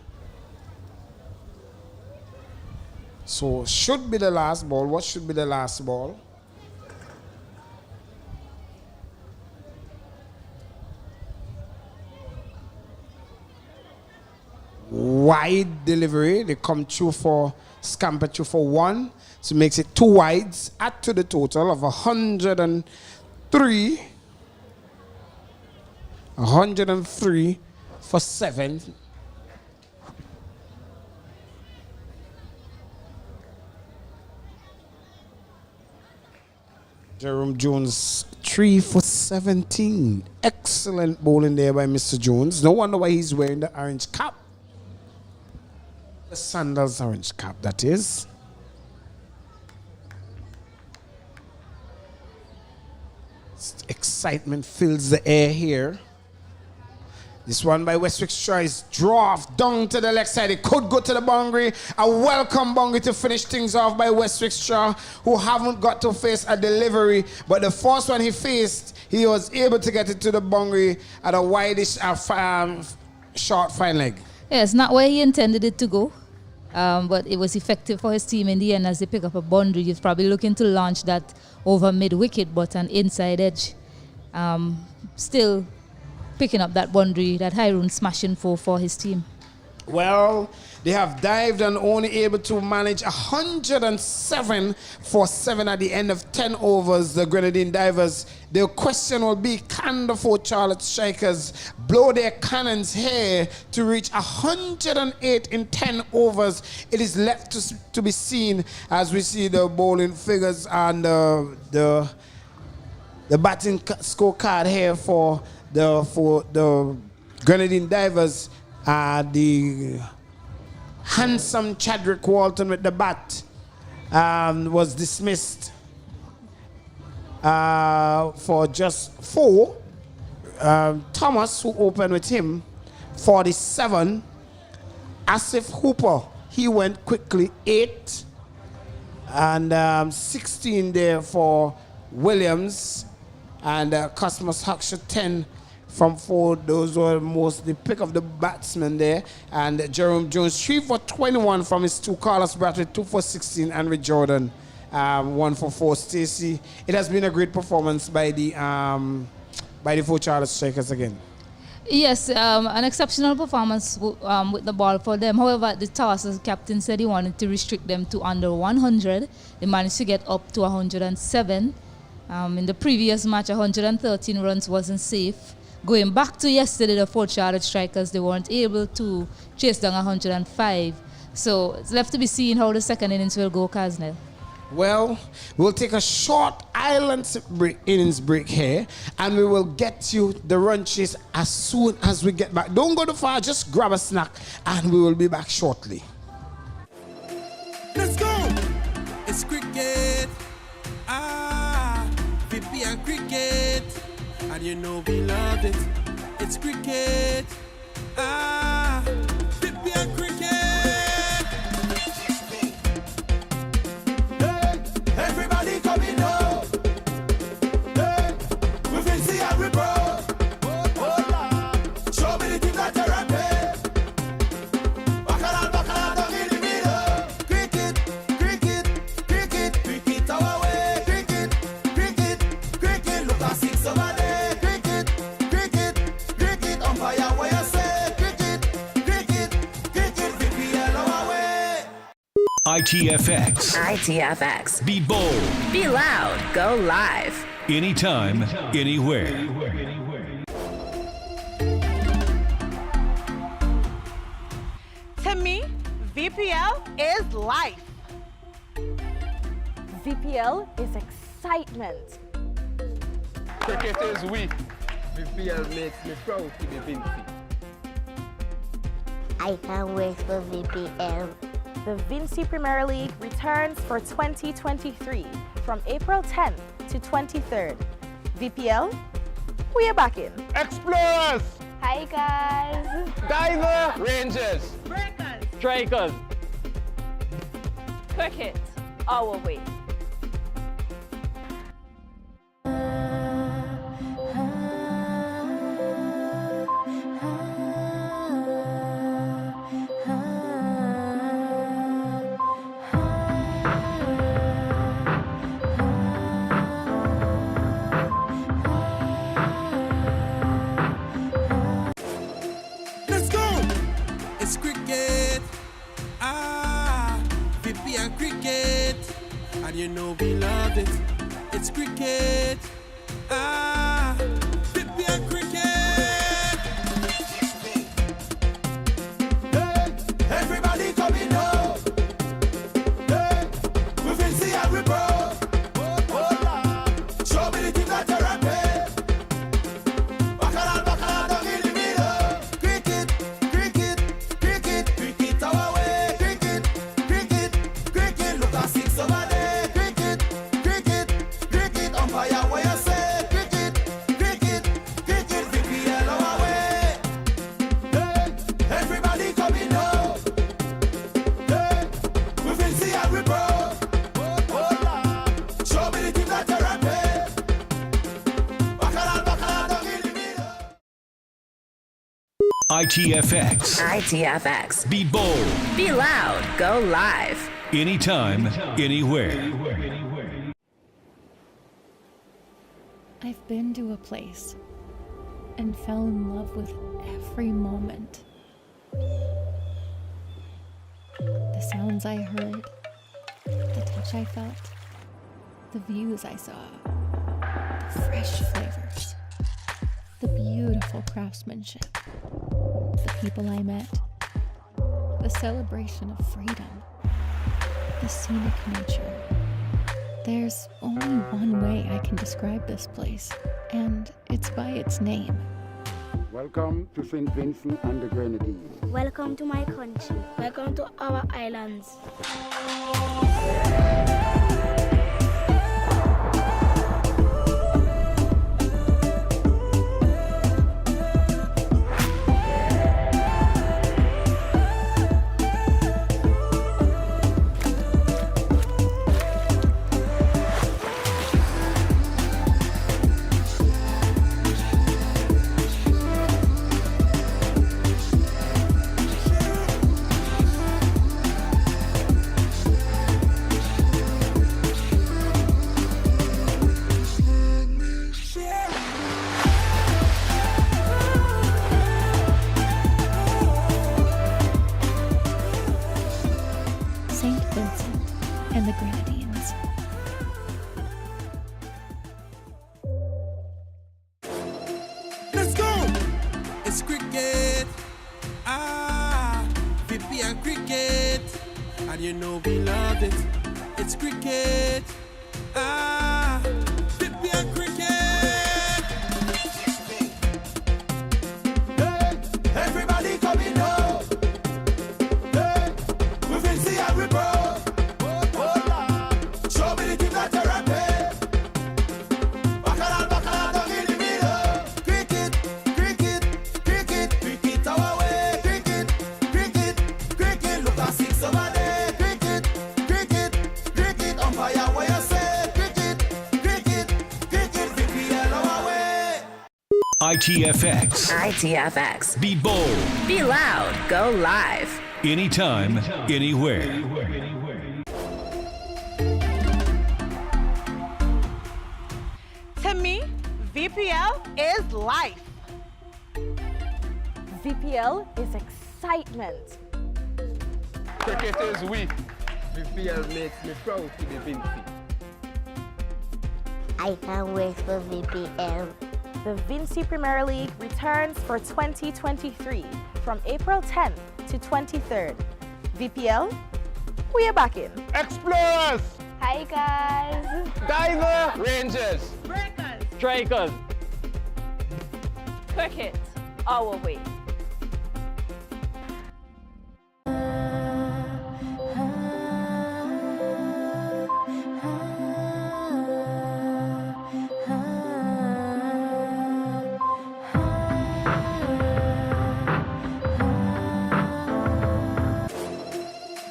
So should be the last ball. What should be the last ball? Wide delivery. They come through for scamper through for 1. So it makes it 2 wides. Add to the total of 103. 103 for 7. Jerome Jones 3 for 17. Excellent bowling there by Mr. Jones. No wonder why he's wearing the orange cap. The Sandals orange cap, that is. Excitement fills the air here. This one by Westwick Straw is draft down to the left side. It could go to the boundary. A welcome boundary to finish things off by Westwick Straw, who haven't got to face a delivery. But the first one he faced, he was able to get it to the boundary at a wideish short fine leg. Yeah, it's not where he intended it to go, but it was effective for his team in the end as they pick up a boundary. He's probably looking to launch that over mid-wicket, but an inside edge. Still picking up that boundary, that high run smashing for his team. Well, they have dived and only able to manage 107 for 7 at the end of 10 overs, the Grenadine Divers. The question will be, can the 4 Charlotte Strikers blow their cannons here to reach 108 in 10 overs? It is left to be seen as we see the bowling figures and the batting scorecard here for the Grenadine Divers. The handsome Chadwick Walton with the bat was dismissed for just 4. Thomas, who opened with him, 47. Asif Hooper, he went quickly, 8. And 16 there for Williams. And Cosmos Haksha 10 from 4. Those were most the pick of the batsmen there. And Jerome Jones 3 for 21 from his 2. Carlos Bradley 2 for 16. And Rick Jordan 1 for 4. Stacey, it has been a great performance by the 4 Charlotte Strikers again. Yes, an exceptional performance with the ball for them. However, the toss, the captain said he wanted to restrict them to under 100. They managed to get up to 107. In the previous match, 113 runs wasn't safe. Going back to yesterday, the 4 Charlotte Strikers, they weren't able to chase down 105. So it's left to be seen how the second innings will go, Kaznel. Well, we'll take a short innings break here, and we will get you the run chase as soon as we get back. Don't go too far, just grab a snack, and we will be back shortly. Let's go! It's cricket. VPL Cricket. And you know we love it. It's cricket. VPL Cricket. Everybody coming up. Hey, we will see how we bro. Show me the team that you're rapping. Bacala, down in the middle. Cricket, cricket, cricket, cricket our way. Cricket, cricket, cricket. Look at 6 over there. Cricket, cricket, cricket. Umpire where you say. Cricket, cricket, cricket. VPL our way. ITFX. Be bold. Be loud. Go live. Anytime, anywhere. To me, VPL is life. VPL is excitement. Cricket is we. VPL makes me proud to be Vinci. I can't wait for VPL. The Vinci Premier League returns for 2023 from April 10th to 23rd. VPL, we are back in. Explorers! Hi guys! Diver! Rangers! Breakers! Strikers! Cricket, our way. Let's go! It's cricket. VPL Cricket. And you know we love it. It's cricket. VPL Cricket. Hey, everybody coming up. Hey, we will see how we bro. Show me the team that you're rapping. Bacala, down in the middle. Cricket, cricket, cricket, cricket our way. Cricket, cricket, cricket. Look at 6 over there. Cricket, cricket, cricket. Umpire where you say. Cricket, cricket, cricket. VPL our way. Hey, everybody coming up. Hey, we will see how we bro. Show me the team that you're rapping. Bacala, down in the middle. ITFX. Be bold. Be loud. Go live. Anytime, anywhere. I've been to a place and fell in love with every moment. The sounds I heard, the touch I felt, the views I saw, the fresh flavors, the beautiful craftsmanship, the people I met, the celebration of freedom, the scenic nature. There's only one way I can describe this place, and it's by its name. Welcome to St. Vincent and the Grenadines. Welcome to my country. Welcome to our islands. and the Grenadines. Let's go! It's cricket. VPL cricket. And you know we love it. It's cricket. VPL cricket. Hey, everybody coming home. Hey, we fancy and we bro. Show me the team that you're rapping. Bacala, down in the middle. Cricket, cricket, cricket, cricket our way. Cricket, cricket, cricket. Look at 6 over there. Cricket, cricket, cricket. Umpire where you say. Cricket, cricket, cricket. VPL our way. ITFX. Be bold. Be loud. Go live. Anytime, anywhere. To me, VPL is life. VPL is excitement. Cricket is we. VPL makes me proud to be Vinci. I can't wait for VPL. The Vinci Premier League returns for 2023 from April 10th to 23rd. VPL, we are back in. Explorers! Hi guys! Diver! Rangers! Breakers! Strikers! Cricket, our way.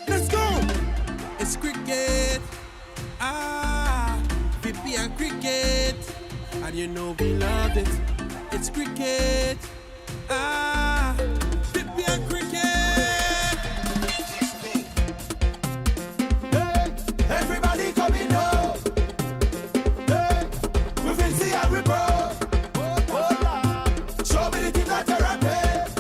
Let's go! It's cricket. VPL cricket. And you know we love it. It's cricket. VPL cricket. Hey, everybody coming home. Hey, we fancy and we bro. Show me the team that you're rapping.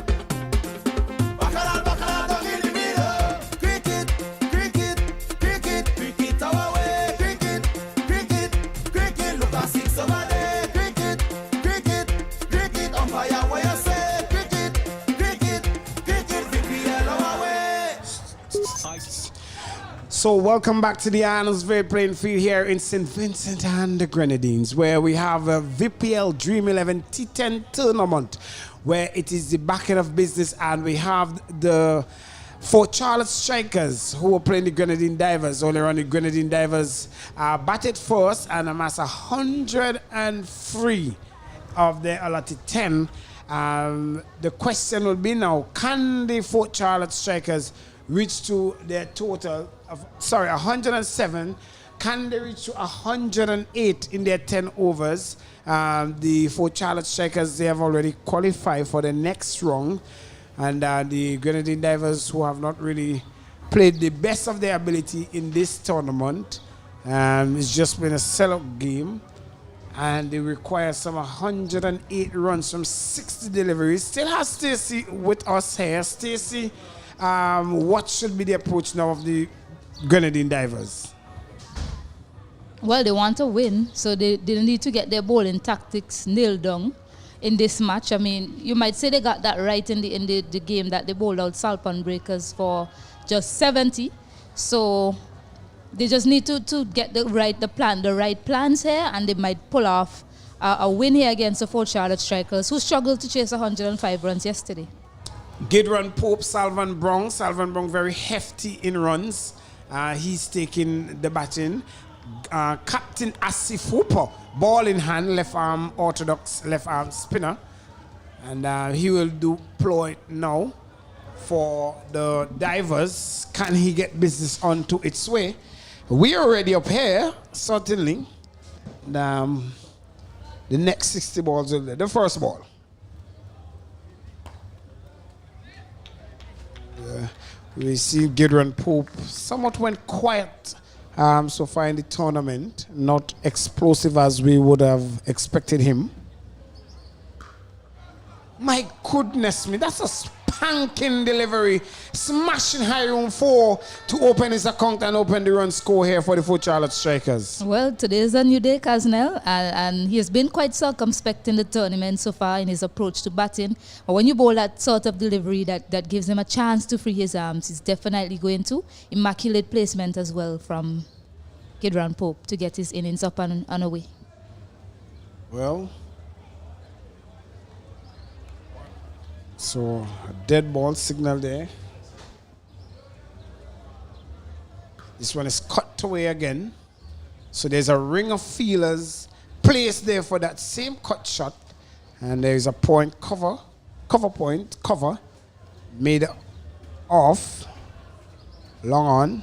Bacala, down in the middle. Cricket, cricket, cricket, cricket our way. Cricket, cricket, cricket. Look at 6 over there. Cricket, cricket, cricket. Umpire where you say. Cricket, cricket, cricket. VPL our way. So welcome back to the Arnold'sville playing field here in St. Vincent and the Grenadines, where we have a VPL Dream 11 T10 tournament, where it is the back end of business, and we have the Fort Charlotte Strikers who are playing the Grenadine Divers. Earlier on, the Grenadine Divers batted first and amassed 103 of their allotted 10. The question will be now, can the Fort Charlotte Strikers reach to their total of 107? Can they reach to 108 in their 10 overs? The Fort Charlotte Strikers, they have already qualified for the next round, and the Grenadine Divers, who have not really played the best of their ability in this tournament, it's just been a sellout game, and they require some 108 runs from 60 deliveries. Still has Stacey with us here. Stacey, what should be the approach now of the Grenadine Divers? Well, they want to win, so they need to get their bowling tactics nailed down in this match. I mean, you might say they got that right in the game that they bowled out Salpan Breakers for just 70. So they just need to get the right plans here, and they might pull off a win here against the Fort Charlotte Strikers, who struggled to chase 105 runs yesterday. Gidron Pope, Salvan Brong. Salvan Brong very hefty in runs. He's taking the batting. Captain Asif Hooper, ball in hand, left arm orthodox, left arm spinner. And he will deploy now for the Divers. Can he get business onto its way? We are already up here, certainly. The next 60 balls will be the first ball. We see Gidron Pope somewhat went quiet so far in the tournament. Not explosive as we would have expected him. My goodness me, that's a spanking delivery, smashing high room 4 to open his account and open the run score here for the Fort Charlotte Strikers. Well, today is a new day, Kaznel, and he has been quite circumspect in the tournament so far in his approach to batting. But when you bowl that sort of delivery that gives him a chance to free his arms, he's definitely going to. Immaculate placement as well from Gidran Pope to get his innings up and away. Well, so a dead ball signal there. This one is cut away again. So there's a ring of feelers placed there for that same cut shot. And there is a point cover made off, long on,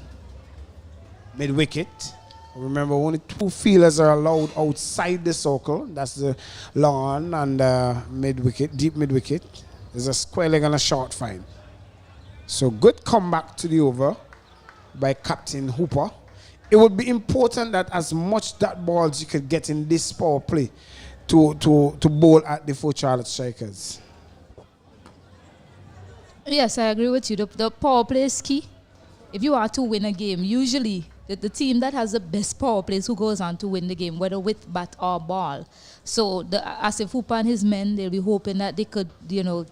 mid wicket. Remember, only 2 feelers are allowed outside the circle. That's the long on and mid wicket, deep mid wicket. There's a square leg and a short fine. So good comeback to the over by Captain Hooper. It would be important that as much that balls you could get in this power play to bowl at the Fort Charlotte Strikers. Yes, I agree with you. The power play is key. If you are to win a game, usually the team that has the best power plays who goes on to win the game, whether with bat or ball. So Asif Hooper and his men, they'll be hoping that they could,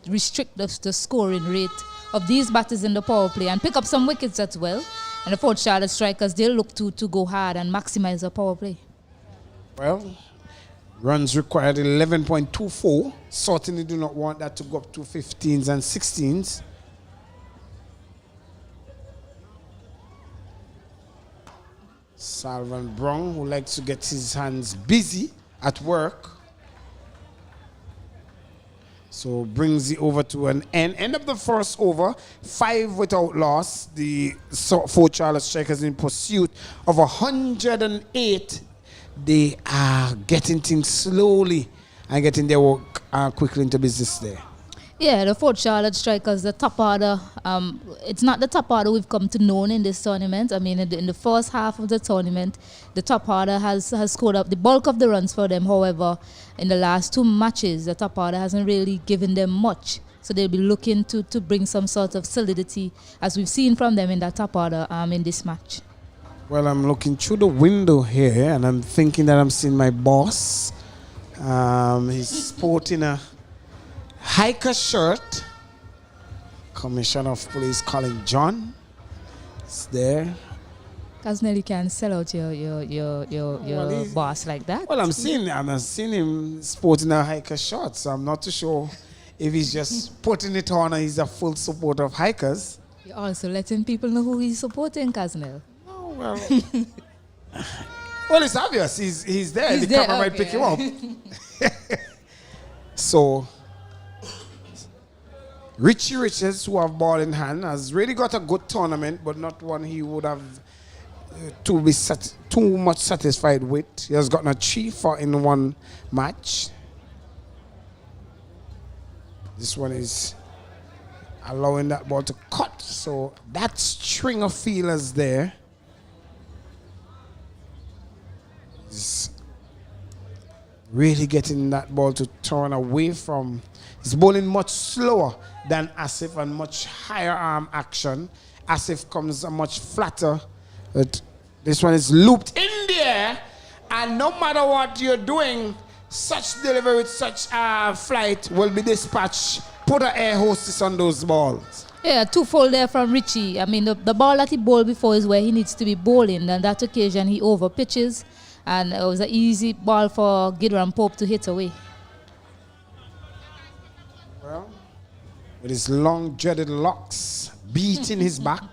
restrict the scoring rate of these batters in the power play and pick up some wickets as well. And the Fort Charlotte Strikers, they'll look to go hard and maximize the power play. Well, runs required 11.24. Certainly do not want that to go up to 15s and 16s. Salvan Brown, who likes to get his hands busy at work. So brings the over to an end. End of the first over, 5 without loss. The Fort Charlotte Strikers in pursuit of 108. They are getting things slowly and getting their work quickly into business there. Yeah, the Fort Charlotte Strikers, the top order, it's not the top order we've come to know in this tournament. I mean, in the first half of the tournament, the top order has scored up the bulk of the runs for them. However, in the last 2 matches, the top order hasn't really given them much. So they'll be looking to bring some sort of solidity, as we've seen from them in that top order in this match. Well, I'm looking through the window here, and I'm thinking that I'm seeing my boss. He's sporting a hiker shirt. Commissioner of Police Colin John is there. Kaznel, you can sell out your boss like that. Well, I'm seeing him sporting a hiker shirt, so I'm not too sure if he's just putting it on or he's a full supporter of hikers. You're also letting people know who he's supporting, Kaznel. Oh, well. Well, it's obvious. He's there. He's the there, camera might pick him up. So Richie Richards, who have ball in hand, has really got a good tournament, but not one he would have too much satisfied with. He has gotten a 3 in 1 match. This one is allowing that ball to cut. So that string of feelers there is really getting that ball to turn away from. He's bowling much slower than Asif and much higher arm action. Asif comes much flatter. But this one is looped in the air, and no matter what you're doing, such delivery with such flight will be dispatched. Put an air hostess on those balls. Yeah, 2-fold there from Richie. I mean, the ball that he bowled before is where he needs to be bowling. And that occasion, he over pitches, and it was an easy ball for Gidran Pope to hit away. Well, with his long dreaded locks beating his back.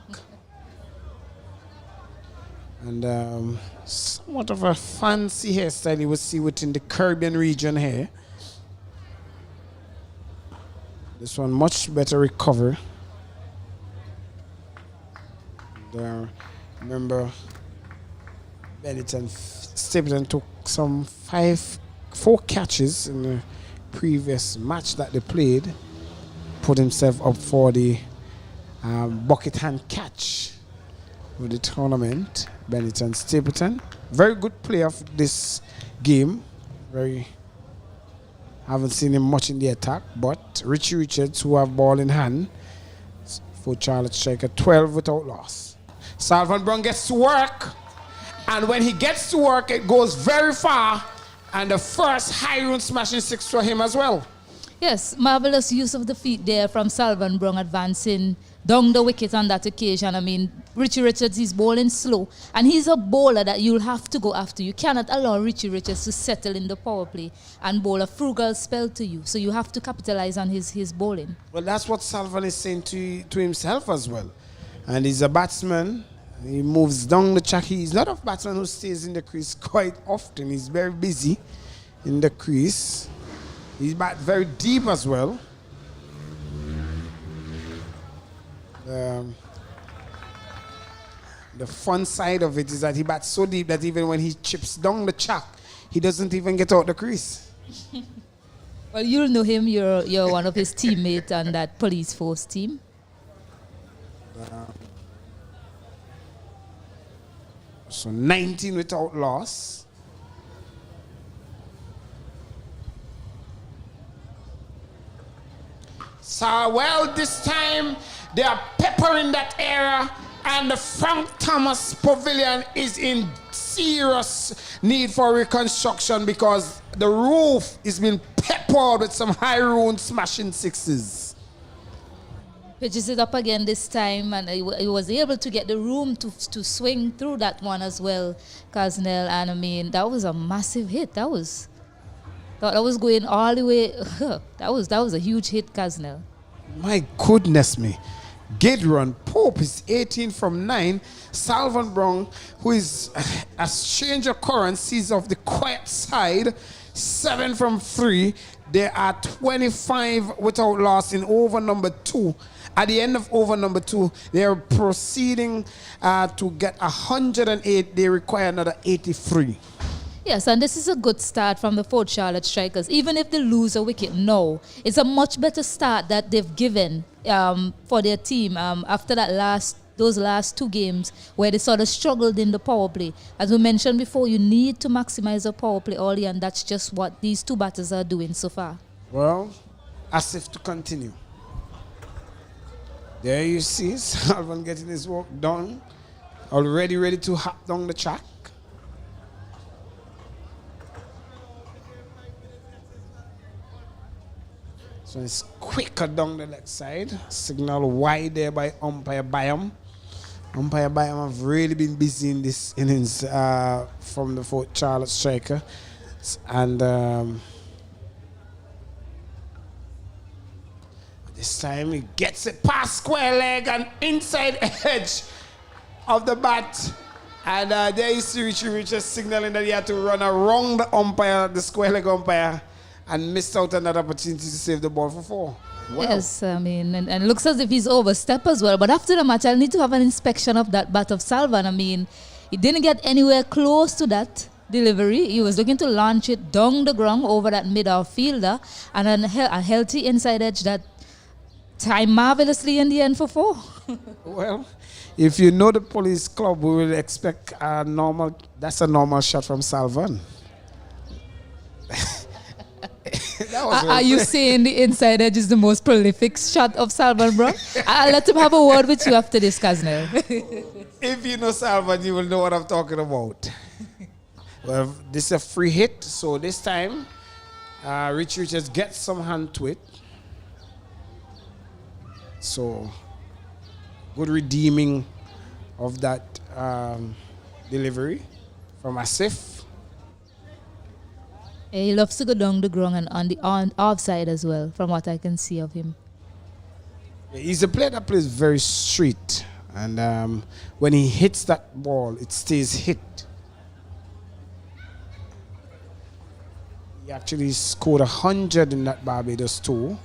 And somewhat of a fancy hairstyle you will see within the Caribbean region here. This one much better recovery. Remember, Bennett and Stapleton took some 4 catches in the previous match that they played. Put himself up for the bucket hand catch with the tournament. Bennett and Stapleton, very good player of this game. Haven't seen him much in the attack, but Richie Richards, who have ball in hand, Fort Charlotte striker, 12 without loss. Salvan Brown gets to work, and when he gets to work, it goes very far, and the first high run smashing six for him as well. Yes, marvelous use of the feet there from Salvan Brown, advancing down the wicket on that occasion. I mean, Richie Richards is bowling slow, and he's a bowler that you'll have to go after. You cannot allow Richie Richards to settle in the power play and bowl a frugal spell to you. So you have to capitalize on his bowling. Well, that's what Salvan is saying to himself as well. And he's a batsman. He moves down the track. He's not a batsman who stays in the crease quite often. He's very busy in the crease. He's bat very deep as well. The fun side of it is that he bats so deep that even when he chips down the track, he doesn't even get out the crease. Well, you'll know him. You're one of his teammates on that police force team. So 19 without loss. So, well, this time they are peppering that area, and the Frank Thomas Pavilion is in serious need for reconstruction because the roof is being peppered with some high rune smashing sixes. Pitches it up again this time, and he was able to get the room to swing through that one as well, Kaznel. And I mean, that was a massive hit. That was going all the way. That was a huge hit, Kaznel. My goodness me. Gideon Pope is 18 from 9. Salvan Brown, who is a strange occurrence, sees of the quiet side, 7 from 3. There are 25 without loss in over number 2. At the end of over number 2, they are proceeding to get 108. They require another 83. Yes, and this is a good start from the Fort Charlotte Strikers. Even if they lose a wicket now, it's a much better start that they've given for their team after those last 2 games where they sort of struggled in the power play. As we mentioned before, you need to maximize the power play early, and that's just what these 2 batters are doing so far. Well, as if to continue. There you see Salvan getting his work done. Already ready to hop down the track. So it's quicker down the left side. Signal wide there by umpire Byam. Umpire Byam have really been busy in this innings from the Fort Charlotte striker. And this time he gets it past square leg and inside edge of the bat. And there you see Richie Richards signaling that he had to run around the umpire, the square leg umpire, and missed out another opportunity to save the ball for 4. Wow. Yes, I mean, and it looks as if he's overstepped as well. But after the match, I'll need to have an inspection of that bat of Salvan. I mean, he didn't get anywhere close to that delivery. He was looking to launch it down the ground over that mid-off fielder, and a healthy inside edge that timed marvelously in the end for 4. Well, if you know the police club, we will expect that's a normal shot from Salvan. Are you saying the inside edge is the most prolific shot of Salvan Brown? I'll let him have a word with you after this, Kaznel. If you know Salvan, you will know what I'm talking about. Well, this is a free hit, so this time, Richie Richards gets some hand to it. So, good redeeming of that delivery from Asif. He loves to go down the ground and on the offside as well, from what I can see of him. He's a player that plays very straight, and when he hits that ball, it stays hit. He actually scored 100 in that Barbados tour.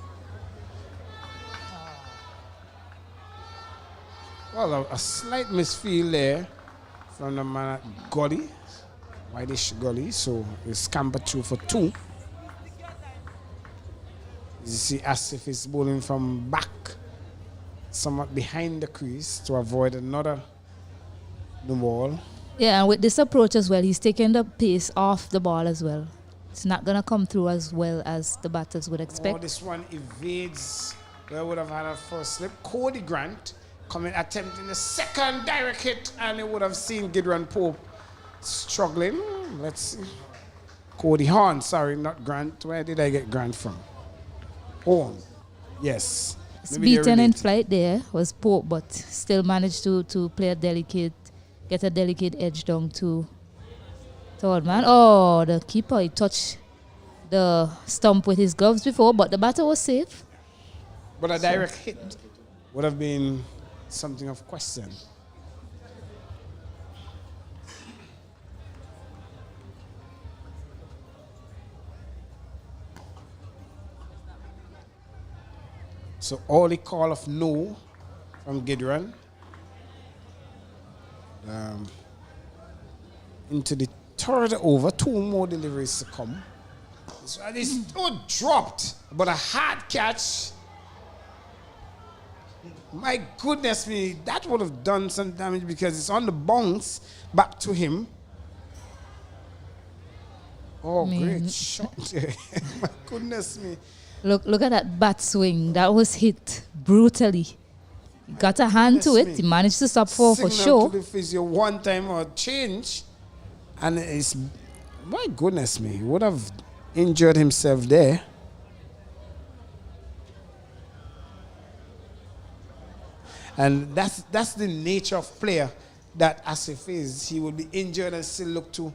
Well, a slight misfield there from the man at Gully. Whitish Gully, so he scampered through for 2. You see Asif is bowling from back, somewhat behind the crease to avoid another new ball. Yeah, and with this approach as well, he's taking the pace off the ball as well. It's not going to come through as well as the batters would expect. Oh, this one evades where would have had a first slip. Cody Grant coming, attempting the second direct hit, and it would have seen Gideon Pope struggling. Let's see. Cody Horn, sorry, not Grant. Where did I get Grant from? Horn. Yes. Beaten in flight there was Pope, but still managed to play a delicate, get a delicate edge down to third man. Oh, the keeper, he touched the stump with his gloves before, but the batter was safe. But a direct hit would have been something of question. So early call of no from Gideon. Into the third over, 2 more deliveries to come. This dropped, but a hard catch. My goodness me, that would have done some damage because it's on the bounce back to him. Oh, great shot. My goodness me. Look at that bat swing. That was hit brutally. He got a hand to it. He managed to stop for sure. Signal to the physio one time or change. And it's, my goodness me, he would have injured himself there. And that's the nature of player that Asif is. He will be injured and still look to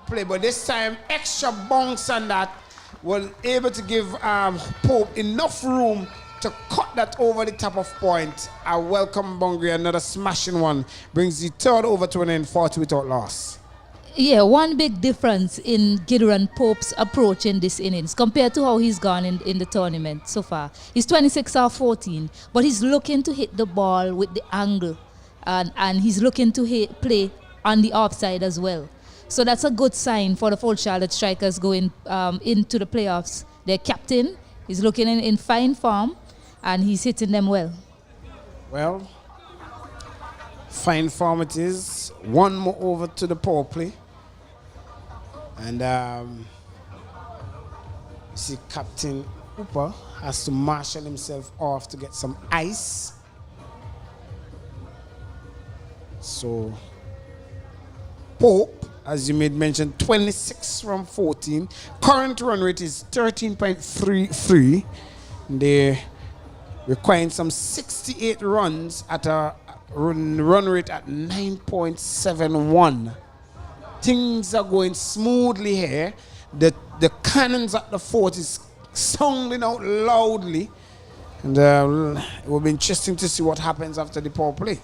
play. But this time, extra bounce on that was able to give Pope enough room to cut that over the top of point. A welcome boundary, another smashing one. Brings the third over to an end, 40 without loss. Yeah, one big difference in Gideon Pope's approach in this innings compared to how he's gone in the tournament so far. He's 26 off 14, but he's looking to hit the ball with the angle, and he's looking to play on the offside as well. So that's a good sign for the Full Charlotte Strikers going into the playoffs. Their captain is looking in fine form, and he's hitting them well. Well, fine form it is. One more over to the power play. And you see Captain Hooper has to marshal himself off to get some ice. So Pope, as you made mention, 26 from 14. Current run rate is 13.33. They're requiring some 68 runs at a run rate at 9.71. Things are going smoothly here. The cannons at the fort is sounding out loudly. And it will be interesting to see what happens after the power play.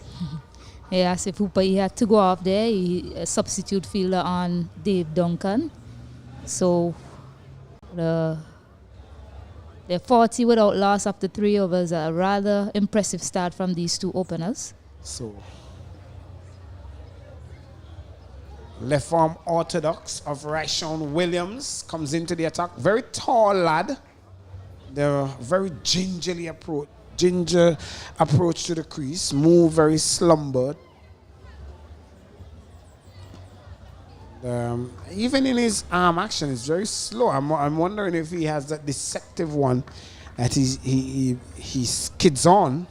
Yes, if Hooper he had to go off there, he substitute fielder on Dave Duncan. So they're 40 without loss after 3 overs. A rather impressive start from these two openers. So left arm orthodox of Ryshawn Williams comes into the attack. Very tall lad. They're very gingerly approach to the crease. Move very slumbered. Even in his arm action, it's very slow. I'm wondering if he has that deceptive one that he skids on.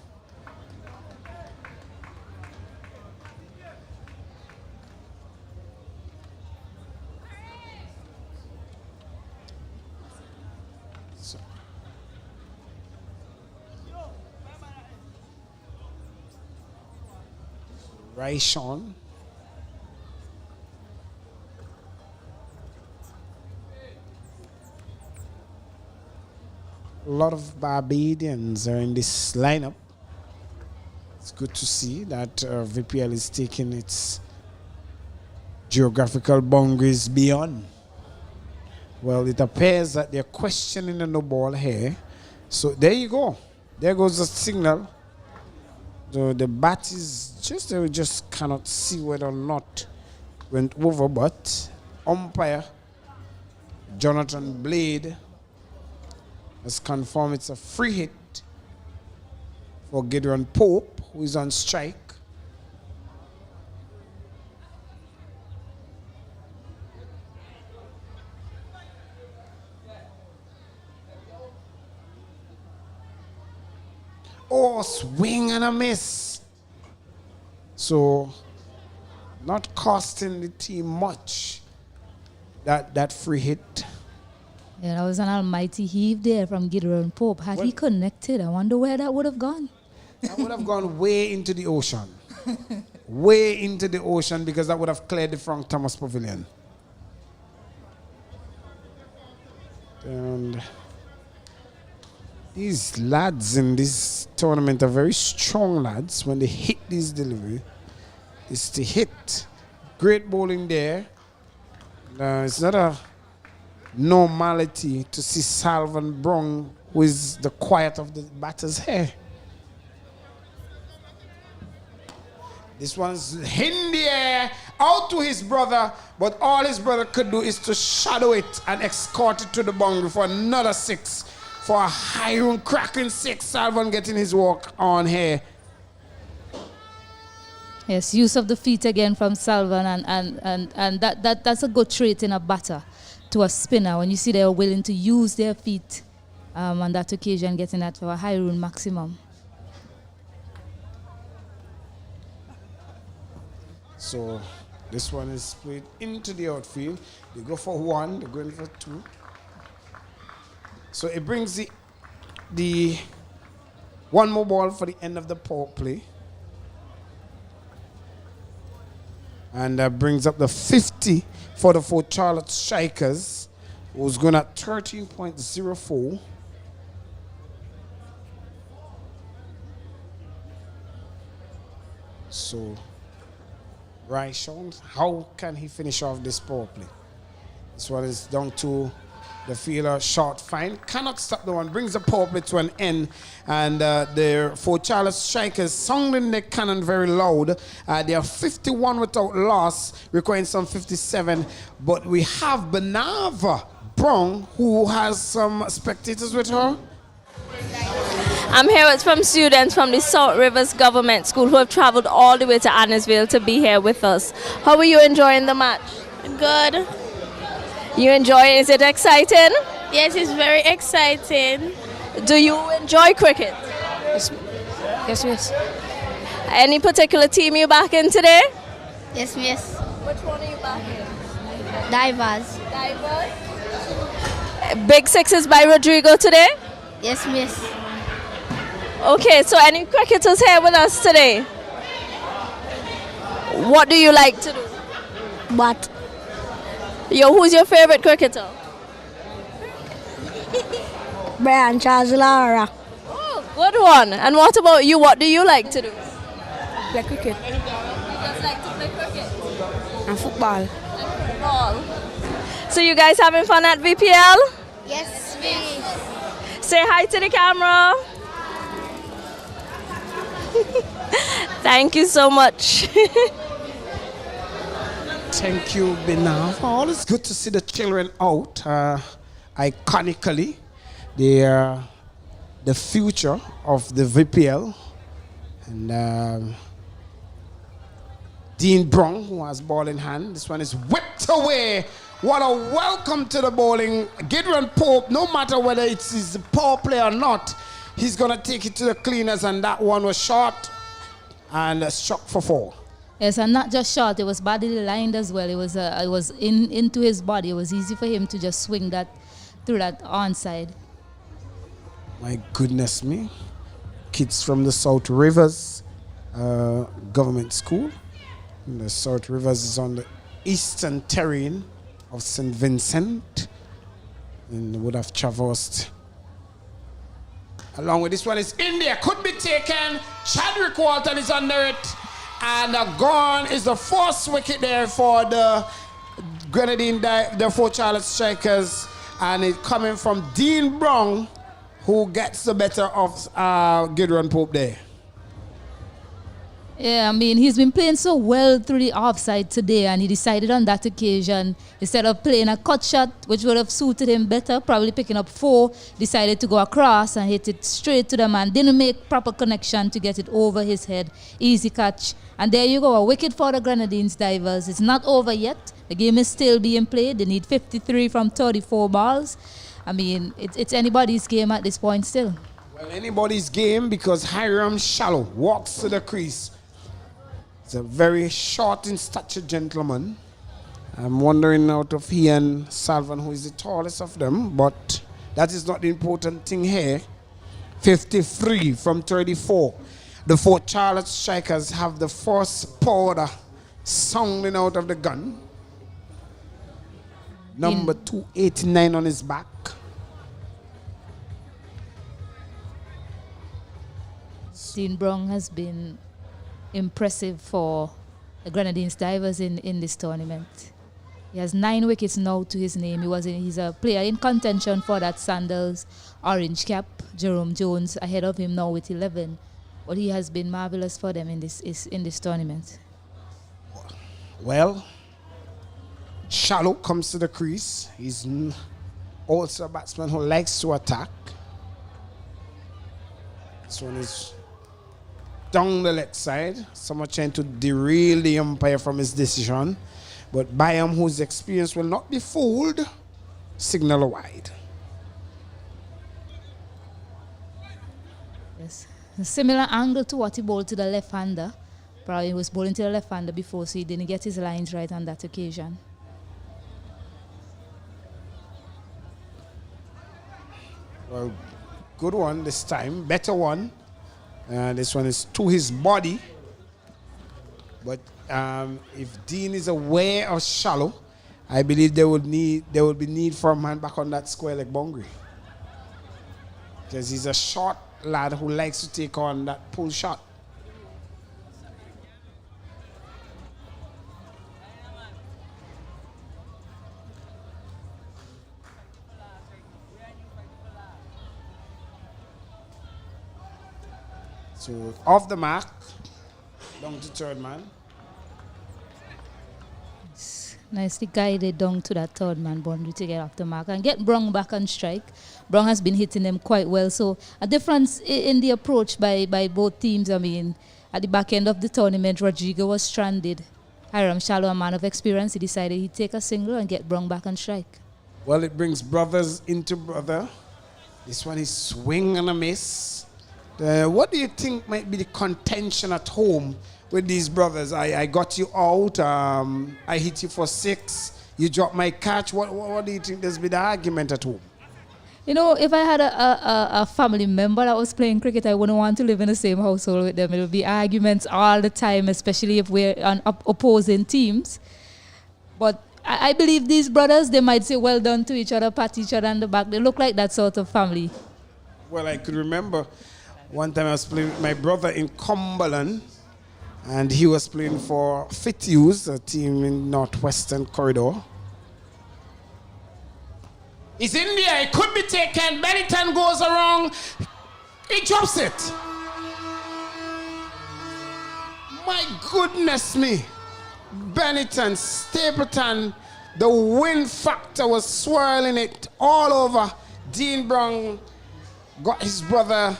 Ryshawn. A lot of Barbadians are in this lineup. It's good to see that VPL is taking its geographical boundaries beyond. Well, it appears that they're questioning the no ball here. So there you go. There goes the signal. The bat is just, they just cannot see whether or not went over, but umpire Jonathan Blade has confirmed it's a free hit for Gideon Pope, who is on strike. swing and a miss. So, not costing the team much. That free hit. Yeah, that was an almighty heave there from Gideon Pope. Had he connected, I wonder where that would have gone. That would have gone way into the ocean. Way into the ocean, because that would have cleared the Frank Thomas Pavilion. And these lads in this tournament are very strong lads. When they hit this delivery, it's to hit. Great bowling there. It's not a normality to see Salvan Brong, who is the quiet of the batters here. This one's in the air, out to his brother, but all his brother could do is to shadow it and escort it to the boundary for another 6. For a high run cracking 6, Salvan getting his walk on here. Yes, use of the feet again from Salvan, and that's a good trait in a batter to a spinner when you see they're willing to use their feet on that occasion, getting that for a high run maximum. So this one is played into the outfield. They go for 1, they're going for 2. So it brings the one more ball for the end of the power play. And that brings up the 50 for the Fort Charlotte Strikers, who's going at 13.04. So, Raishon, how can he finish off this power play? This one is down to the fielder, short fine. Cannot stop the one. Brings the power play to an end. And the Fort Charlotte Strikers sounding the cannon very loud. They are 51 without loss, requiring some 57. But we have Benava Brown, who has some spectators with her. I'm here with some students from the South Rivers Government School who have traveled all the way to Annisville to be here with us. How are you enjoying the match? Good. You enjoy it? Is it exciting? Yes, it's very exciting. Do you enjoy cricket? Yes, miss. Any particular team you back in today? Yes, miss. Which one are you backing? Divers. Divers? Big sixes by Rodrigo today? Yes, miss. Okay, so any cricketers here with us today? What do you like to do? What? Who's your favorite cricketer? Brian Charles Lara. Oh, good one. And what about you? What do you like to do? Play cricket. You just like to play cricket? And football. And football. So you guys having fun at VPL? Yes, miss. Say hi to the camera. Thank you so much. Thank you, Benav. Always good to see the children out. Iconically, they are the future of the VPL. And Dean Brown, who has ball in hand. This one is whipped away. What a welcome to the bowling. Gideon Pope, no matter whether it's his power play or not, he's going to take it to the cleaners, and that one was short and struck for 4. Yes, and not just short, it was badly lined as well. It was into his body. It was easy for him to just swing that through that onside. My goodness me. Kids from the South Rivers Government School. And the South Rivers is on the eastern terrain of St. Vincent. And would have traversed. Along with this one is India. Could be taken. Chadwick Walton is under it. And gone is the 4th wicket there for the Grenadine, the Fort Charlotte Strikers. And it's coming from Dean Brown, who gets the better of Gideon Pope there. Yeah, I mean, he's been playing so well through the offside today, and he decided on that occasion, instead of playing a cut shot, which would have suited him better, probably picking up 4, decided to go across and hit it straight to the man. Didn't make proper connection to get it over his head. Easy catch. And there you go, a wicket for the Grenadines Divers. It's not over yet. The game is still being played. They need 53 from 34 balls. I mean, it's anybody's game at this point still. Well, anybody's game because Hiram Shallow walks to the crease. He's a very short in stature gentleman. I'm wondering out of he and Salvan who is the tallest of them, but that is not the important thing here. 53 from 34. The 4 Charlotte strikers have the first powder sounding out of the gun. Number 289 on his back. Dean Brong has been impressive for the Grenadines divers in this tournament. He has 9 wickets now to his name. He's a player in contention for that Sandals orange cap. Jerome Jones ahead of him now with 11. But he has been marvelous for them in this tournament. Well, Shallow comes to the crease. He's also a batsman who likes to attack. This one is down the left side. Someone trying to derail the umpire from his decision. But Byam, whose experience will not be fooled, signal wide. Yes. A similar angle to what he bowled to the left-hander. Probably he was bowling to the left-hander before, so he didn't get his lines right on that occasion. Well, good one this time. Better one. This one is to his body. But if Dean is aware of Shallow, I believe there will be need for a man back on that square leg boundary. Because he's a short lad who likes to take on that pull shot. So off the mark, down to third man. Nicely guided down to that third man boundary to get off the mark and get Brong back on strike. Brong has been hitting them quite well. So a difference in the approach by both teams. I mean, at the back end of the tournament, Rodrigo was stranded. Hiram Shallow, a man of experience, he decided he'd take a single and get Brong back on strike. Well, it brings brothers into brother. This one is swing and a miss. What do you think might be the contention at home with these brothers? I got you out. I hit you for 6. You dropped my catch. What do you think there's been the argument at home? You know, if I had a family member that was playing cricket, I wouldn't want to live in the same household with them. It would be arguments all the time, especially if we're on opposing teams. But I believe these brothers, they might say well done to each other, pat each other on the back. They look like that sort of family. Well, I could remember one time I was playing with my brother in Cumberland, and he was playing for Fitzhughes, a team in Northwestern Corridor. It's in there, it could be taken. Bennington goes around, he drops it. My goodness me. Bennington, Stapleton, the wind factor was swirling it all over. Dean Brong got his brother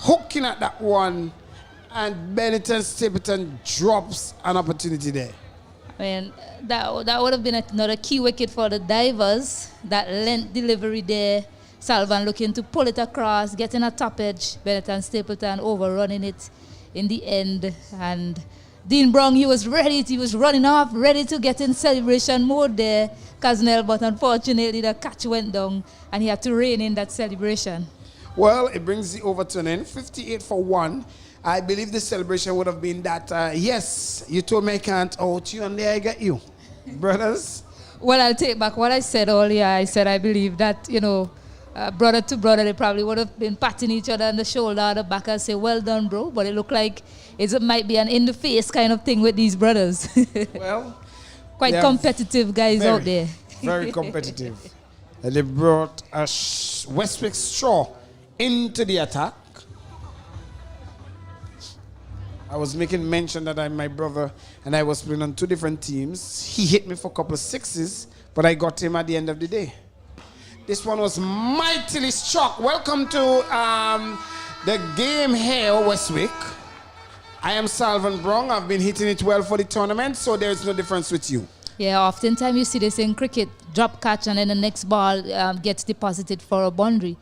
hooking at that one, and Bennington Stapleton drops an opportunity there. I mean, that would have been another key wicket for the divers. That length delivery there. Salvan looking to pull it across, getting a top edge. Bennington Stapleton overrunning it in the end. And Dean Brong, he was ready. He was running off, ready to get in celebration mode there, Casnell, but unfortunately the catch went down and he had to rein in that celebration. Well, it brings the over to an end, 58 for 1. I believe the celebration would have been that, yes, you told me I can't out you, and there I get you. Brothers? Well, I'll take back what I said earlier. I said I believe that, you know, brother to brother, they probably would have been patting each other on the shoulder or the back and say, well done, bro. But it looked like it might be an in-the-face kind of thing with these brothers. Well, quite competitive guys out there. Very competitive. And they brought a Westwick Straw into the attack. I was making mention that I'm my brother and I was playing on 2 different teams. He hit me for a couple of 6s, but I got him at the end of the day. This one was mightily struck. Welcome to the game here, Westwick. I am Salvan Brong. I've been hitting it well for the tournament, so there is no difference with you. Yeah, oftentimes you see this in cricket, drop catch and then the next ball gets deposited for a boundary.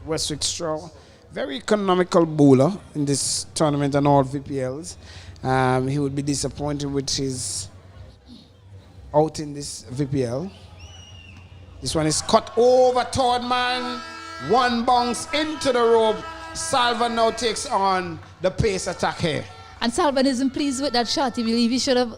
Westwick Straw. Very economical bowler in this tournament and all VPLs. He would be disappointed with his out in this VPL. This one is cut over toward man. One bounce into the rope. Salvan now takes on the pace attack here. And Salvan isn't pleased with that shot. He believes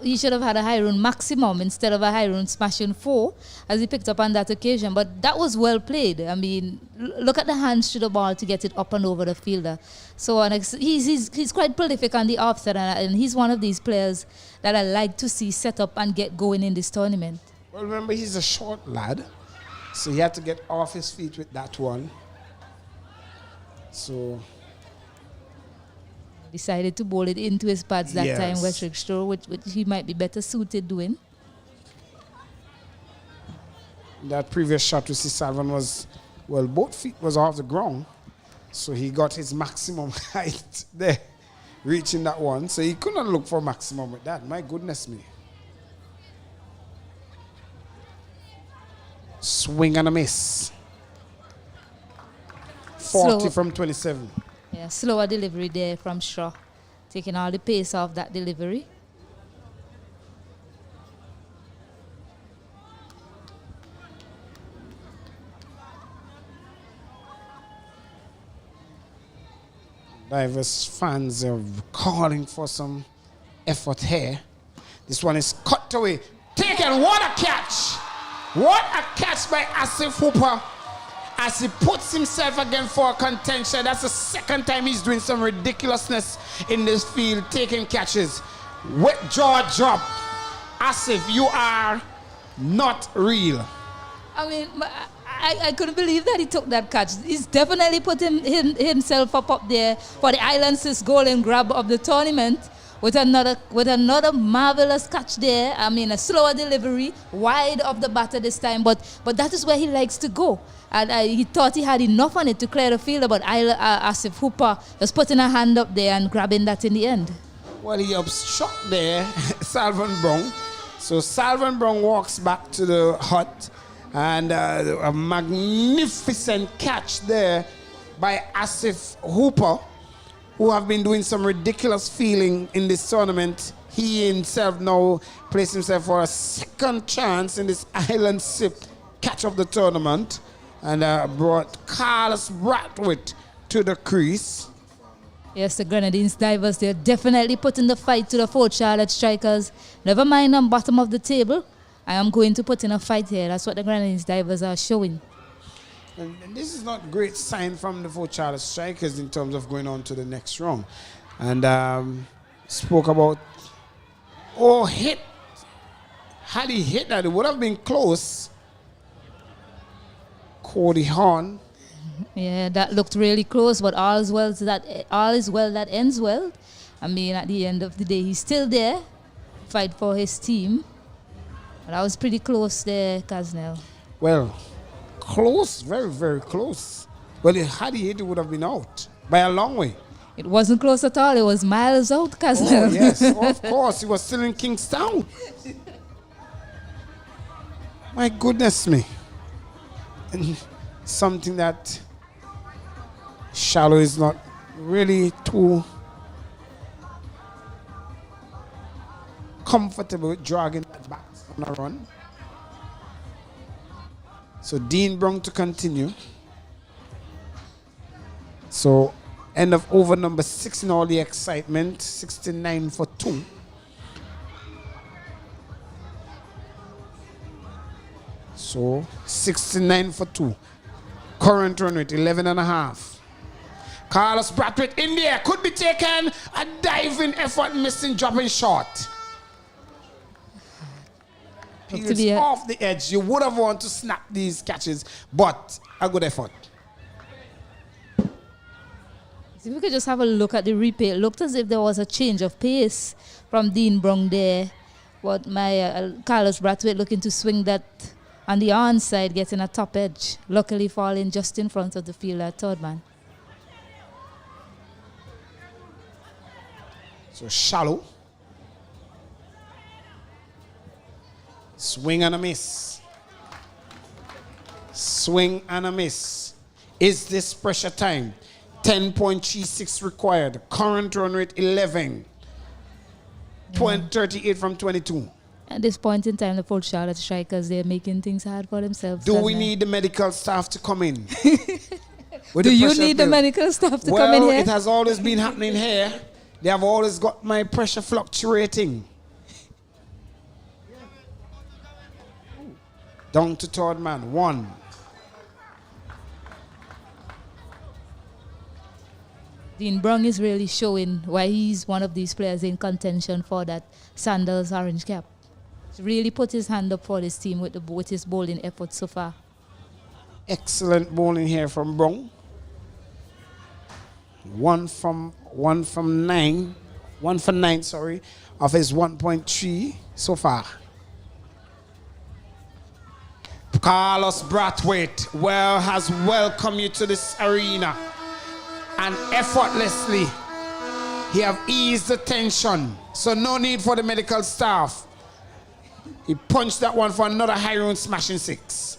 he should have had a high run maximum instead of a high run smashing 4 as he picked up on that occasion. But that was well played. I mean, look at the hands to the ball to get it up and over the fielder. So he's quite prolific on the offset, and he's one of these players that I like to see set up and get going in this tournament. Well, remember, he's a short lad, so he had to get off his feet with that one. So decided to bowl it into his pads that Yes. time, Westwick Straw, which he might be better suited doing. that previous shot, we see Salvan was, well, both feet was off the ground. So he got his maximum height there, reaching that one. So he couldn't look for maximum with that. My goodness me. Swing and a miss. 40 from 27. Yeah, slower delivery there from Straw, taking all the pace off that delivery. Diverse fans are calling for some effort here. This one is cut away. Taken. What a catch! What a catch by Asif Hooper as he puts himself again for a contention. That's the second time he's doing some ridiculousness in this field, taking catches. Wet jaw drop. Asif, you are not real. I mean, I couldn't believe that he took that catch. He's definitely put himself up there for the Islands' golden grab of the tournament with another marvelous catch there. I mean, a slower delivery, wide of the batter this time, but that is where he likes to go. And he thought he had enough on it to clear the field, but Asif Hooper was putting a hand up there and grabbing that in the end. Well, he obstructed there, Salvan Brown. So Salvan Brown walks back to the hut. And a magnificent catch there by Asif Hooper, who have been doing some ridiculous fielding in this tournament. He himself now placed himself for a second chance in this island sip catch of the tournament, and brought Carlos Bradwitt to the crease. Yes, the Grenadines divers, they're definitely putting the fight to the Fort Charlotte Strikers. Never mind on bottom of the table. I am going to put in a fight here. That's what the Grenadines divers are showing. And this is not a great sign from the Fort Charlotte Strikers in terms of going on to the next round. And spoke about, hit. Had he hit that, it would have been close. Cody Horn. Yeah, that looked really close, but all is well that ends well. I mean, at the end of the day, he's still there, fight for his team. That was pretty close there, Kaznel. Well, close, very, very close. Well, had he hit, it would have been out by a long way. It wasn't close at all. It was miles out, Kaznel. Oh, yes, of course. He was still in Kingstown. My goodness me. And something that Shallow is not really too comfortable with dragging that back on a run. So Dean Brown to continue. So end of over number 6 in all the excitement, 69 for 2. So 69 for 2. Current run rate 11.5. Carlos Bradwitt in the air, could be taken. A diving effort, missing, dropping short. Peels off the edge. You would have wanted to snap these catches, but a good effort. If we could just have a look at the replay, it looked as if there was a change of pace from Dean Brown there. But my Carlos Bradwitt looking to swing that on the onside, getting a top edge. Luckily falling just in front of the fielder, third man. So Shallow. Swing and a miss. Swing and a miss. Is this pressure time? 10.36 required. Current run rate 11. 38 from 22. At this point in time, the Port Charlotte strikers, they're making things hard for themselves. Do we need the medical staff to come in? Do you need the medical staff to come in here? It has always been happening here. They have always got my pressure fluctuating. Down to third man. 1. Dean Brung is really showing why he's one of these players in contention for that Sandals orange cap. He's really put his hand up for this team with his bowling effort so far. Excellent bowling here from Brung. 1 for 9 of his 1.3 so far. Carlos Brathwaite has welcomed you to this arena, and effortlessly he have eased the tension, so no need for the medical staff. He punched that one for another high run smashing 6.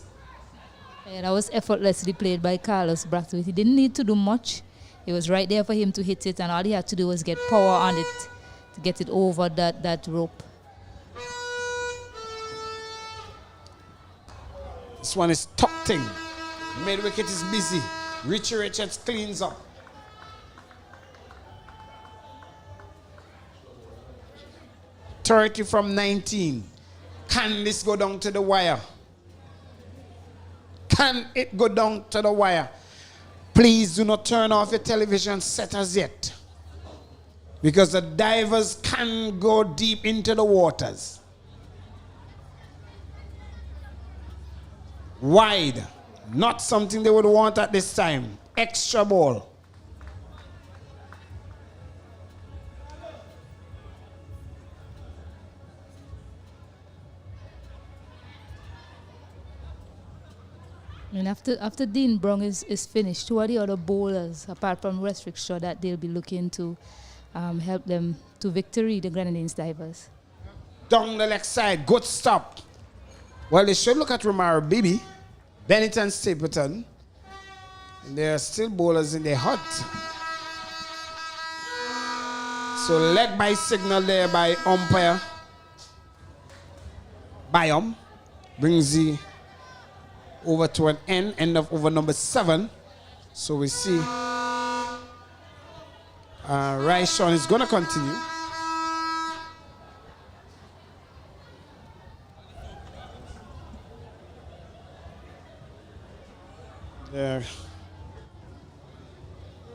Yeah, that was effortlessly played by Carlos Brathwaite. He didn't need to do much. It was right there for him to hit it, and all he had to do was get power on it to get it over that rope. This one is tucked in. Mid wicket is busy. Richie Richards cleans up. .30 from 19. Can this go down to the wire? Can it go down to the wire? Please do not turn off your television set as yet, because the divers can go deep into the waters. Wide, not something they would want at this time. Extra ball. And after Dean Brung is finished, who are the other bowlers, apart from Westwickshire, that they'll be looking to help them to victory, the Grenadines divers? Down the left side, good stop. Well, they should look at Romaro Bibi, Bennett and Stapleton. And there are still bowlers in their hut. So leg by signal there by umpire. Byam brings the over to an end of over number 7. So we see Raishon is going to continue.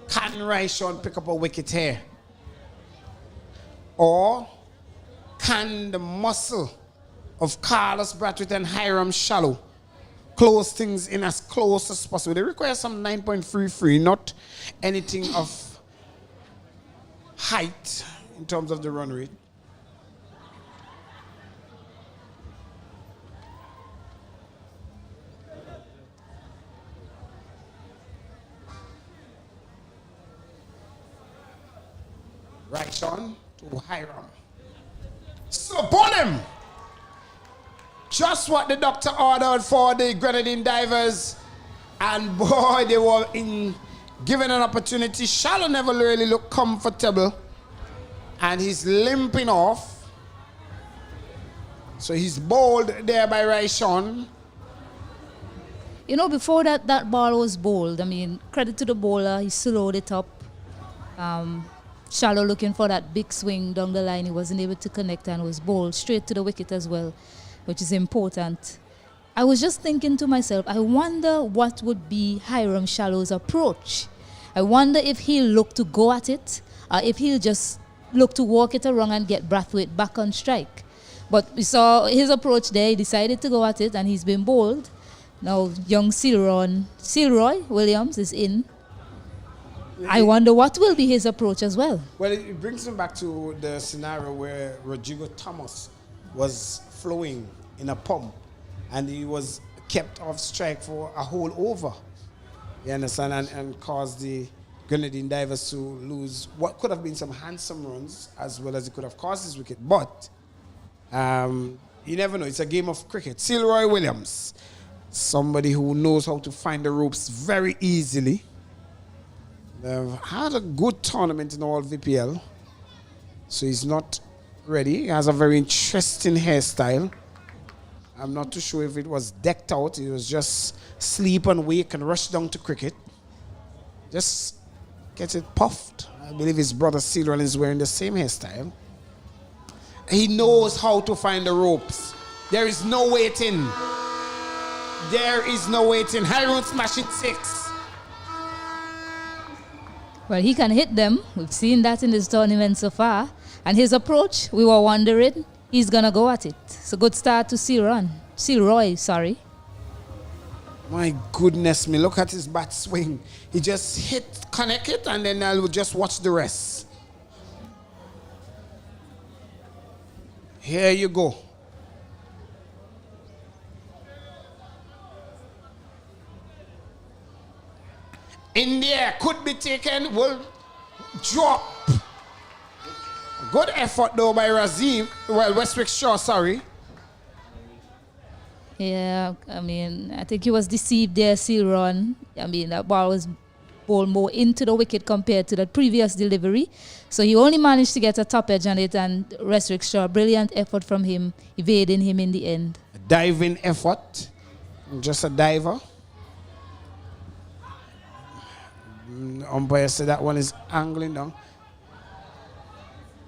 Can Raishon pick up a wicket here? Or can the muscle of Carlos Brathwaite and Hiram Shallow close things in as close as possible? They require some 9.33, not anything of height in terms of the run rate. Right on to Hiram. So ball him! Just what the doctor ordered for the Grenadine divers. And boy, they were given an opportunity. Shallow never really looked comfortable. And he's limping off. So he's bowled there by Raishon. You know, before that ball was bowled, I mean, credit to the bowler, he slowed it up. Shallow looking for that big swing down the line. He wasn't able to connect and was bowled straight to the wicket as well, which is important. I was just thinking to myself, I wonder what would be Hiram Shallow's approach. I wonder if he'll look to go at it, or if he'll just look to walk it around and get Brathwaite back on strike. But we saw his approach there. He decided to go at it, and he's been bowled. Now, young Silroy Williams is in. I wonder what will be his approach as well. Well, it brings me back to the scenario where Rodrigo Thomas was flowing in a pump and he was kept off strike for a whole over. You understand? And caused the Grenadine divers to lose what could have been some handsome runs as well as it could have cost his wicket. But you never know. It's a game of cricket. Silroy Williams Somebody who knows how to find the ropes very easily. They've had a good tournament in all VPL. So he's not ready. He has a very interesting hairstyle. I'm not too sure if it was decked out. It was just sleep and wake and rush down to cricket. Just get it puffed. I believe his brother Cyril is wearing the same hairstyle. He knows how to find the ropes. There is no waiting. There is no waiting. Harun smash it 6. Well, he can hit them. We've seen that in this tournament so far. And his approach, we were wondering, he's going to go at it. It's a good start to Roy, sorry. My goodness me, look at his bat swing. He just connect it, and then I'll just watch the rest. Here you go. In the air, could be taken, will drop. Good effort though by Razim. Well, Westwick Shaw, sorry. Yeah, I mean, I think he was deceived there, Ron. I mean, that ball was bowled more into the wicket compared to the previous delivery. So he only managed to get a top edge on it, and Westwick Shaw, brilliant effort from him, evading him in the end. A diving effort. Just a diver. Umpire said that one is angling down.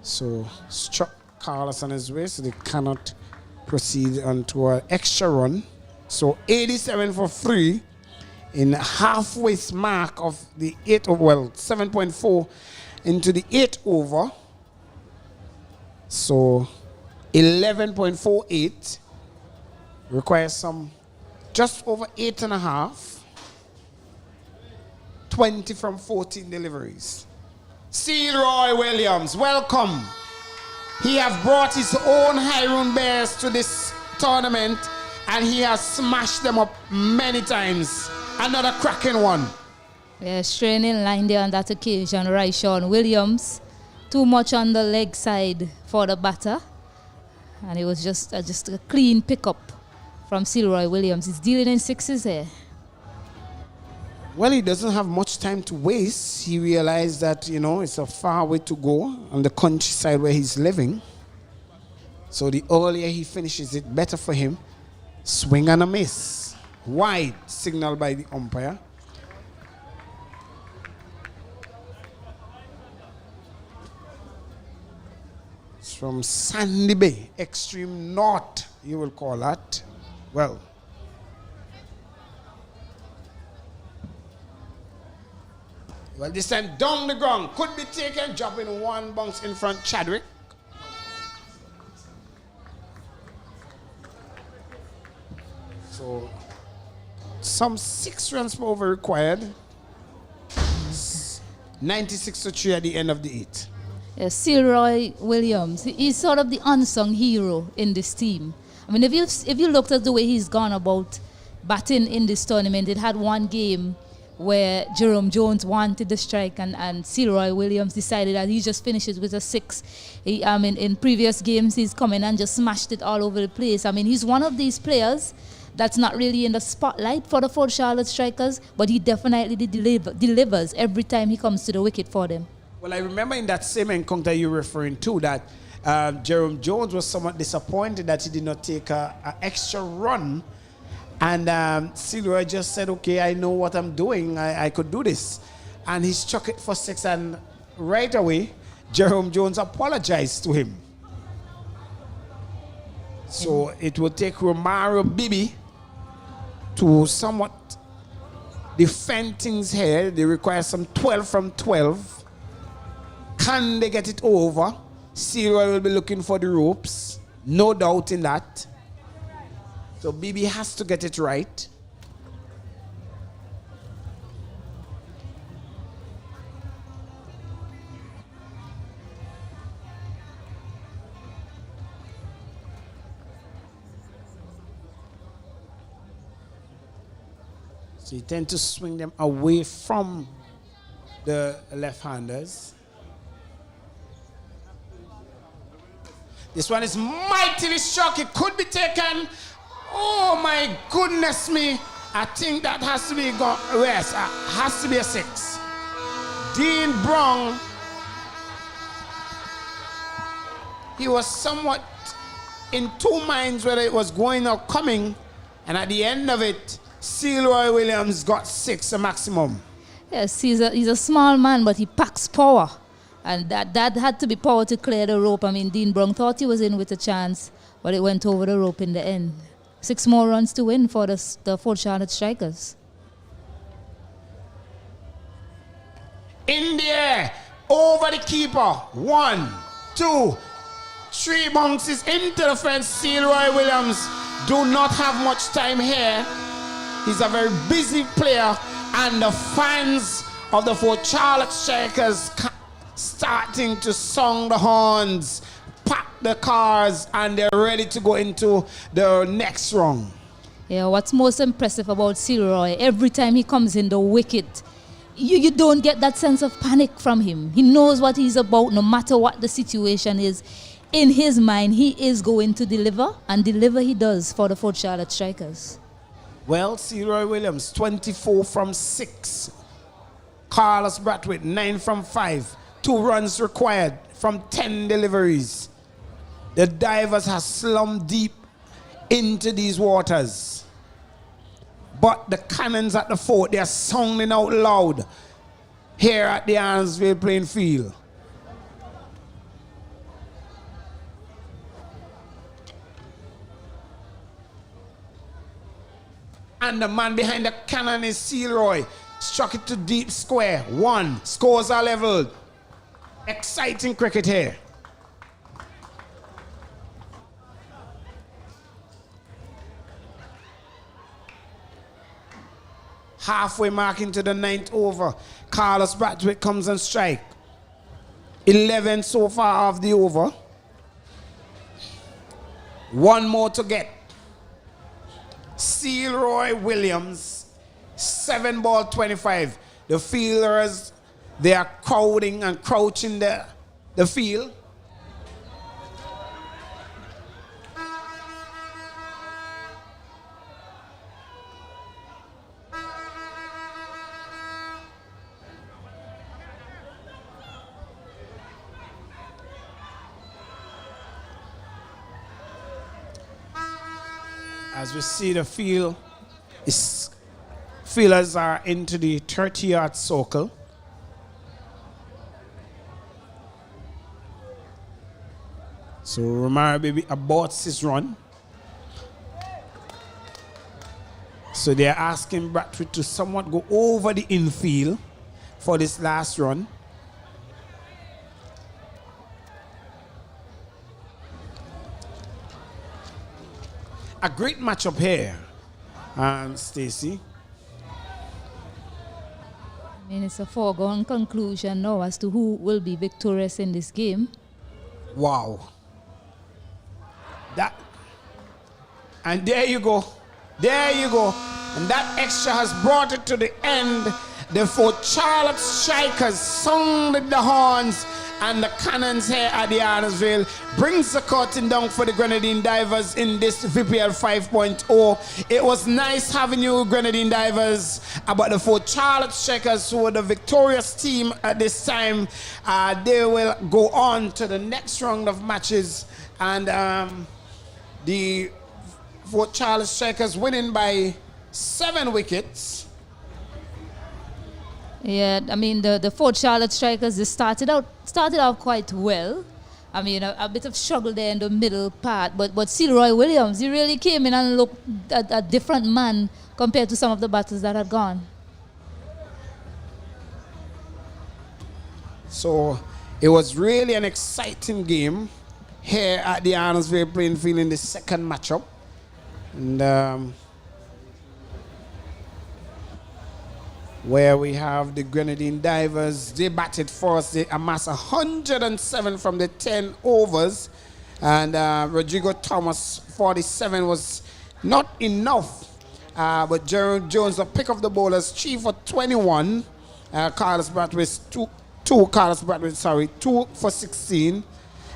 So struck Carlos on his way, so they cannot proceed onto an extra run. So 87 for 3 in halfway mark of the 7.4 into the 8 over. So 11.48 requires some just over 8.5. 20 from 14 deliveries. Roy Williams, welcome. He has brought his own Highroon Bears to this tournament, and he has smashed them up many times. Another cracking one. Yeah, straining line there on that occasion, right, Sean Williams. Too much on the leg side for the batter. And it was just a clean pickup from Roy Williams. He's dealing in sixes here. Well, he doesn't have much time to waste. He realized that, it's a far way to go on the countryside where he's living. So the earlier he finishes it, better for him. Swing and a miss. Wide, signaled by the umpire. It's from Sandy Bay, extreme north, you will call that. Well, this time down the ground. Could be taken, dropping one bounce in front, Chadwick. So, some 6 runs per over required. 96 to 3 at the end of the 8. Yeah, Roy Williams, he's sort of the unsung hero in this team. I mean, if you looked at the way he's gone about batting in this tournament, it had one game where Jerome Jones wanted the strike, and Roy Williams decided that he just finishes with a 6. In previous games, he's come in and just smashed it all over the place. I mean, he's one of these players that's not really in the spotlight for the Fort Charlotte Strikers, but he definitely delivers every time he comes to the wicket for them. Well, I remember in that same encounter you're referring to that Jerome Jones was somewhat disappointed that he did not take an extra run. And Silroy just said, okay, I know what I'm doing. I could do this. And he struck it for 6. And right away, Jerome Jones apologized to him. So it would take Romario Bibi to somewhat defend things here. They require some 12 from 12. Can they get it over? Silroy will be looking for the ropes. No doubt in that. So Bibi has to get it right. So you tend to swing them away from the left-handers. This one is mightily struck. It could be taken. Oh my goodness me. I think that has to be yes, has to be a 6. Dean Brown, he was somewhat in two minds whether it was going or coming, and at the end of it, Sealroy Williams got 6, a maximum. Yes, he's a small man, but he packs power. And that had to be power to clear the rope. I mean, Dean Brown thought he was in with a chance, but it went over the rope in the end. 6 more runs to win for the Fort Charlotte Strikers. In the air, over the keeper. 1, 2, 3 bounces into the fence. Sealroy Williams do not have much time here. He's a very busy player, and the fans of the Fort Charlotte Strikers starting to song the horns, pack the cars, and they're ready to go into the next round. Yeah, what's most impressive about Sealroy, every time he comes in the wicket, you don't get that sense of panic from him. He knows what he's about, no matter what the situation is. In his mind, he is going to deliver, and deliver he does for the Fort Charlotte Strikers. Well, Sealroy Williams, 24 from 6. Carlos Brathwaite, 9 from 5. 2 runs required from 10 deliveries. The divers have slumped deep into these waters. But the cannons at the fort, they are sounding out loud here at the Arnsville playing field. And the man behind the cannon is Sealroy. Struck it to deep square. 1. Scores are leveled. Exciting cricket here. Halfway mark into the 9th over. Carlos Brathwaite comes and strike. 11 so far of the over. 1 more to get. Sealroy Williams, 7 ball 25. The fielders, they are crowding and crouching the field. As we see the field, fielders are into the 30-yard circle. So Romaro Baby aborts his run. So they're asking Brathwaite to somewhat go over the infield for this last run. A great matchup here, Stacey. I mean, it's a foregone conclusion now as to who will be victorious in this game. Wow. And there you go. There you go. And that extra has brought it to the end. The Fort Charlotte Strikers sounded the horns, and the cannons here at the Arnsville brings the curtain down for the Grenadine Divers in this VPL 5.0. It was nice having you, Grenadine Divers, about the Fort Charlotte Strikers, who were the victorious team at this time. They will go on to the next round of matches, and the Fort Charlotte Strikers winning by 7 wickets. Yeah, I mean, the Fort Charlotte Strikers, they started out quite well. I mean, a bit of struggle there in the middle part, but Sealroy Williams, he really came in and looked a different man compared to some of the battles that had gone. So it was really an exciting game here at the Arnsville playing field in the second matchup. And where we have the Grenadine Divers, they batted first. They amassed 107 from the 10 overs. And Rodrigo Thomas, 47, was not enough. But Gerald Jones, the pick of the bowlers, 3 for 21. Carlos Brathwaite, 2 for 16.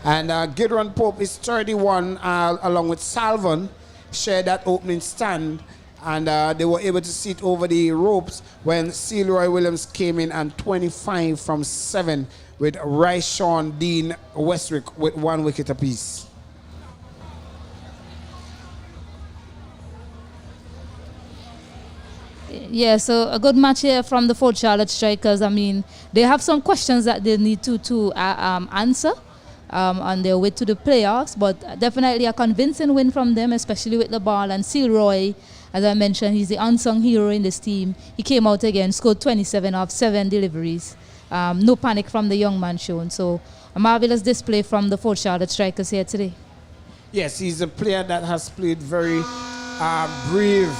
And Gideon Pope is 31, along with Salvan. shared that opening stand, and they were able to sit over the ropes when Leroy Williams came in and 25 from 7 with Ryshawn Dean Westwick with 1 wicket apiece. Yeah, so a good match here from the Fort Charlotte Strikers. I mean, they have some questions that they need to answer on their way to the playoffs, but definitely a convincing win from them, especially with the ball. And Leroy, as I mentioned, he's the unsung hero in this team. He came out again, scored 27 off 7 deliveries. No panic from the young man shown. So a marvelous display from the Fort Charlotte Strikers here today. Yes, he's a player that has played very brave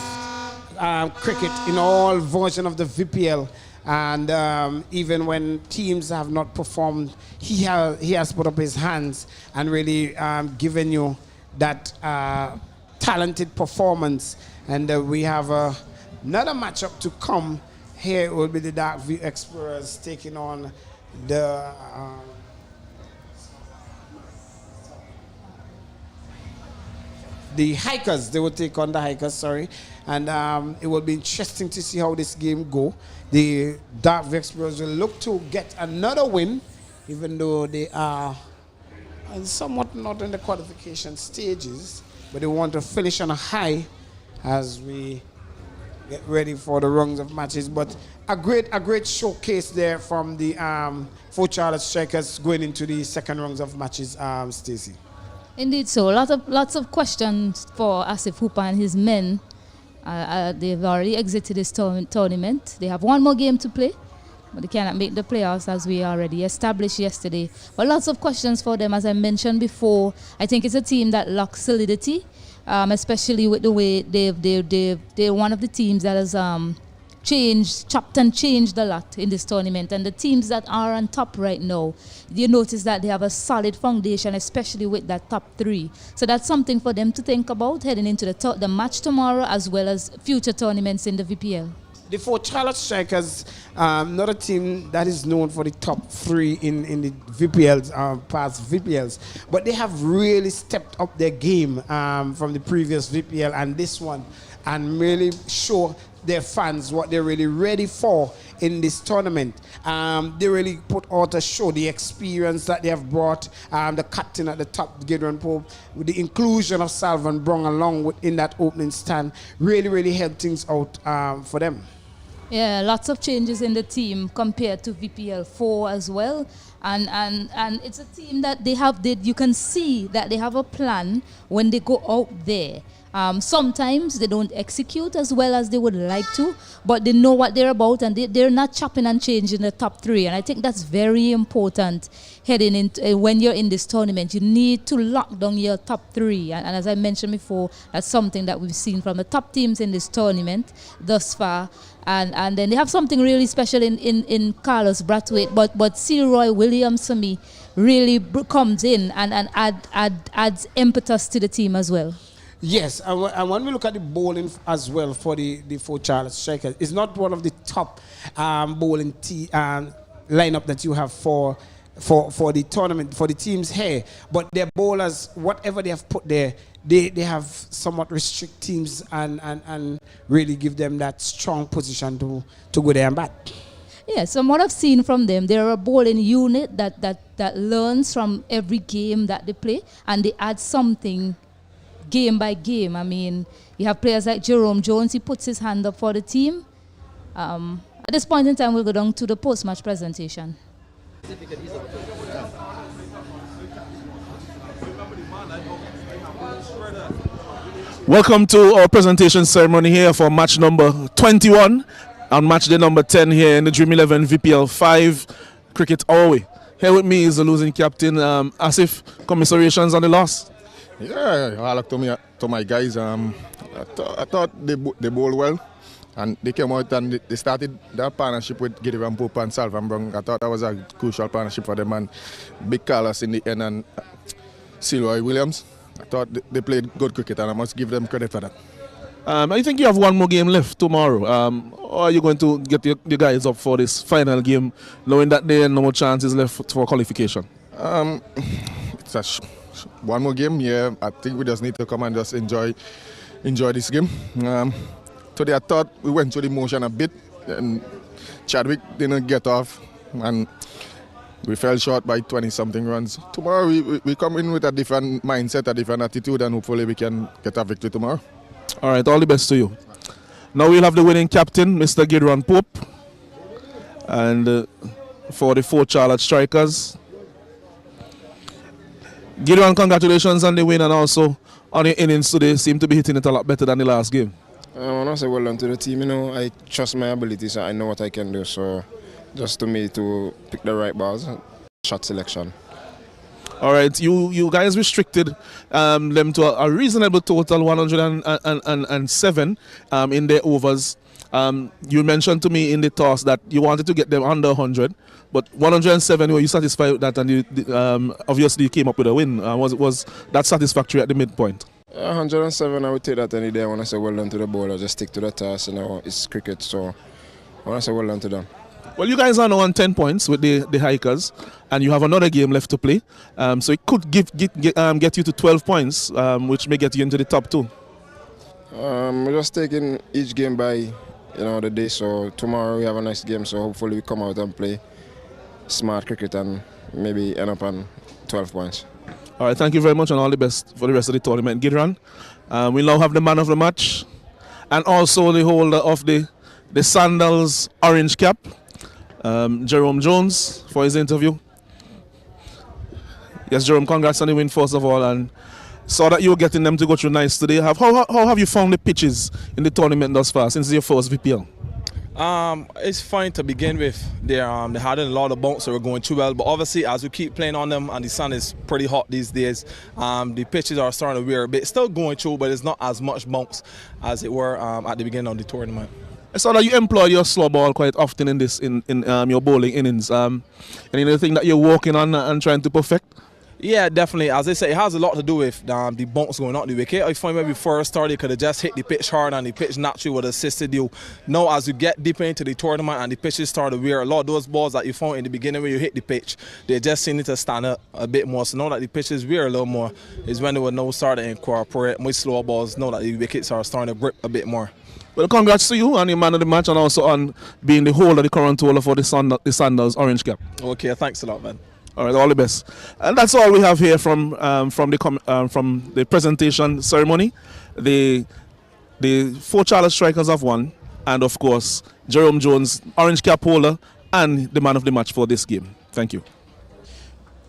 cricket in all versions of the VPL, and even when teams have not performed, he has put up his hands and really given you that talented performance. And we have another matchup to come. Here it will be the Dark View Explorers taking on the Hikers. They will take on the Hikers, sorry. And it will be interesting to see how this game go. The Dark View Explorers will look to get another win, even though they are somewhat not in the qualification stages, but they want to finish on a high as we get ready for the rungs of matches. But a great showcase there from the Fort Charlotte Strikers going into the second rungs of matches, Stacey. Indeed, so lots of questions for Asif Hooper and his men. They've already exited this tournament. They have one more game to play, but they cannot make the playoffs as we already established yesterday. But lots of questions for them, as I mentioned before. I think it's a team that lacks solidity, especially with the way they're one of the teams that has chopped and changed a lot in this tournament. And the teams that are on top right now, you notice that they have a solid foundation, especially with that top 3. So that's something for them to think about heading into the match tomorrow, as well as future tournaments in the VPL. The Fort Charlotte Strikers, not a team that is known for the top 3 in the VPLs, past VPLs, but they have really stepped up their game from the previous VPL and this one, and really show their fans what they're really ready for in this tournament. They really put out a show, the experience that they have brought, the captain at the top, Gideon Pope, with the inclusion of Salvan Brown along with in that opening stand, really helped things out for them. Yeah, lots of changes in the team compared to VPL4 as well. And it's a team that you can see that they have a plan when they go out there. Sometimes they don't execute as well as they would like to, but they know what they're about, and they're not chopping and changing the top 3. And I think that's very important heading into when you're in this tournament. You need to lock down your top 3. And as I mentioned before, that's something that we've seen from the top teams in this tournament thus far. And then they have something really special in Carlos Brathwaite, but Leroy Williams for me really comes in and adds impetus to the team as well. Yes, and when we look at the bowling as well for the Fort Charlotte Strikers, it's not one of the top bowling lineup that you have for the tournament, for the teams here. But their bowlers, whatever they have put there, they have somewhat restrict teams and really give them that strong position to go there and bat. Yes, from what I've seen from them, they're a bowling unit that learns from every game that they play, and they add something game by game. I mean, you have players like Jerome Jones, he puts his hand up for the team. At this point in time, we'll go down to the post-match presentation. Welcome to our presentation ceremony here for match number 21 and match day number 10 here in the Dream 11 VPL5 Cricket Away. Here with me is the losing captain, Asif. Commiserations on the loss. Yeah, I look to my guys. I thought they bowled well, and they came out and they started that partnership with Gideon Pope and Salvan Brown. I thought that was a crucial partnership for them, and Big Carlos in the end and Leroy Williams. I thought they played good cricket, and I must give them credit for that. I think you have one more game left tomorrow. Or are you going to get your guys up for this final game, knowing that there are no more chances left for qualification? It's one more game, yeah. I think we just need to come and just enjoy enjoy this game. Today I thought we went through the motion a bit, and Chadwick didn't get off, and we fell short by 20-something runs. Tomorrow we come in with a different mindset, a different attitude, and hopefully we can get a victory tomorrow. All right, all the best to you. Now we'll have the winning captain, Mr. Gideon Pope, and for the 4 Charlotte Strikers. Gideon, congratulations on the win, and also on your innings today. Seem to be hitting it a lot better than the last game. I want to say well done to the team. I trust my abilities. I know what I can do. So just to me to pick the right balls, shot selection. All right, you guys restricted them to a reasonable total, 107 in their overs. You mentioned to me in the toss that you wanted to get them under 100, but 107, were you satisfied with that? And you obviously came up with a win. Was that satisfactory at the midpoint? 107, I would take that any day. I want to say well done to the bowler. Just stick to the task. It's cricket, so I want to say well done to them. Well, you guys are now on 10 points with the Hikers, and you have another game left to play. So it could get you to 12 points, which may get you into the top 2. We're just taking each game by the day. So tomorrow we have a nice game. So hopefully we come out and play smart cricket and maybe end up on 12 points. All right, thank you very much, and all the best for the rest of the tournament. Gideon, we now have the man of the match, and also the holder of the Sandals orange cap, Jerome Jones, for his interview. Yes, Jerome, congrats on the win first of all, and saw that you were getting them to go through nice today. How have you found the pitches in the tournament thus far since your first VPL? It's fine to begin with. They had a lot of bounce, so we're going too well. But obviously, as we keep playing on them, and the sun is pretty hot these days, the pitches are starting to wear a bit. Still going through, but it's not as much bounce as it were at the beginning of the tournament. I saw that you employ your slow ball quite often in your bowling innings. Anything that you're working on and trying to perfect? Yeah, definitely. As I say, it has a lot to do with the bounce going out the wicket. I find when we first started, you could have just hit the pitch hard, and the pitch naturally would have assisted you. Now, as you get deeper into the tournament and the pitches start to wear, a lot of those balls that you found in the beginning when you hit the pitch, they just seem to stand up a bit more. So now that the pitches wear a little more is when they will now start to incorporate more slower balls, now that the wickets are starting to grip a bit more. Well, congrats to you on your man of the match, and also on being the holder, the current holder for the Sandals orange cap. Okay, thanks a lot, man. All right, all the best. And that's all we have here from the presentation ceremony. The 4 Charlotte Strikers have won, and of course Jerome Jones, orange cap holder, and the man of the match for this game. Thank you.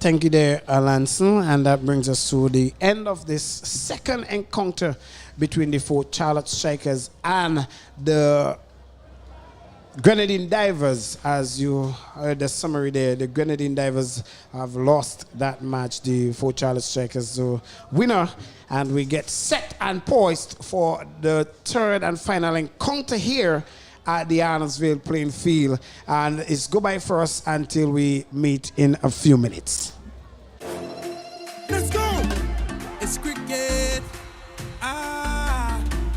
Thank you there, Alanson, and that brings us to the end of this second encounter between the 4 Charlotte Strikers and the Grenadine Divers. As you heard the summary there, the Grenadine Divers have lost that match. The 4 Charlotte Strikers the winner, and we get set and poised for the third and final encounter here at the Arnoldville playing field, and it's goodbye for us until we meet in a few minutes. Let's go! It's cricket.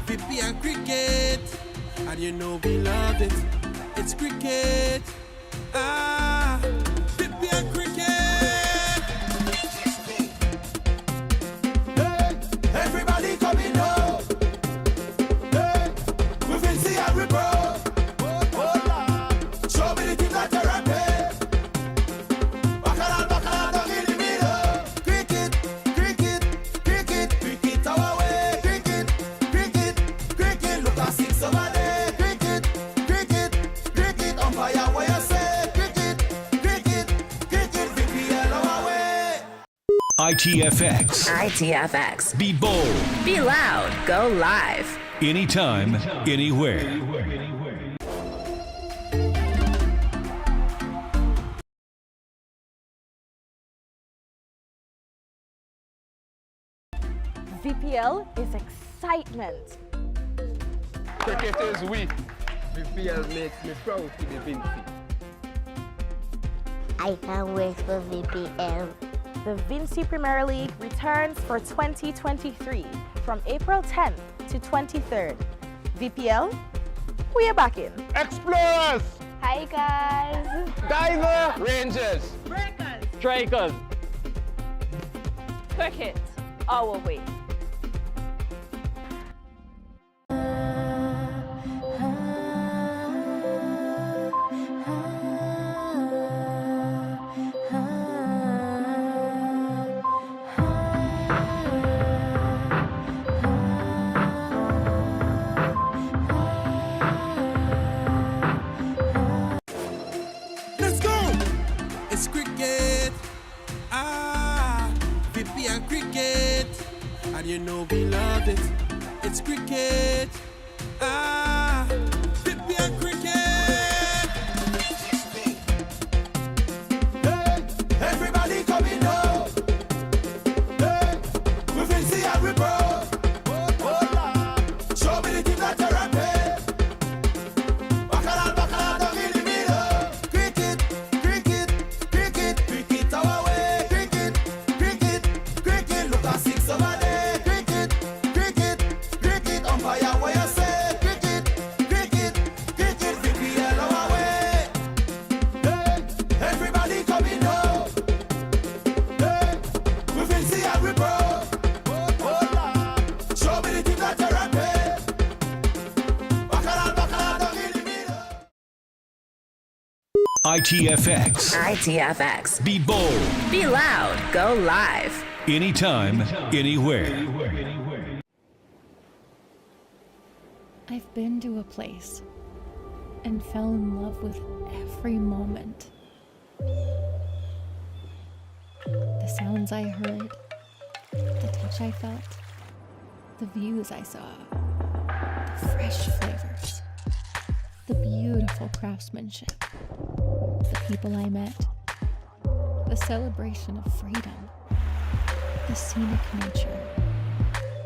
VPL cricket. And you know we love it. It's cricket. VPL cricket. Hey, everybody coming home. Hey, we will see how we grow. Show me the things that you're rapping. Bacala, down in the middle. Cricket, cricket, cricket, cricket our way. Cricket, cricket, cricket. Look at 6 over there. Cricket, cricket, cricket. Umpire, what you say? Cricket, cricket, cricket. VPL our way. ITFX. Be bold. Be loud. Go live. Anytime, anywhere. VPL is excitement. Cricket is we. VPL makes me proud to be Vinci. I can't wait for VPL. The Vinci Premier League returns for 2023 from April 10th to 23rd. VPL, we are back in. Explorers! Hi guys! Diver! Rangers! Breakers! Strikers! Cricket, our way. cricket, and you know we love it. It's cricket. Ah, VPL cricket. Hey, everybody coming up. Hey, we fancy and we bro. Show me the team that you're rapping. Bacala, down in the middle. Cricket, cricket, cricket, cricket our way. Cricket, cricket, cricket. Look at 6 over there. Cricket, cricket, cricket. Umpire, what you say? Cricket, cricket, cricket. VPL our way. Hey, everybody coming up. Hey, we fancy and we bro. Show me the team that you're rapping. Bacala, down in the middle. ITFX. Be bold. Be loud. Go live. Anytime, anywhere. I've been to a place and fell in love with every moment. The sounds I heard, the touch I felt, the views I saw, the fresh flavors, the beautiful craftsmanship, the people I met, the celebration of freedom, the scenic nature.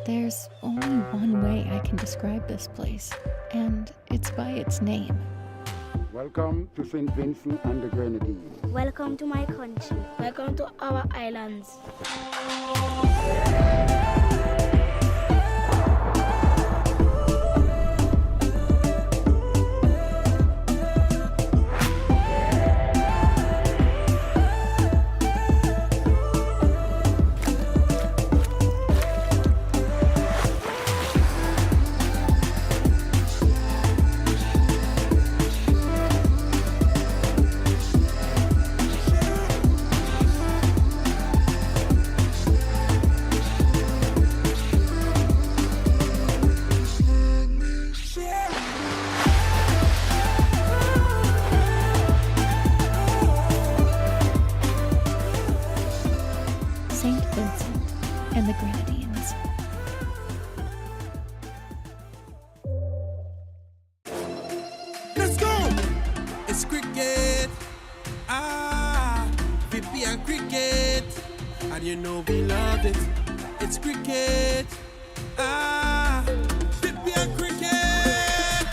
There's only one way I can describe this place, and it's by its name. Welcome to St. Vincent and the Grenadines. Welcome to my country. Welcome to our islands. St. Vincent and the Grenadines. Let's go! It's cricket. Ah, VPL cricket. And you know we love it. It's cricket. Ah, VPL cricket.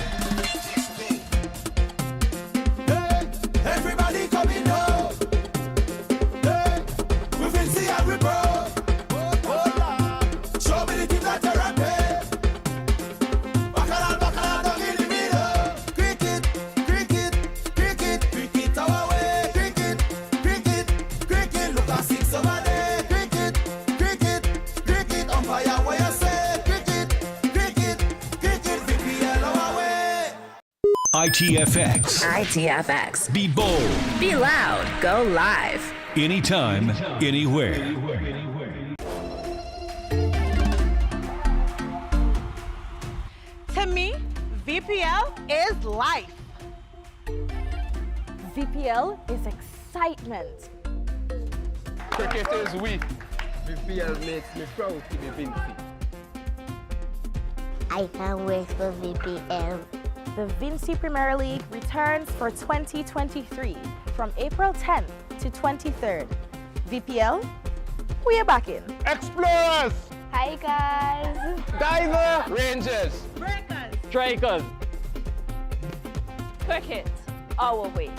Hey, everybody coming up. Hey, we fancy and we bro. Show me the team that you're rapping. Bacala, down in the middle. Cricket, cricket, cricket, cricket our way. Cricket, cricket, cricket. Look at 6 over there. Cricket, cricket, cricket. Umpire, what you say? Cricket, cricket, cricket. VPL our way. ITFX. Be bold. Be loud. Go live. Anytime, anywhere. To me, VPL is life. VPL is excitement. Cricket is we. VPL makes me proud to be Vinci. I can't wait for VPL. The Vinci Premier League returns for 2023 from April 10th to 23rd. VPL, we are back in. Explorers! Hi guys. Diver! Rangers! Breakers. Strikers! Cricket, our way.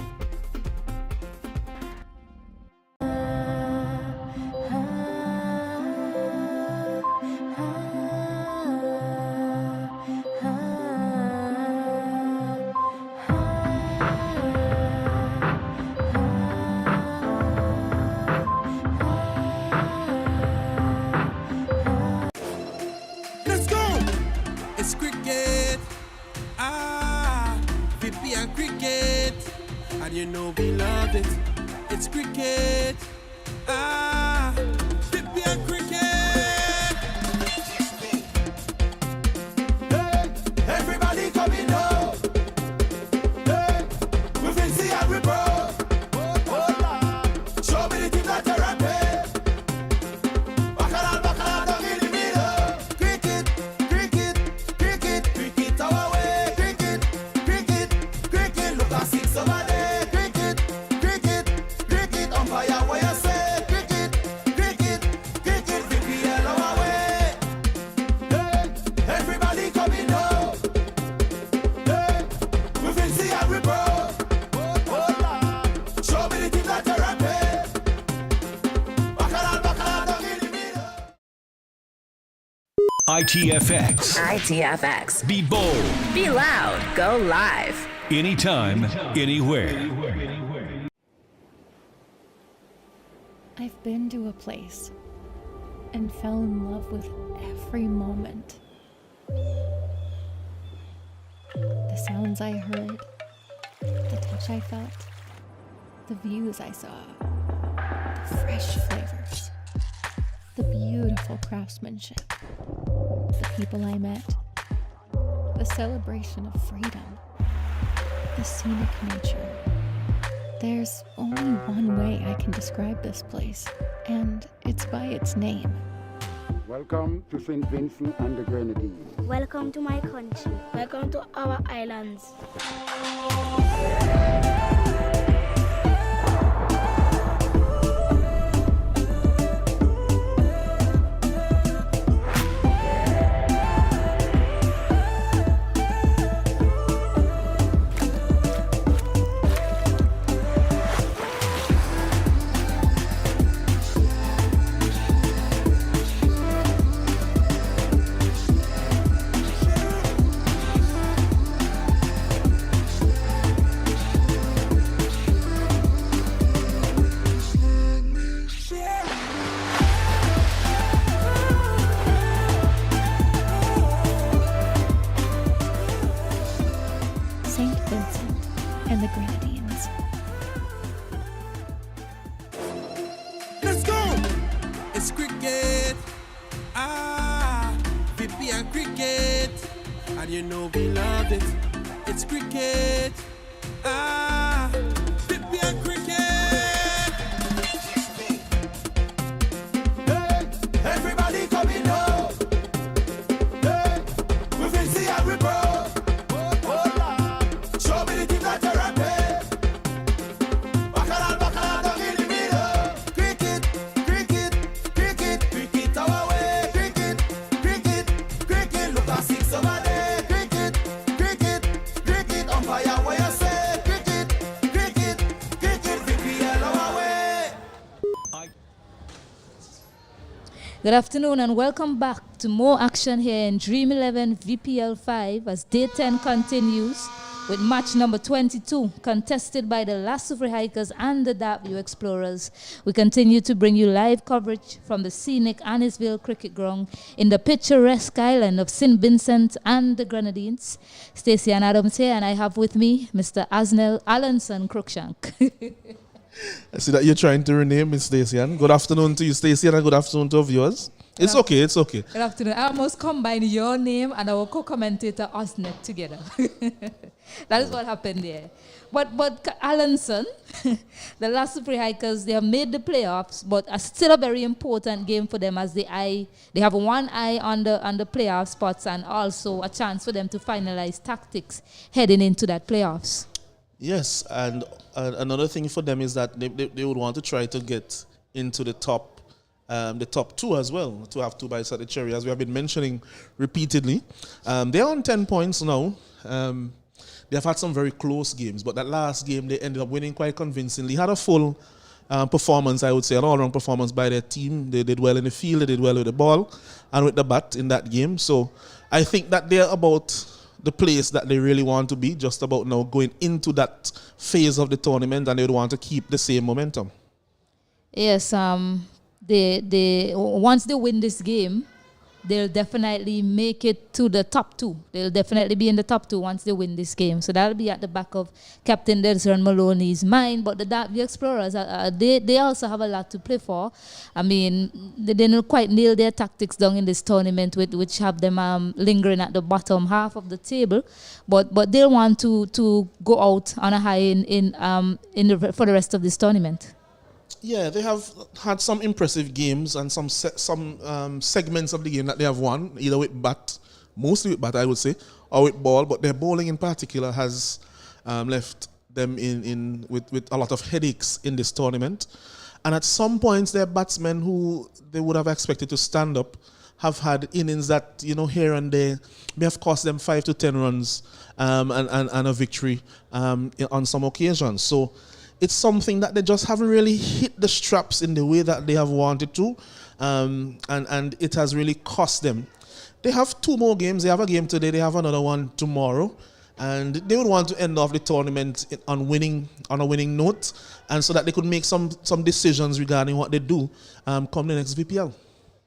Let's go! It's cricket. Ah, VPL cricket. And you know we love it. It's cricket. Ah, VPL cricket. Hey, everybody coming up. Hey, we fancy and we bro. Show me the team that you're rapping. Bacala, ITFX. ITFX. Be bold. Be loud. Go live. Anytime, anywhere. I've been to a place and fell in love with every moment. The sounds I heard, the touch I felt, the views I saw, the fresh flavors, the beautiful craftsmanship, the people I met, the celebration of freedom, the scenic nature. There's only one way I can describe this place, and it's by its name. Welcome to St. Vincent and the Grenadines. Welcome to my country. Welcome to our islands. St. Vincent and the Grenadines. Let's go! It's cricket. VPL cricket. And you know we love it. It's cricket. VPL cricket. Hey, everybody coming home. Hey, we feel see and we bro. Show me the things that you're rapping. Bacala, down in the middle. Cricket, cricket, cricket, cricket our way. Cricket, cricket, cricket. Look at 6 over there. Cricket, cricket, cricket. Umpire where you say. Cricket, cricket, cricket. VPL our way. Good afternoon and welcome back to more action here in Dream 11 VPL5 as day 10 continues with match number 22 contested by the Lassufre Hikers and the Darkview Explorers. We continue to bring you live coverage from the scenic Annisville Cricket Ground in the picturesque island of St. Vincent and the Grenadines. Stacey and Adams here, and I have with me Mr. Asnell Allenson Cruikshank. I see that you're trying to rename me, Stacey. Good afternoon to you, Stacey, and good afternoon to our viewers. It's okay, it's okay. Good afternoon. I almost combined your name and our co-commentator Osnet together. That is what happened there. But Allenson, the Lassufre Hikers, they have made the playoffs, but it's still a very important game for them as they have one eye on the playoff spots and also a chance for them to finalize tactics heading into that playoffs. Yes, and another thing for them is that they would want to try to get into the top two as well, to have 2 bites at the cherry, as we have been mentioning repeatedly. They're on 10 points now. They have had some very close games, but that last game they ended up winning quite convincingly. Had a full performance, I would say, an all-round performance by their team. They did well in the field, they did well with the ball and with the bat in that game. So I think that they're about the place that they really want to be, just about now going into that phase of the tournament, and they would want to keep the same momentum. Yes, they once they win this game, they'll definitely make it to the top 2. They'll definitely be in the top 2 once they win this game. So that'll be at the back of Captain Desiree Maloney's mind. But the Darkview Explorers, they also have a lot to play for. I mean, they didn't quite nail their tactics down in this tournament, which have them lingering at the bottom half of the table. But they'll want to go out on a high for the rest of this tournament. Yeah, they have had some impressive games and some segments of the game that they have won, either with bat, mostly with bat, I would say, or with ball. But their bowling in particular has left them with a lot of headaches in this tournament. And at some points, their batsmen who they would have expected to stand up have had innings that, here and there may have cost them 5 to 10 runs and a victory on some occasions. So it's something that they just haven't really hit the straps in the way that they have wanted to, and it has really cost them they have 2 more games. They have a game today. They have another one tomorrow. And they would want to end off the tournament on a winning note, and so that they could make some decisions regarding what they do come the next VPL.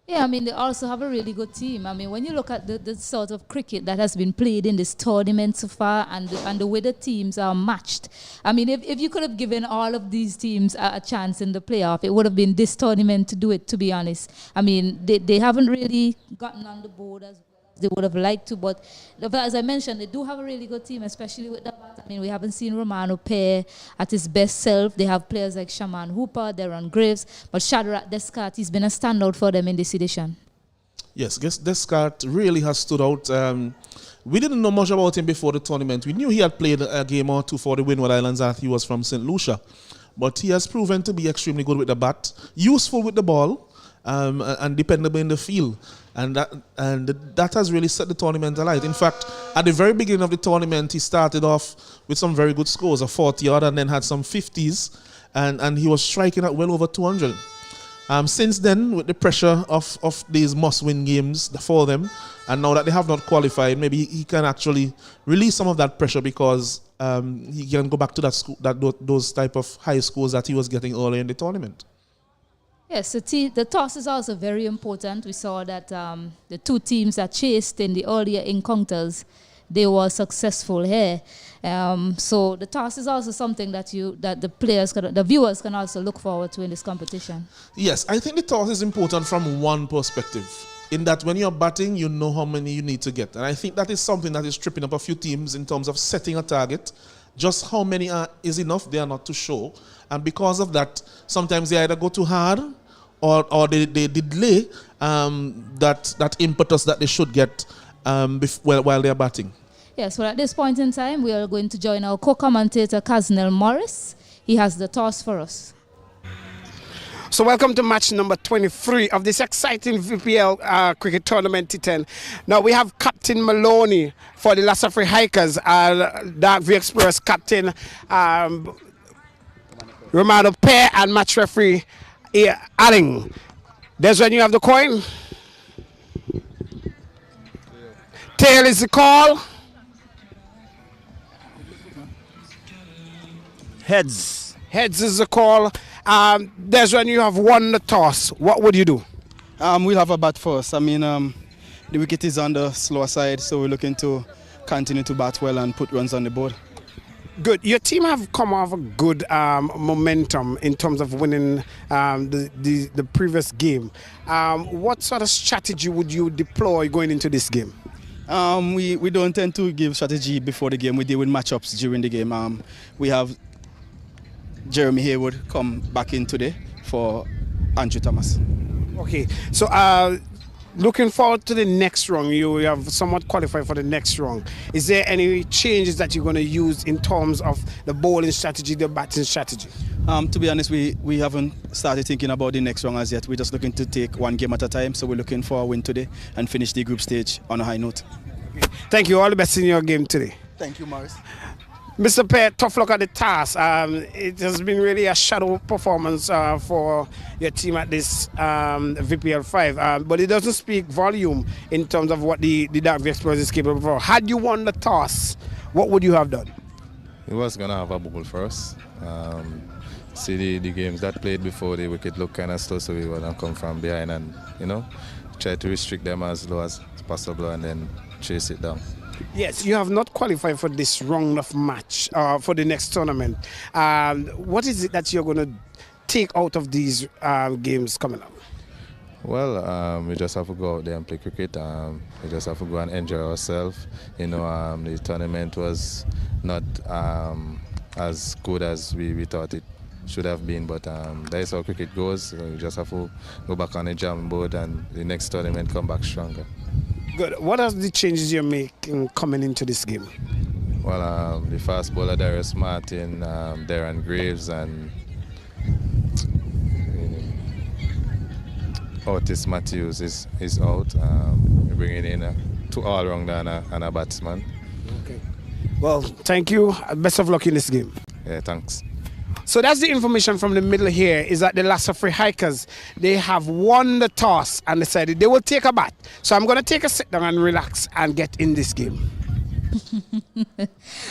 Yeah, I mean, they also have a really good team. I mean, when you look at the sort of cricket that has been played in this tournament so far and the way the teams are matched, I mean, if you could have given all of these teams a chance in the playoff, it would have been this tournament to do it, to be honest. I mean, they haven't really gotten on the board as well as they would have liked to, but as I mentioned, they do have a really good team, especially with the bat. I mean, we haven't seen Romano Pair at his best self. They have players like Shaman Hooper, Darren Graves, but Shadrach Descartes, he's been a standout for them in this edition. Yes, Descartes really has stood out. We didn't know much about him before the tournament. We knew he had played a game or two for the Windward Islands after he was from St. Lucia, but he has proven to be extremely good with the bat, useful with the ball, and dependable in the field. And that has really set the tournament alight. In fact, at the very beginning of the tournament, he started off with some very good scores, a 40-odd, and then had some 50s, and he was striking at well over 200. Since then, with the pressure of these must-win games for them, and now that they have not qualified, maybe he can actually release some of that pressure, because he can go back to those type of high scores that he was getting earlier in the tournament. Yes, the toss is also very important. We saw that the 2 teams that chased in the earlier encounters, they were successful here. So the toss is also something that the viewers can also look forward to in this competition. Yes, I think the toss is important from one perspective, in that when you're batting, you know how many you need to get. And I think that is something that is tripping up a few teams in terms of setting a target. Just how many is enough, they are not too sure. And because of that, sometimes they either go too hard or they delay that impetus that they should get while they're batting. Yes, well, at this point in time, we are going to join our co-commentator, Kaznel Morris. He has the toss for us. So welcome to match number 23 of this exciting VPL cricket tournament T10. Now we have Captain Maloney for the Lassafree Hikers, Dark View Express Captain Romano Pair, and match referee Alling. There's when you have the coin. Tail is the call. Heads. Heads is the call. There's when you have won the toss. What would you do? We'll have a bat first. I mean, the wicket is on the slower side, so we're looking to continue to bat well and put runs on the board. Good. Your team have come off a good momentum in terms of winning the previous game. What sort of strategy would you deploy going into this game? We don't tend to give strategy before the game. We deal with matchups during the game. We have Jeremy Haywood come back in today for Andrew Thomas. Okay, so looking forward to the next round. You have somewhat qualified for the next round. Is there any changes that you're going to use in terms of the bowling strategy, the batting strategy? To be honest, we haven't started thinking about the next round as yet. We're just looking to take one game at a time. So we're looking for a win today and finish the group stage on a high note. Okay. Thank you. All the best in your game today. Thank you, Morris. Mr. Pear, tough luck at the task. It has been really a shadow performance for your team at this VPL5, but it doesn't speak volume in terms of what the Dark View Express is capable of. Had you won the toss, what would you have done? It was going to have a bubble for us. See the games that played before, the wicket looked kind of slow, so we want to come from behind and, try to restrict them as low as possible and then chase it down. Yes, you have not qualified for this round of match for the next tournament. What is it that you're going to take out of these games coming up? Well, we just have to go out there and play cricket. We just have to go and enjoy ourselves. The tournament was not as good as we thought it should have been, but that's how cricket goes. So we just have to go back on the jam board and the next tournament come back stronger. Good. What are the changes you're making coming into this game? Well, the fast bowler Darius Martin, Darren Graves, and Otis Matthews is out. We're bringing in 2 all-rounder and a batsman. Okay. Well, thank you. Best of luck in this game. Yeah, thanks. So that's the information from the middle here, is that the Lasso Free Hikers, they have won the toss and decided they will take a bat. So I'm going to take a sit down and relax and get in this game.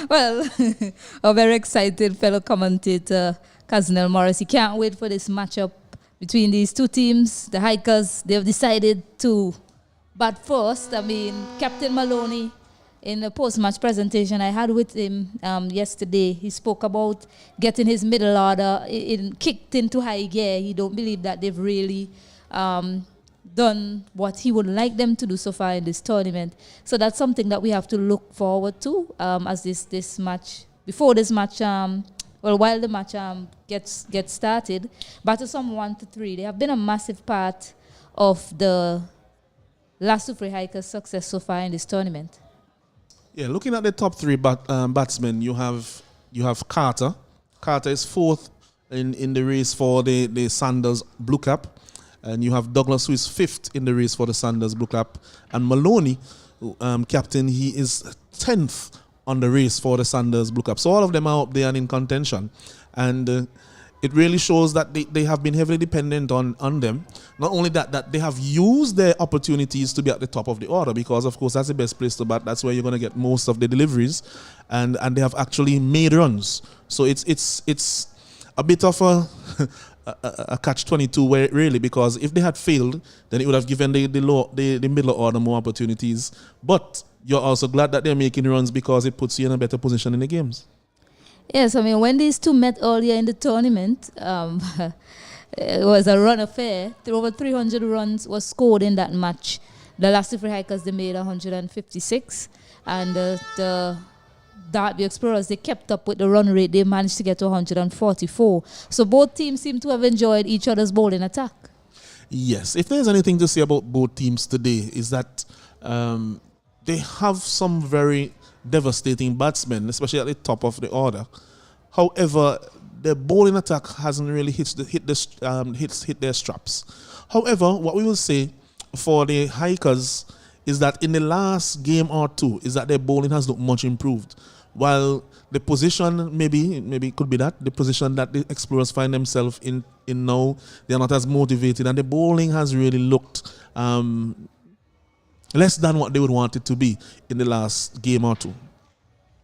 Well, a very excited fellow commentator, Kaznel Morris. He can't wait for this matchup between these two teams. The Hikers, they've decided to bat first. I mean, Captain Maloney, in the post-match presentation I had with him yesterday, he spoke about getting his middle order kicked into high gear. He don't believe that they've really done what he would like them to do so far in this tournament. So that's something that we have to look forward to as this match, before this match, while the match gets started. Batters from 1 to 3, they have been a massive part of the Lasso Free Hikers' success so far in this tournament. Yeah, looking at the top 3 batsmen, you have Carter. Carter is 4th in the race for the Sanders Blue Cap. And you have Douglas, who is 5th in the race for the Sanders Blue Cap. And Maloney, captain, he is 10th on the race for the Sanders Blue Cap. So all of them are up there and in contention. And it really shows that they have been heavily dependent on them. Not only that they have used their opportunities to be at the top of the order, because, of course, that's the best place to bat. That's where you're going to get most of the deliveries. And they have actually made runs. So it's a bit of a catch-22 where really, because if they had failed, then it would have given the middle order more opportunities. But you're also glad that they're making runs because it puts you in a better position in the games. Yes, I mean, when these two met earlier in the tournament, it was a run affair. Over 300 runs was scored in that match. The Lasso Free Hikers, they made 156. And the Derby Explorers, they kept up with the run rate. They managed to get to 144. So both teams seem to have enjoyed each other's bowling attack. Yes, if there's anything to say about both teams today, is that they have some very devastating batsmen, especially at the top of the order. However, the bowling attack hasn't really hit their straps. However, what we will say for the Hikers is that in the last game or two, is that their bowling has looked much improved. While the position, maybe could be that, the position that the Explorers find themselves in now, they are not as motivated, and the bowling has really looked less than what they would want it to be in the last game or two.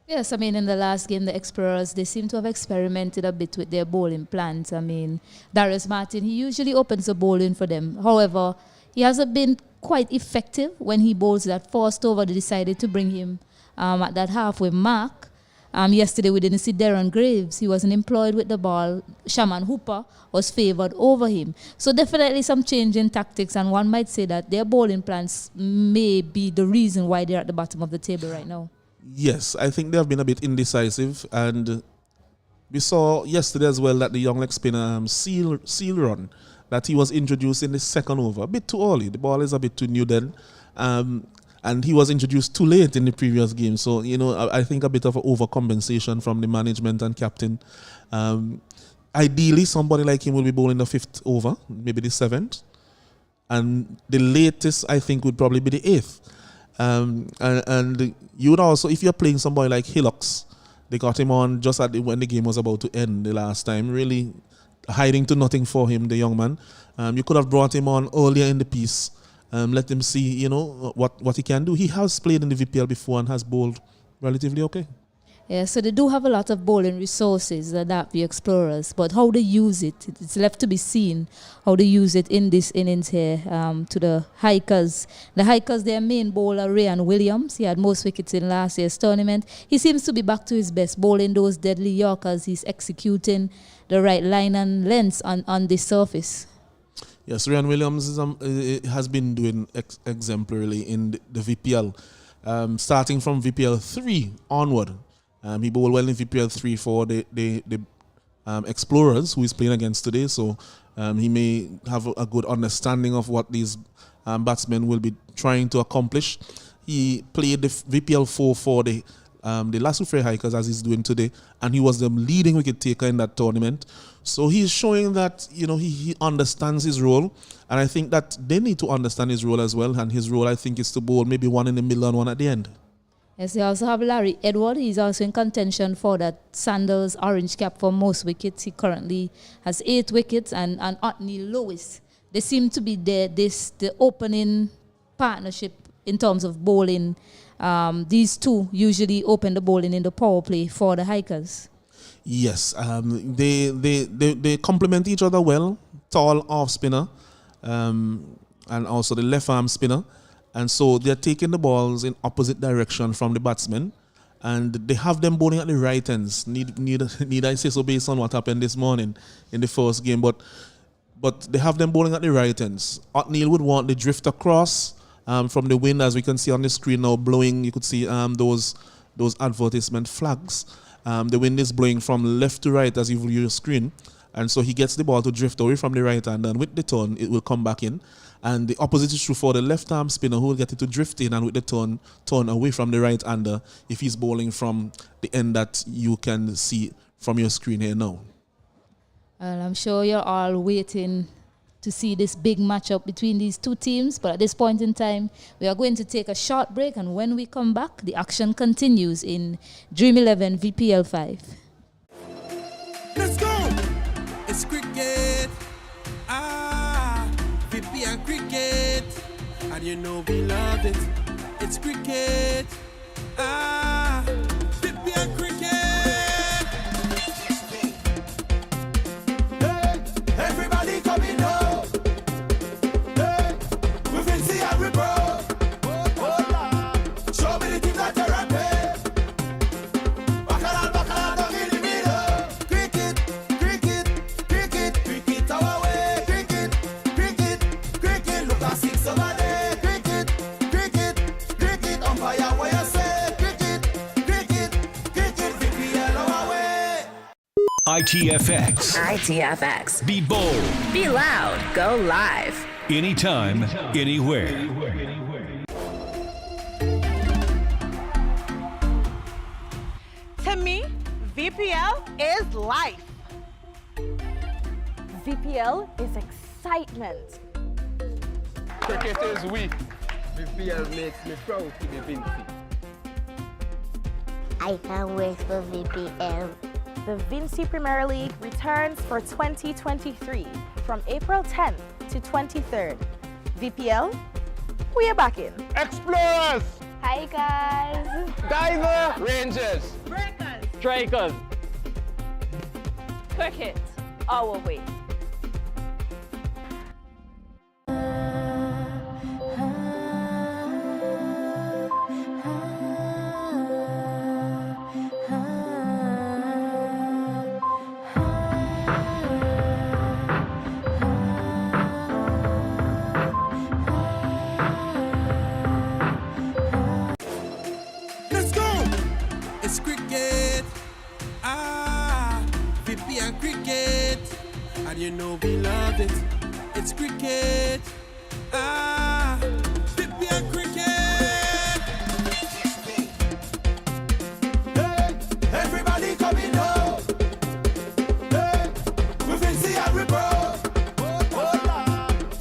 Yes, I mean, in the last game, the Explorers, they seem to have experimented a bit with their bowling plans. I mean, Darius Martin, he usually opens the bowling for them. However, he hasn't been quite effective when he bowls that first over. They decided to bring him at that halfway mark. Yesterday, we didn't see Darren Graves. He wasn't employed with the ball. Shaman Hooper was favoured over him. So definitely some change in tactics, and one might say that their bowling plans may be the reason why they're at the bottom of the table right now. Yes, I think they have been a bit indecisive, and we saw yesterday as well that the young leg spinner Seal Run, that he was introduced in the second over, a bit too early. The ball is a bit too new then. And he was introduced too late in the previous game. So, I think a bit of an overcompensation from the management and captain. Ideally, somebody like him will be bowling the 5th over, maybe the 7th. And the latest, I think, would probably be the 8th. And you would also, if you're playing somebody like Hillocks, they got him on just when the game was about to end the last time, really hiding to nothing for him, the young man. You could have brought him on earlier in the piece. Let him see, what he can do. He has played in the VPL before and has bowled relatively okay. Yeah, so they do have a lot of bowling resources, the Explorers, but how they use it, it's left to be seen how they use it in this innings here to the Hikers. The Hikers, their main bowler, Ryan Williams, he had most wickets in last year's tournament. He seems to be back to his best, bowling those deadly Yorkers. He's executing the right line and lengths on this surface. Yes, Ryan Williams has been doing exemplarily in the VPL, starting from VPL 3 onward. He bowled well in VPL 3 for the Explorers, who he's playing against today. So he may have a good understanding of what these batsmen will be trying to accomplish. He played the VPL 4 for the Lasso Free Hikers, as he's doing today, and he was the leading wicket taker in that tournament. So he's showing that he understands his role, and I think that they need to understand his role as well. And his role, I think, is to bowl maybe one in the middle and one at the end. Yes, they also have Larry Edward. He's also in contention for that Sandals orange cap for most wickets. He currently has 8 wickets, and Otney Lewis. They seem to be the opening partnership in terms of bowling. These two usually open the bowling in the power play for the Hikers. Yes, they complement each other well. Tall off spinner, and also the left arm spinner. And so they're taking the balls in opposite direction from the batsmen, and they have them bowling at the right ends. Need I say so based on what happened this morning in the first game? But they have them bowling at the right ends. Otney would want the drift across from the wind, as we can see on the screen now blowing. You could see those advertisement flags. The wind is blowing from left to right as you view your screen, and so he gets the ball to drift away from the right hand, and with the turn it will come back in. And the opposite is true for the left arm spinner, who will get it to drift in, and with the turn away from the right hander if he's bowling from the end that you can see from your screen here now. And I'm sure you're all waiting to see this big matchup between these two teams, but at this point in time we are going to take a short break, and when we come back the action continues in Dream 11 VPL5. Let's go! It's cricket. VPL cricket, and you know we love it. It's cricket. VPL cricket. Hey, everybody coming up. Hey, we will see how we bro. Show me the team that you're rapping. Bacala, down in the middle. Cricket, cricket, cricket, cricket our way. Cricket, look at 6 over there. Cricket, on fire where you say. Cricket, VPL our way. ITFX. Be bold. Be loud. Go live. Anytime, anywhere. To me, VPL is life. VPL is excitement. Cricket is weak. VPL makes me proud to be Vinci. I can't wait for VPL. The Vinci Premier League returns for 2023 from April 10th to 23rd. VPL, we are back in. Explorers! Hi guys! Diver! Rangers! Breakers! Strikers! Cricket, our way. Let's go! It's cricket. VPL cricket, and you know we love it. It's cricket. VPL cricket. Hey, everybody coming up. Hey, we will see how we bro.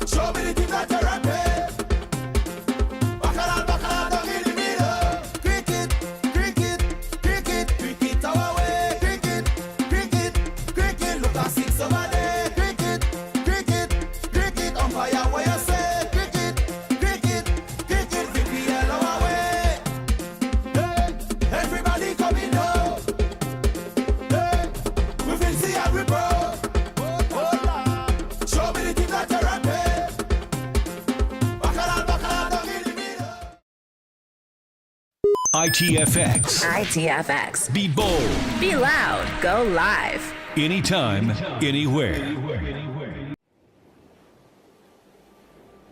Show me the team that you're rapping. Bacala, down in the middle. Cricket our way. Cricket, look at 6 over there. Cricket, on fire where you say. Cricket, VPL our way. Hey, everybody coming up. Hey, we will see how we bro. Show me the team that you're rapping. Bacala, down in the middle. ITFX. Be bold. Be loud. Go live. Anytime, anywhere.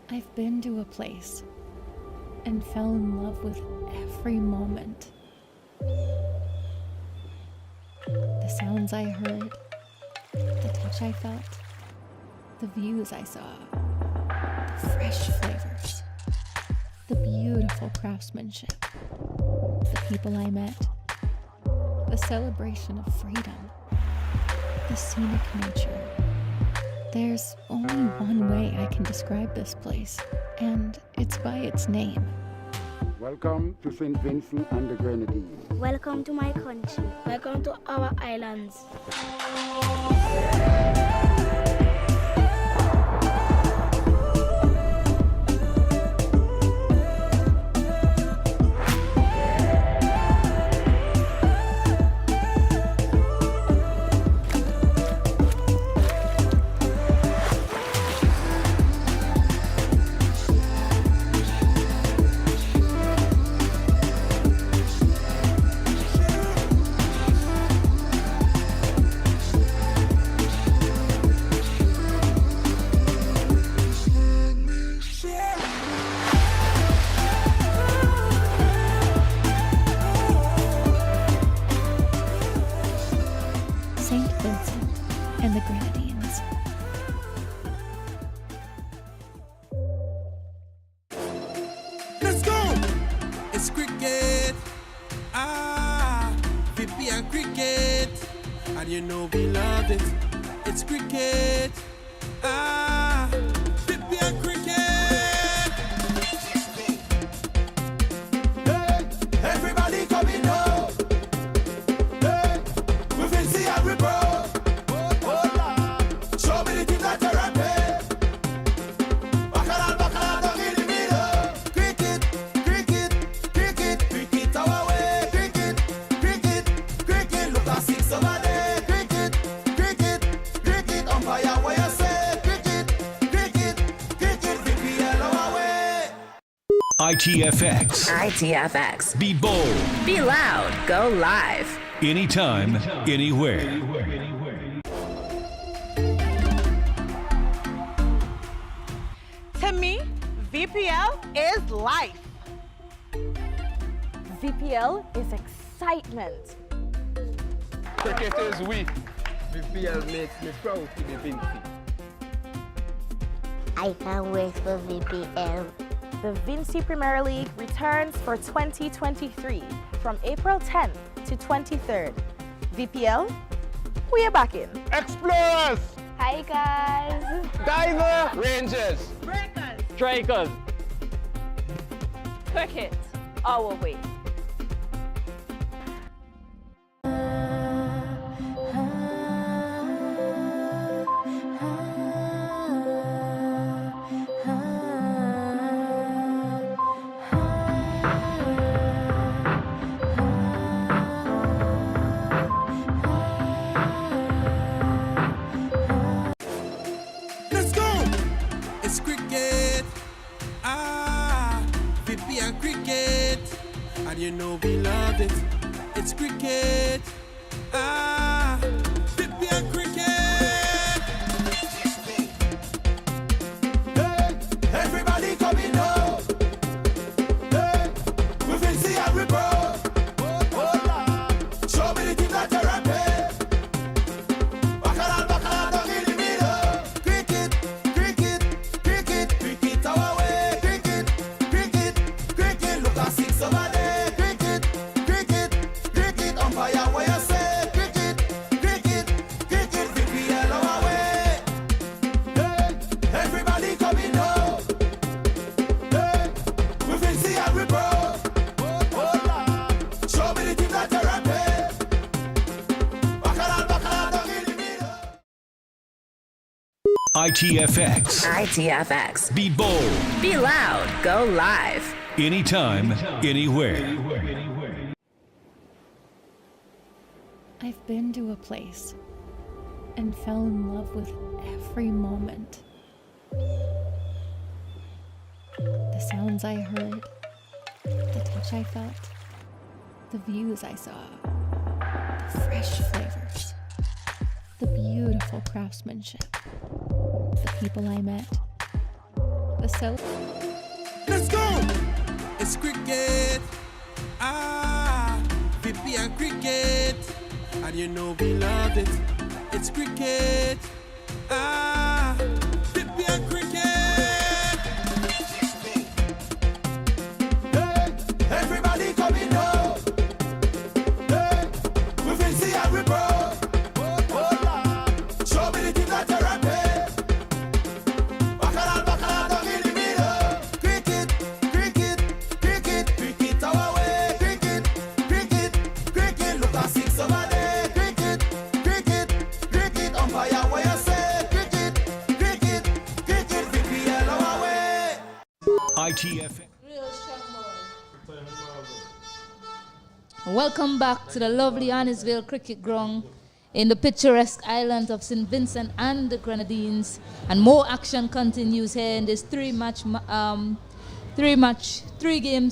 I've been to a place and fell in love with every moment. The sounds I heard, the touch I felt, the views I saw, the fresh flavors, the beautiful craftsmanship, the people I met, the celebration of freedom, the scenic nature. There's only one way I can describe this place, and it's by its name, Welcome to St. Vincent and the Grenadines. Welcome to my country. Welcome to our islands. St. Vincent and the Grenadines. Let's go! It's cricket. VPL cricket. And you know we love it. It's cricket. VPL cricket. Hey, everybody coming now. Hey, we will see how we bro. Show me the team that you're at. Bacala, down in the middle. Cricket, cricket, cricket, cricket our way. Cricket, cricket, cricket. Look at 6 over there. Cricket, cricket, cricket. Umpire where you say. Cricket, cricket, cricket. VPL our way. ITFX. ITFX. Be bold. Be loud. Go live. Anytime, anywhere. To me, VPL is life. VPL is excitement. Cricket is we. VPL makes me proud to be Vinci. I can't wait for VPL. The Vinci Premier League returns for 2023 from April 10th to 23rd. VPL, we are back in. Explorers! Hi guys! Diver! Rangers! Breakers! Strikers! Cricket, our way. Let's go! It's cricket. VPL cricket. And you know we love it. It's cricket. VPL cricket. Hey, everybody coming now. Hey, we will see how we bro. Show me the team that you're at. Bacala, down in the middle. Cricket, cricket, cricket, cricket our way. Cricket, cricket, cricket. Look at 6 over there. Cricket, cricket, cricket. Umpire where you say. Cricket, cricket, cricket. VPL our way. Hey, everybody coming now. Hey, we will see how we bro. Show me the team that you're at. Bacala, down in the middle. ITFX. ITFX. Be bold. Be loud. Go live. Anytime, anywhere. I've been to a place and fell in love with every moment. The sounds I heard, the touch I felt, the views I saw, the fresh flavors, the beautiful craftsmanship, the people I met, the so. Let's go! It's cricket. VPL cricket. And you know we love it. It's cricket. VPL cricket. Hey, everybody coming now. Hey, we will see how we bro. Show me the team that you're at. Bacala, down in the middle. Cricket, cricket, cricket, Welcome back to the lovely Annisville Cricket Ground in the picturesque island of St. Vincent and the Grenadines. And more action continues here in this three games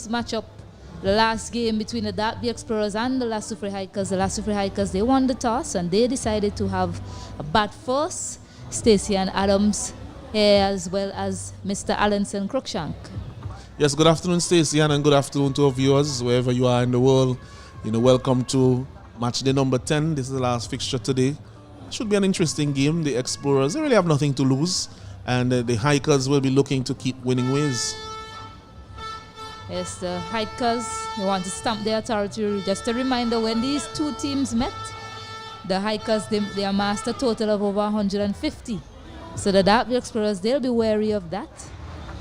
matchup. The last game between the Dartby Explorers and the Lassufre Hikers. The Lassufre Hikers, they won the toss and they decided to have a bat first. Stacey and Adams here, as well as Mr. Allenson Cruikshank. Yes, good afternoon, Stacey, and good afternoon to our viewers, wherever you are in the world. Welcome to match day number 10. This is the last fixture today. Should be an interesting game. The Explorers, they really have nothing to lose, and the Hikers will be looking to keep winning ways. Yes, the Hikers, they want to stamp their territory. Just a reminder, when these two teams met, the Hikers, they amassed a total of over 150. So the Dartby Explorers, they'll be wary of that,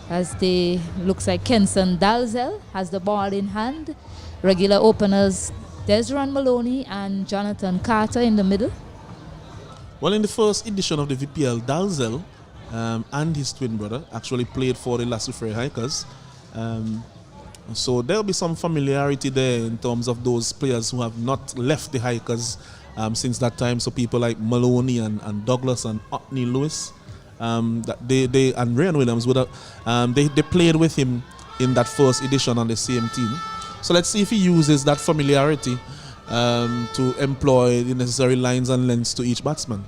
as they looks like Kenson Dalzell has the ball in hand. Regular openers Desron Maloney and Jonathan Carter in the middle. Well, in the first edition of the VPL, Dalzell and his twin brother actually played for the Lassufre Hikers. So there'll be some familiarity there in terms of those players who have not left the Hikers since that time. So people like Maloney and Douglas and Otney Lewis, they and Ryan Williams they played with him in that first edition on the same team. So let's see if he uses that familiarity to employ the necessary lines and lengths to each batsman.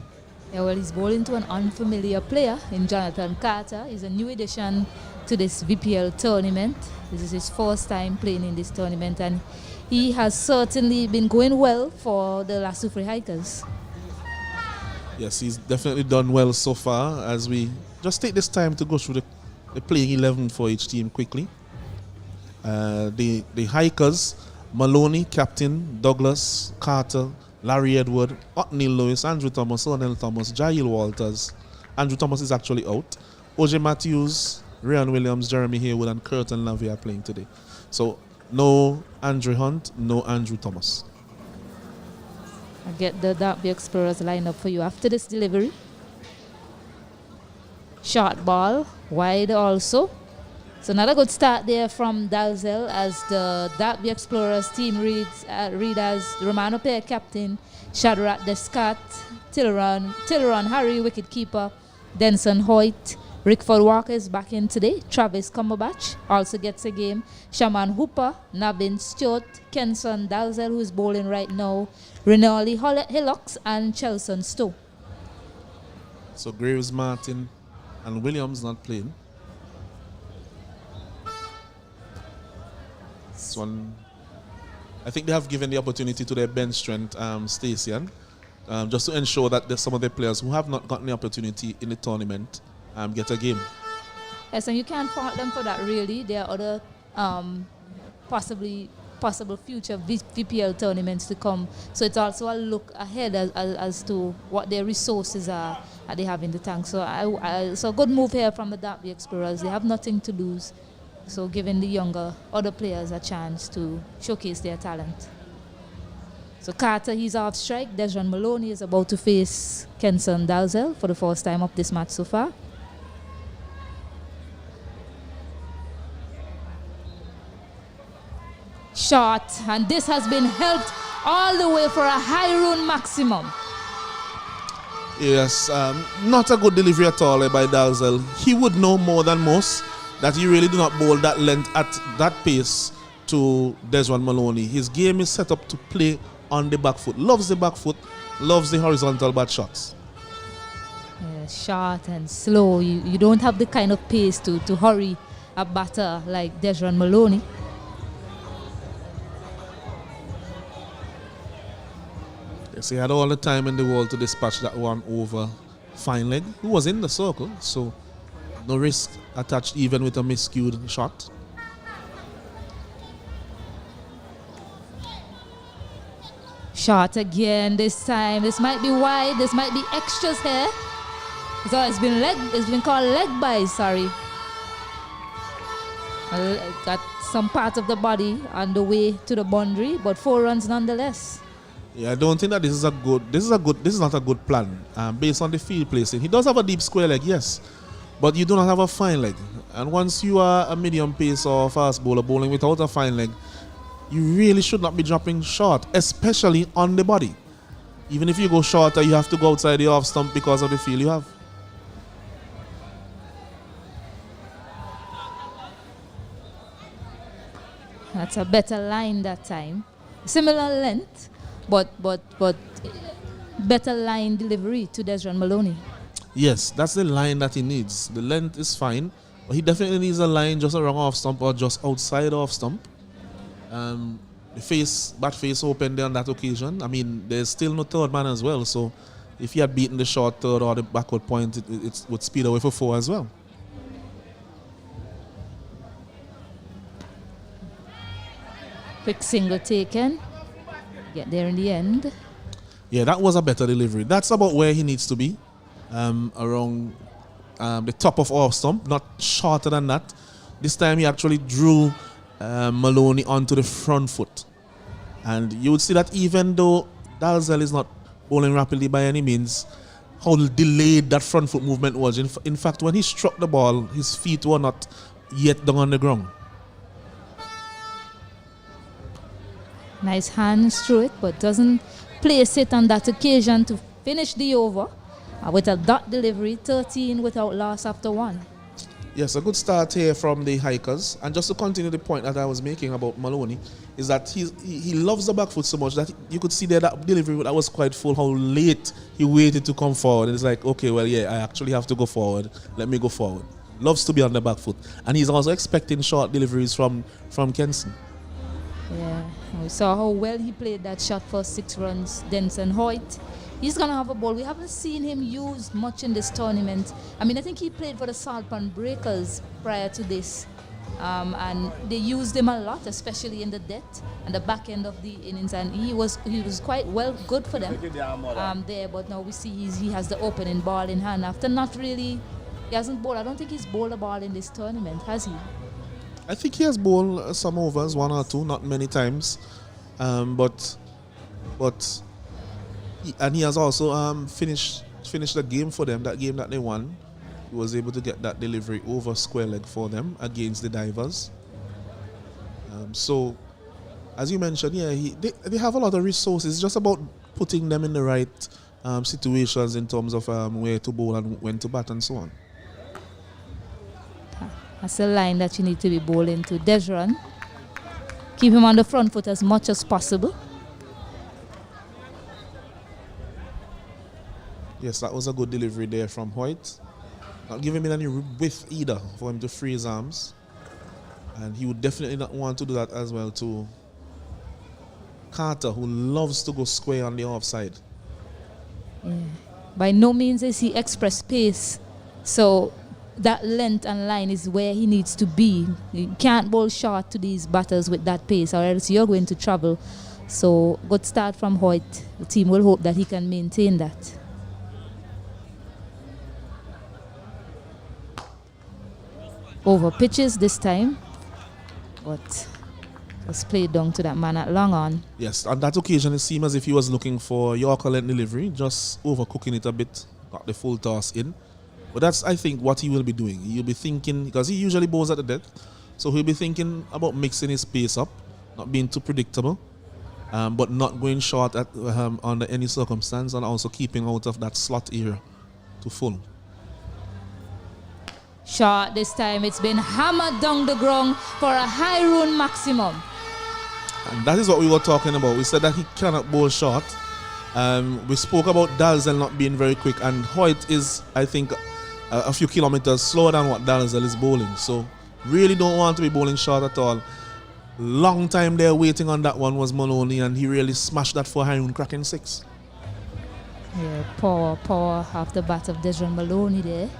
Yeah, well, he's bowling to an unfamiliar player in Jonathan Carter. He's a new addition to this VPL tournament. This is his first time playing in this tournament, and he has certainly been going well for the Lassufre Hikers. Yes, he's definitely done well so far. As we just take this time to go through the playing 11 for each team quickly. The Hikers, Maloney, captain, Douglas, Carter, Larry Edward, Otney Lewis, Andrew Thomas, O'Neill Thomas, Jail Walters. Andrew Thomas is actually out. O.J. Matthews, Ryan Williams, Jeremy Haywood, and Curtin Lavey are playing today. So no Andrew Hunt, no Andrew Thomas. I'll get the Dartby Explorers line up for you after this delivery. Short ball, wide also. So another good start there from Dalzell, as the Dartby Explorers team read as Romano Pear captain, Shadrach Descat, Tilleron Harry wicketkeeper, Denson Hoyt, Rickford Walker is back in today, Travis Cumberbatch also gets a game, Shaman Hooper, Navin Stewart, Kenson Dalzell, who is bowling right now, Rinaldi Hillocks and Chelson Stowe. So Graves, Martin and Williams not playing. One, I think they have given the opportunity to their bench strength, Stacey, just to ensure that some of the players who have not gotten the opportunity in the tournament get a game. Yes, and you can't fault them for that, really. There are other possible future VPL tournaments to come. So it's also a look ahead as to what their resources are that they have in the tank. So so a good move here from the Dartby Explorers. They have nothing to lose. So giving the younger other players a chance to showcase their talent. So Carter, he's off strike. Desron Maloney is about to face Kenson Dalzell for the first time of this match so far. Shot, and this has been helped all the way for a high run maximum. Yes, not a good delivery at all by Dalzell. He would know more than most that he really do not bowl that length at that pace to Desron Maloney. His game is set up to play on the back foot. Loves the back foot, loves the horizontal bat shots. Yeah, short and slow. You don't have the kind of pace to hurry a batter like Desron Maloney. Yes, he had all the time in the world to dispatch that one over fine leg, who was in the circle, so no risk attached even with a miscued shot. Shot again this time. This might be wide. This might be extras here. So it's been called leg by, sorry. Got some part of the body on the way to the boundary, but 4 runs nonetheless. Yeah, I don't think that this is not a good plan based on the field placing. He does have a deep square leg, yes, but you do not have a fine leg. And once you are a medium pace or fast bowler bowling without a fine leg, you really should not be dropping short, especially on the body. Even if you go shorter, you have to go outside the off stump because of the feel you have. That's a better line that time. Similar length, but better line delivery to Desron Maloney. Yes, that's the line that he needs. The length is fine, but he definitely needs a line just around off stump or just outside off stump. The bat face open there on that occasion. I mean, there's still no third man as well, so if he had beaten the short third or the backward point, it would speed away for 4 as well. Quick single taken. Get there in the end. Yeah, that was a better delivery. That's about where he needs to be. Around the top of off stump, not shorter than that. This time he actually drew Maloney onto the front foot. And you would see that even though Dalzell is not bowling rapidly by any means, how delayed that front foot movement was. In fact, when he struck the ball, his feet were not yet down on the ground. Nice hands through it, but doesn't place it on that occasion to finish the over with a dot delivery, 13 without loss after 1. Yes, a good start here from the hikers. And just to continue the point that I was making about Maloney, is that he loves the back foot so much that you could see there that delivery that was quite full, how late he waited to come forward. And it's like, okay, well, yeah, I actually have to go forward. Let me go forward. Loves to be on the back foot. And he's also expecting short deliveries from Kenson. Yeah, we saw how well he played that shot for 6 runs. Denson Hoyt, he's going to have a ball. We haven't seen him used much in this tournament. I mean, I think he played for the Saltpan Breakers prior to this. And they used him a lot, especially in the death and the back end of the innings. And he was quite good for them there. But now we see he has the opening ball in hand. After not really, he hasn't bowled. I don't think he's bowled a ball in this tournament, has he? I think he has bowled some overs, 1 or 2, not many times. But he has also finished the game for them, that game that they won. He was able to get that delivery over square leg for them against the Divers. So, as you mentioned, yeah, they have a lot of resources. It's just about putting them in the right situations in terms of where to bowl and when to bat and so on. That's a line that you need to be bowling to. Desron, keep him on the front foot as much as possible. Yes, that was a good delivery there from Hoyt. Not giving him any width either for him to free his arms. And he would definitely not want to do that as well to Carter, who loves to go square on the offside. Yeah. By no means is he express pace. So that length and line is where he needs to be. You can't bowl short to these batters with that pace, or else you're going to trouble. So good start from Hoyt. The team will hope that he can maintain that. Over pitches this time, but was played down to that man at long on. Yes, on that occasion it seemed as if he was looking for Yorker length delivery, just overcooking it a bit, got the full toss in. But that's, I think, what he will be doing. He'll be thinking, because he usually bowls at the death, so he'll be thinking about mixing his pace up, not being too predictable, but not going short at under any circumstance, and also keeping out of that slot area to full. Short this time. It's been hammered down the ground for a high run maximum. And that is what we were talking about. We said that he cannot bowl short. We spoke about Dalzell not being very quick, and Hoyt is, I think, a few kilometers slower than what Dalzell is bowling. So really don't want to be bowling short at all. Long time there waiting on that one was Maloney, and he really smashed that for Harun, cracking 6. Yeah, power off the bat of Desron Maloney there.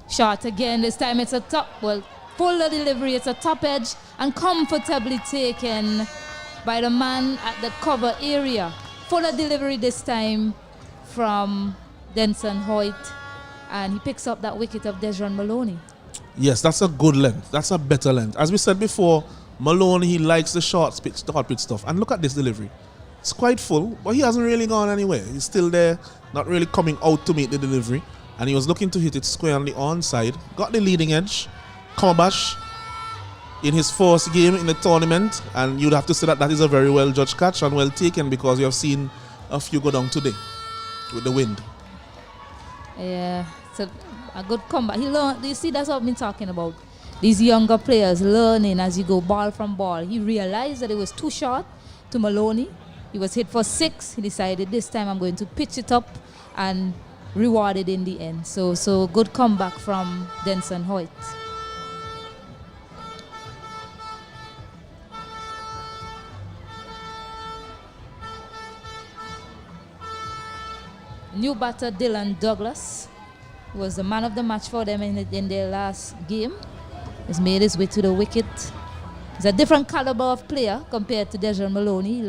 Short again, this time it's a top, fuller delivery, it's a top edge and comfortably taken by the man at the cover area. Fuller delivery this time from Denson Hoyt, and he picks up that wicket of Desron Maloney. Yes, that's a good length. That's a better length. As we said before, Maloney, he likes the short pitch stuff. And look at this delivery. It's quite full, but he hasn't really gone anywhere. He's still there, not really coming out to meet the delivery. and he was looking to hit it square on the onside. Got the leading edge. Cumberbatch in his first game in the tournament, and you'd have to say that that is a very well judged catch and well taken, because you have seen a few go down today with the wind. Yeah, so a good comeback. He learned. You see, that's what I've been talking about. These younger players learning as you go ball from ball. He realized that it was too short to Maloney. He was hit for 6. He decided this time I'm going to pitch it up and reward it in the end. So good comeback from Denson Hoyt. New batter Dylan Douglas was the man of the match for them in their last game. He's made his way to the wicket. He's a different caliber of player compared to Dejan Maloney.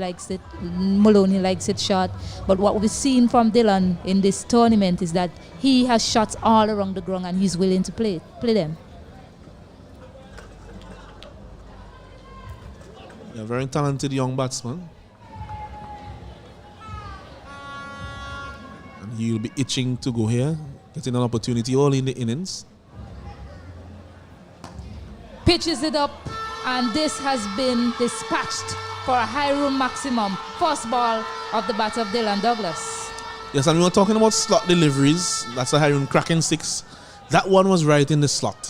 Maloney likes it short. But what we've seen from Dylan in this tournament is that he has shots all around the ground and he's willing to play them. A very talented young batsman. And he'll be itching to go here, getting an opportunity all in the innings. Pitches it up, and this has been dispatched for a high room maximum. First ball of the bat of Dylan Douglas. Yes, and we were talking about slot deliveries. That's a high room cracking 6. That one was right in the slot.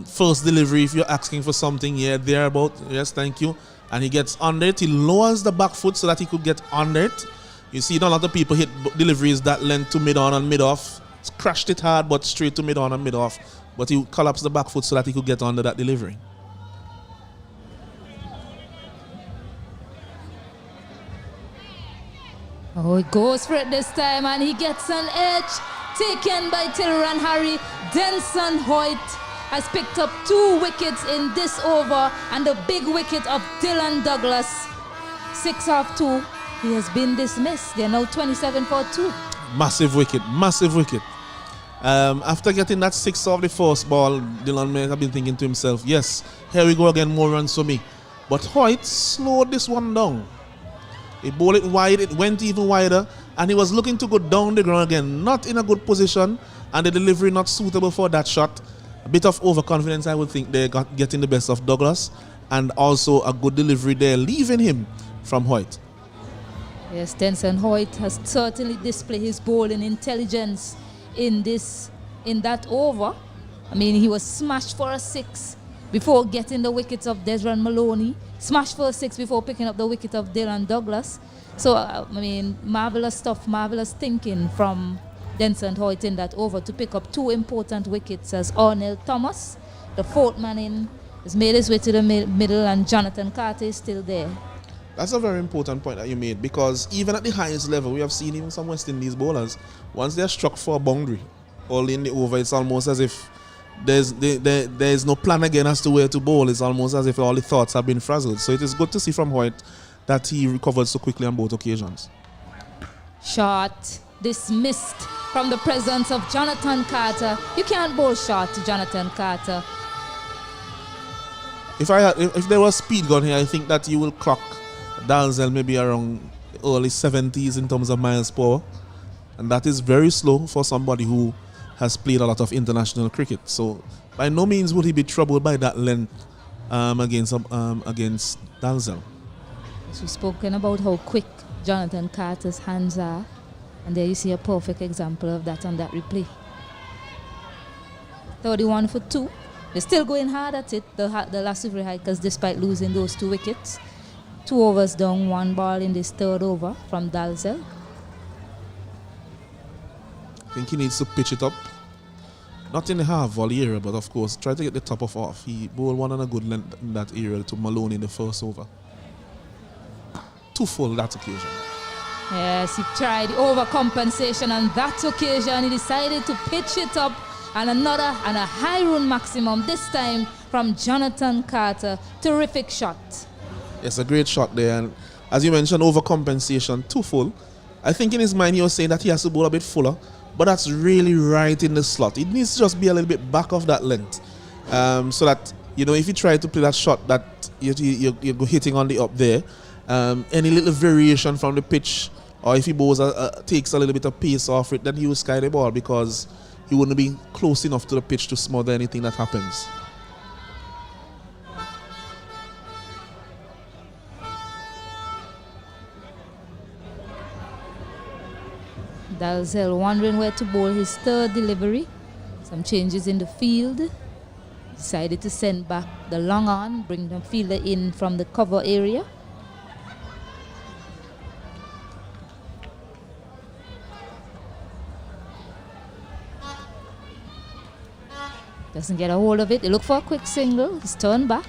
First delivery, if you're asking for something, yeah, thereabout. Yes, thank you. And he gets under it. He lowers the back foot so that he could get under it. You see, not a lot of people hit deliveries that length to mid on and mid off. Crashed it hard, but straight to mid on and mid off. But he collapsed the back foot so that he could get under that delivery. Oh, he goes for it this time, and he gets an edge. Taken by Tilran Harry. Denson Hoyt has picked up 2 wickets in this over, and the big wicket of Dylan Douglas. 6 off 2. He has been dismissed. They're now 27 for 2. Massive wicket, massive wicket. After getting that 6 off the first ball, Dylan may have been thinking to himself, yes, here we go again, more runs for me. But Hoyt slowed this one down. He bowled it wide, it went even wider, and he was looking to go down the ground again, not in a good position, and the delivery not suitable for that shot. A bit of overconfidence, I would think, they got getting the best of Douglas, and also a good delivery there, leaving him from Hoyt. Yes, Denson Hoyt has certainly displayed his bowling intelligence in that over. I mean, he was smashed for a 6 before getting the wickets of Desmond Maloney, smashed for a 6 before picking up the wicket of Dylan Douglas. So, I mean, marvelous stuff, marvelous thinking from Denson Hoyt in that over to pick up 2 important wickets, as Ornell Thomas, the 4th man in, has made his way to the middle, and Jonathan Carter is still there. That's a very important point that you made, because even at the highest level, we have seen even some West Indies bowlers, once they're struck for a boundary, all in the over, it's almost as if there's no plan again as to where to bowl. It's almost as if all the thoughts have been frazzled. So it is good to see from Hoyt that he recovered so quickly on both occasions. Shot dismissed from the presence of Jonathan Carter. You can't bowl short to Jonathan Carter. If there was speed gun here, I think that you will clock Dalzell maybe around early 70s in terms of miles per hour, and that is very slow for somebody who has played a lot of international cricket. So by no means would he be troubled by that length against Dalzell. So we've spoken about how quick Jonathan Carter's hands are, and there you see a perfect example of that on that replay. 31 for 2. They're still going hard at it, the Lassuvre Hikers, despite losing those 2 wickets. 2 overs down, 1 ball in this 3rd over from Dalzell. I think he needs to pitch it up. Not in the half volley area, but of course, try to get the top of off. He bowled one on a good length in that area to Malone in the first over. 2 full that occasion. Yes, he tried overcompensation on that occasion. He decided to pitch it up, and a high run maximum, this time from Jonathan Carter. Terrific shot. It's a great shot there, and as you mentioned, overcompensation, 2 full. I think in his mind he was saying that he has to bowl a bit fuller, but that's really right in the slot. It needs to just be a little bit back of that length, so that, you know, if you try to play that shot that you're hitting on the up there, any little variation from the pitch, or if he bowls takes a little bit of pace off it, then he will sky the ball, because he wouldn't be close enough to the pitch to smother anything that happens. Dalzell wondering where to bowl his third delivery. Some changes in the field. Decided to send back the long on, bring the fielder in from the cover area. Doesn't get a hold of it. He look for a quick single. He's turned back.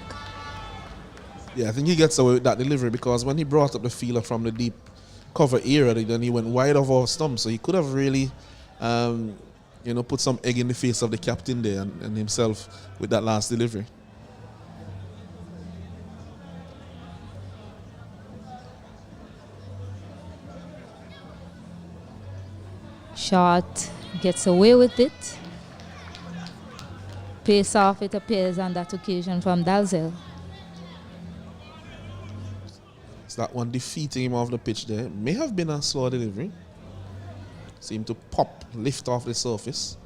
Yeah, I think he gets away with that delivery because when he brought up the fielder from the deep cover area, then he went wide of our stump. So he could have really, put some egg in the face of the captain there and himself with that last delivery. Short gets away with it. Pace off, it appears, on that occasion from Dalzell. It's that one defeating him off the pitch there. May have been a slow delivery. Seemed to pop, lift off the surface.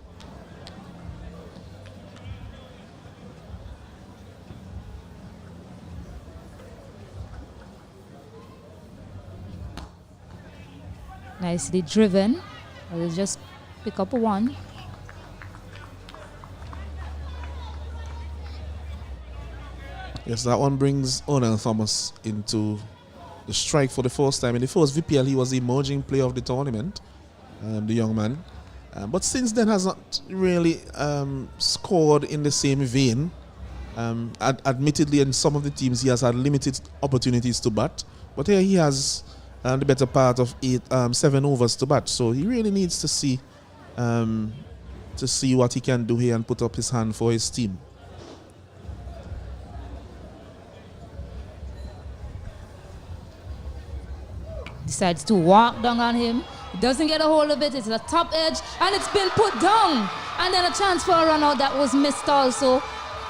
Nicely driven. I'll just pick up a one. Yes, that one brings Onel Thomas into the strike for the first time. In the first VPL, he was the emerging player of the tournament, the young man. But since then has not really scored in the same vein. Admittedly, in some of the teams, he has had limited opportunities to bat. But here he has the better part of 7 overs to bat. So he really needs to see what he can do here and put up his hand for his team. Decides to walk down on him. He doesn't get a hold of it. It's the top edge, and it's been put down. And then a chance for a run out that was missed also.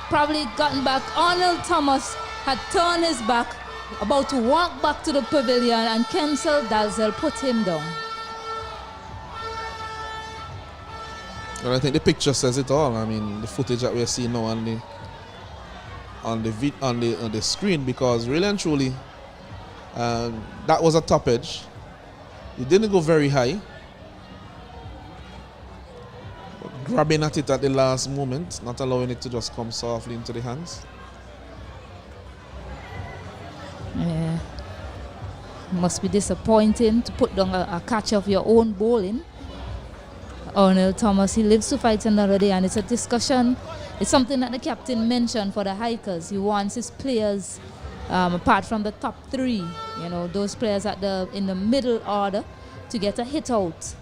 Probably gotten back. Arnold Thomas had turned his back, about to walk back to the pavilion, and Kensel Dalzell put him down. And I think the picture says it all. I mean, the footage that we're seeing now on the screen, because really and truly, that was a top edge. It didn't go very high. But grabbing at it at the last moment, not allowing it to just come softly into the hands. Yeah. Must be disappointing to put down a catch of your own bowling. Arnold Thomas, he lives to fight another day, and it's a discussion. It's something that the captain mentioned for the Hikers. He wants his players, apart from the top 3, those players in the middle order, to get a hit out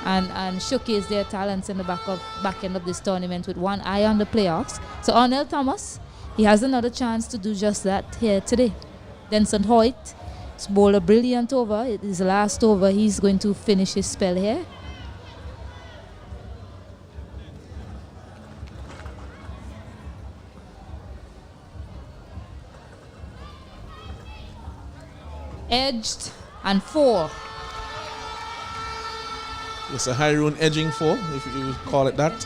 and showcase their talents in the back end of this tournament with one eye on the playoffs. So Arnold Thomas, he has another chance to do just that here today. Denson Hoyt has bowled a brilliant over. It is the last over. He's going to finish his spell here. Edged and 4. It's a Haroon edging 4, if you call it that.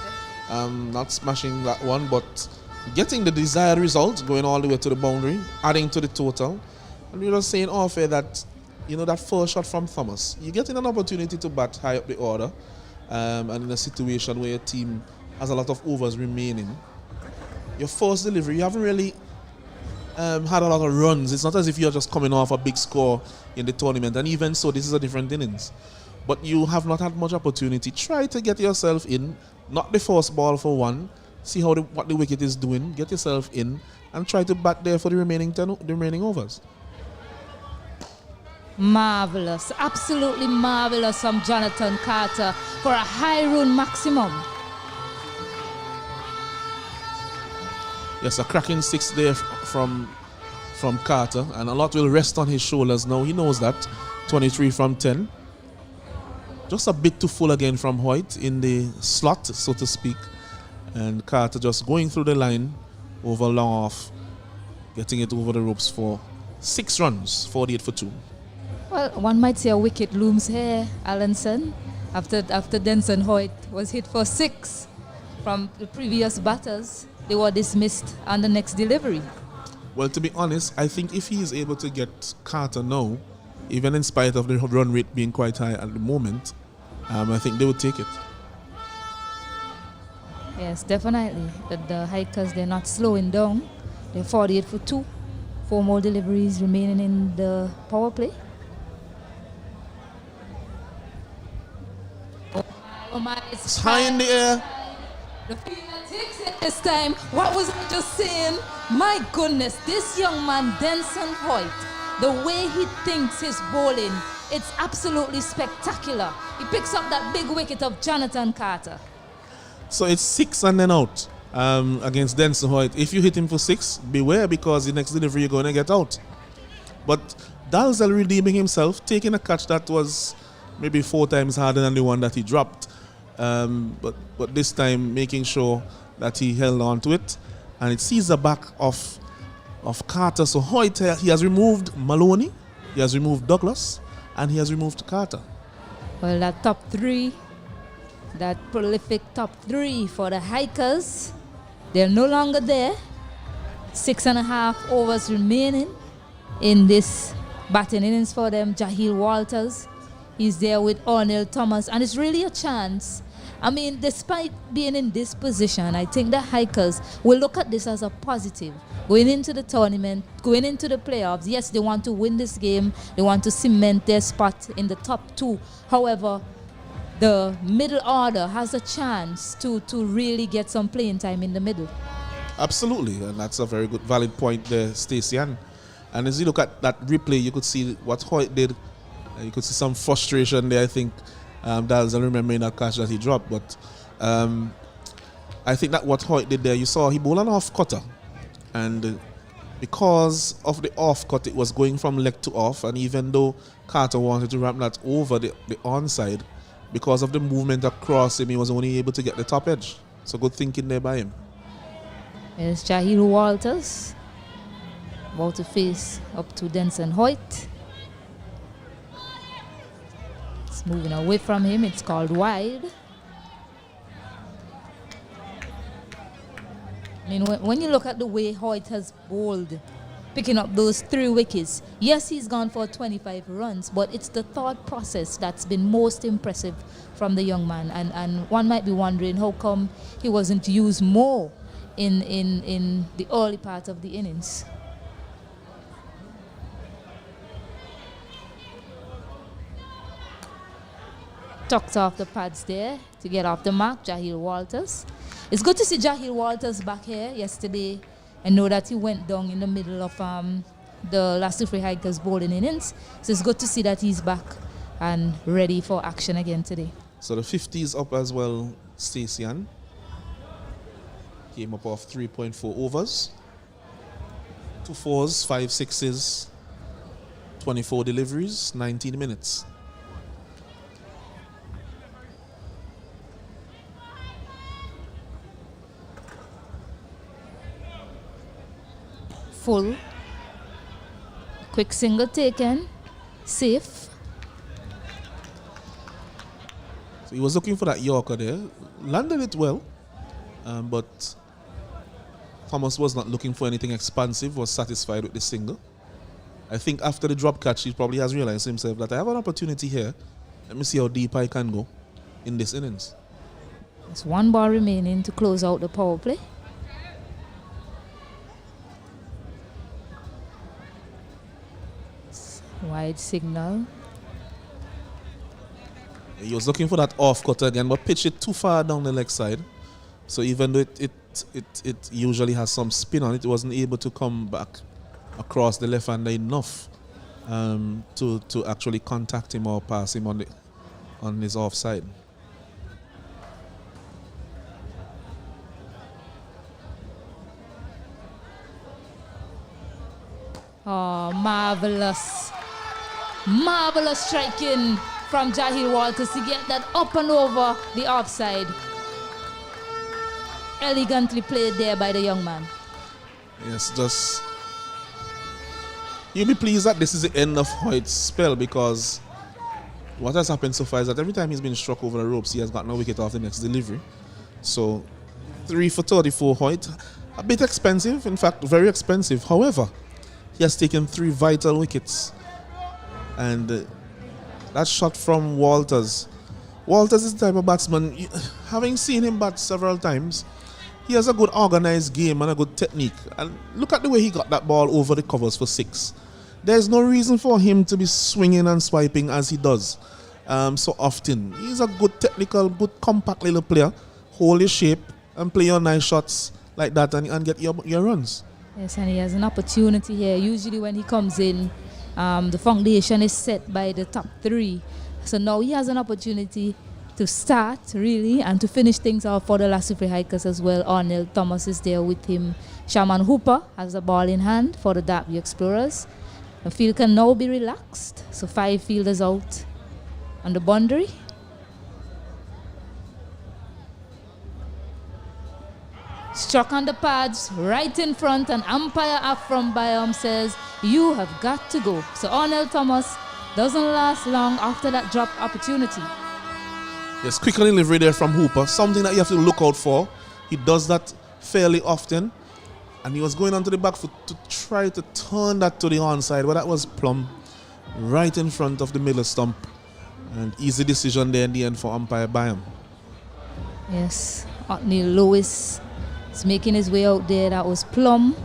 Not smashing that one, but getting the desired result, going all the way to the boundary, adding to the total. And we were saying off air that, that first shot from Thomas, you're getting an opportunity to bat high up the order, and in a situation where your team has a lot of overs remaining. Your first delivery, you haven't really had a lot of runs. It's not as if you're just coming off a big score in the tournament, and even so, this is a different innings. But you have not had much opportunity. Try to get yourself in, not the first ball for one, see what the wicket is doing, get yourself in, and try to bat there for the remaining overs. Marvelous, absolutely marvelous from Jonathan Carter for a Haroon maximum. Yes, a cracking 6 there from Carter, and a lot will rest on his shoulders now. He knows that. 23 from 10. Just a bit too full again from Hoyt in the slot, so to speak. And Carter just going through the line over long off, getting it over the ropes for 6 runs, 48 for 2. Well, one might say a wicket looms here, Allenson. After Denson Hoyt was hit for 6 from the previous batters, they were dismissed on the next delivery. Well, to be honest, I think if he is able to get Carter now, even in spite of the run rate being quite high at the moment, I think they would take it. Yes, definitely. The Hikers, they're not slowing down. They're 48 for 2. 4 more deliveries remaining in the power play. Oh my, it's high in the air. The fielder takes it this time. What was I just saying? My goodness, this young man, Denson Hoyt, the way he thinks his bowling, it's absolutely spectacular. He picks up that big wicket of Jonathan Carter. So it's 6 and then out against Denson Hoyt. If you hit him for 6, beware, because the next delivery you're going to get out. But Dalzell redeeming himself, taking a catch that was maybe 4 times harder than the one that he dropped. But this time making sure that he held on to it. And it sees the back of Carter. So Hoyt, he has removed Maloney, he has removed Douglas, and he has removed Carter. Well, that top 3, that prolific top 3 for the Hikers, they're no longer there. 6.5 overs remaining in this batting innings for them. Jahil Walters, he's there with O'Neill Thomas, and it's really a chance. I mean, despite being in this position, I think the Hikers will look at this as a positive. Going into the tournament, going into the playoffs, yes, they want to win this game. They want to cement their spot in the top 2. However, the middle order has a chance to really get some playing time in the middle. Absolutely, and that's a very good, valid point there, Stacey. And as you look at that replay, you could see what Hoyt did. You could see some frustration there, I think. Dalzell remembering that catch that he dropped, but I think that what Hoyt did there, you saw he bowled an off cutter, and because of the off cut, it was going from leg to off, and even though Carter wanted to ramp that over the onside, because of the movement across him, he was only able to get the top edge. So good thinking there by him. There's Jahil Walters about to face up to Denson Hoyt. Moving away from him, it's called wide. I mean, when you look at the way Hoyt has bowled, picking up those 3 wickets, yes, he's gone for 25 runs, but it's the thought process that's been most impressive from the young man. And one might be wondering how come he wasn't used more in the early part of the innings. Tucked off the pads there to get off the mark, Jahil Walters. It's good to see Jahil Walters back here yesterday. I know that he went down in the middle of the last 3 Hikers bowling innings. So it's good to see that he's back and ready for action again today. So the 50 is up as well, Stacey. Came up off 3.4 overs. 2 4s, 5 6s, 24 deliveries, 19 minutes. Full. Quick single taken. Safe. So he was looking for that Yorker there. Landed it well. But Thomas was not looking for anything expansive, was satisfied with the single. I think after the drop catch, he probably has realized himself that I have an opportunity here. Let me see how deep I can go in this innings. There's 1 ball remaining to close out the power play. Wide signal. He was looking for that off cut again, but pitched it too far down the leg side. So even though it usually has some spin on it, it wasn't able to come back across the left hander enough to actually contact him or pass him on his offside. Oh, marvelous. Marvelous striking from Jahil Walters to get that up and over the offside. Elegantly played there by the young man. Yes, just... You'll be pleased that this is the end of Hoyt's spell, because what has happened so far is that every time he's been struck over the ropes, he has gotten a wicket off the next delivery. So 3 for 34 Hoyt. A bit expensive, in fact, very expensive. However, he has taken 3 vital wickets. And that shot from Walters. Walters is the type of batsman, having seen him bat several times, he has a good organized game and a good technique. And look at the way he got that ball over the covers for 6. There's no reason for him to be swinging and swiping as he does so often. He's a good technical, good compact little player. Hold his shape and play your nice shots like that and get your runs. Yes, and he has an opportunity here. Usually when he comes in, the foundation is set by the top 3. So now he has an opportunity to start really and to finish things off for the Lasufre Hikers as well. Arnell Thomas is there with him. Shaman Hooper has the ball in hand for the Derby Explorers. The field can now be relaxed. So 5 fielders out on the boundary. Struck on the pads right in front, and umpire up from Bayam says you have got to go. So Arnell Thomas doesn't last long after that drop opportunity. Yes, quick delivery there from Hooper, something that you have to look out for. He does that fairly often, and he was going onto the back foot to try to turn that to the onside, but that was plumb right in front of the middle stump, and easy decision there in the end for umpire Bayam. Yes, Otney Lewis is making his way out there. That was plumb.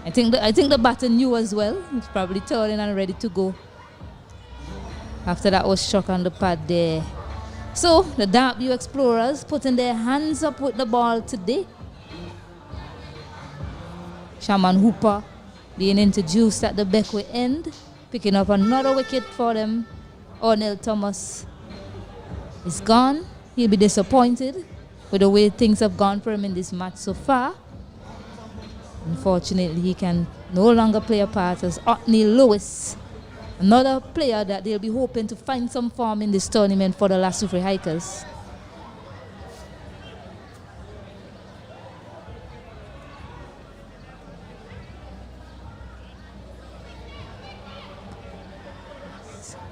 I think the batter knew as well. He's probably turning and ready to go. After that was struck on the pad there. So the Derby Explorers putting their hands up with the ball today. Shaman Hooper being introduced at the Beckway end, picking up another wicket for them. Arnell Thomas is gone. He'll be disappointed with the way things have gone for him in this match so far. Unfortunately, he can no longer play a part as Otney Lewis, another player that they'll be hoping to find some form in this tournament for the Lasufre Hikers.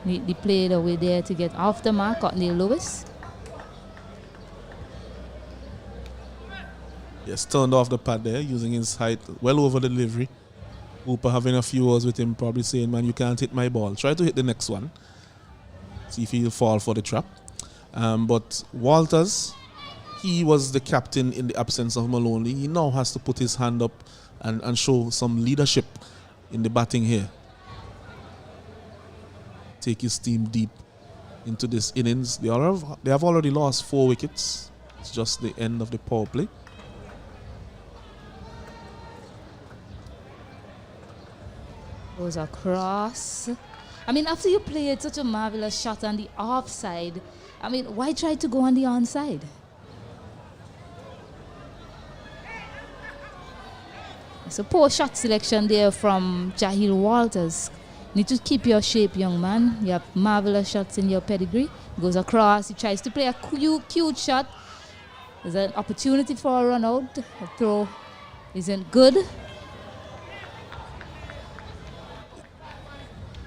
Neatly played away there to get off the mark, Otney Lewis. Yes, turned off the pad there, using his height well over the delivery. Hooper having a few words with him, probably saying, man, you can't hit my ball. Try to hit the next one. See if he'll fall for the trap. But Walters, he was the captain in the absence of Maloney. He now has to put his hand up and show some leadership in the batting here. Take his team deep into this innings. They have already lost 4 wickets. It's just the end of the power play. Goes across. I mean, after you played such a marvelous shot on the offside, I mean, why try to go on the onside? It's a poor shot selection there from Jahil Walters. Need to keep your shape, young man. You have marvelous shots in your pedigree. Goes across. He tries to play a cute shot. There's an opportunity for a run out. The throw isn't good.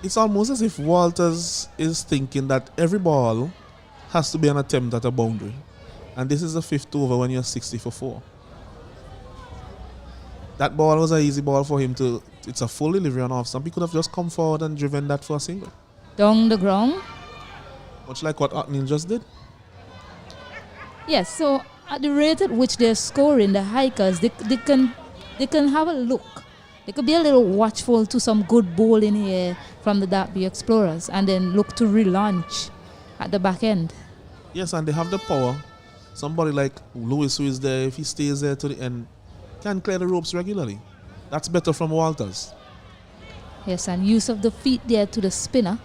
It's almost as if Walters is thinking that every ball has to be an attempt at a boundary. And this is the 5th over when you're 60 for 4. That ball was an easy ball for him to, it's a full delivery on off stump. He could have just come forward and driven that for a single. Down the ground. Much like what Otney just did. Yes, so at the rate at which they're scoring, the Hikers, they can have a look. They could be a little watchful to some good bowling here from the Derby Explorers and then look to relaunch at the back end. Yes, and they have the power. Somebody like Lewis, who is there, if he stays there to the end, can clear the ropes regularly. That's better from Walters. Yes, and use of the feet there to the spinner.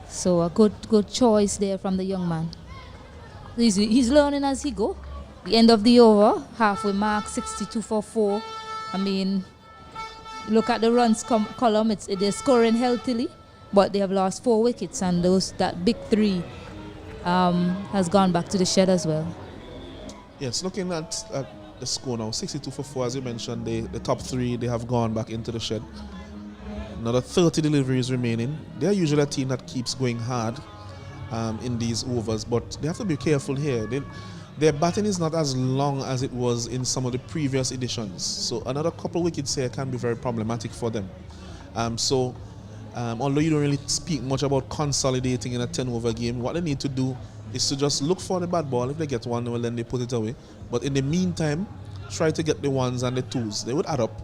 So a good choice there from the young man. He's learning as he go. The end of the over, halfway mark, 62 for 4. I mean, look at the runs column. They're scoring healthily, but they have lost 4 wickets, and that big 3 has gone back to the shed as well. Yes, looking at the score now, 62 for 4, as you mentioned, the top 3, they have gone back into the shed. Another 30 deliveries remaining. They're usually a team that keeps going hard. in these overs, but they have to be careful here. Their batting is not as long as it was in some of the previous editions, so another couple wickets here can be very problematic for them. Although you don't really speak much about consolidating in a 10-over game, what they need to do is to just look for the bad ball. If they get one, well, then they put it away. But in the meantime, try to get the ones and the twos. They would add up,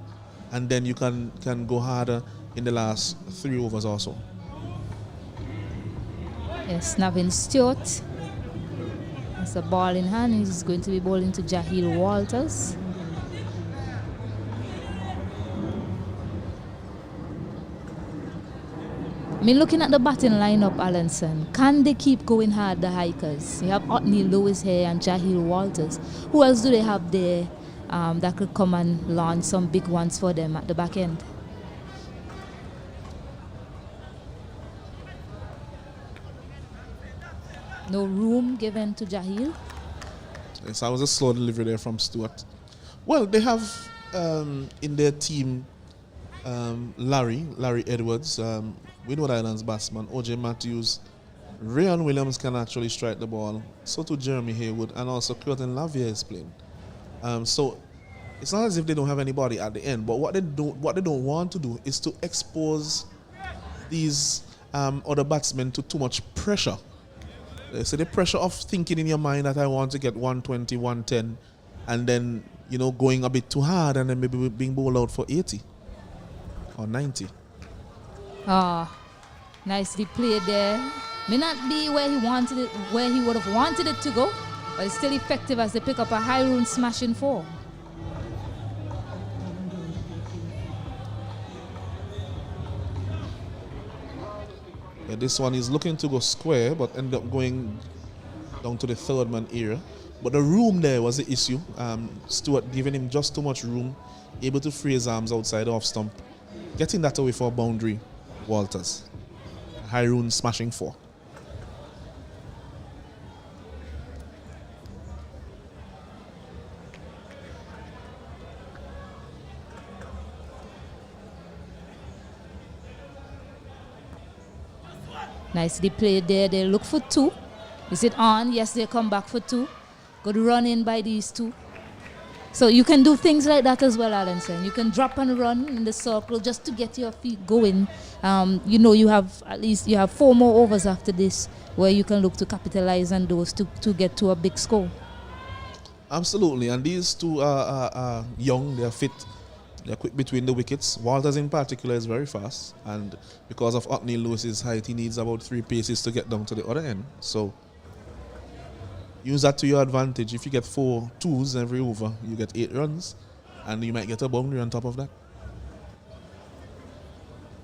and then you can go harder in the last 3 overs also. Yes, Navin Stewart has a ball in hand. He's going to be bowling to Jahil Walters. I mean, looking at the batting lineup, Alanson, can they keep going hard, the hikers? You have Otney Lewis here and Jahil Walters. Who else do they have there that could come and launch some big ones for them at the back end? No room given to Jahil. Yes, I was a slow delivery there from Stuart. Well, they have in their team Larry Edwards, Windward Islands batsman, OJ Matthews, Ryan Williams can actually strike the ball. So too Jeremy Haywood, and also Curtin Lavier is playing. So it's not as if they don't have anybody at the end, but what they don't want to do is to expose these other batsmen to too much pressure. So the pressure of thinking in your mind that I want to get 120, 110, and then going a bit too hard, and then maybe being bowled out for 80 or 90. Nicely played there. May not be where he wanted it, where he would have wanted it to go, but it's still effective as they pick up a high run smashing 4. Yeah, this one is looking to go square, but ended up going down to the 3rd man area. But the room there was the issue. Stewart giving him just too much room, able to free his arms outside off stump, getting that away for a boundary. Walters, high run smashing 4. Nicely played there. They look for 2. Is it on? Yes, they come back for 2. Good run in by these 2. So you can do things like that as well, Alanson. You can drop and run in the circle just to get your feet going. You have 4 more overs after this where you can look to capitalize on those to get to a big score. Absolutely, and these 2 are young, they are fit, they're quick between the wickets. Walters in particular is very fast, and because of Otney Lewis's height, he needs about 3 paces to get down to the other end. So use that to your advantage. If you get 4 twos every over, you get 8 runs, and you might get a boundary on top of that.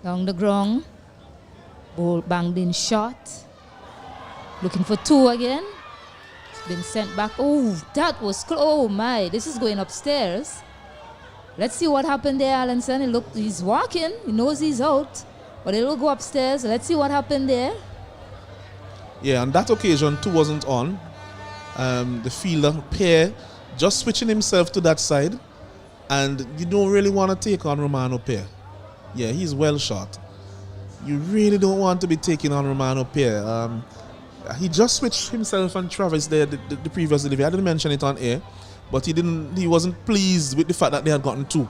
Down the ground, ball banged in shot. Looking for 2 again. It's been sent back. Oh, that was close. Oh my, this is going upstairs. Let's see what happened there, Alanson. He's walking. He knows he's out, but it'll go upstairs. Let's see what happened there. Yeah, on that occasion, 2 wasn't on. The fielder, Pear, just switching himself to that side, and you don't really want to take on Romano Pear. Yeah, he's well shot. You really don't want to be taking on Romano Pear. He just switched himself and Travis there the previous delivery. I didn't mention it on air, but he wasn't pleased with the fact that they had gotten 2.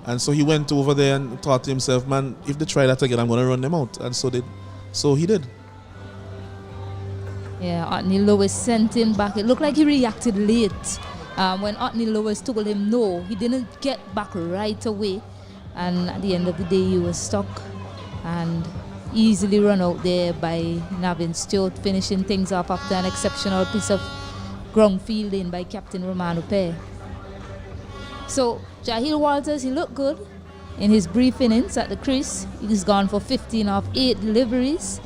And so he went over there and thought to himself, man, if they try that again, I'm going to run them out. And so he did. Yeah, Otney Lewis sent him back. It looked like he reacted late. When Otney Lewis told him no, he didn't get back right away. And at the end of the day, he was stuck and easily run out there by Navin Stewart, finishing things off after an exceptional piece of ground fielding by Captain Romano Pear. So, Jahil Walters, he looked good in his brief innings at the crease. He's gone for 15 of 8 deliveries.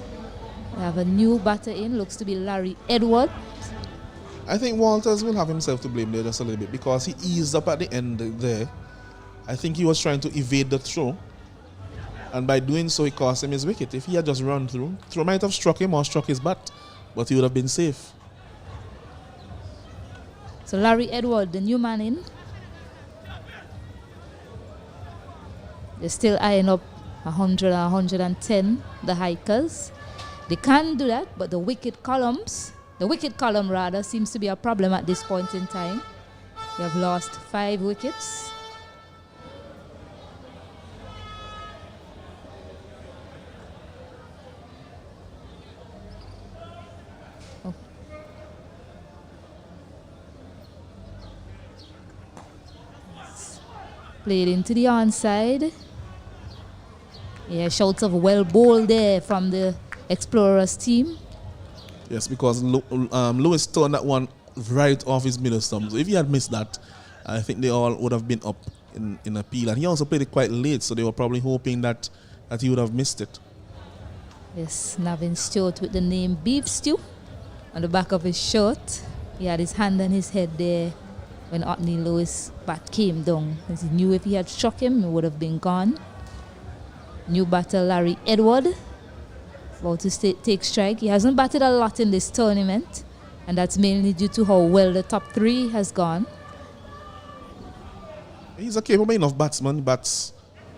We have a new batter in, looks to be Larry Edwards. I think Walters will have himself to blame there just a little bit because he eased up at the end there. I think he was trying to evade the throw, and by doing so, it cost him his wicket. If he had just run through, throw might have struck him or struck his bat, but he would have been safe. So Larry Edwards, the new man in. They're still eyeing up 100 and 110, the hikers. They can do that, but the wicket column rather, seems to be a problem at this point in time. They have lost 5 wickets. Played into the onside. Yeah, shouts of well bowled there from the Explorers team. Yes, because Lewis turned that one right off his middle stump. So if he had missed that, I think they all would have been up in appeal. And he also played it quite late, so they were probably hoping that he would have missed it. Yes, Navin Stewart with the name Beef Stew on the back of his shirt. He had his hand on his head there when Otney Lewis' bat came down. As he knew if he had struck him, he would have been gone. New batter Larry Edward about to take strike. He hasn't batted a lot in this tournament, and that's mainly due to how well the top 3 has gone. He's a capable enough batsman, bats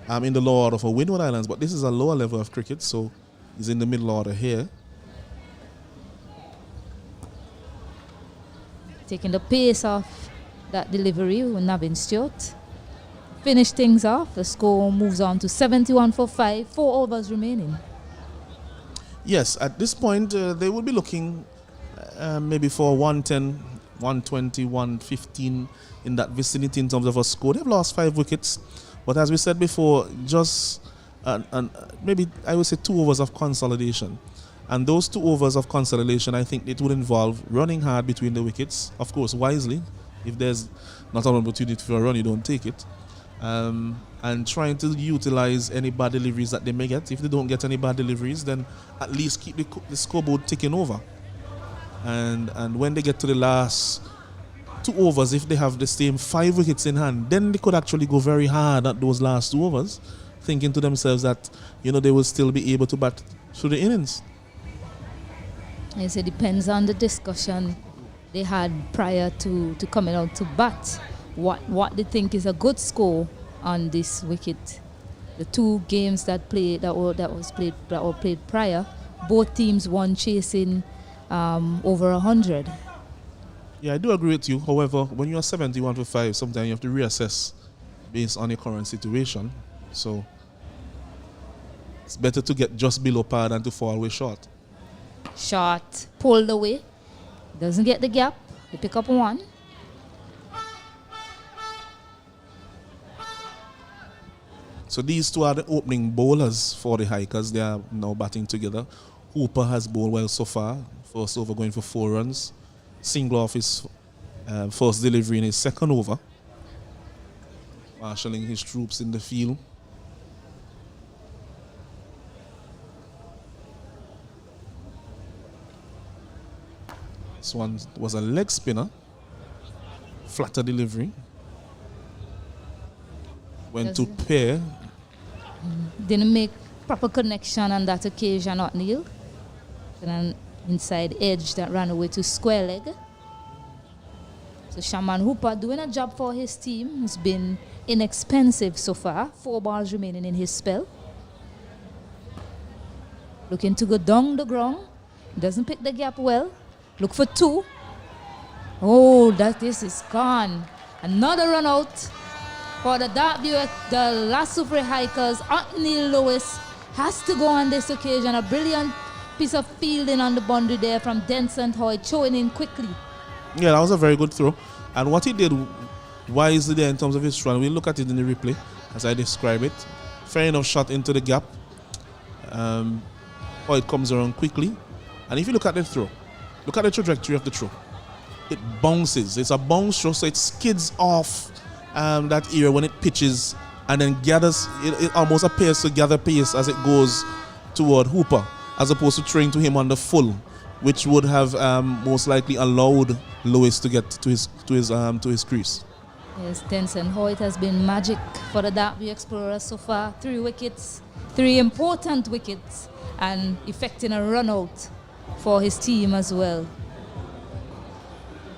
in the lower order for Windward Islands, but this is a lower level of cricket, so he's in the middle order here. Taking the pace off that delivery with Navin Stewart. Finish things off. The score moves on to 71 for 5, 4 overs remaining. Yes, at this point, they will be looking maybe for 110, 120, 115 in that vicinity in terms of a score. They've lost 5 wickets, but as we said before, just maybe I would say 2 overs of consolidation. And those 2 overs of consolidation, I think it would involve running hard between the wickets, of course, wisely. If there's not an opportunity for a run, you don't take it. And trying to utilize any bad deliveries that they may get. If they don't get any bad deliveries, then at least keep the scoreboard ticking over. And when they get to the last 2 overs, if they have the same 5 wickets in hand, then they could actually go very hard at those last 2 overs, thinking to themselves that, they will still be able to bat through the innings. Yes, it depends on the discussion they had prior to coming out to bat. What they think is a good score on this wicket. The 2 games that were played prior, both teams won chasing over 100. Yeah, I do agree with you. However, when you are 71 for 5, sometimes you have to reassess based on your current situation. So it's better to get just below par than to fall away short. Shot pulled away, doesn't get the gap. They pick up 1. So these 2 are the opening bowlers for the Hikers. They are now batting together. Hooper has bowled well so far. First over going for 4 runs. Single off his first delivery in his second over. Marshalling his troops in the field. This one was a leg spinner. Flatter delivery. Went to pair. Didn't make proper connection on that occasion, O'Neil. An inside edge that ran away to square leg. So Shaman Hooper doing a job for his team. He's been inexpensive so far. 4 balls remaining in his spell. Looking to go down the ground. Doesn't pick the gap well. Look for 2. Oh, this is gone. Another run out for the Dartview, the Lassufre Hikers. Otney Lewis has to go on this occasion. A brilliant piece of fielding on the boundary there from Denson Hoyt, throwing in quickly. Yeah, that was a very good throw. And what he did wisely there in terms of his run, we'll look at it in the replay as I describe it. Fair enough shot into the gap. Hoyt comes around quickly. And if you look at the throw, look at the trajectory of the throw. It bounces. It's a bounce throw, so it skids off that area when it pitches and then gathers. It almost appears to gather pace as it goes toward Hooper, as opposed to throwing to him on the full, which would have most likely allowed Lewis to get to his crease. Yes, Denson Hoyt has been magic for the Dartview Explorers so far. 3 wickets, 3 important wickets, and effecting a run out for his team as well.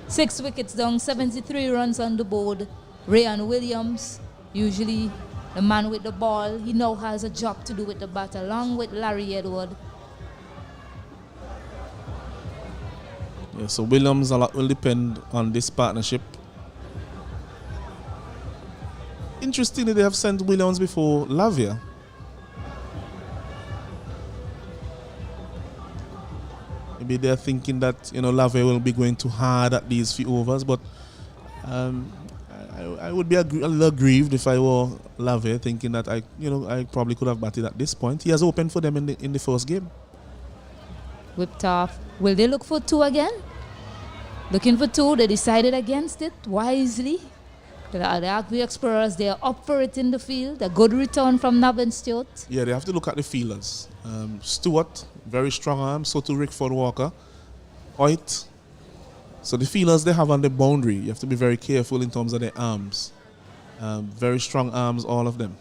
6 wickets down, 73 runs on the board. Ryan Williams, usually the man with the ball, he now has a job to do with the bat along with Larry Edward. Yeah, so Williams, a lot will depend on this partnership. Interestingly, they have sent Williams before Lavia. Maybe they're thinking that, you know, Lavia will be going too hard at these few overs, but I would be a little aggrieved if I were Lavia, thinking that I probably could have batted at this point. He has opened for them in the first game. Whipped off. Will they look for 2 again? Looking for 2. They decided against it wisely. The Agri Explorers, they are up for it in the field. A good return from Navin Stewart. Yeah, they have to look at the fielders. Stewart, very strong arm. So too Rickford Walker. Hoyt. So the fielders they have on the boundary, you have to be very careful in terms of their arms. Very strong arms, all of them.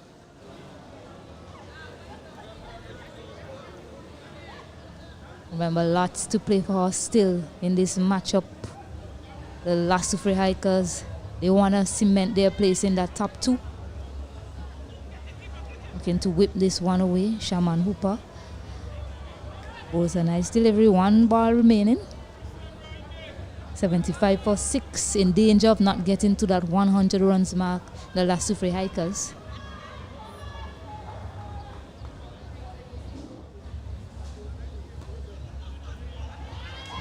Remember, lots to play for still in this matchup. The Lasufre Hikers, they want to cement their place in that top 2. Looking to whip this one away. Shaman Hooper. Was a nice delivery. 1 ball remaining. 75 for 6. In danger of not getting to that 100 runs mark. The Lasufre Hikers.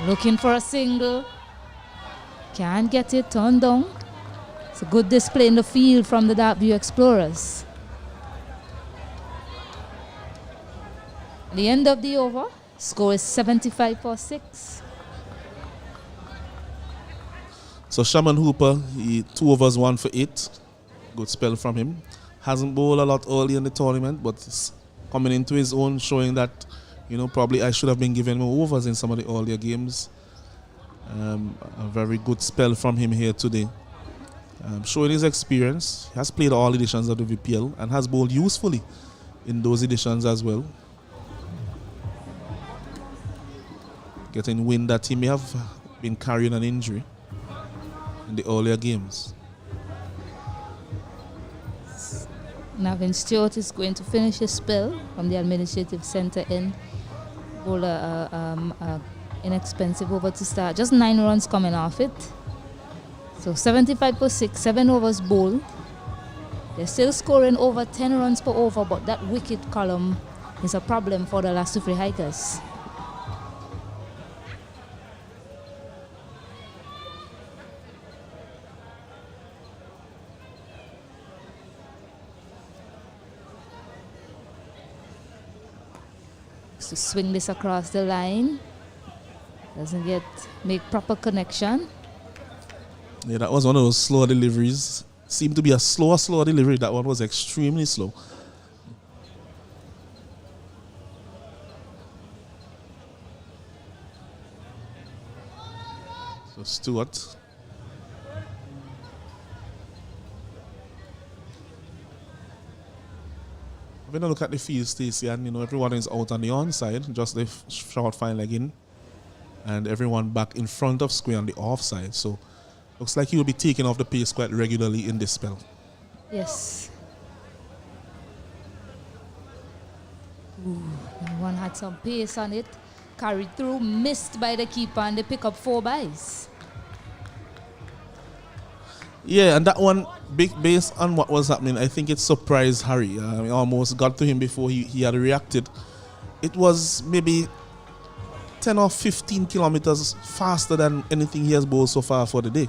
Looking for a single. Can't get it. Turned down. It's a good display in the field from the Darkview Explorers. The end of the over. Score is 75 for 6. So Shaman Hooper, 2 overs, 1 for 8. Good spell from him. Hasn't bowled a lot early in the tournament, but is coming into his own, showing that, you know, probably I should have been giving more overs in some of the earlier games. A very good spell from him here today. Showing his experience. He has played all editions of the VPL and has bowled usefully in those editions as well. Getting wind that he may have been carrying an injury in the earlier games. Navin Stewart is going to finish his spell from the administrative centre end. Bowl inexpensive over to start. Just 9 runs coming off it. So 75 for 6, 7 overs bowled. They're still scoring over 10 runs per over, but that wicket column is a problem for the Lasufre Hikers. To swing this across the line. Doesn't make proper connection. Yeah, that was one of those slow deliveries. Seemed to be a slow delivery. That one was extremely slow. So Stewart. When I look at the field, Stacey, and you know everyone is out on the onside, just the short fine leg in, and everyone back in front of square on the offside. So looks like he will be taking off the pace quite regularly in this spell. Yes. Ooh, one had some pace on it, carried through, missed by the keeper, and they pick up 4 byes. Yeah, and that one, based on what was happening, I think it surprised Harry. It almost got to him before he had reacted. It was maybe 10 or 15 kilometers faster than anything he has bowled so far for the day.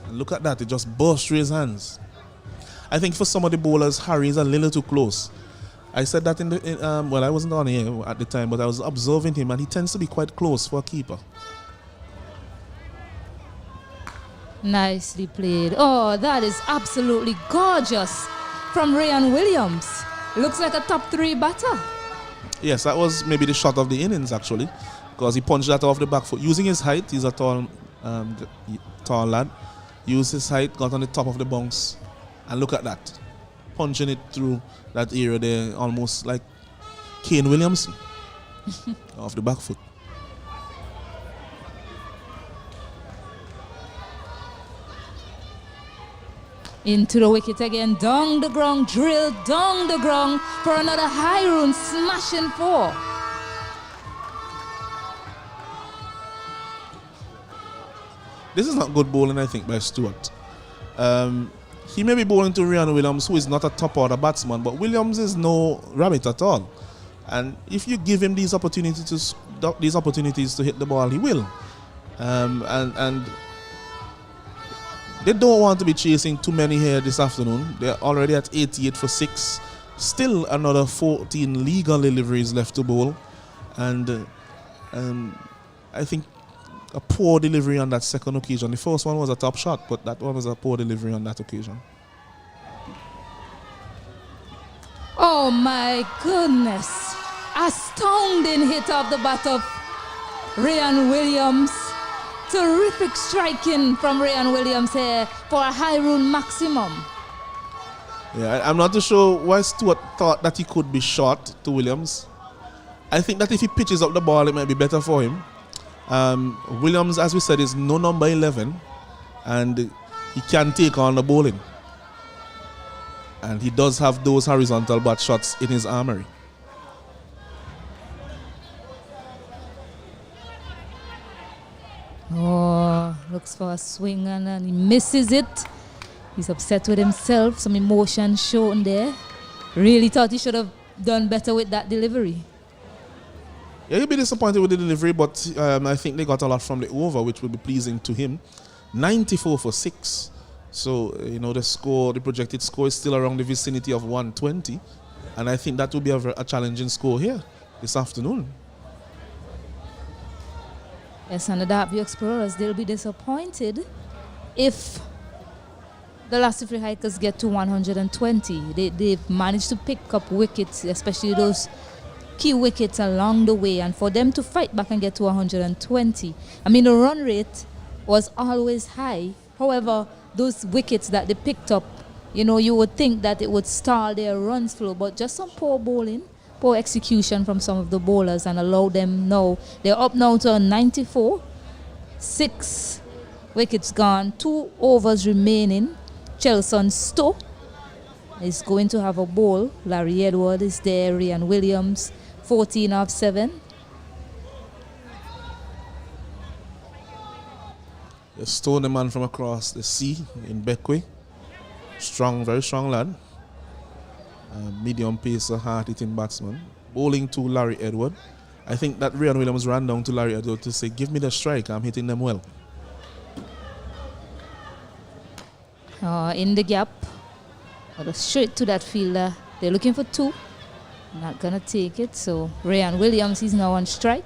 And look at that, it just burst through his hands. I think for some of the bowlers, Harry is a little too close. I said that well, I wasn't on here at the time, but I was observing him, and he tends to be quite close for a keeper. Nicely played. Oh, that is absolutely gorgeous from Ryan Williams. Looks like a top 3 batter. Yes, that was maybe the shot of the innings actually, because he punched that off the back foot. Using his height, he's a tall lad. Used his height, got on the top of the bounce, and look at that. Punching it through that area there, almost like Kane Williamson off the back foot. Into the wicket again, down the ground, drilled down the ground for another high run, smashing 4. This is not good bowling, I think, by Stewart. He may be bowling to Ryan Williams, who is not a top order batsman, but Williams is no rabbit at all. And if you give him these opportunities to hit the ball, he will. And they don't want to be chasing too many here this afternoon. They're already at 88 for 6. Still another 14 legal deliveries left to bowl. And I think a poor delivery on that second occasion. The first one was a top shot, but that one was a poor delivery on that occasion. Oh my goodness. Astounding hit off the bat of Ryan Williams. Terrific striking from Ryan Williams here for a high run maximum. Yeah, I'm not too sure why Stewart thought that he could be short to Williams. I think that if he pitches up the ball, it might be better for him. Williams, as we said, is no number 11, and he can take on the bowling. And he does have those horizontal bat shots in his armory. Oh, looks for a swing and he misses it. He's upset with himself. Some emotion shown there. Really thought he should have done better with that delivery. Yeah, he'll be disappointed with the delivery, but I think they got a lot from the over, which will be pleasing to him. 94 for 6. So, the score, the projected score is still around the vicinity of 120. And I think that will be a challenging score here this afternoon. Yes, and the Derby Explorers, they'll be disappointed if the Lassifree Hikers get to 120. They've managed to pick up wickets, especially those key wickets along the way, and for them to fight back and get to 120. I mean, the run rate was always high. However, those wickets that they picked up, you would think that it would stall their runs flow, but just some poor bowling, poor execution from some of the bowlers, and allow them now. They're up now to 94. 6 wickets gone, 2 overs remaining. Chelson Stowe is going to have a bowl. Larry Edward is there, Ryan Williams, 14 off 7. They stole the man from across the sea in Beckway. Strong, very strong lad. Medium pacer, hard-hitting batsman. Bowling to Larry Edward. I think that Ryan Williams ran down to Larry Edward to say, give me the strike, I'm hitting them well. In the gap. Straight to that fielder. They're looking for 2. Not going to take it. So Ryan Williams is now on strike.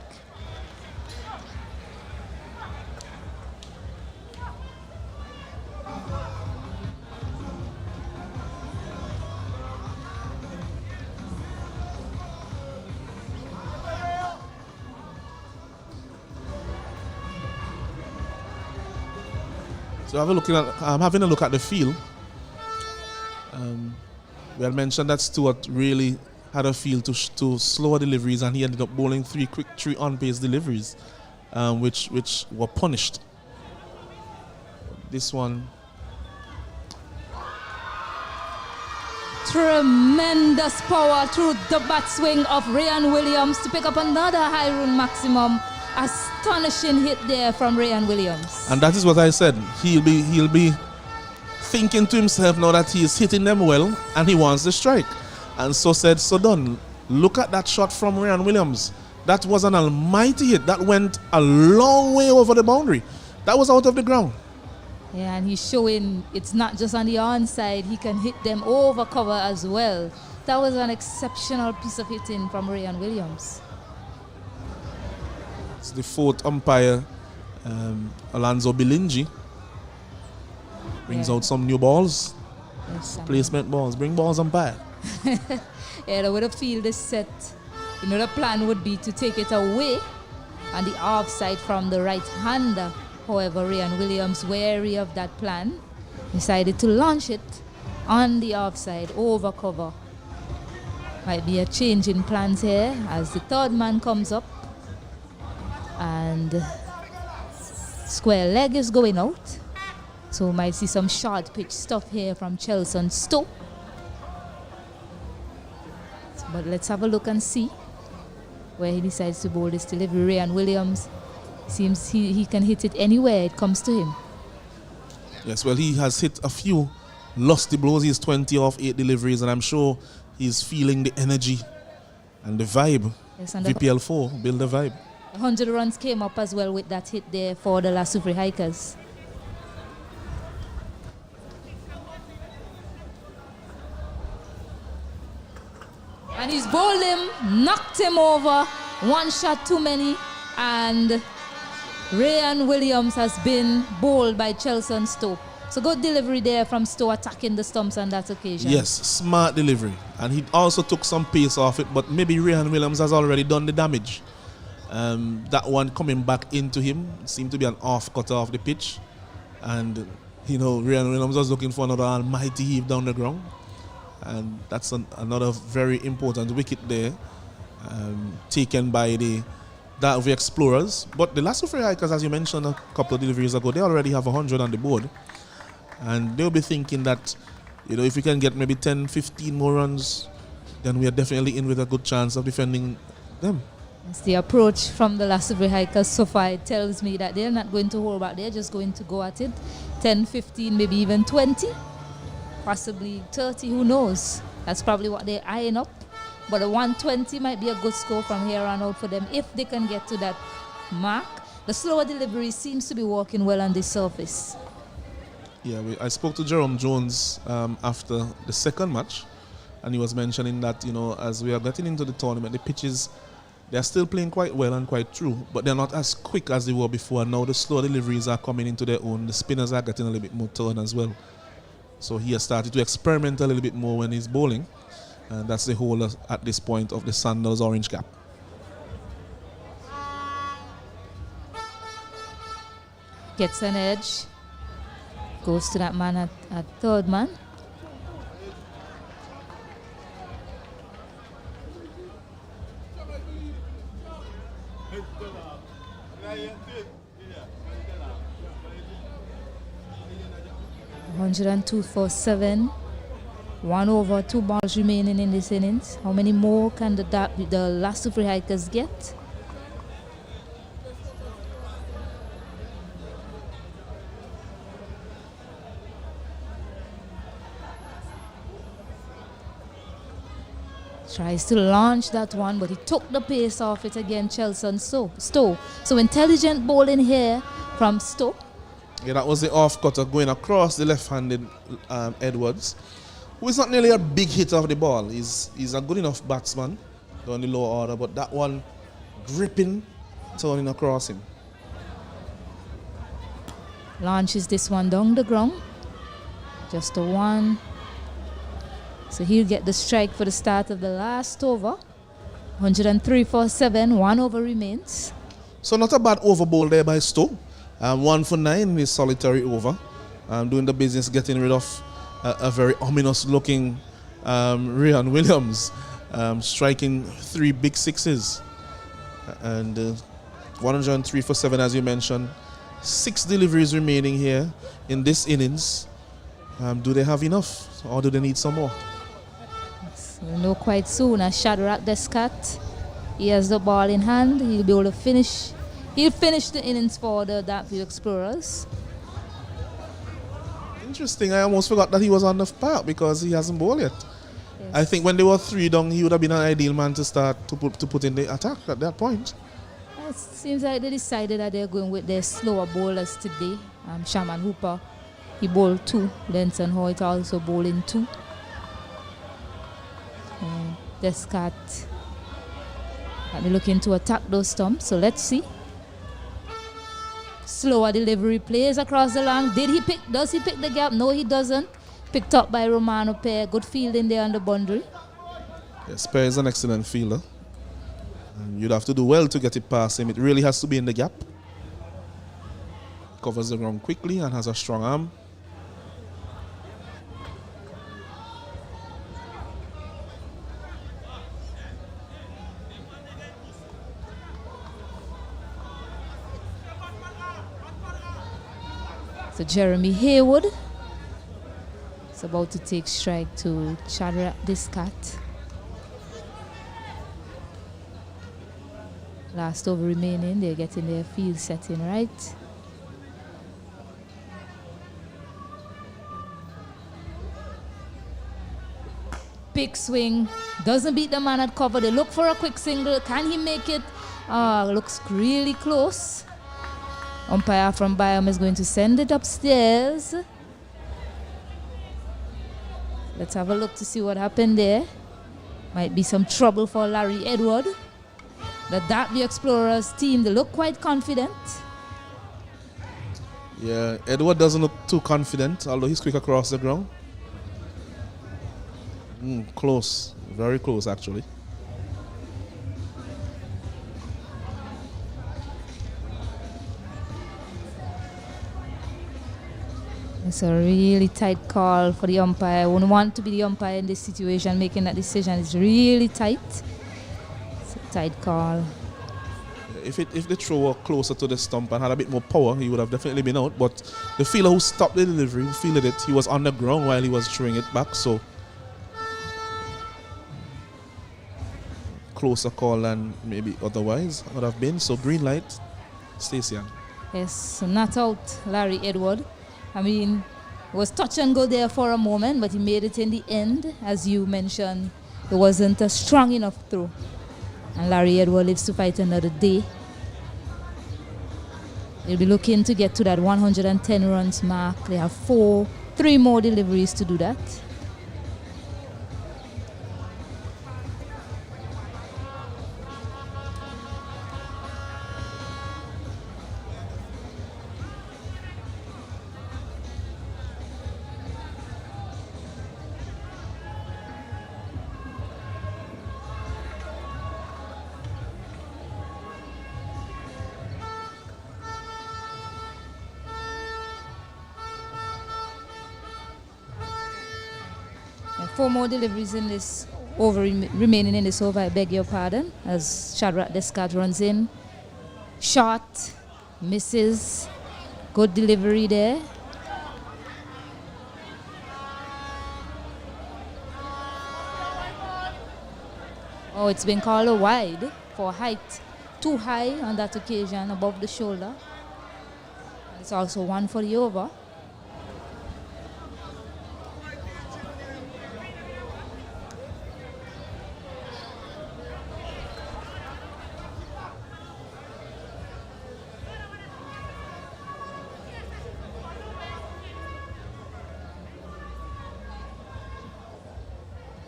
So I'm having a look at the field. We had mentioned that Stewart really had a feel to slower deliveries, and he ended up bowling 3 on-pace deliveries, which were punished. This one. Tremendous power through the bat swing of Ryan Williams to pick up another high run maximum. Astonishing hit there from Ryan Williams. And that is what I said. He'll be thinking to himself now that he is hitting them well and he wants the strike. And so said, so done. Look at that shot from Ryan Williams. That was an almighty hit. That went a long way over the boundary. That was out of the ground. Yeah, and he's showing it's not just on the onside. He can hit them over cover as well. That was an exceptional piece of hitting from Ryan Williams. It's the 4th umpire, Alonzo Bilingi. Brings out some new balls. Yes, Placement balls. Bring balls umpire. Yeah, the way the field is set, the plan would be to take it away on the offside from the right-hander. However, Ryan Williams, wary of that plan, decided to launch it on the offside, over cover. Might be a change in plans here as the 3rd man comes up. And square leg is going out. So we might see some short pitch stuff here from Chelson Stowe. But let's have a look and see where he decides to bowl this delivery. Ryan Williams seems he can hit it anywhere it comes to him. Yes, well, he has hit a few lusty blows. He's 20 off 8 deliveries, and I'm sure he's feeling the energy and the vibe. Yes, and VPL4, build the vibe. 100 runs came up as well with that hit there for the Lasufri Hikers. And he's bowled him, knocked him over, one shot too many, and Ryan Williams has been bowled by Chelson Stowe. So good delivery there from Stowe, attacking the stumps on that occasion. Yes, smart delivery. And he also took some pace off it, but maybe Ryan Williams has already done the damage. That one coming back into him seemed to be an off cutter off the pitch. And, you know, Ryan Williams was looking for another almighty heave down the ground. And that's another very important wicket there, taken by the Dartview Explorers. But the Lasufri Hikers, as you mentioned a couple of deliveries ago, they already have 100 on the board. And they'll be thinking that, you know, if we can get maybe 10, 15 more runs, then we are definitely in with a good chance of defending them. It's the approach from the Lasufri Hikers so far. It tells me that they're not going to hold back. They're just going to go at it. 10, 15, maybe even 20, possibly 30, who knows? That's probably what they're eyeing up. But a 120 might be a good score from here on out for them if they can get to that mark. The slower delivery seems to be working well on the surface. Yeah, I spoke to Jerome Jones after the second match, and he was mentioning that, you know, as we are getting into the tournament, the pitches, they're still playing quite well and quite true, but they're not as quick as they were before. Now the slow deliveries are coming into their own. The spinners are getting a little bit more turn as well. So he has started to experiment a little bit more when he's bowling, and that's the whole at this point of the Sandals orange cap. Gets an edge. Goes to that man at third man. $102 for 7. 1 over, 2 balls remaining in this innings. How many more can the Lasufri Hikers get? Tries to launch that one, but he took the pace off it again, Chelson Stowe. So intelligent bowling here from Stowe. Yeah, that was the off cutter going across the left-handed Edwards, who is not nearly a big hitter of the ball. He's a good enough batsman down the lower order, but that one gripping, turning across him. Launches this one down the ground. Just a one. So he'll get the strike for the start of the last over. 103 for 7, 1 over remains. So not a bad over bowl there by Stowe. 1 for 9 in his solitary over. Doing the business, getting rid of a very ominous looking Ryan Williams. Striking 3 big sixes. And 103 for 7, as you mentioned. 6 deliveries remaining here in this innings. Do they have enough, or do they need some more? We'll know quite soon. As Shadrach Descat, he has the ball in hand. He'll be able to finish. He'll finish the innings for the Dartview Explorers. Interesting. I almost forgot that he was on the park because he hasn't bowled yet. Yes. I think when they were 3 down, he would have been an ideal man to start to put in the attack at that point. It seems like they decided that they're going with their slower bowlers today. Shaman Hooper, he bowled 2. Lenson Hoyt also bowling 2. Descat might be looking to attack those stumps, so let's see. Slower delivery, plays across the line. Does he pick the gap? No, he doesn't. Picked up by Romano Pear. Good fielding there on the boundary. Yes, Pear is an excellent fielder. You'd have to do well to get it past him. It really has to be in the gap. Covers the ground quickly and has a strong arm. So Jeremy Haywood is about to take strike to Shadrach Descat. Last over remaining, they're getting their field setting right. big swing. Doesn't beat the man at cover. They look for a quick single. Can he make it? Looks really close. Umpire from Byam is going to send it upstairs. Let's have a look to see what happened there. Might be some trouble for Larry Edward. The Dartby Explorers team, they look quite confident. Yeah, Edward doesn't look too confident, although he's quick across the ground. Close, very close actually. It's a really tight call for the umpire. I wouldn't want to be the umpire in this situation, making that decision. It's really tight. It's a tight call. If the throw were closer to the stump and had a bit more power, he would have definitely been out. But the fielder who stopped the delivery, who fielded it, he was on the ground while he was throwing it back. So closer call than maybe otherwise would have been. So green light, Stacey. Yes, so not out Larry Edward. I mean, it was touch and go there for a moment, but he made it in the end. As you mentioned, it wasn't a strong enough throw. And Larry Edward lives to fight another day. They'll be looking to get to that 110 runs mark. They have 3 more deliveries to do that. And 4 more deliveries in this over, remaining in this over. I beg your pardon. As Shadrach Descartes runs in, shot, misses, good delivery there. Oh, it's been called a wide for height, too high on that occasion, above the shoulder. It's also 1 for the over.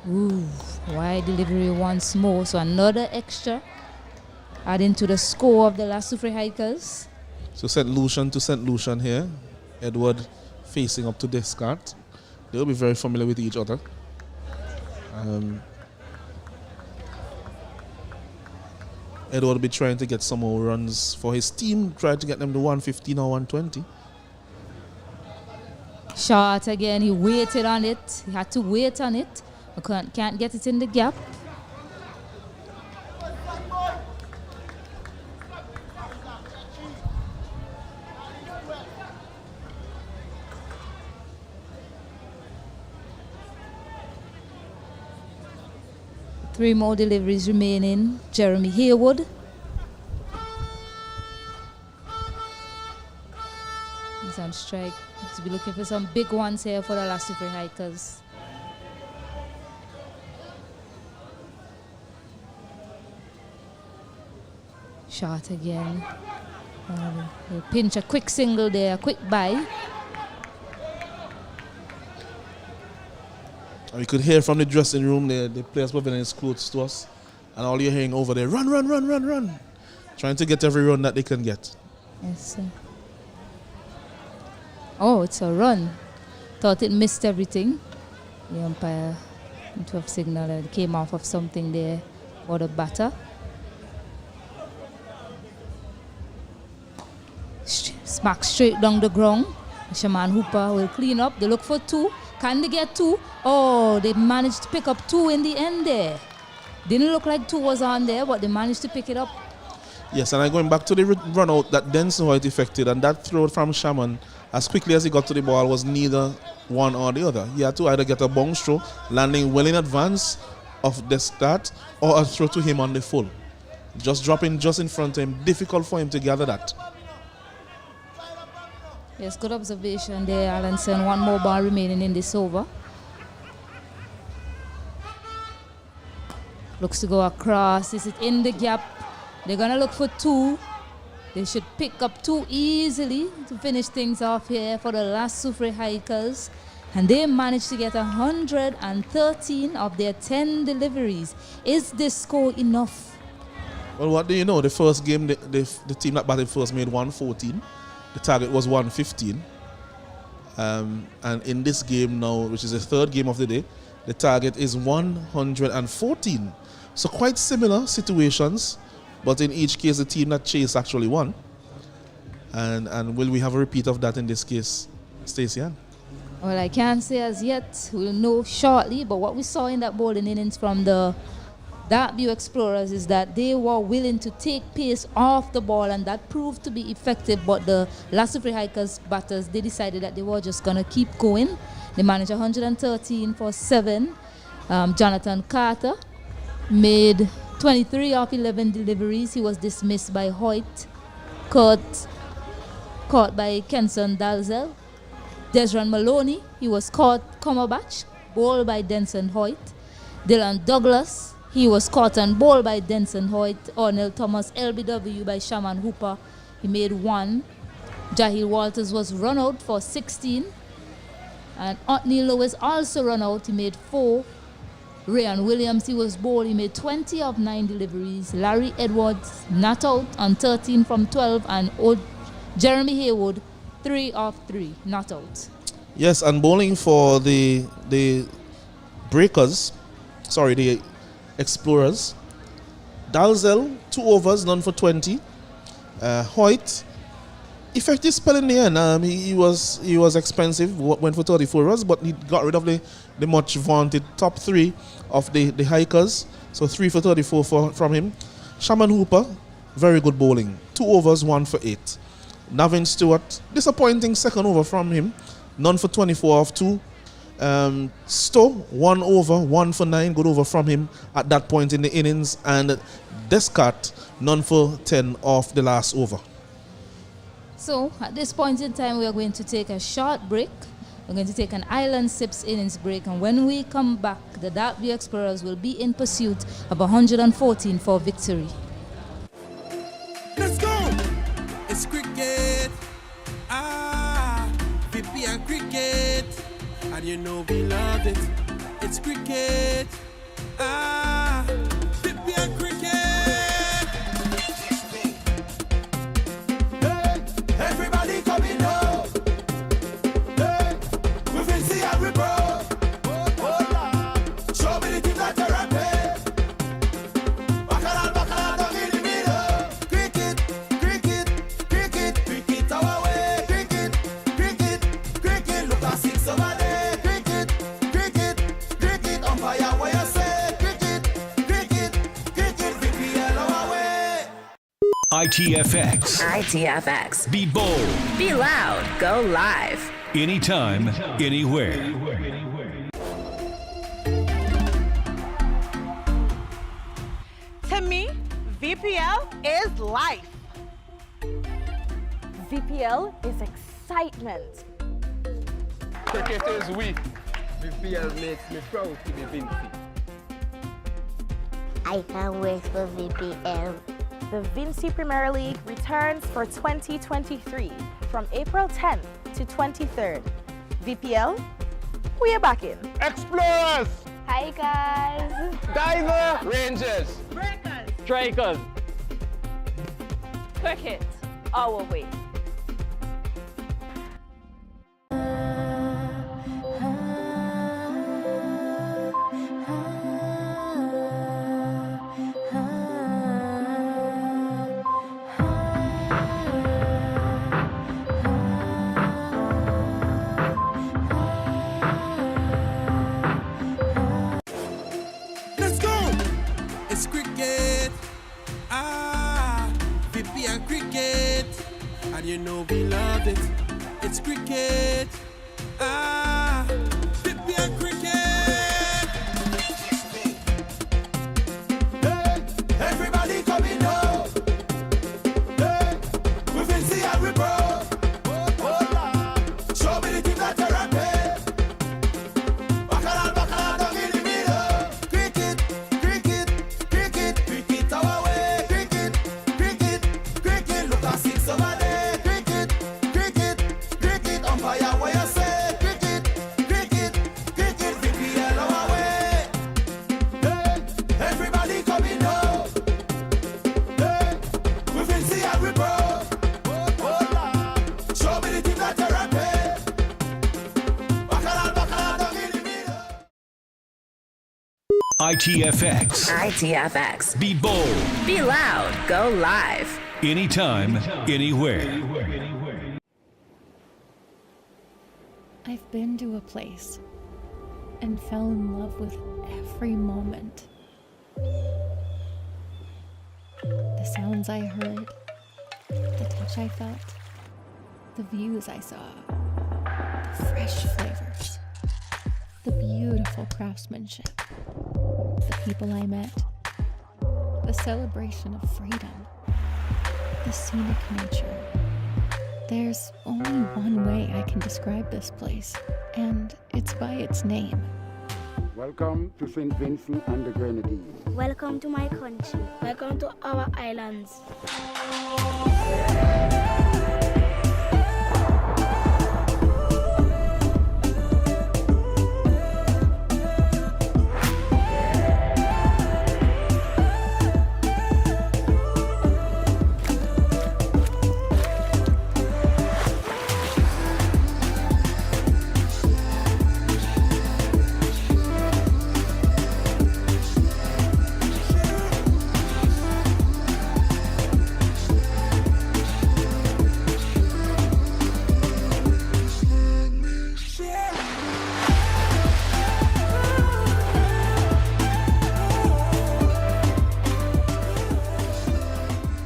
Ooh, wide delivery once more. So another extra, adding to the score of the last two free hikers. So St. Lucian to St. Lucian here. Edward facing up to Descartes. They'll be very familiar with each other. Edward will be trying to get some more runs for his team, trying to get them to 115 or 120. Shot again, he waited on it. He had to wait on it. Can't get it in the gap. Three more deliveries remaining. Jeremy Haywood. He's on strike. He's be looking for some big ones here for the last two free hikers. Shot again. He'll pinch a quick single there, a quick buy. We could hear from the dressing room the players moving his clothes to us, and all you're hearing over there, run, run, run, run, run. Trying to get every run that they can get. Yes, sir. Oh, it's a run. Thought it missed everything. The umpire into a signal and came off of something there for the batter. Smack straight down the ground. Shaman Hooper will clean up. They look for 2. Can they get 2? Oh, they managed to pick up 2 in the end there. Didn't look like 2 was on there, but they managed to pick it up. Yes, and I'm going back to the run out that Denson White effected, and that throw from Shaman, as quickly as he got to the ball, was neither one or the other. He had to either get a bounce throw, landing well in advance of the start, or a throw to him on the full. Just dropping just in front of him, difficult for him to gather that. Yes, good observation there, Alanson. 1 more ball remaining in this over. Looks to go across. Is it in the gap? They're going to look for 2. They should pick up 2 easily to finish things off here for the last Soufriere hikers. And they managed to get 113 of their 10 deliveries. Is this score enough? Well, what do you know? The first game, the team that batted first made 114. The target was 115. And in this game now, which is the third game of the day, the target is 114. So quite similar situations, but in each case, the team that chased actually won. And will we have a repeat of that in this case, Stacey Ann? Well, I can't say as yet. We'll know shortly. But what we saw in that bowling innings from the Darkview Explorers is that they were willing to take pace off the ball, and that proved to be effective. But the last Soufriere hikers batters, they decided that they were just going to keep going. They managed 113 for 7. Jonathan Carter made 23 of 11 deliveries. He was dismissed by Hoyt. Caught by Kenson Dalzell. Desron Maloney, he was caught Cumberbatch, bowled by Denson Hoyt. Dylan Douglas, he was caught and bowled by Denson Hoyt. Ornell Thomas, LBW by Shaman Hooper, he made 1. Jahil Walters was run out for 16. And Otney Lewis also run out, he made 4. Ryan Williams, he was bowled, he made 20 of 9 deliveries. Larry Edwards, not out on 13 from 12. And Jeremy Haywood, 3 of 3, not out. Yes, and bowling for the Explorers. Dalzell, 2 overs, none for 20. Hoyt, effective spell in the end. He was expensive, went for 34 runs, but he got rid of the much vaunted top 3 of the hikers. So 3 for 34 from him. Shaman Hooper, very good bowling. 2 overs, 1 for 8. Navin Stewart, disappointing second over from him. None for 24 of 2. Stowe, 1 over, 1 for 9. Good over from him at that point in the innings. And Descartes, none for 10 off the last over. So at this point in time, we are going to take a short break. We're going to take an Island Sips innings break. And when we come back, the Darkview Explorers will be in pursuit of 114 for victory. Let's go! It's cricket, VPL cricket, and you know we love it. It's cricket, VPL cricket. Hey, everybody coming up. Hey, we will see how we bro. Show me the team that you're rapping. Bacala, down in the middle. Cricket. Cricket our way, cricket, look at 6 over there, cricket, umpire where you say, cricket, VPL our way. ITFX. Be bold. Be loud. Go live. Anytime, anywhere. To me, VPL is life. VPL is excitement. Cricket is we. VPL makes me proud to be Vinci. I can't wait for VPL. The Vinci Premier League returns for 2023 from April 10th to 23rd. VPL, we are back in. Explorers! Hi guys! Diver! Rangers! Breakers! Strikers! Cricket, our way. Let's go! It's cricket, VPL cricket, and you know we love it. It's cricket, VPL cricket. Hey, everybody coming up. Hey, we will see how we bro. Show me the team that you're rapping. Bacala, down in the middle. Umpire, what you say? Cricket, cricket, cricket, VPL our way. Hey, everybody coming now. Hey, we fancy and we bro. Show me the team that you're rapping. Bacalao, down in the middle. ITFX. Be bold. Be loud. Go live. Anytime, anywhere. I've been to a place and fell in love with every moment. The sounds I heard, the touch I felt, the views I saw, the fresh flavors, the beautiful craftsmanship, the people I met, the celebration of freedom, the scenic nature. There's only one way I can describe this place, and it's by its name. Welcome to St. Vincent and the Grenadines. Welcome to my country. Welcome to our islands.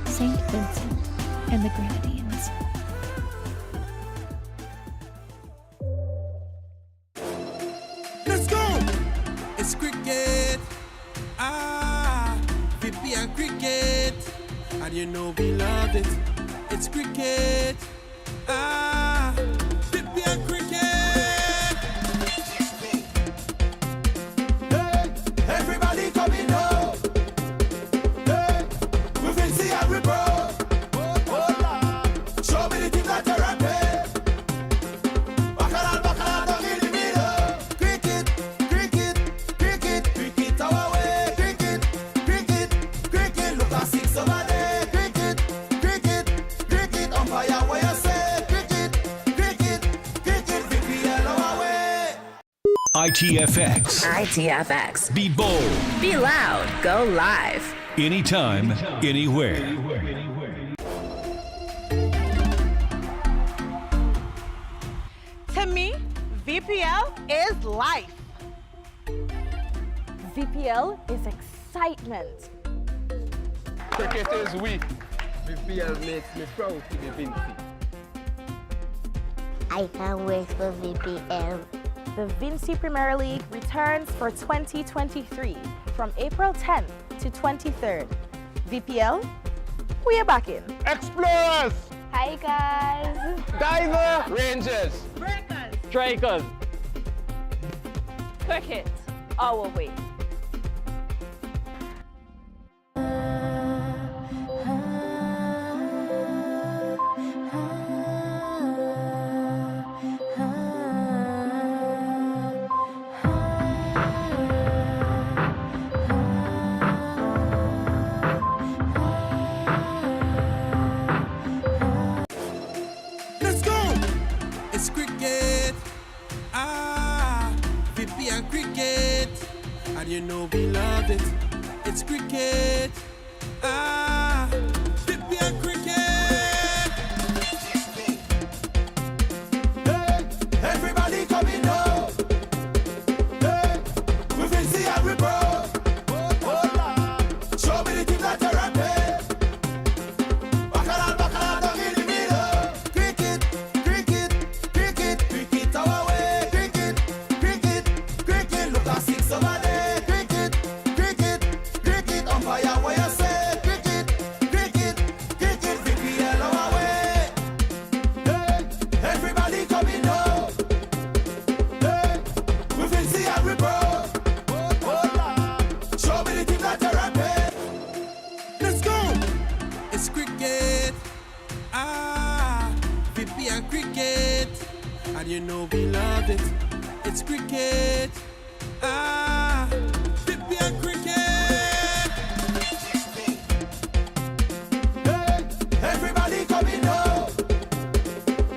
St. Vincent and the Grenadines. Let's go! It's cricket. VPL cricket. And you know we love it. It's cricket. VPL cricket. Hey, everybody coming now. Hey, we fancy and we bro. Show me the team that you're rapping. Bacalao, down in the middle. Cricket, cricket, cricket, cricket our way. Cricket, cricket, cricket, look at 6 over there. Cricket, cricket, cricket, umpire, what you say? Cricket, cricket, cricket, VPL our way. ITFX. Be bold. Be loud. Go live. Anytime, anywhere. To me, VPL is life. VPL is excitement. Cricket is we. VPL makes me proud to be Vinci. I can't wait for VPL. The Vinci Premier League returns for 2023 from April 10th to 23rd. VPL, we are back in. Explorers! Hi guys! Diver! Rangers! Breakers! Strikers! Cricket, our way. Let's go! It's cricket. VPL cricket. And you know we love it. It's cricket. VPL cricket. Hey, everybody coming now. Hey, we fancy and we bro. Show me the team that you're rapping. Bacalao, down in the middle. Cricket, cricket, cricket, cricket our way. Cricket, cricket, cricket, look at 6 over there. Cricket, cricket, cricket, umpire, what you say? Cricket, and you know we love it. It's cricket. Ah, VPL cricket. Hey, everybody coming up.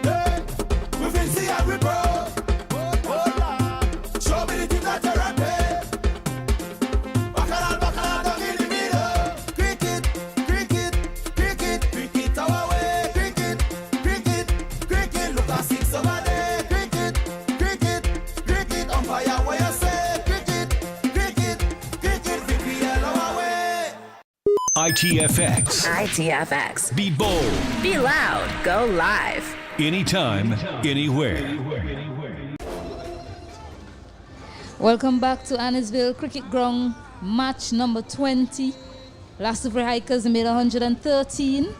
Hey, we Vincy and we bro. Show me the team that you're at. Bacala down in the middle. Cricket, cricket, cricket, cricket our way. Cricket, cricket, cricket. Look at 6 over there. Cricket, cricket, cricket. On fire where you say. Cricket, cricket, cricket. VPL our way. ITFX. Be bold. Be loud. Go live. Anytime, anywhere. Welcome back to Annisville Cricket Ground, match number 20. Lassifrey Hikers made 113.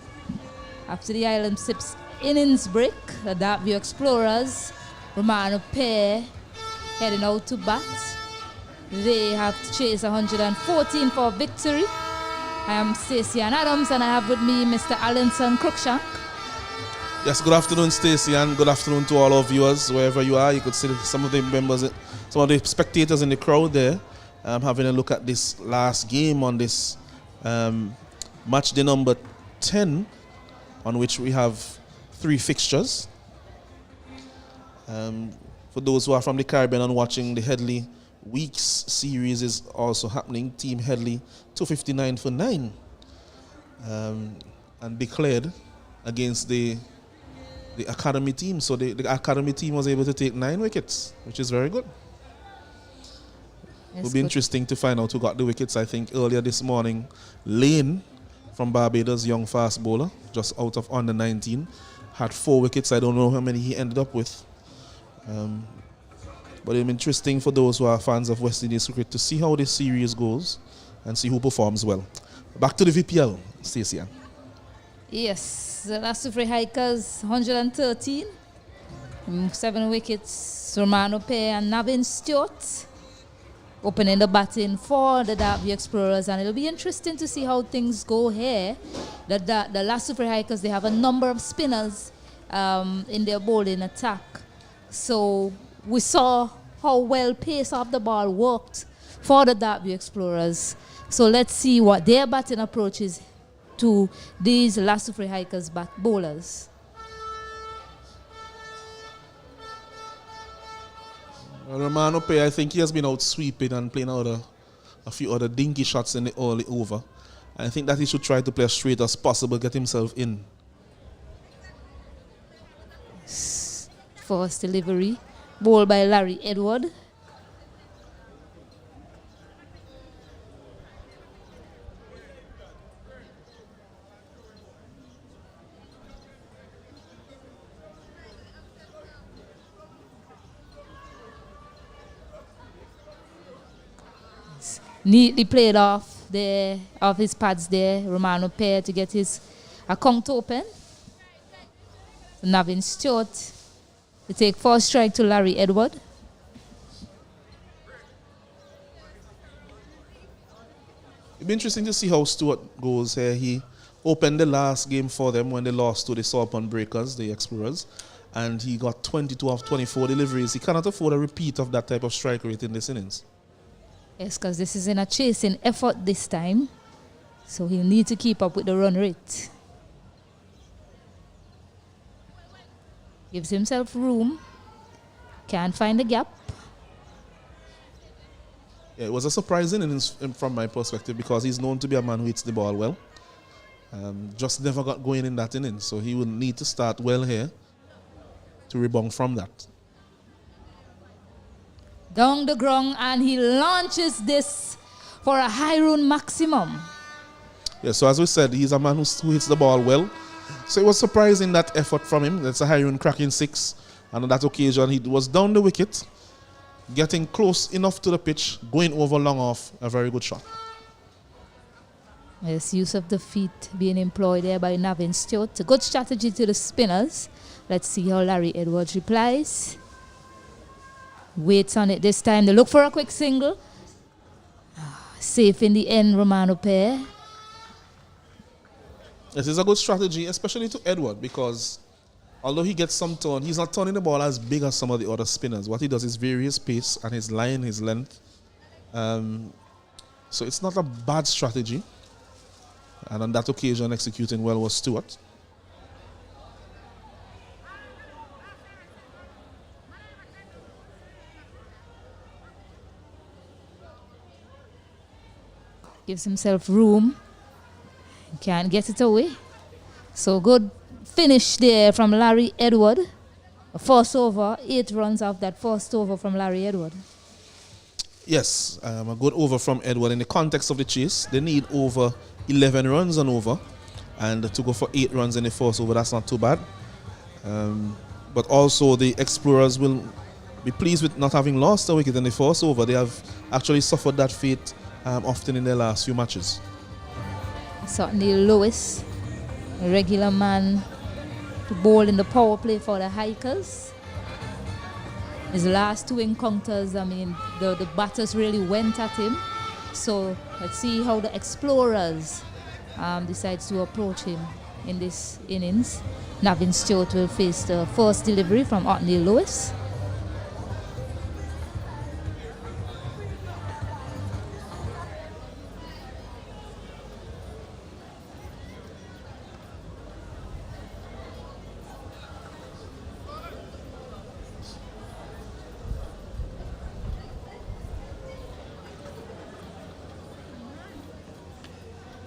After the Island Sips innings break, the Darkview Explorers, Romano pair, heading out to bat. They have to chase 114 for victory. I am Stacey Ann Adams and I have with me Mr. Alanson Cruikshank. Yes, good afternoon, Stacey, and good afternoon to all our viewers, wherever you are. You could see some of the members, some of the spectators in the crowd there, having a look at this last game on this match day number 10, on which we have 3 fixtures. For those who are from the Caribbean and watching, the Headley Weeks series is also happening. Team Headley 259 for 9, and declared against the academy team. So the academy team was able to take 9 wickets, which is very good. It will be interesting to find out who got the wickets. I think earlier this morning, Lane from Barbados, young fast bowler, just out of under 19, had 4 wickets. I don't know how many he ended up with. But it'll be interesting for those who are fans of West Indies cricket to see how this series goes and see who performs well. Back to the VPL, Stacey Ann. Yes, the Lassifrey Hikers 113. 7 wickets, Romano pair and Navin Stewart opening the batting for the Darkview Explorers, and it'll be interesting to see how things go here. The Lassifrey Hikers, they have a number of spinners in their bowling attack. So we saw how well pace of the ball worked for the Darkview Explorers. So let's see what their batting approach is to these Lassifrey Hikers bowlers. Romano Pay, I think he has been out sweeping and playing out a few other dinky shots in the early over. I think that he should try to play as straight as possible, get himself in. First delivery, bowled by Larry Edward. Neatly played off his pads there. Romano pair to get his account open. Navin Stewart to take 4 strike to Larry Edward. It'll be interesting to see how Stewart goes here. He opened the last game for them when they lost to the Sauerpan Breakers, the Explorers, and he got 22 of 24 deliveries. He cannot afford a repeat of that type of strike rate in this innings. Yes, because this is in a chasing effort this time. So he'll need to keep up with the run rate. Gives himself room. Can't find the gap. Yeah, it was a surprising innings from my perspective because he's known to be a man who hits the ball well. Just never got going in that inning. So he will need to start well here to rebound from that. Down the ground, and he launches this for a high run maximum. Yeah, so as we said, he's a man who hits the ball well. So it was surprising, that effort from him. That's a high run cracking 6. And on that occasion, he was down the wicket, getting close enough to the pitch, going over long off. A very good shot. Yes, use of the feet being employed there by Navin Stewart. A good strategy to the spinners. Let's see how Larry Edwards replies. Waits on it this time. They look for a quick single. Safe in the end, Romano pair. This is a good strategy, especially to Edward, because although he gets some turn, he's not turning the ball as big as some of the other spinners. What he does is vary his pace and his line, his length. So it's not a bad strategy. And on that occasion, executing well was Stewart. Gives himself room. Can't get it away. So good finish there from Larry Edward. A first over, 8 runs off that first over from Larry Edward. Yes, a good over from Edward. In the context of the chase, they need over 11 runs and over. And to go for 8 runs in the first over, that's not too bad. But also the Explorers will be pleased with not having lost a wicket in the first over. They have actually suffered that fate often in their last few matches. Certainly Lewis, a regular man to bowl in the power play for the Hikers. His last 2 encounters, I mean, the batters really went at him. So let's see how the Explorers decides to approach him in this innings. Navin Stewart will face the first delivery from Otney Lewis.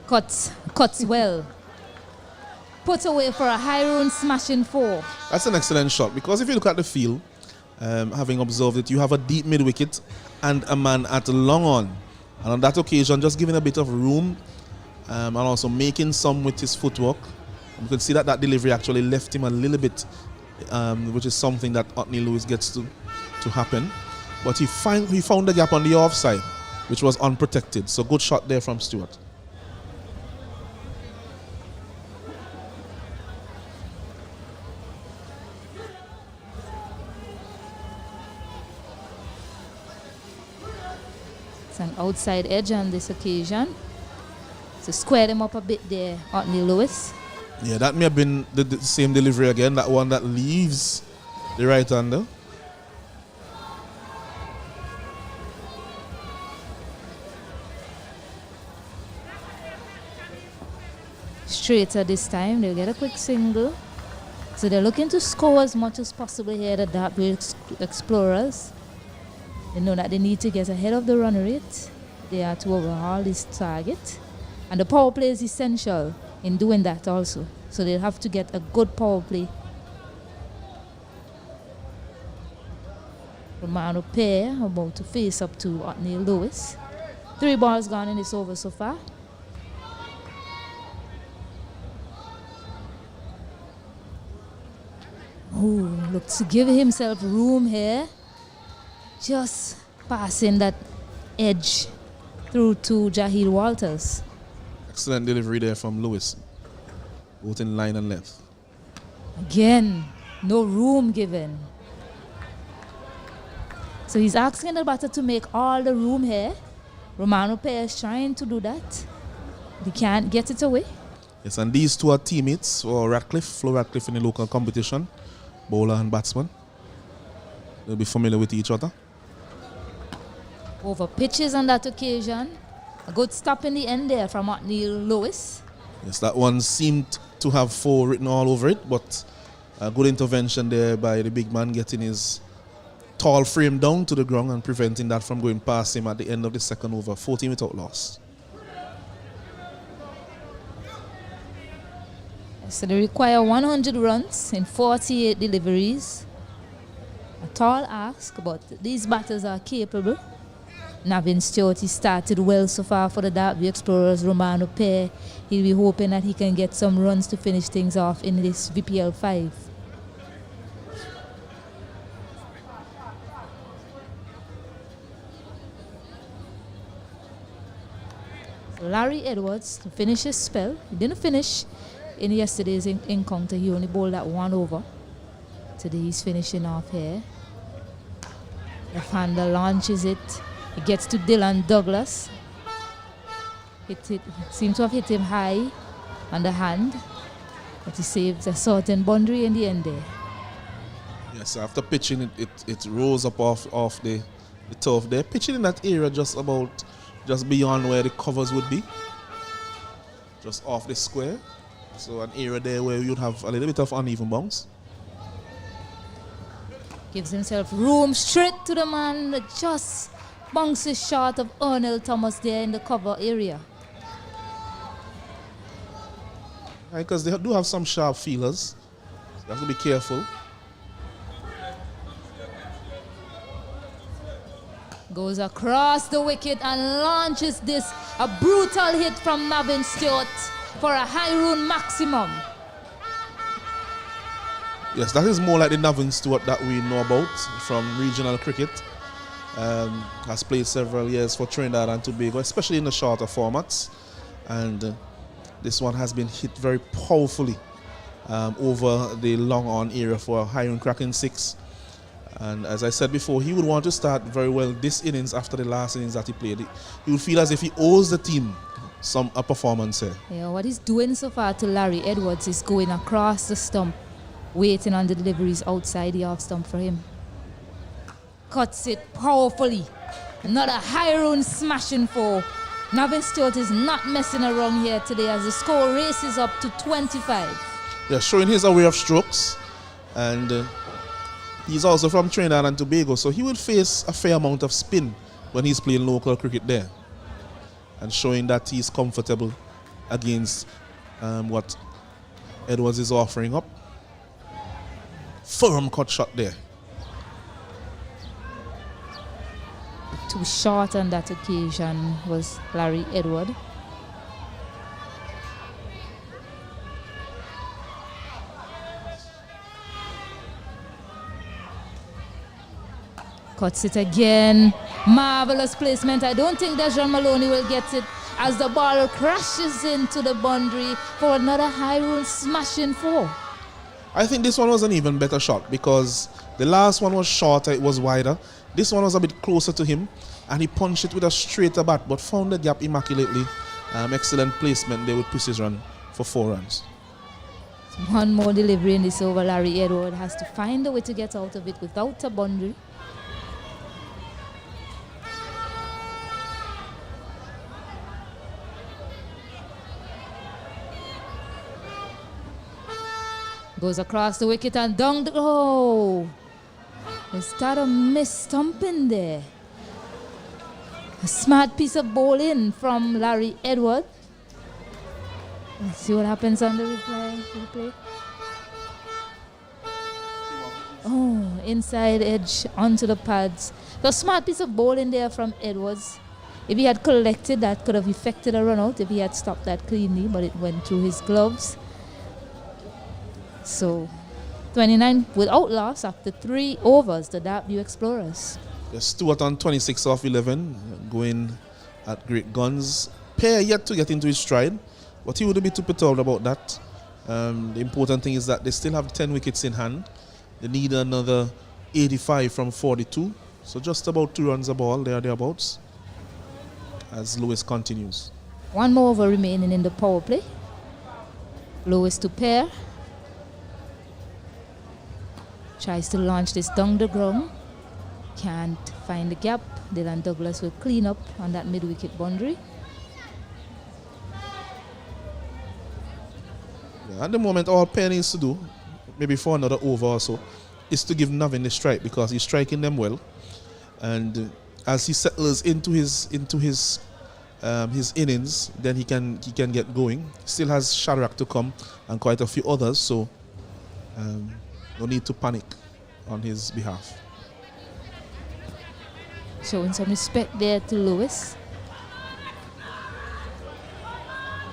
Cuts well. Put away for a high run smashing 4. That's an excellent shot, because if you look at the field, having observed it, you have a deep mid wicket and a man at long on. And on that occasion, just giving a bit of room and also making some with his footwork. You can see that that delivery actually left him a little bit, which is something that Otney Lewis gets to happen. But he found the gap on the offside, which was unprotected. So good shot there from Stewart. It's an outside edge on this occasion. So square them up a bit there, Otney Lewis. Yeah, that may have been the same delivery again, that one that leaves the right-hander. Straighter this time, they'll get a quick single. So they're looking to score as much as possible here, the Dartwell Explorers. They know that they need to get ahead of the run rate. They are to overhaul this target. And the power play is essential in doing that also. So they'll have to get a good power play. Romano pair about to face up to Otney Lewis. 3 balls gone in this over so far. Oh, looks to give himself room here. Just passing that edge through to Jahir Walters. Excellent delivery there from Lewis, both in line and length. Again, no room given. So he's asking the batter to make all the room here. Romano Pair is trying to do that. He can't get it away. Yes, and these two are teammates for Ratcliffe, Flo Ratcliffe in the local competition, bowler and batsman. They'll be familiar with each other. Over pitches on that occasion. A good stop in the end there from Otney Lewis. Yes, that one seemed to have 4 written all over it, but a good intervention there by the big man, getting his tall frame down to the ground and preventing that from going past him at the end of the second over. 14 without loss. So they require 100 runs in 48 deliveries. A tall ask, but these batters are capable. Navin Stewart, he started well so far for the Dartwell Explorers. Romano Pair, he'll be hoping that he can get some runs to finish things off in this VPL5. So Larry Edwards to finish his spell. He didn't finish in yesterday's encounter. He only bowled that 1 over. Today he's finishing off here. Left-hander launches it. It gets to Dylan Douglas. It seems to have hit him high on the hand. But he saves a certain boundary in the end there. Yes, after pitching it rose up off the turf there. Pitching in that area just beyond where the covers would be. Just off the square. So an area there where you'd have a little bit of uneven bounce. Gives himself room straight to the man that just bounces short of Arnold Thomas there in the cover area. Because they do have some sharp feelers. So you have to be careful. Goes across the wicket and launches this. A brutal hit from Navin Stewart for a high run maximum. Yes, that is more like the Navin Stewart that we know about from regional cricket. Has played several years for Trinidad and Tobago, especially in the shorter formats. And this one has been hit very powerfully over the long on area for a high run cracking 6. And as I said before, he would want to start very well this innings after the last innings that he played. He would feel as if he owes the team a performance here. Yeah, what he's doing so far to Larry Edwards is going across the stump, waiting on the deliveries outside the off stump for him. Cuts it powerfully. Another high run smashing for. Navin Stewart is not messing around here today as the score races up to 25. Yeah, showing his aware of strokes. And he's also from Trinidad and Tobago, so he will face a fair amount of spin when he's playing local cricket there. And showing that he's comfortable against what Edwards is offering up. Firm cut shot there. Too short on that occasion was Larry Edward. Cuts it again. Marvelous placement. I don't think that John Maloney will get it as the ball crashes into the boundary for another high run smashing 4. I think this one was an even better shot because the last one was shorter, it was wider. This one was a bit closer to him and he punched it with a straighter bat but found the gap immaculately. Excellent placement there with precision for 4 runs. One more delivery in this over. Larry Edward has to find a way to get out of it without a boundary. Goes across the wicket and down the... Oh! Is that a miss stumping there? A smart piece of bowling from Larry Edward. Let's see what happens on the replay. Oh, inside edge onto the pads. The smart piece of bowling there from Edwards. If he had collected, that could have effected a run out if he had stopped that cleanly, but it went through his gloves. So, 29 without loss after 3 overs, the Darkview Explorers. Stewart on 26 off 11, going at great guns. Pair yet to get into his stride, but he wouldn't be too perturbed about that. The important thing is that they still have 10 wickets in hand. They need another 85 from 42. So just about 2 runs a ball, thereabouts, as Lewis continues. 1 more over remaining in the power play. Lewis to pair. Tries to launch this down the ground. Can't find the gap. Dylan Douglas will clean up on that mid-wicket boundary. Yeah, at the moment, all Pair needs to do, maybe for another over or so, is to give Navin the strike because he's striking them well. And as he settles into his innings, then he can get going. Still has Shadrack to come and quite a few others, so no need to panic on his behalf. Showing some respect there to Lewis.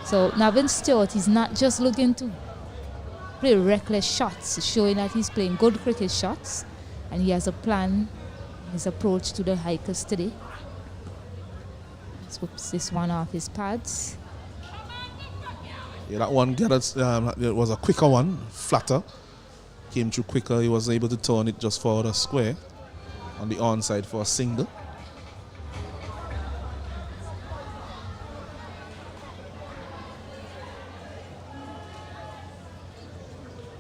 So Navin Stewart is not just looking to play reckless shots, showing that he's playing good cricket shots and he has a plan, his approach to the hikers today. Swoops this one off his pads. Yeah, that one it was a quicker one, flatter. Came through quicker, he was able to turn it just for the square on the onside for a single.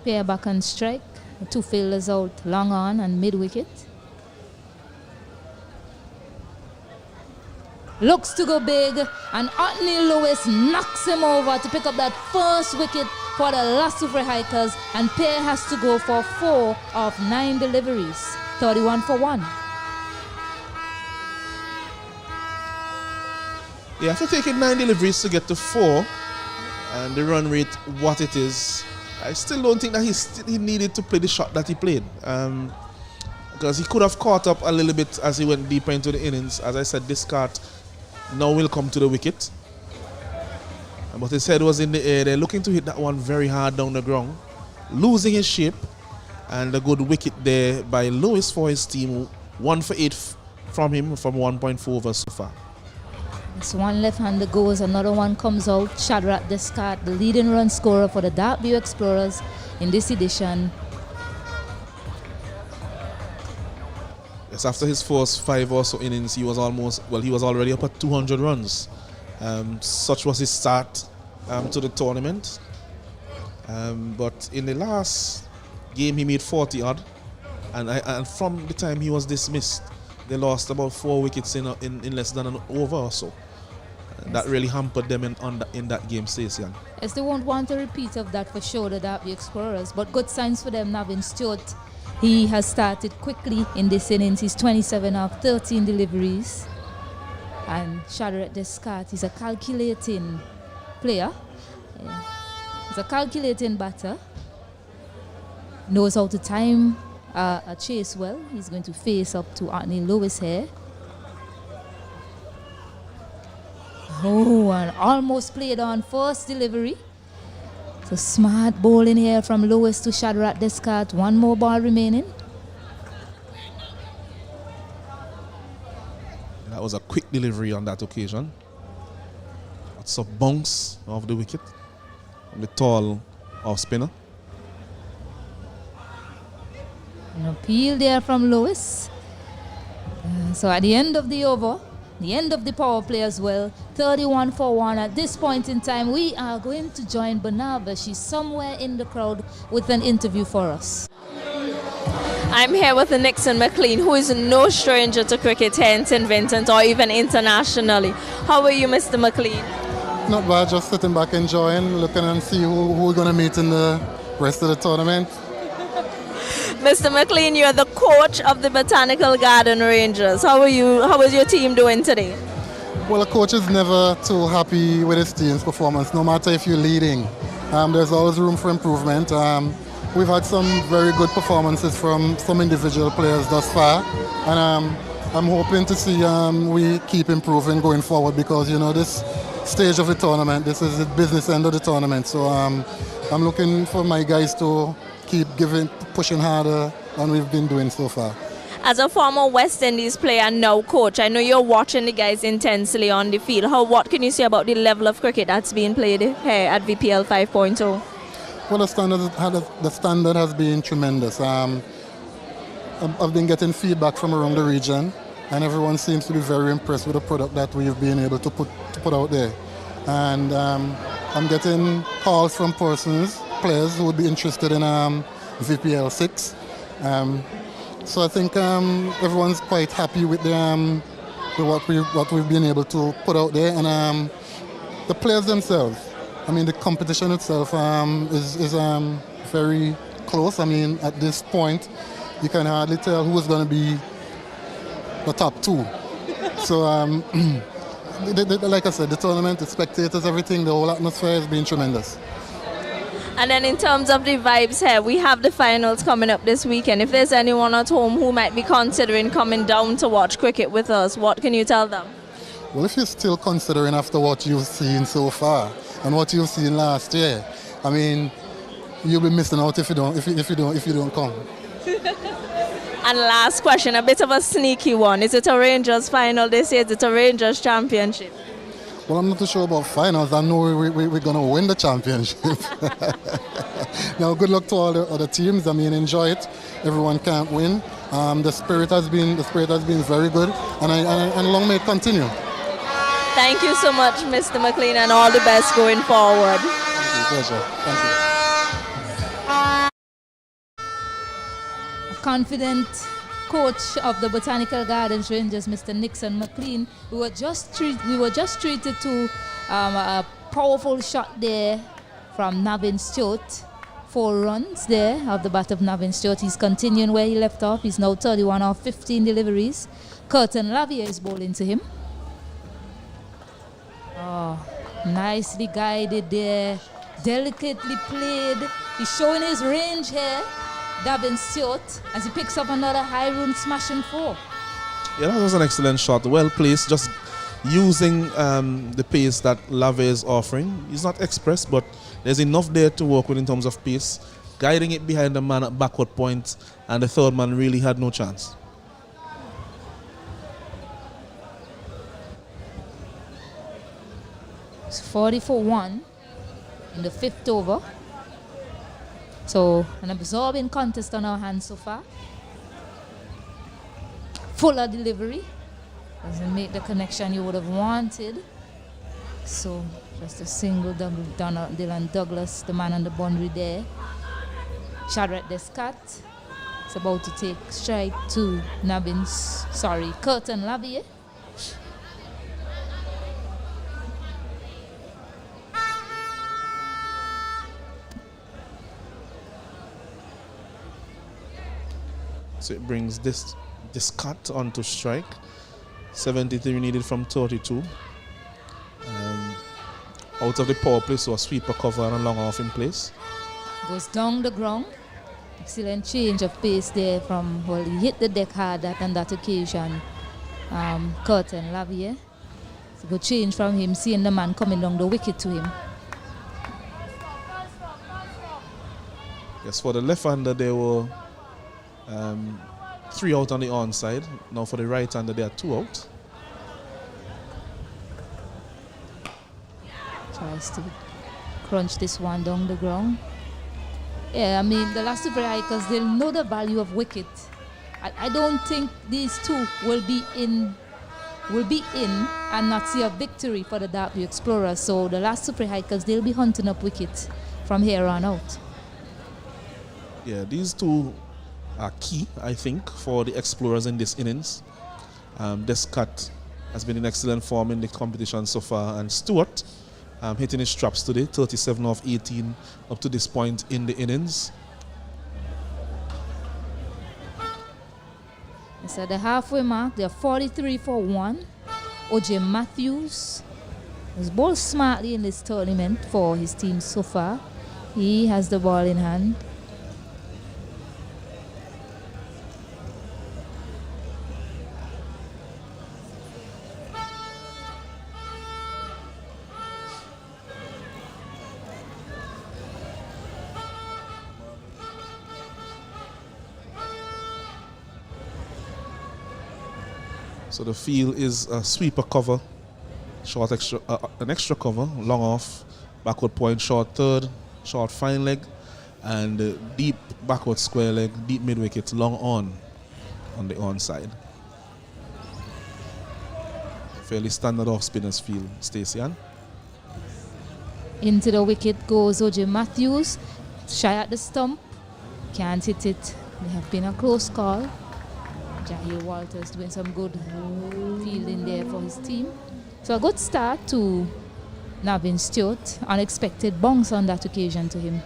Pair back on strike. The two fielders out long on and mid wicket. Looks to go big, and Anthony Lewis knocks him over to pick up that first wicket for the Lassufre Hikers, and Pair has to go for 4 of 9 deliveries, 31 for 1. Yeah, after taking 9 deliveries to get to 4, and the run rate what it is, I still don't think that he needed to play the shot that he played. Because he could have caught up a little bit as he went deeper into the innings. As I said, this cart now will come to the wicket. But his head was in the air. They're looking to hit that one very hard down the ground, losing his shape. And a good wicket there by Lewis for his team. 1 for 8 from him from 1.4 over so far. This one left-hander goes, another one comes out. Shadrach Descartes, the leading run scorer for the Dark View Explorers in this edition. Yes, after his first 5 or so innings, he was already up at 200 runs. Such was his start to the tournament. But in the last game, he made 40 odd, and from the time he was dismissed, they lost about 4 wickets in less than an over or so. That really hampered them in that game, Stacey. Yes, they won't want a repeat of that for sure, the Derby Explorers, but good signs for them. Navin Stewart, he has started quickly in this innings. He's 27 of 13 deliveries. And Shadrach Descartes, he's a calculating player. He's a calculating batter. Knows how to time a chase well. He's going to face up to Anthony Lewis here. Oh, and almost played on first delivery. So smart bowling here from Lewis to Shadrach Descartes. 1 more ball remaining. That was a quick delivery on that occasion. Lots of bounce off the wicket from the tall off spinner. An appeal there from Lewis. So at the end of the over, the end of the power play as well, 31 for 1. At this point in time, we are going to join Banava. She's somewhere in the crowd with an interview for us. I'm here with Nixon McLean, who is no stranger to cricket here in St. Vincent or even internationally. How are you, Mr. McLean? Not bad, just sitting back enjoying, looking and see who we're going to meet in the rest of the tournament. Mr. McLean, you're the coach of the Botanical Garden Rangers. How are you? How is your team doing today? Well, a coach is never too happy with his team's performance, no matter if you're leading. There's always room for improvement. We've had some very good performances from some individual players thus far, and I'm hoping to see we keep improving going forward, because, you know, this stage of the tournament, this is the business end of the tournament. So I'm looking for my guys to keep pushing harder than we've been doing so far. As a former West Indies player and now coach, I know you're watching the guys intensely on the field. What can you say about the level of cricket that's being played here at VPL 5.0? Well, the standard has been tremendous. I've been getting feedback from around the region, and everyone seems to be very impressed with the product that we've been able to put out there. And I'm getting calls from players who would be interested in VPL6. So I think everyone's quite happy with what we've been able to put out there, and the players themselves. I mean, the competition itself is very close. I mean, at this point, you can hardly tell who is going to be the top 2. So, like I said, the tournament, the spectators, everything, the whole atmosphere has been tremendous. And then in terms of the vibes here, we have the finals coming up this weekend. If there's anyone at home who might be considering coming down to watch cricket with us, what can you tell them? Well, if you're still considering after what you've seen so far and what you've seen last year, I mean, you'll be missing out if you don't come. And last question, a bit of a sneaky one. Is it a Rangers final this year? Is it a Rangers championship? Well, I'm not too sure about finals. I know we're going to win the championship. Now, good luck to all the other teams. I mean, enjoy it. Everyone can't win. The spirit has been very good, and long may it continue. Thank you so much, Mr. McLean, and all the best going forward. Thank you, pleasure. Thank you. confident coach of the Botanical Gardens Rangers, Mr. Nixon McLean. We were just treated to a powerful shot there from Navin Stewart. 4 runs there of the bat of Navin Stewart. He's continuing where he left off. He's now 31 off 15 deliveries. Curtin Lavier is bowling to him. Oh, nicely guided there. Delicately played. He's showing his range here, Navin Stewart, as he picks up another high run smashing 4. Yeah, that was an excellent shot. Well placed, just using the pace that Lavier is offering. He's not express, but there's enough there to work with in terms of pace, guiding it behind the man at backward point, and the third man really had no chance. It's 40 for 1 in the 5th over. So an absorbing contest on our hands so far. Fuller delivery. Doesn't make the connection you would have wanted. So just a single double. Dylan Douglas, the man on the boundary there. Shadrach Descat is about to take strike to Curtin Lavier. So it brings this cut onto strike. 73 needed from 32. Out of the power play, so a sweeper cover and a long off in place. Goes down the ground. Excellent change of pace there from, well, he hit the deck hard on that occasion. Curtin Lavier. It's a good change from him, seeing the man coming down the wicket to him. Yes, for the left-hander, there were 3 out on the onside. Now for the right-hander, there are 2 out. Tries to crunch this one down the ground. Yeah, I mean, the last 2 hikers, they'll know the value of wicket. I don't think these 2 will be in and not see a victory for the Darkview Explorers. So the last 2 hikers, they'll be hunting up wicket from here on out. Yeah, these 2 are key, I think, for the Explorers in this innings. Descat has been in excellent form in the competition so far, and Stewart hitting his straps today, 37 off 18 up to this point in the innings. It's at the halfway mark. They're 43 for 1. O.J. Matthews has bowled smartly in this tournament for his team so far. He has the ball in hand. So the field is a sweeper cover, short extra, an extra cover, long off, backward point, short third, short fine leg, and deep backward square leg, deep mid wicket, long on the onside. Fairly standard off spinners field, Stacey Ann. Into the wicket goes O.J. Matthews, shy at the stump, can't hit it. They have been a close call. Jahir Walters doing some good fielding there for his team. So a good start to Navin Stewart. Unexpected bounce on that occasion to him.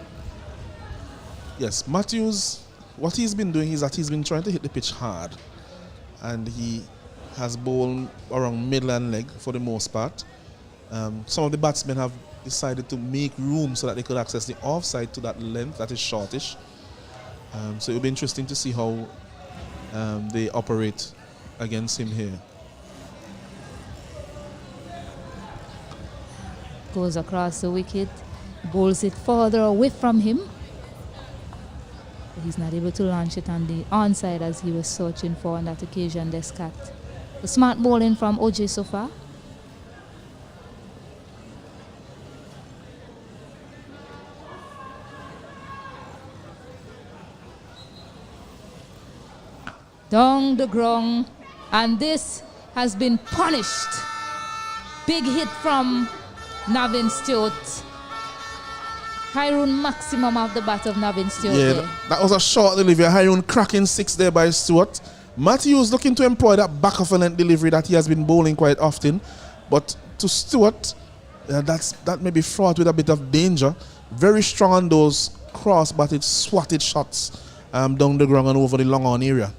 Yes, Matthews, what he's been doing is that he's been trying to hit the pitch hard. And he has bowled around middle and leg for the most part. Some of the batsmen have decided to make room so that they could access the offside to that length that is shortish. So it'll be interesting to see how they operate against him here. Goes across the wicket, bowls it further away from him. He's not able to launch it on the onside as he was searching for on that occasion, Descat. The smart bowling from OJ so far. Down the ground, and this has been punished. Big hit from Navin Stewart. Hyrule maximum of the bat of Navin Stewart. Yeah, there. that was a short delivery. Hyrule cracking 6 there by Stewart. Matthews looking to employ that back of a length delivery that he has been bowling quite often. But to Stewart, that may be fraught with a bit of danger. Very strong on those cross-batted, swatted shots down the ground and over the long on area.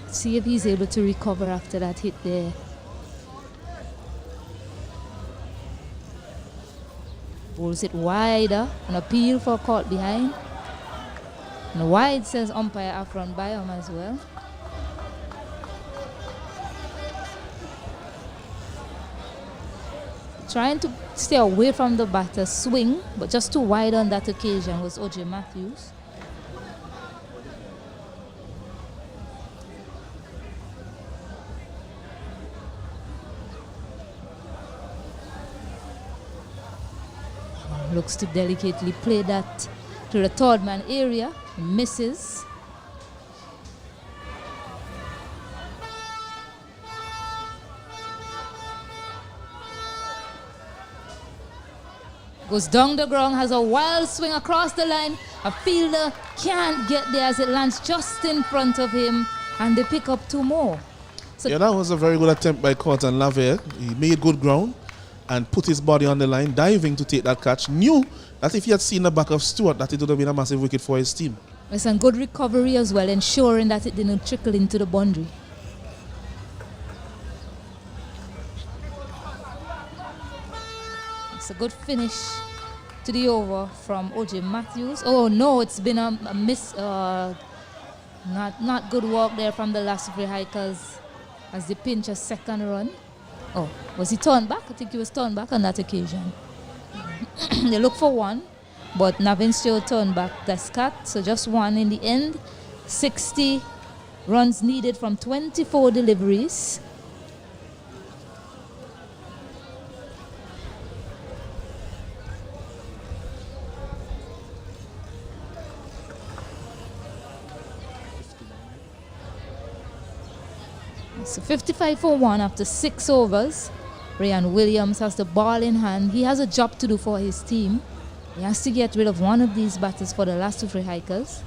See if he's able to recover after that hit there. Bowls it wider, an appeal for caught behind. And wide, says umpire Afron Biome as well. Trying to stay away from the batter's swing, but just too wide on that occasion was O.J. Matthews. Looks to delicately play that to the third man area. Misses. Goes down the ground, has a wild swing across the line. A fielder can't get there as it lands just in front of him, and they pick up 2 more. So yeah, that was a very good attempt by Corton Lavere. He made good ground and put his body on the line, diving to take that catch. Knew that if he had seen the back of Stewart, that it would have been a massive wicket for his team. it's a good recovery as well, ensuring that it didn't trickle into the boundary. It's a good finish to the over from O.J. Matthews. Oh no, it's been a miss. Not good work there from the last three hikers as they pinch a second run. Oh, was he turned back? I think he was turned back on that occasion. They look for one, but Navin still turned back that's cut. So just one in the end. 60 runs needed from 24 deliveries. So 55 for 1 after 6 overs. Ryan Williams has the ball in hand. He has a job to do for his team. He has to get rid of one of these batters for the last 2 free hikers.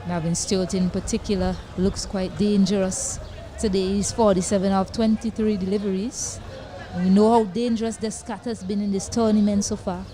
Navin Stewart in particular looks quite dangerous. Today he's 47 of 23 deliveries. And we know how dangerous Descat has been in this tournament so far.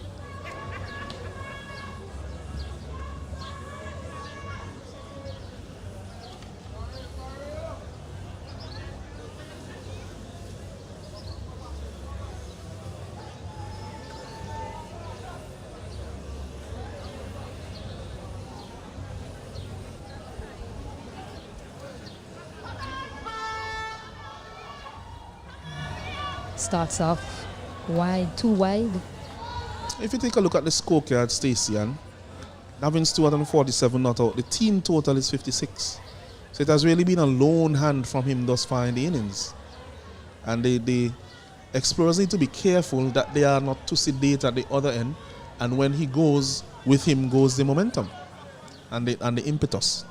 Starts off wide, too wide. If you take a look at the scorecard, Stacey, and Navin Stewart on 47 not out, the team total is 56. So it has really been a lone hand from him thus far in the innings. And the explorers need to be careful that they are not too sedate at the other end. And when he goes, with him goes the momentum and the impetus.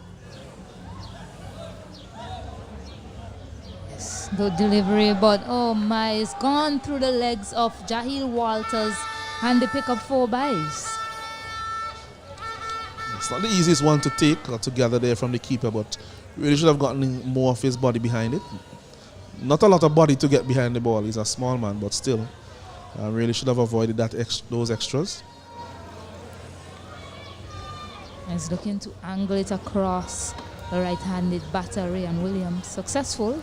Good delivery, but oh my, it's gone through the legs of Jahil Walters, and they pick up 4 byes. It's not the easiest one to take or to gather there from the keeper, but really should have gotten more of his body behind it. Not a lot of body to get behind the ball. He's a small man, but still, really should have avoided those extras. He's looking to angle it across the right-handed batter, Ryan Williams. Successful.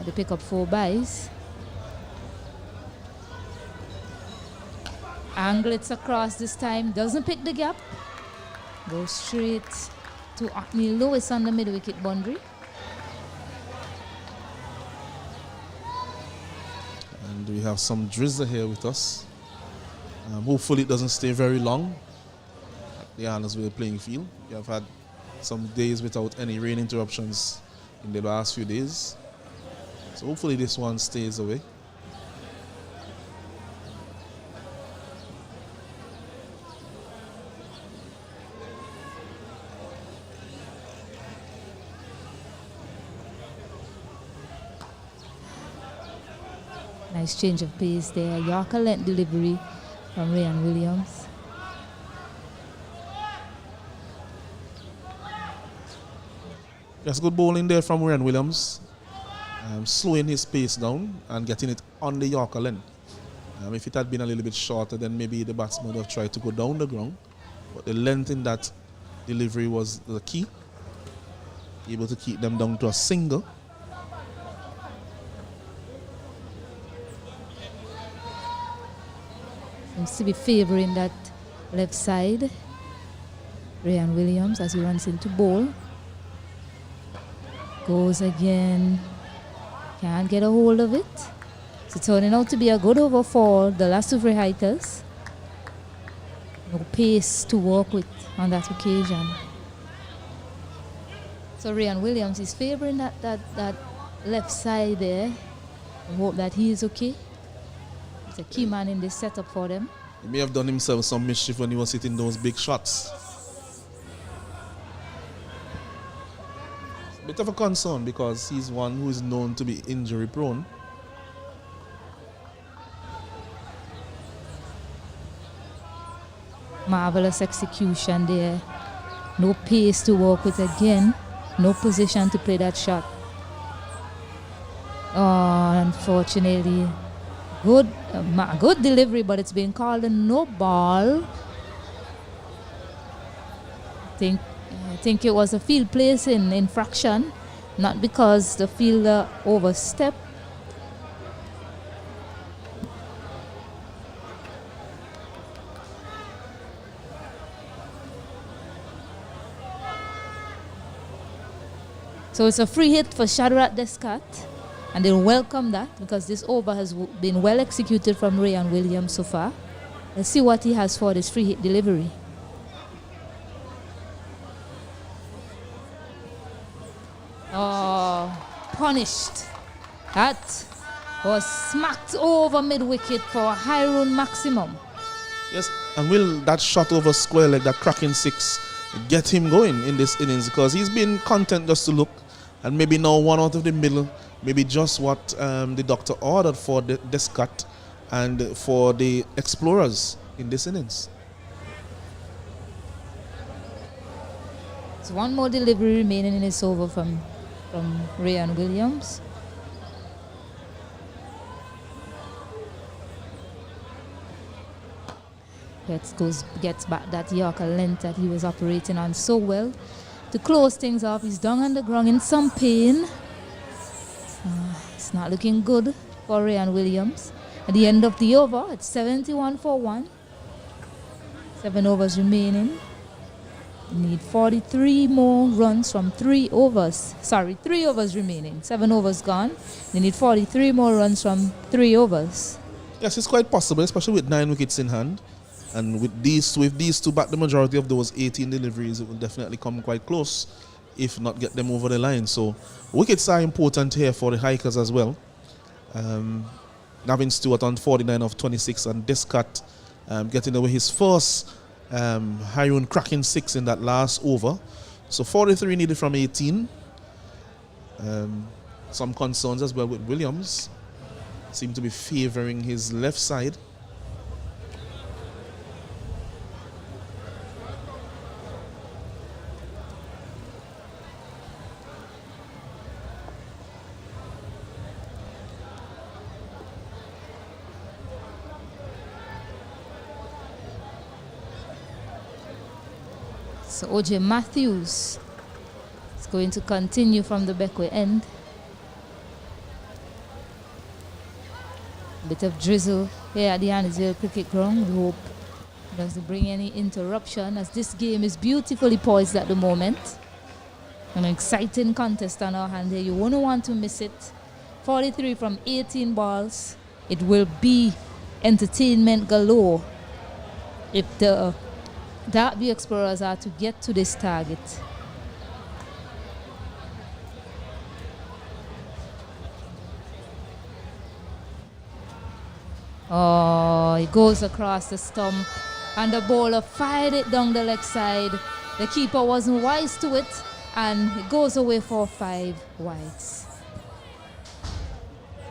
They pick up 4 byes. Angle it across this time. Doesn't pick the gap. Goes straight to Acme Lewis on the mid-wicket boundary. And we have some drizzle here with us. Hopefully it doesn't stay very long at the Arnoldville playing field. We have had some days without any rain interruptions in the last few days. So hopefully this one stays away. Nice change of pace there. Yorker length delivery from Ryan Williams. That's good bowling there from Ryan Williams. Slowing his pace down and getting it on the Yorker length. If it had been a little bit shorter, then maybe the batsman would have tried to go down the ground. But the length in that delivery was the key. Able to keep them down to a single. Seems to be favouring that left side. Ryan Williams as he runs into bowl. Goes again. Can't get a hold of it. So turning out to be a good over for the last two free hikers. No pace to work with on that occasion. So Ryan Williams is favouring that left side there. I hope that he is okay. He's a key man in this setup for them. He may have done himself some mischief when he was hitting those big shots. Bit of a concern because he's one who is known to be injury prone. Marvelous execution there. No pace to work with again. No position to play that shot. Oh, unfortunately. Good delivery, but it's been called a no ball. I think it was a field placing infraction, not because the fielder overstepped. So it's a free hit for Shadrach Descat, and they'll welcome that because this over has been well executed from Ryan Williams so far. Let's see what he has for this free hit delivery. Oh, punished. That was smacked over mid-wicket for Hyrule Maximum. Yes, and will that shot over square leg, that cracking six, get him going in this innings? Because he's been content just to look, and maybe now one out of the middle, maybe just what the doctor ordered for the Descat and for the Explorers in this innings. So one more delivery remaining in this over from Ryan Williams. Gets back that Yorker length that he was operating on so well. To close things off, he's down on the ground in some pain. It's not looking good for Ryan Williams. At the end of the over, it's 71 for 1. 7 overs remaining. Need 43 more runs from 3 overs. 3 overs remaining. 7 overs gone. They need 43 more runs from 3 overs. Yes, it's quite possible, especially with 9 wickets in hand. And with these two back, the majority of those 18 deliveries, it will definitely come quite close, if not get them over the line. So wickets are important here for the hikers as well. Navin Stewart on 49 of 26, and Descat getting away his first Hyrule cracking 6 in that last over. So 43 needed from 18. Some concerns as well with Williams. Seem to be favouring his left side. So OJ Matthews is going to continue from the backway end. A bit of drizzle here at the Annisville Cricket Ground. We hope it doesn't bring any interruption, as this game is beautifully poised at the moment. An exciting contest on our hand here. You won't want to miss it. 43 from 18 balls. It will be entertainment galore if the Derby Explorers are to get to this target. Oh, it goes across the stump and the bowler fired it down the leg side. The keeper wasn't wise to it and it goes away for 5 wides.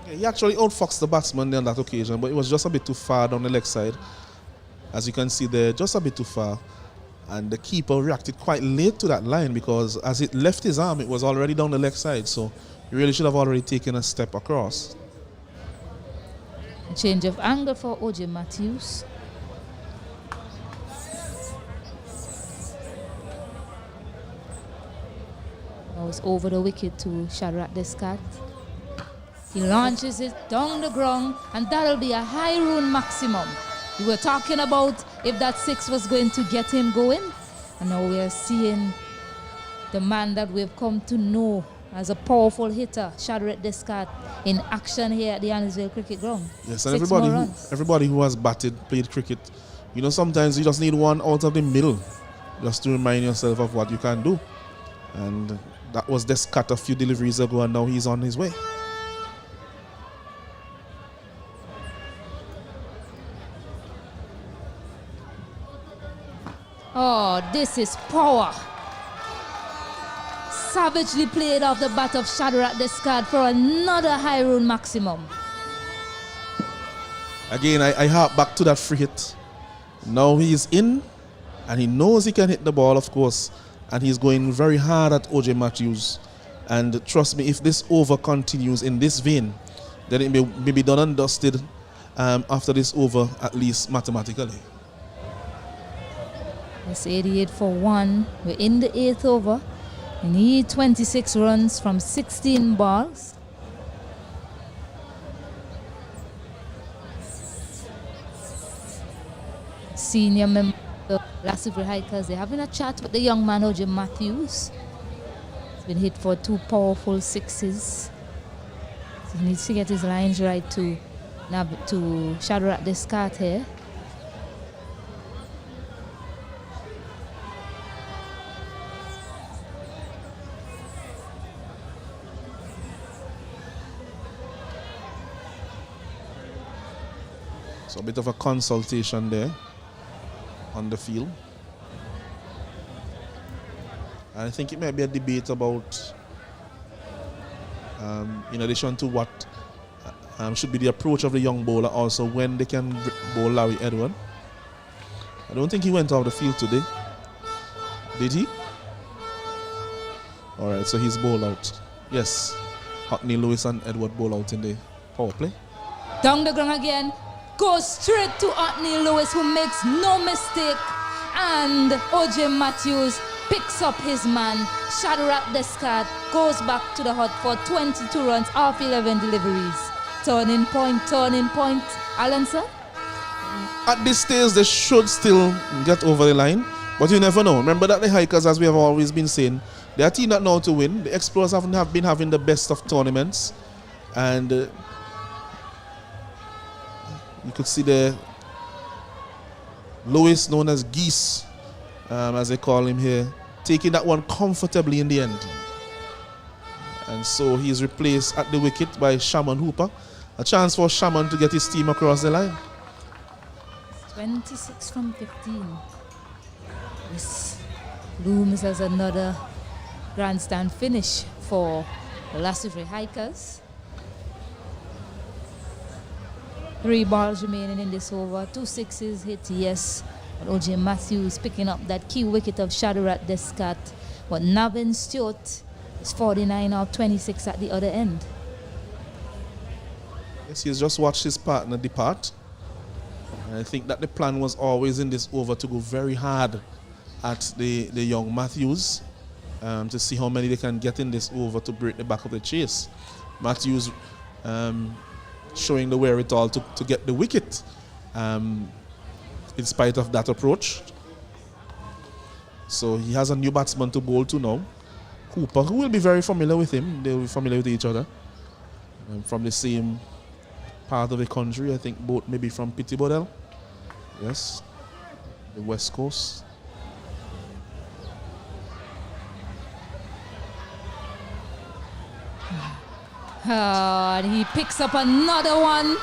Yeah, he actually outfoxed the batsman on that occasion, but it was just a bit too far down the leg side. As you can see there, just a bit too far. And the keeper reacted quite late to that line because as it left his arm, it was already down the left side. So he really should have already taken a step across. A change of angle for OJ Matthews. Now it's over the wicket to Shadrach Descat. He launches it down the ground, and that'll be a high run maximum. We were talking about if that 6 was going to get him going, and now we are seeing the man that we've come to know as a powerful hitter, Shadrach Descat, in action here at the Annisvale Cricket Ground. Yes, and everybody who has batted, played cricket, you know, sometimes you just need one out of the middle just to remind yourself of what you can do. And that was Descat a few deliveries ago, and now he's on his way. Oh, this is power. Savagely played off the bat of Shadrach Descat for another high run maximum. Again, I harp back to that free hit. Now he's in, and he knows he can hit the ball, of course, and he's going very hard at OJ Matthews. And trust me, if this over continues in this vein, then it may be done and dusted after this over, at least mathematically. It's 88 for 1. We're in the 8th over. We need 26 runs from 16 balls. Senior member of the SVG Hikers, they're having a chat with the young man OJ Matthews. He's been hit for 2 powerful 6s. So he needs to get his lines right to Shadrach Descat here. So a bit of a consultation there on the field. And I think it might be a debate about, in addition to what should be the approach of the young bowler, also when they can bowl Larry Edward. I don't think he went off the field today. Did he? All right, so he's bowled out. Yes, Hockney Lewis and Edward bowl out in the power play. Down the ground again. Goes straight to Hockney Lewis, who makes no mistake. And OJ Matthews picks up his man. Shadrach Descat goes back to the hut for 22 runs off 11 deliveries. Turning point. Alan, sir? At this stage, they should still get over the line, but you never know. Remember that the Hikers, as we have always been saying, they are a team that know to win. The Explorers have been having the best of tournaments, and you could see the Lewis, known as Geese, as they call him here, taking that one comfortably in the end. And so he's replaced at the wicket by Shaman Hooper. A chance for Shaman to get his team across the line. 26 from 15. This looms as another grandstand finish for the SVG Hikers. 3 balls remaining in this over. 2 6s hit, yes. But OJ Matthews picking up that key wicket of Shadrach Descat. But Navin Stewart is 49 out 26 at the other end. Yes, he's just watched his partner depart. And I think that the plan was always in this over to go very hard at the young Matthews to see how many they can get in this over to break the back of the chase. Matthews showing the wherewithal to get the wicket in spite of that approach. So he has a new batsman to bowl to now, Cooper, who will be very familiar with him. They will be familiar with each other from the same part of the country. I think both maybe from Pittibodel. Yes, the West Coast. And he picks up another one.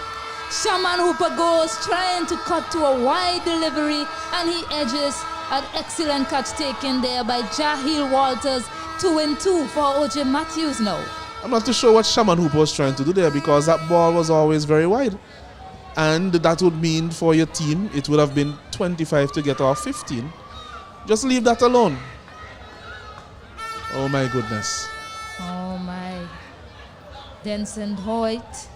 Shaman Hooper goes trying to cut to a wide delivery, and he edges. An excellent catch taken there by Jahil Walters. 2 and 2 for OJ Matthews now. I'm not too sure what Shaman Hooper was trying to do there, because that ball was always very wide. And that would mean for your team, it would have been 25 to get off 15. Just leave that alone. Oh my goodness. Oh my. Denson Hoyt,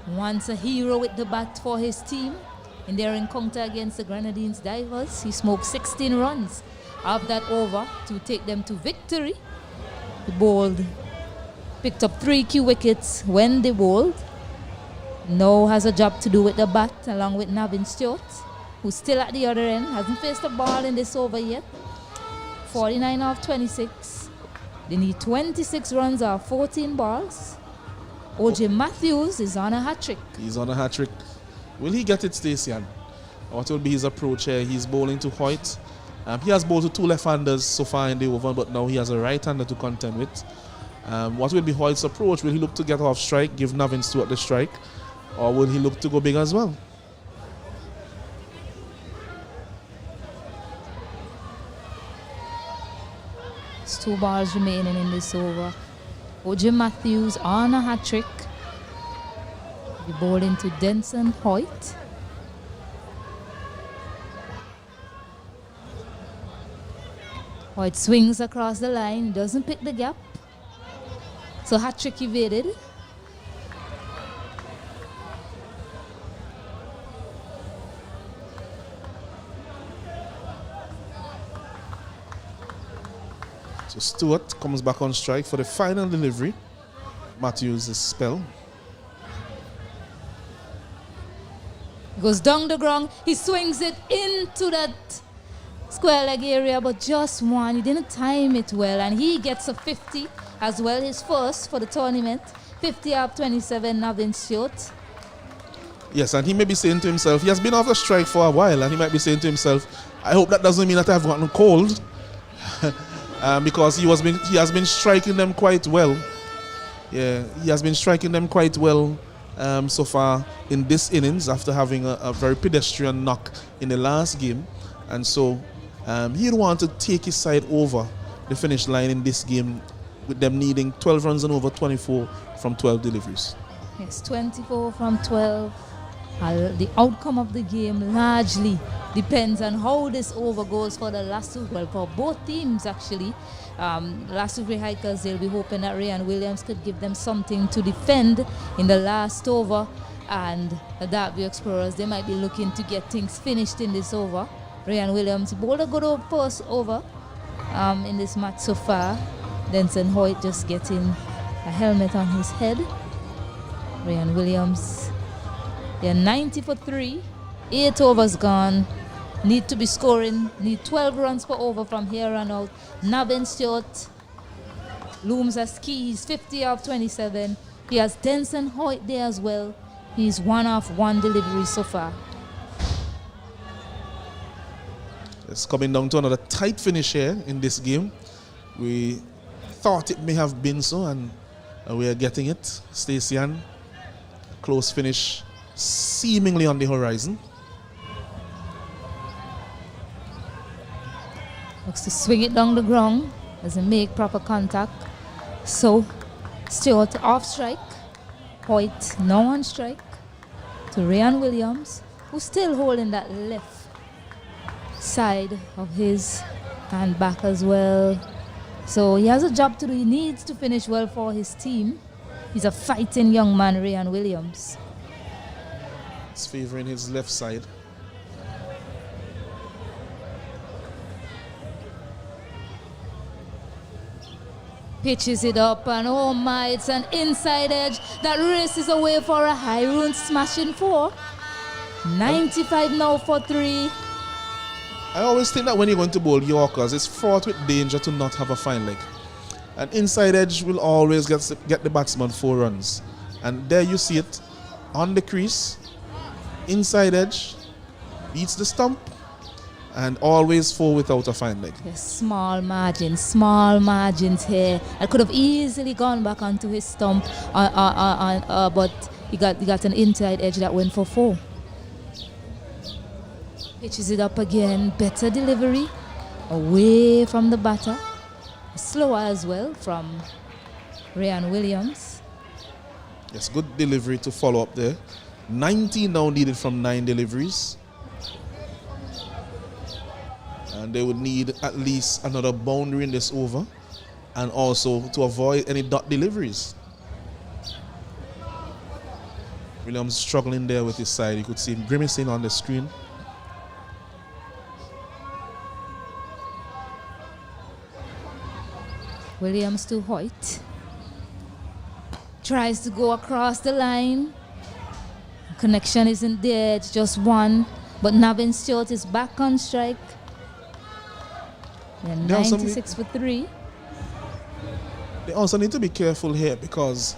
once a hero with the bat for his team. In their encounter against the Grenadines Divers, he smoked 16 runs of that over to take them to victory. He bowled, picked up 3 key wickets when they bowled. Now has a job to do with the bat along with Navin Stewart, who's still at the other end, hasn't faced a ball in this over yet. 49 off 26. They need 26 runs off 14 balls. OJ Matthews is on a hat-trick. He's on a hat-trick. Will he get it, Stacey? What will be his approach here? He's bowling to Hoyt. He has bowled to 2 left-handers so far in the over, but now he has a right-hander to contend with. What will be Hoyt's approach? Will he look to get off strike, give Navin Stewart the strike, or will he look to go big as well? It's 2 balls remaining in this over. OJ Matthews on a hat-trick. The ball into Denson Hoyt. Hoyt swings across the line, doesn't pick the gap. So hat-trick evaded. So Stewart comes back on strike for the final delivery. Matthews is spell. He goes down the ground. He swings it into that square leg area, but just one. He didn't time it well, and he gets a 50 as well, his first for the tournament. 50 up 27, Navin Stewart. Yes, and he may be saying to himself, he has been off the strike for a while, and he might be saying to himself, I hope that doesn't mean that I've gotten cold. Because he has been striking them quite well. Yeah, he has been striking them quite well so far in this innings after having a very pedestrian knock in the last game. And so he'd want to take his side over the finish line in this game, with them needing 12 runs and over 24 from 12 deliveries. Yes, 24 from 12. The outcome of the game largely depends on how this over goes for the last two. Well, for both teams, actually. Last two hikers, they'll be hoping that Ryan Williams could give them something to defend in the last over. And the Derby Explorers, they might be looking to get things finished in this over. Ryan Williams bowled a good first over in this match so far. Denson Hoyt just getting a helmet on his head. Ryan Williams, they're 90 for 3. 8 overs gone. Need to be scoring. Need 12 runs per over from here on out. Navin Stewart looms as keys. 50 off 27. He has Denson Hoyt there as well. He's 1 off 1 delivery so far. It's coming down to another tight finish here in this game. We thought it may have been so, and we are getting it. Stacey, close finish seemingly on the horizon. Looks to swing it down the ground. Doesn't make proper contact. So Stewart off strike. Hoyt now on strike. To Ryan Williams, who's still holding that left side of his hand back as well. So he has a job to do. He needs to finish well for his team. He's a fighting young man, Ryan Williams. He's favoring his left side. Pitches it up, and oh my, it's an inside edge that races away for a high run smashing 4. 95 now for 3. I always think that when you're going to bowl Yorkers, it's fraught with danger to not have a fine leg. An inside edge will always get the batsman 4 runs. And there you see it on the crease. Inside edge beats the stump, and always 4 without a fine leg. Yes, small margins here. I could have easily gone back onto his stump, but he got an inside edge that went for 4. Pitches it up again, better delivery, away from the batter. Slower as well from Ryan Williams. Yes, good delivery to follow up there. 19 now needed from 9 deliveries. And they would need at least another boundary in this over, and also to avoid any dot deliveries. Williams struggling there with his side. You could see him grimacing on the screen. Williams to Hoyt. Tries to go across the line. Connection isn't there, it's just one. But Navin Stewart is back on strike. They're 96 for 3. They also need to be careful here, because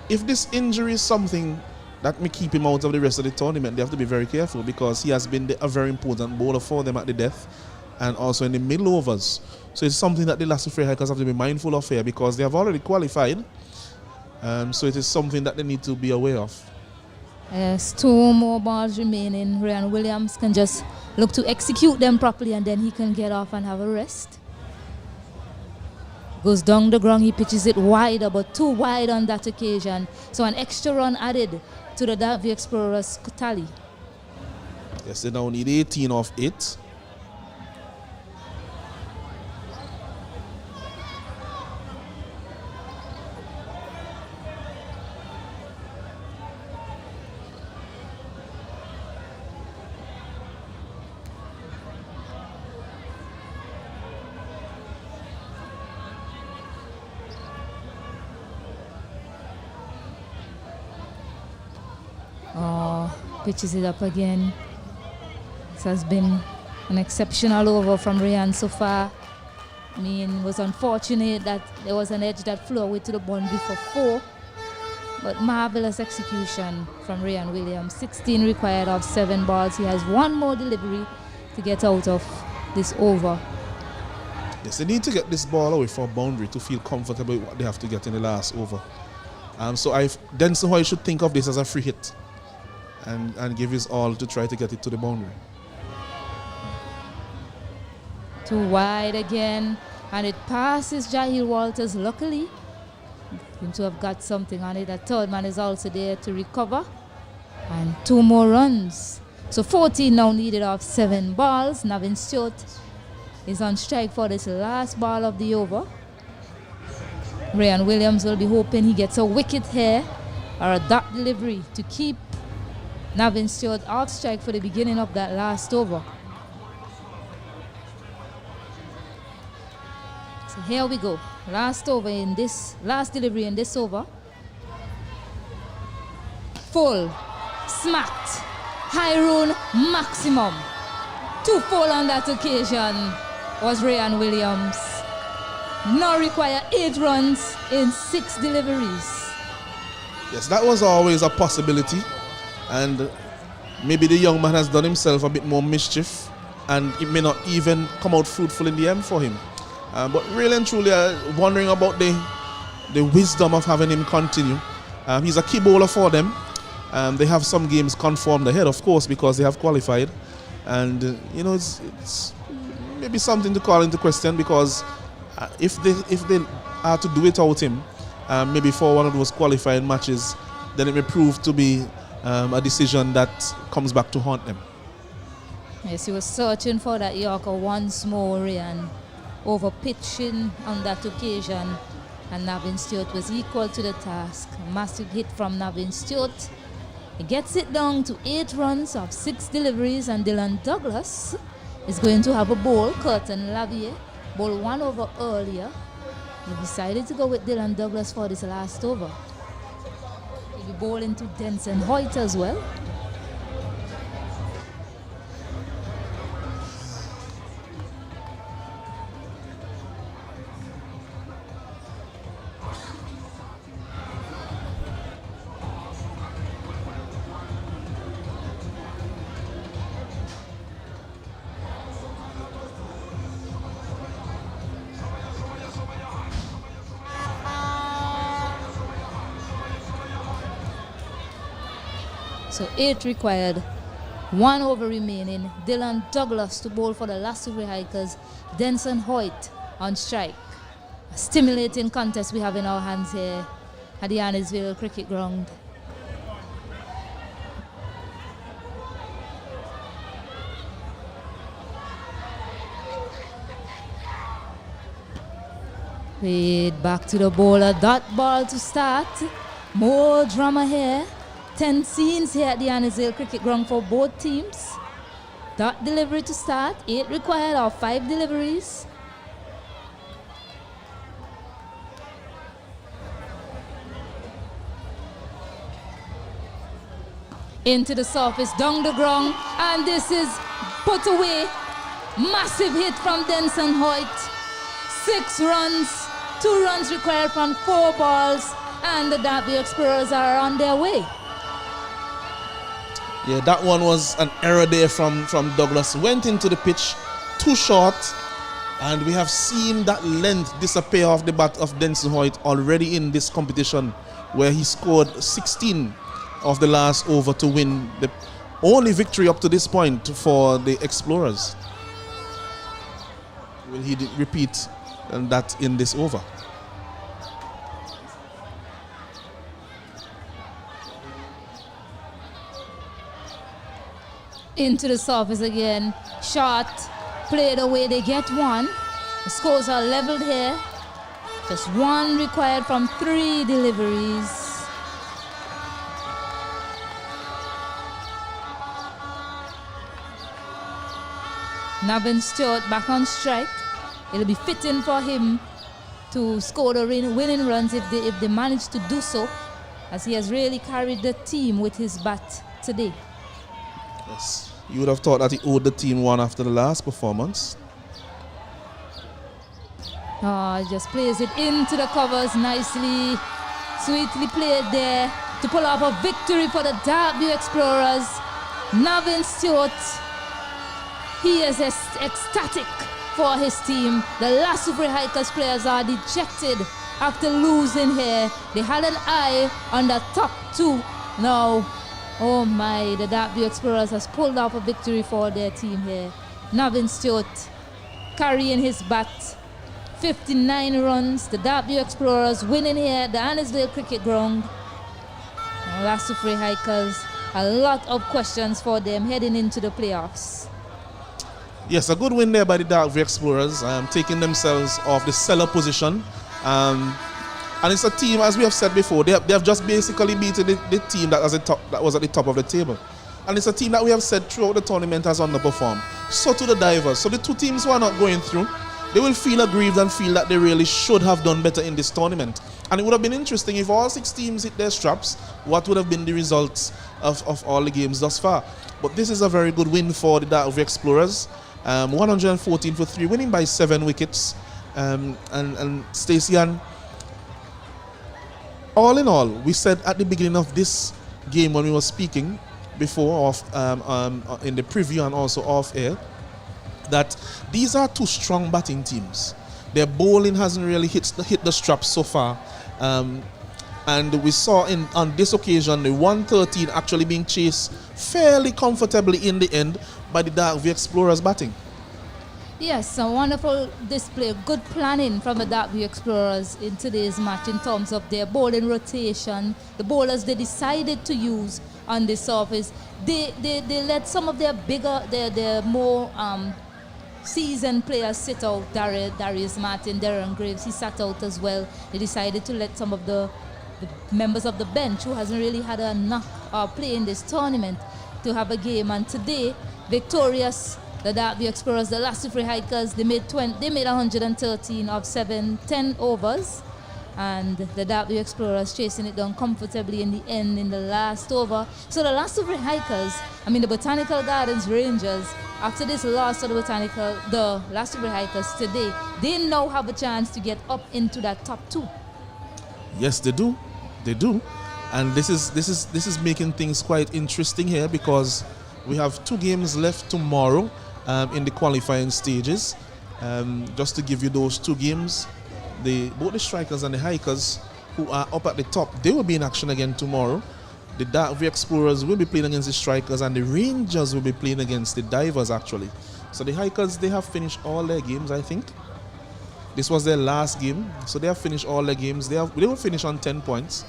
if this injury is something that may keep him out of the rest of the tournament, they have to be very careful, because he has been a very important bowler for them at the death and also in the middle overs. So it's something that the Lassie Free Hikers have to be mindful of here, because they have already qualified. So it is something that they need to be aware of. Yes, 2 more balls remaining. Ryan Williams can just look to execute them properly, and then he can get off and have a rest. Goes down the ground, he pitches it wider, but too wide on that occasion. So an extra run added to the Davy Explorers tally. Yes, they now need 18 off 8. Pitches it up again. This has been an exceptional over from Ryan so far. I mean, it was unfortunate that there was an edge that flew away to the boundary for 4. But marvelous execution from Ryan Williams. 16 required of 7 balls. He has 1 more delivery to get out of this over. Yes, they need to get this ball away for a boundary to feel comfortable with what they have to get in the last over. So Denson Hoy should think of this as a free hit and give his all to try to get it to the boundary. Too wide again, and it passes Jahil Walters. Luckily, seems to have got something on it. The third man is also there to recover, and 2 more runs. So 14 now needed off 7 balls. Navin Stewart is on strike for this last ball of the over. Ryan Williams will be hoping he gets a wicket here or a dot delivery to keep Navin Stewart out strike for the beginning of that last over. So here we go. Last delivery in this over. Full, smacked, high run, maximum. 2 full on that occasion was Ryan Williams. Now require 8 runs in 6 deliveries. Yes, that was always a possibility. And maybe the young man has done himself a bit more mischief, and it may not even come out fruitful in the end for him. But really and truly, wondering about the wisdom of having him continue. He's a key bowler for them. They have some games confirmed ahead, of course, because they have qualified. And, it's maybe something to call into question, because if they are to do it without him, maybe for one of those qualifying matches, then it may prove to be a decision that comes back to haunt them. Yes, he was searching for that Yorker once more, and over pitching on that occasion, and Navin Stewart was equal to the task. A massive hit from Navin Stewart. He gets it down to 8 runs of 6 deliveries, and Dylan Douglas is going to have a bowl. Curtin Lavier bowled 1 over earlier. He decided to go with Dylan Douglas for this last over. He'll be bowling to Denson Hoyt as well. So 8 required, 1 over remaining. Dylan Douglas to bowl for the Lassie Hikers. Denson Hoyt on strike. a stimulating contest we have in our hands here at the Annisville Cricket Ground. Played back to the bowler, dot ball to start. More drama here. 10 scenes here at the Annisville Cricket Ground for both teams. Dot delivery to start, 8 required of 5 deliveries. Into the surface, down the ground, and this is put away. Massive hit from Denson Hoyt. 6 runs, 2 runs required from 4 balls, and the Derby Explorers are on their way. Yeah, that one was an error there from Douglas. Went into the pitch too short, and we have seen that length disappear off the bat of Denson Hoyt already in this competition, where he scored 16 of the last over to win the only victory up to this point for the Explorers. Will he repeat that in this over? Into the surface again. Shot, played away, they get 1. The scores are leveled here. Just 1 required from 3 deliveries. Navin Stewart back on strike. It'll be fitting for him to score the winning runs if they manage to do so, as he has really carried the team with his bat today. Yes, you would have thought that he owed the team one after the last performance. Just plays it into the covers eclipsely. Sweetly played there to pull off a victory for the Derby Explorers. Navin Stewart, he is ecstatic for his team. The Lassufre Hikers players are dejected after losing here. They had an eye on the top 2. Now, oh my, the Derby Explorers has pulled off a victory for their team here. Navin Stewart carrying his bat. 59 runs. The Derby Explorers winning here at the Annisville Cricket Ground. Lassufre Hikers, a lot of questions for them heading into the playoffs. Yes, a good win there by the Derby Explorers, taking themselves off the cellar position. And it's a team, as we have said before, they have just basically beaten the team that was at the top of the table. And it's a team that we have said throughout the tournament has underperformed. So to the Divers. So the 2 teams who are not going through, they will feel aggrieved and feel that they really should have done better in this tournament. And it would have been interesting if all 6 teams hit their straps, what would have been the results of all the games thus far. But this is a very good win for the Derby Explorers. 114 for 3, winning by 7 wickets. And Stacey, and all in all, we said at the beginning of this game when we were speaking before in the preview and also off air, that these are 2 strong batting teams. Their bowling hasn't really hit the straps so far. And we saw on this occasion the 113 actually being chased fairly comfortably in the end by the Derby Explorers batting. Yes, a wonderful display, good planning from the Derby Explorers in today's match in terms of their bowling rotation, the bowlers they decided to use on the surface. They let some of their bigger, their more seasoned players sit out. Darius Martin, Darren Graves, he sat out as well. They decided to let some of the members of the bench who hasn't really had enough play in this tournament to have a game. And today, victorious, the Derby Explorers, the Lassufre Hikers, they made 113 of 10 overs. And the Derby Explorers chasing it down comfortably in the end in the last over. So the Lassufre Hikers, the Botanical Gardens Rangers, after this loss of the Lassufre Hikers today, they now have a chance to get up into that top 2. Yes, they do. They do. And this is making things quite interesting here, because we have 2 games left tomorrow in the qualifying stages. Just to give you those 2 games, both the Strikers and the Hikers, who are up at the top, they will be in action again tomorrow. The Derby Explorers will be playing against the Strikers, and the Rangers will be playing against the Divers actually. So the Hikers, they have finished all their games, I think. This was their last game, so they have finished all their games. They will finish on 10 points.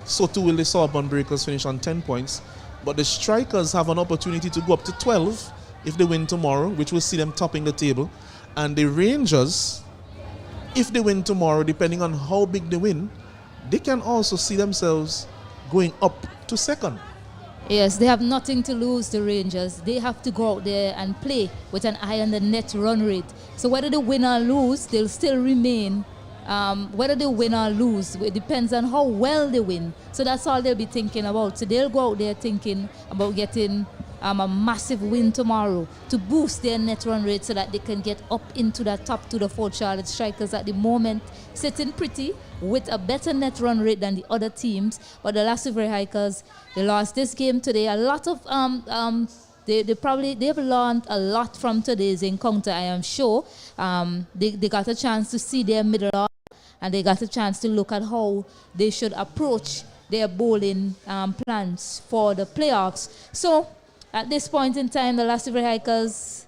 So too will the Southampton Breakers finish on 10 points. But the Strikers have an opportunity to go up to 12 if they win tomorrow, which will see them topping the table. And the Rangers, if they win tomorrow, depending on how big they win, they can also see themselves going up to second. Yes, they have nothing to lose, the Rangers. They have to go out there and play with an eye on the net run rate. So whether they win or lose, they'll still remain. Whether they win or lose, it depends on how well they win. So that's all they'll be thinking about. So they'll go out there thinking about getting a massive win tomorrow to boost their net run rate so that they can get up into the top to the Fort Charlotte Strikers at the moment, sitting pretty with a better net run rate than the other teams. But the Lassivary Hikers, they lost this game today. A lot of they've learned a lot from today's encounter, I am sure. They got a chance to see their middle order, and they got a chance to look at how they should approach their bowling plans for the playoffs. So at this point in time, the Lassivary Hikers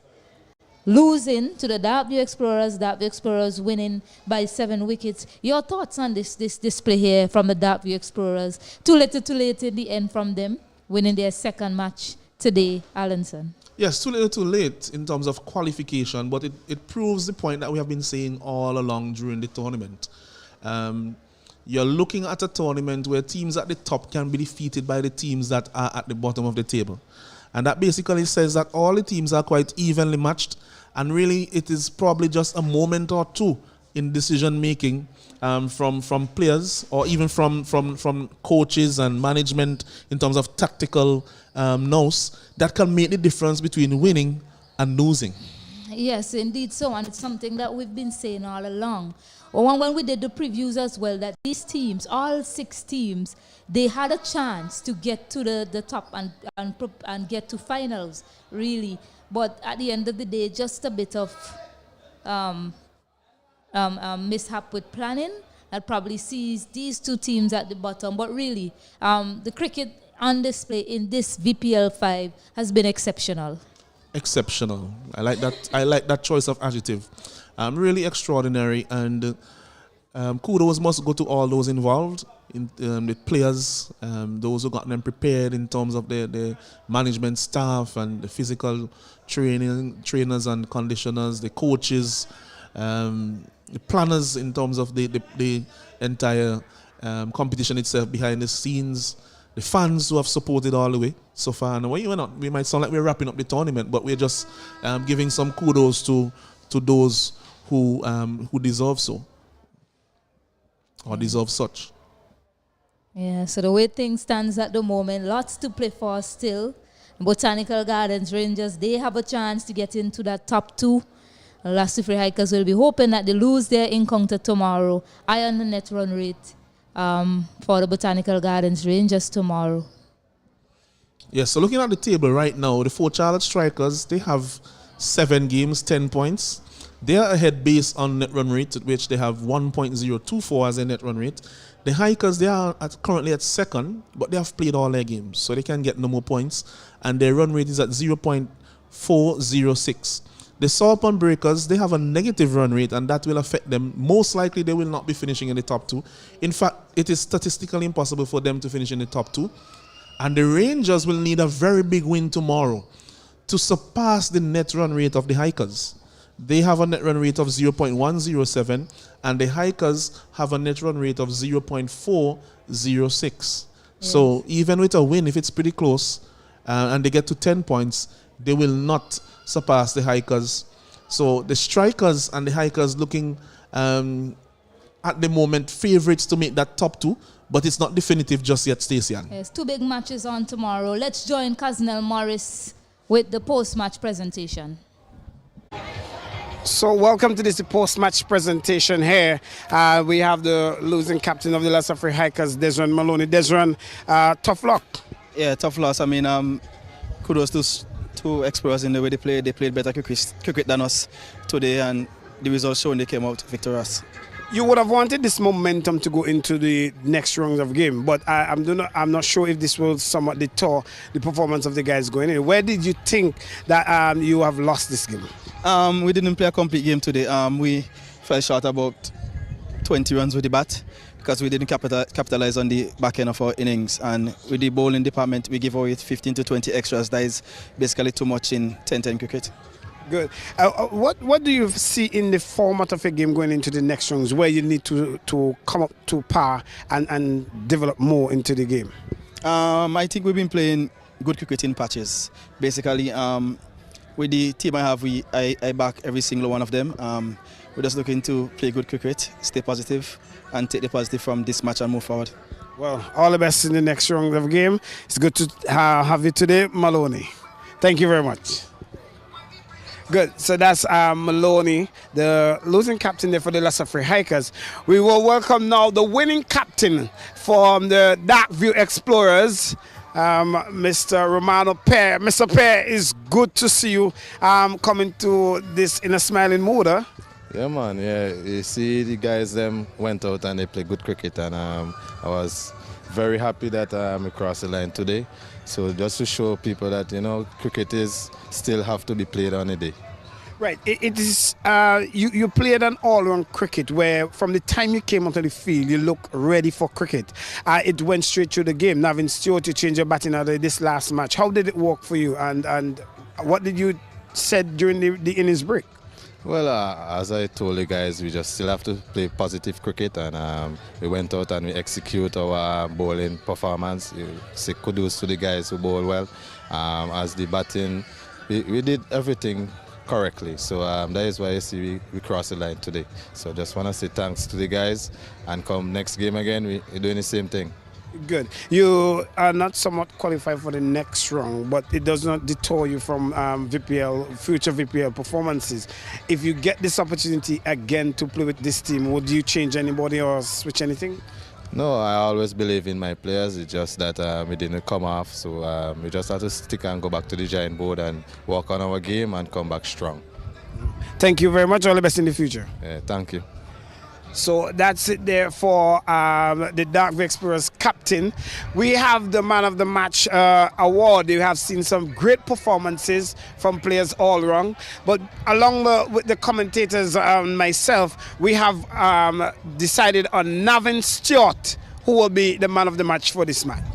losing to the Darkview Explorers winning by 7 wickets. Your thoughts on this display here from the Darkview Explorers? Too late in the end from them, winning their second match today, Alanson. Yes, too little too late in terms of qualification, but it proves the point that we have been saying all along during the tournament. You're looking at a tournament where teams at the top can be defeated by the teams that are at the bottom of the table. And that basically says that all the teams are quite evenly matched, and really it is probably just a moment or two in decision making from players, or even from coaches and management in terms of tactical nous, that can make the difference between winning and losing. Yes, indeed so, and it's something that we've been saying all along. When we did the previews as well, that these teams, all 6 teams, they had a chance to get to the top and get to finals, really. But at the end of the day, just a bit of mishap with planning that probably sees these 2 teams at the bottom. But really, the cricket on display in this VPL5 has been exceptional. Exceptional. I like that choice of adjective. Really extraordinary, and kudos must go to all those involved, the players, those who got them prepared in terms of the management staff and the physical trainers and conditioners, the coaches, the planners in terms of the entire competition itself behind the scenes, the fans who have supported all the way so far. And we might sound like we're wrapping up the tournament, but we're just giving some kudos to those who deserve so, or deserve such. Yeah, so the way things stands at the moment, lots to play for still. Botanical Gardens Rangers, they have a chance to get into that top 2. Lassivary Hikers will be hoping that they lose their encounter tomorrow. Eye on the net run rate for the Botanical Gardens Rangers tomorrow. Yes, so looking at the table right now, the Fort Charlotte Strikers, they have 7 games, 10 points. They are ahead based on net run rate, which they have 1.024 as a net run rate. The Hikers, they are currently at second, but they have played all their games, so they can get no more points. And their run rate is at 0.406. The Southampton Breakers, they have a negative run rate, and that will affect them. Most likely, they will not be finishing in the top 2. In fact, it is statistically impossible for them to finish in the top 2. And the Rangers will need a very big win tomorrow to surpass the net run rate of the Hikers. They have a net run rate of 0.107, and the Hikers have a net run rate of 0.406. Yes. So even with a win, if it's pretty close, and they get to 10 points, they will not surpass the Hikers. So the Strikers and the Hikers looking at the moment favorites to make that top 2, but it's not definitive just yet, Stacey-Ann. Yes, 2 big matches on tomorrow. Let's join Kaznel Morris with the post-match presentation. So welcome to this post-match presentation here. We have the losing captain of the Lassivary Hikers, Desron Maloney. Desron, tough luck. Yeah, tough loss. I mean, kudos to Explorers in the way they played. They played better cricket than us today, and the results showing they came out victorious. You would have wanted this momentum to go into the next rounds of game, but I'm not sure if this will somewhat deter the performance of the guys going in. Where did you think that you have lost this game? We didn't play a complete game today. We fell short about 20 runs with the bat because we didn't capitalize on the back end of our innings. And with the bowling department, we give away 15 to 20 extras. That is basically too much in 10-10 cricket. Good. What do you see in the format of a game going into the next rounds where you need to come up to par and develop more into the game? I think we've been playing good cricket in patches. Basically, with the team I have, I back every single one of them. We're just looking to play good cricket, stay positive, and take the positive from this match and move forward. Well, all the best in the next round of the game. It's good to have you today, Maloney. Thank you very much. Good. So that's Maloney, the losing captain there for the Leicester Free Hikers. We will welcome now the winning captain from the Darkview Explorers, Mr. Romano Pear. Mr. Pear, it's good to see you coming to this in a smiling mood. Huh? Yeah, man. Yeah, you see, the guys them went out and they played good cricket, and I was very happy that we crossed the line today. So just to show people that cricket is still have to be played on a day. Right. It is. You played an all-round cricket where from the time you came onto the field, you look ready for cricket. It went straight through the game. Navin Stewart, you changed your batting order this last match. How did it work for you? And what did you said during the innings break? Well, as I told you guys, we just still have to play positive cricket, and we went out and we execute our bowling performance. You say kudos to the guys who bowl well. As the batting, we did everything correctly. So that is why you see we crossed the line today. So just want to say thanks to the guys, and come next game again, we're doing the same thing. Good. You are not somewhat qualified for the next round, but it does not deter you from future VPL performances. If you get this opportunity again to play with this team, would you change anybody or switch anything? No, I always believe in my players. It's just that we didn't come off, so we just have to stick and go back to the giant board and work on our game and come back strong. Thank you very much. All the best in the future. Yeah, thank you. So that's it there for the Darkview Explorers captain. We have the Man of the Match award. You have seen some great performances from players all around. But along with the commentators and myself, we have decided on Navin Stewart, who will be the Man of the Match for this match.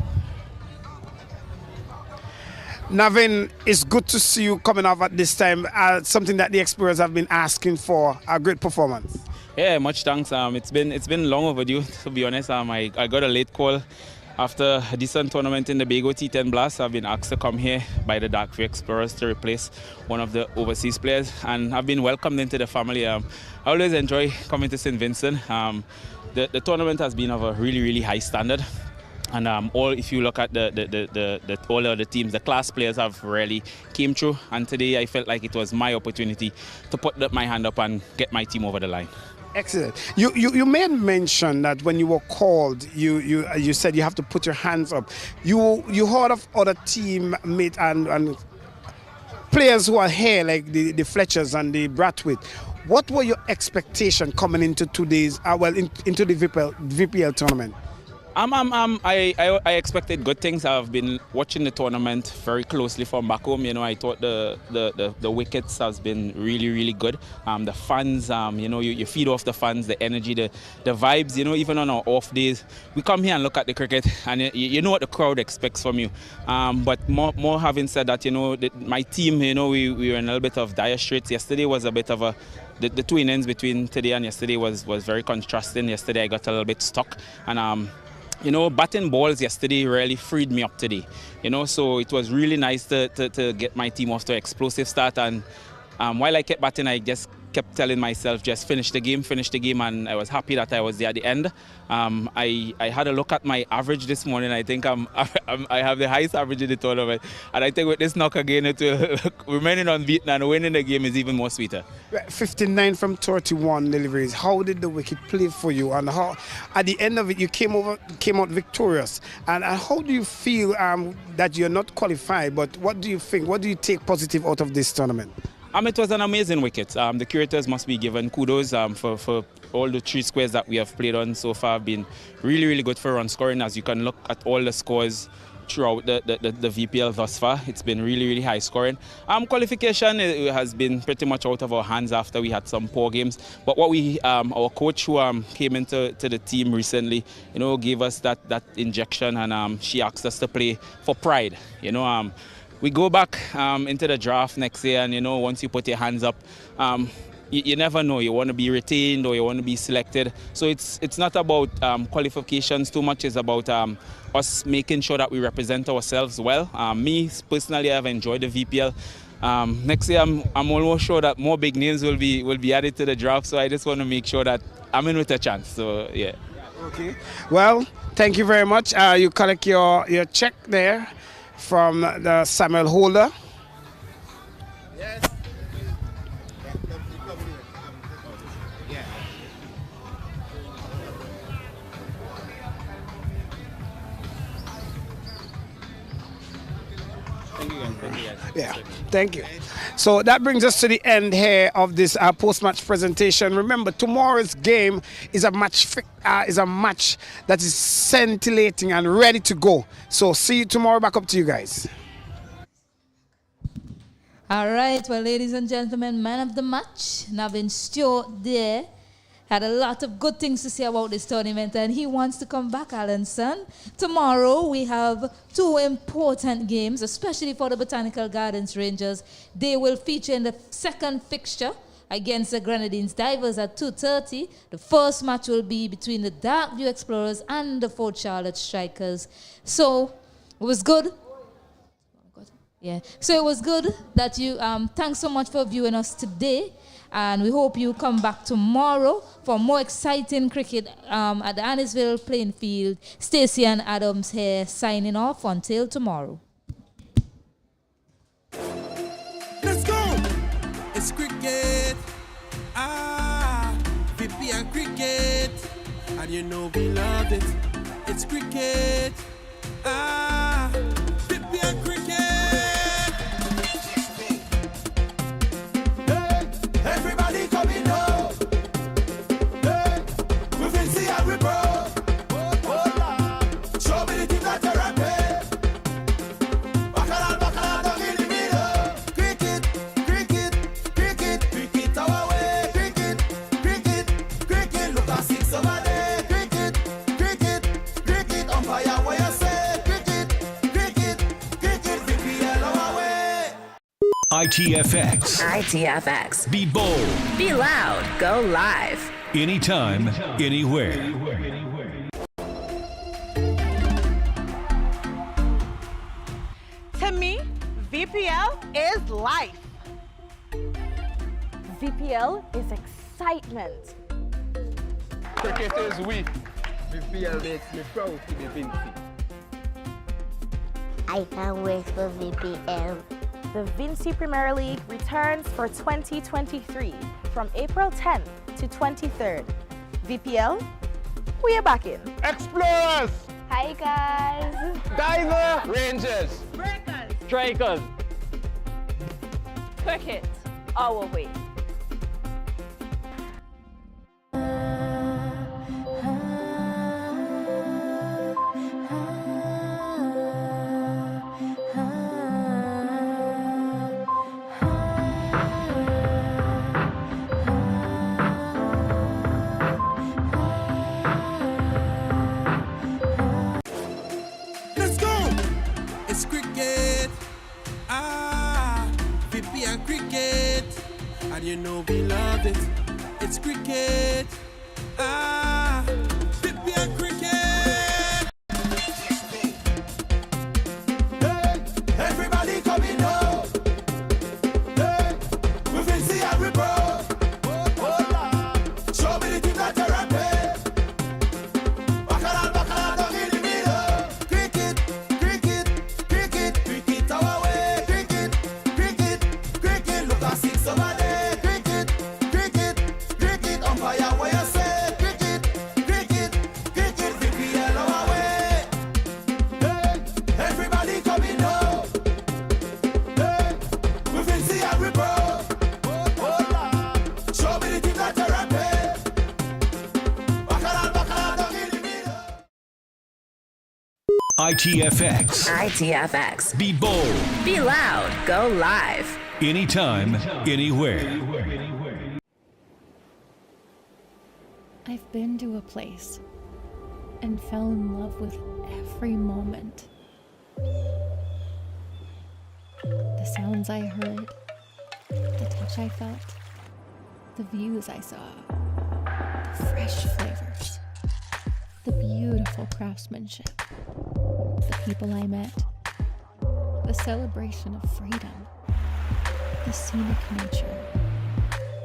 Navin, it's good to see you coming off at this time. Something that the Explorers have been asking for, a great performance. Yeah, much thanks. It's been long overdue, to be honest. I got a late call after a decent tournament in the Bago T10 Blast. I've been asked to come here by the Darkview Explorers to replace one of the overseas players, and I've been welcomed into the family. I always enjoy coming to St. Vincent. The tournament has been of a really, really high standard. And if you look at all of the teams, the class players have really came through. And today I felt like it was my opportunity to put my hand up and get my team over the line. Excellent. You made mention that when you were called, you said you have to put your hands up. You heard of other teammates and players who are here, like the Fletchers and the Bradwith. What were your expectations coming into today's into the VPL tournament? I expected good things. I've been watching the tournament very closely from back home. I thought the wickets has been really, really good. The fans, you feed off the fans, the energy, the vibes. Even on our off days, we come here and look at the cricket, and you know what the crowd expects from you. But more having said that, my team, we were in a little bit of dire straits. Yesterday was a bit of the two innings between today and yesterday was very contrasting. Yesterday I got a little bit stuck, and batting balls yesterday really freed me up today. So it was really nice to get my team off to an explosive start. And while I kept batting, I just kept telling myself, just finish the game, and I was happy that I was there at the end. I had a look at my average this morning. I think I have the highest average in the tournament, and I think with this knock again, it will remaining unbeaten and winning the game is even more sweeter. 59 from 31 deliveries. How did the wicket play for you, and how at the end of it you came out victorious? And how do you feel that you're not qualified? But what do you think? What do you take positive out of this tournament? It was an amazing wicket. The curators must be given kudos for all the 3 squares that we have played on so far. Have been really, really good for run scoring. As you can look at all the scores throughout the VPL thus far. It's been really, really high scoring. Qualification it has been pretty much out of our hands after we had some poor games. But what we, our coach who came into the team recently, you know, gave us that injection, and she asked us to play for pride. You know, we go back into the draft next year, and you know, once you put your hands up, you never know. You want to be retained or you want to be selected. So it's not about qualifications too much. It's about us making sure that we represent ourselves well. Me personally, I've enjoyed the VPL. Next year, I'm almost sure that more big names will be added to the draft. So I just want to make sure that I'm in with a chance. So yeah. Okay. Well, thank you very much. You collect your check there from the Samuel holder. Yes. Yeah, thank you. So that brings us to the end here of this post-match presentation. Remember, tomorrow's game is a match that is scintillating and ready to go. So see you tomorrow. Back up to you guys. All right, well, ladies and gentlemen, man of the match, Navin Stewart there, had a lot of good things to say about this tournament, and he wants to come back, Alanson. Tomorrow, we have two important games, especially for the Botanical Gardens Rangers. They will feature in the second fixture against the Grenadines Divers at 2:30. The first match will be between the Darkview Explorers and the Fort Charlotte Strikers. So, it was good. Yeah, so it was good that you, thanks so much for viewing us today. And we hope you come back tomorrow for more exciting cricket at the Annisville playing field. Stacey and Adams here signing off until tomorrow. Let's go! It's cricket. VPL cricket. And you know we love it. It's cricket. VPL cricket. Everybody coming home. Hey, we fancy and we bro. Show me the team that you're rapping. Bacala, down in the middle. Cricket, cricket, cricket, cricket our way. Cricket, cricket, cricket. Look at 6 over there. Cricket, cricket, cricket. Umpire where you say. Cricket, cricket, cricket. VPL our way. ITFX. Be bold. Be loud. Go live. Anytime, anywhere. To me, VPL is life. VPL is excitement. Cricket is we. VPL makes me proud to be Vinci. I can't wait for VPL. The Vinci Premier League returns for 2023 from April 10th to 23rd. VPL, we are back in. Explorers! Hi guys! Diver! Rangers! Breakers! Strikers! Cricket, our way. Let's go! It's cricket. VPL cricket. And you know we love it. It's cricket. VPL cricket. Hey, everybody coming home. Hey, we fancy and we bro. Show me the team that you're rapping. Bacala, down in the middle. Cricket, cricket, cricket, cricket our way. Cricket, cricket, cricket. Look at 6 over there. Cricket, cricket, cricket. Umpire where you say. Cricket, ITFX. ITFX. Be bold. Be loud. Go live. Anytime, anywhere. I've been to a place and fell in love with every moment. The sounds I heard, the touch I felt, the views I saw, the fresh flavors, the beautiful craftsmanship, the people I met, the celebration of freedom, the scenic nature.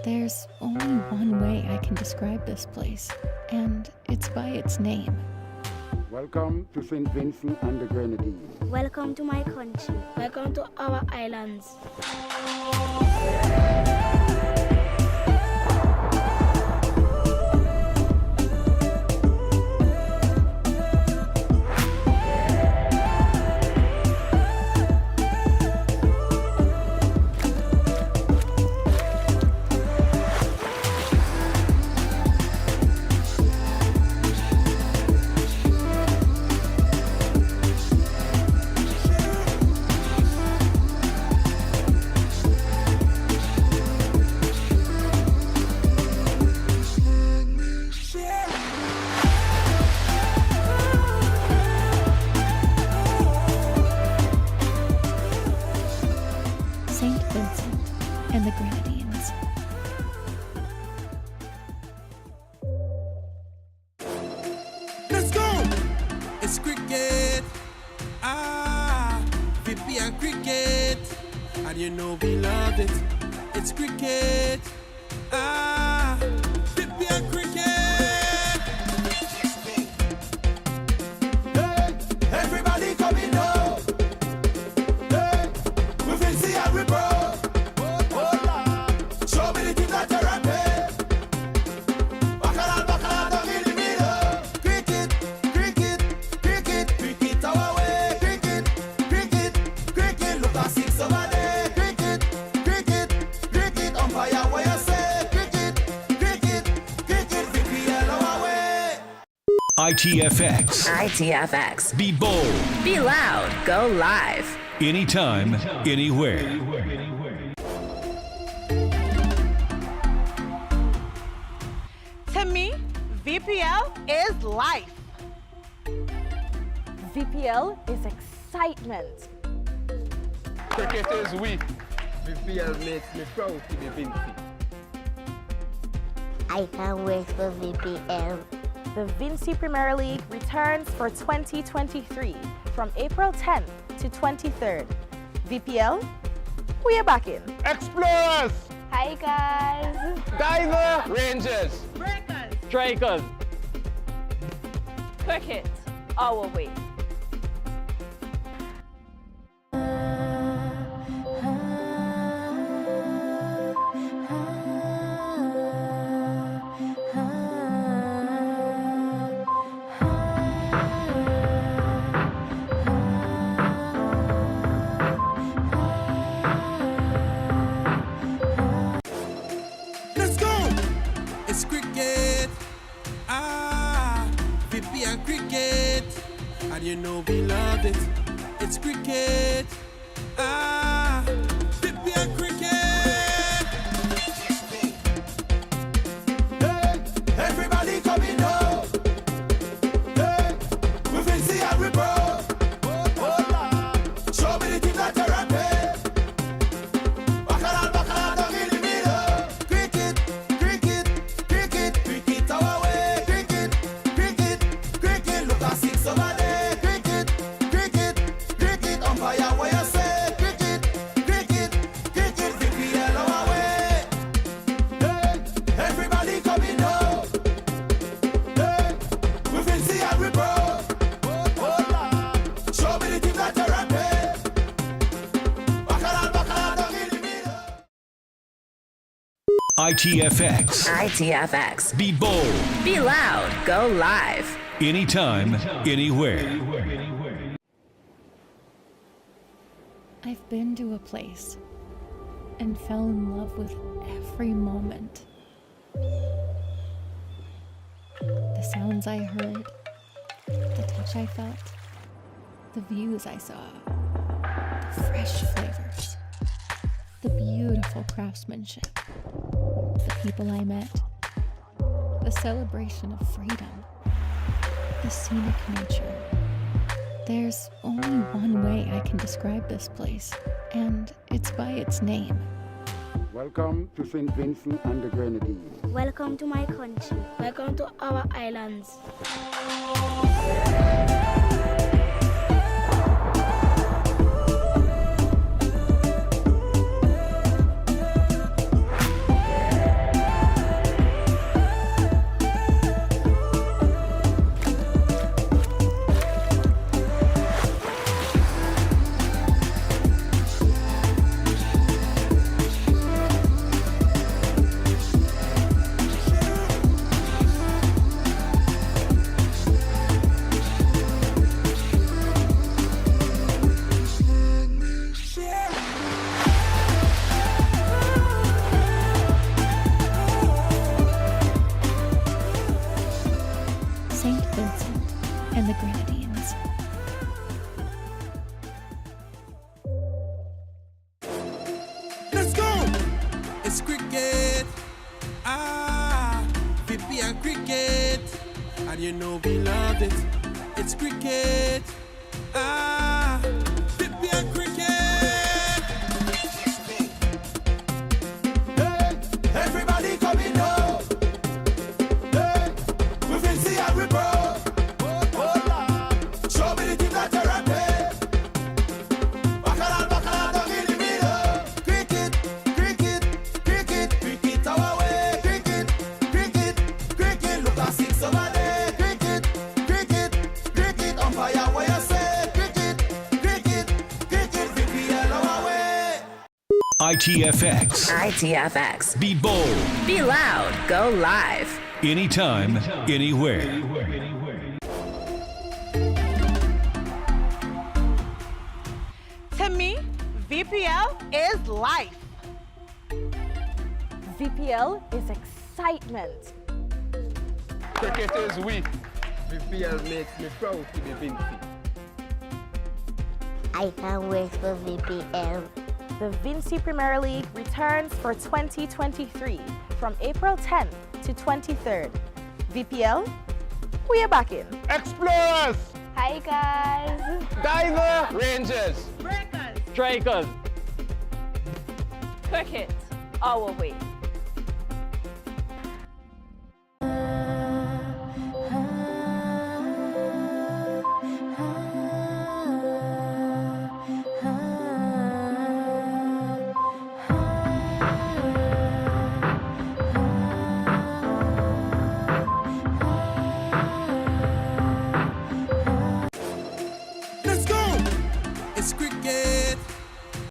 There's only one way I can describe this place, and it's by its name. Welcome to St. Vincent and the Grenadines. Welcome to my country. Welcome to our islands. St. Vincent and the Grenadines. Let's go! It's cricket. VPL cricket. And you know we love it. It's cricket. VPL cricket. Hey, everybody coming home. Hey, we fancy and we bro. Show me the team that you're rapping. Bacala, down in the middle. Cricket, cricket, cricket, cricket our way. Cricket, cricket, cricket. Look at 6 over there. Cricket, cricket, cricket. Umpire where you say. Cricket, cricket, cricket. VPL our way. ITFX. ITFX. Be bold. Be loud. Go live. Anytime, anywhere. To me, VPL is life. VPL is excitement. Cricket is we. VPL makes me proud to be Vinci. I can't wait for VPL. The Vinci Premier League returns for 2023 from April 10th to 23rd. VPL, we are back in. Explorers! Hi guys. Diver! Rangers! Breakers. Strikers! Cricket, our way. Let's go! It's cricket. VPL cricket. And you know we love it. It's cricket. VPL cricket. Hey, everybody coming home. Hey, we fancy and we bro. Show me the team that you're rapping. Bacala, down in the middle. Cricket, cricket, cricket, cricket our way. Cricket, cricket, cricket. Look at 6 over there. Cricket, cricket, cricket. Umpire where you say. Cricket, cricket, cricket. VPL our way. Hey, everybody coming home. Hey, we fancy and we bro. Show me the team that you're rapping. Bacala, down in the middle. ITFX. ITFX. Be bold. Be loud. Go live. Anytime, anywhere. I've been to a place and fell in love with every moment. The sounds I heard, the touch I felt, the views I saw, the fresh flavors, the beautiful craftsmanship, the people I met, the celebration of freedom, the scenic nature. There's only one way I can describe this place, and it's by its name. Welcome to St. Vincent and the Grenadines. Welcome to my country. Welcome to our islands. St. Vincent and the Grenadines. Let's go! It's cricket. VPL cricket. And you know we love it. It's cricket. VPL cricket. Hey, everybody coming now. Hey, we will see how we bro. Show me the team that you're at. Bacala, don't give the middle. Cricket, cricket, cricket, cricket our way. Cricket, cricket, cricket. Look at 6 over there. Cricket, cricket, cricket. Umpire what you say. Cricket, cricket, cricket. VPL our way. ITFX. ITFX. Be bold. Be loud. Go live. Anytime, anywhere. To me, VPL is life. VPL is excitement. Cricket is we. VPL makes me proud to be Vinci. I can't wait for VPL. The Vinci Premier League returns for 2023 from April 10th to 23rd. VPL, we are back in. Explorers! Hi guys. Diver! Rangers! Breakers. Strikers! Cricket, our way.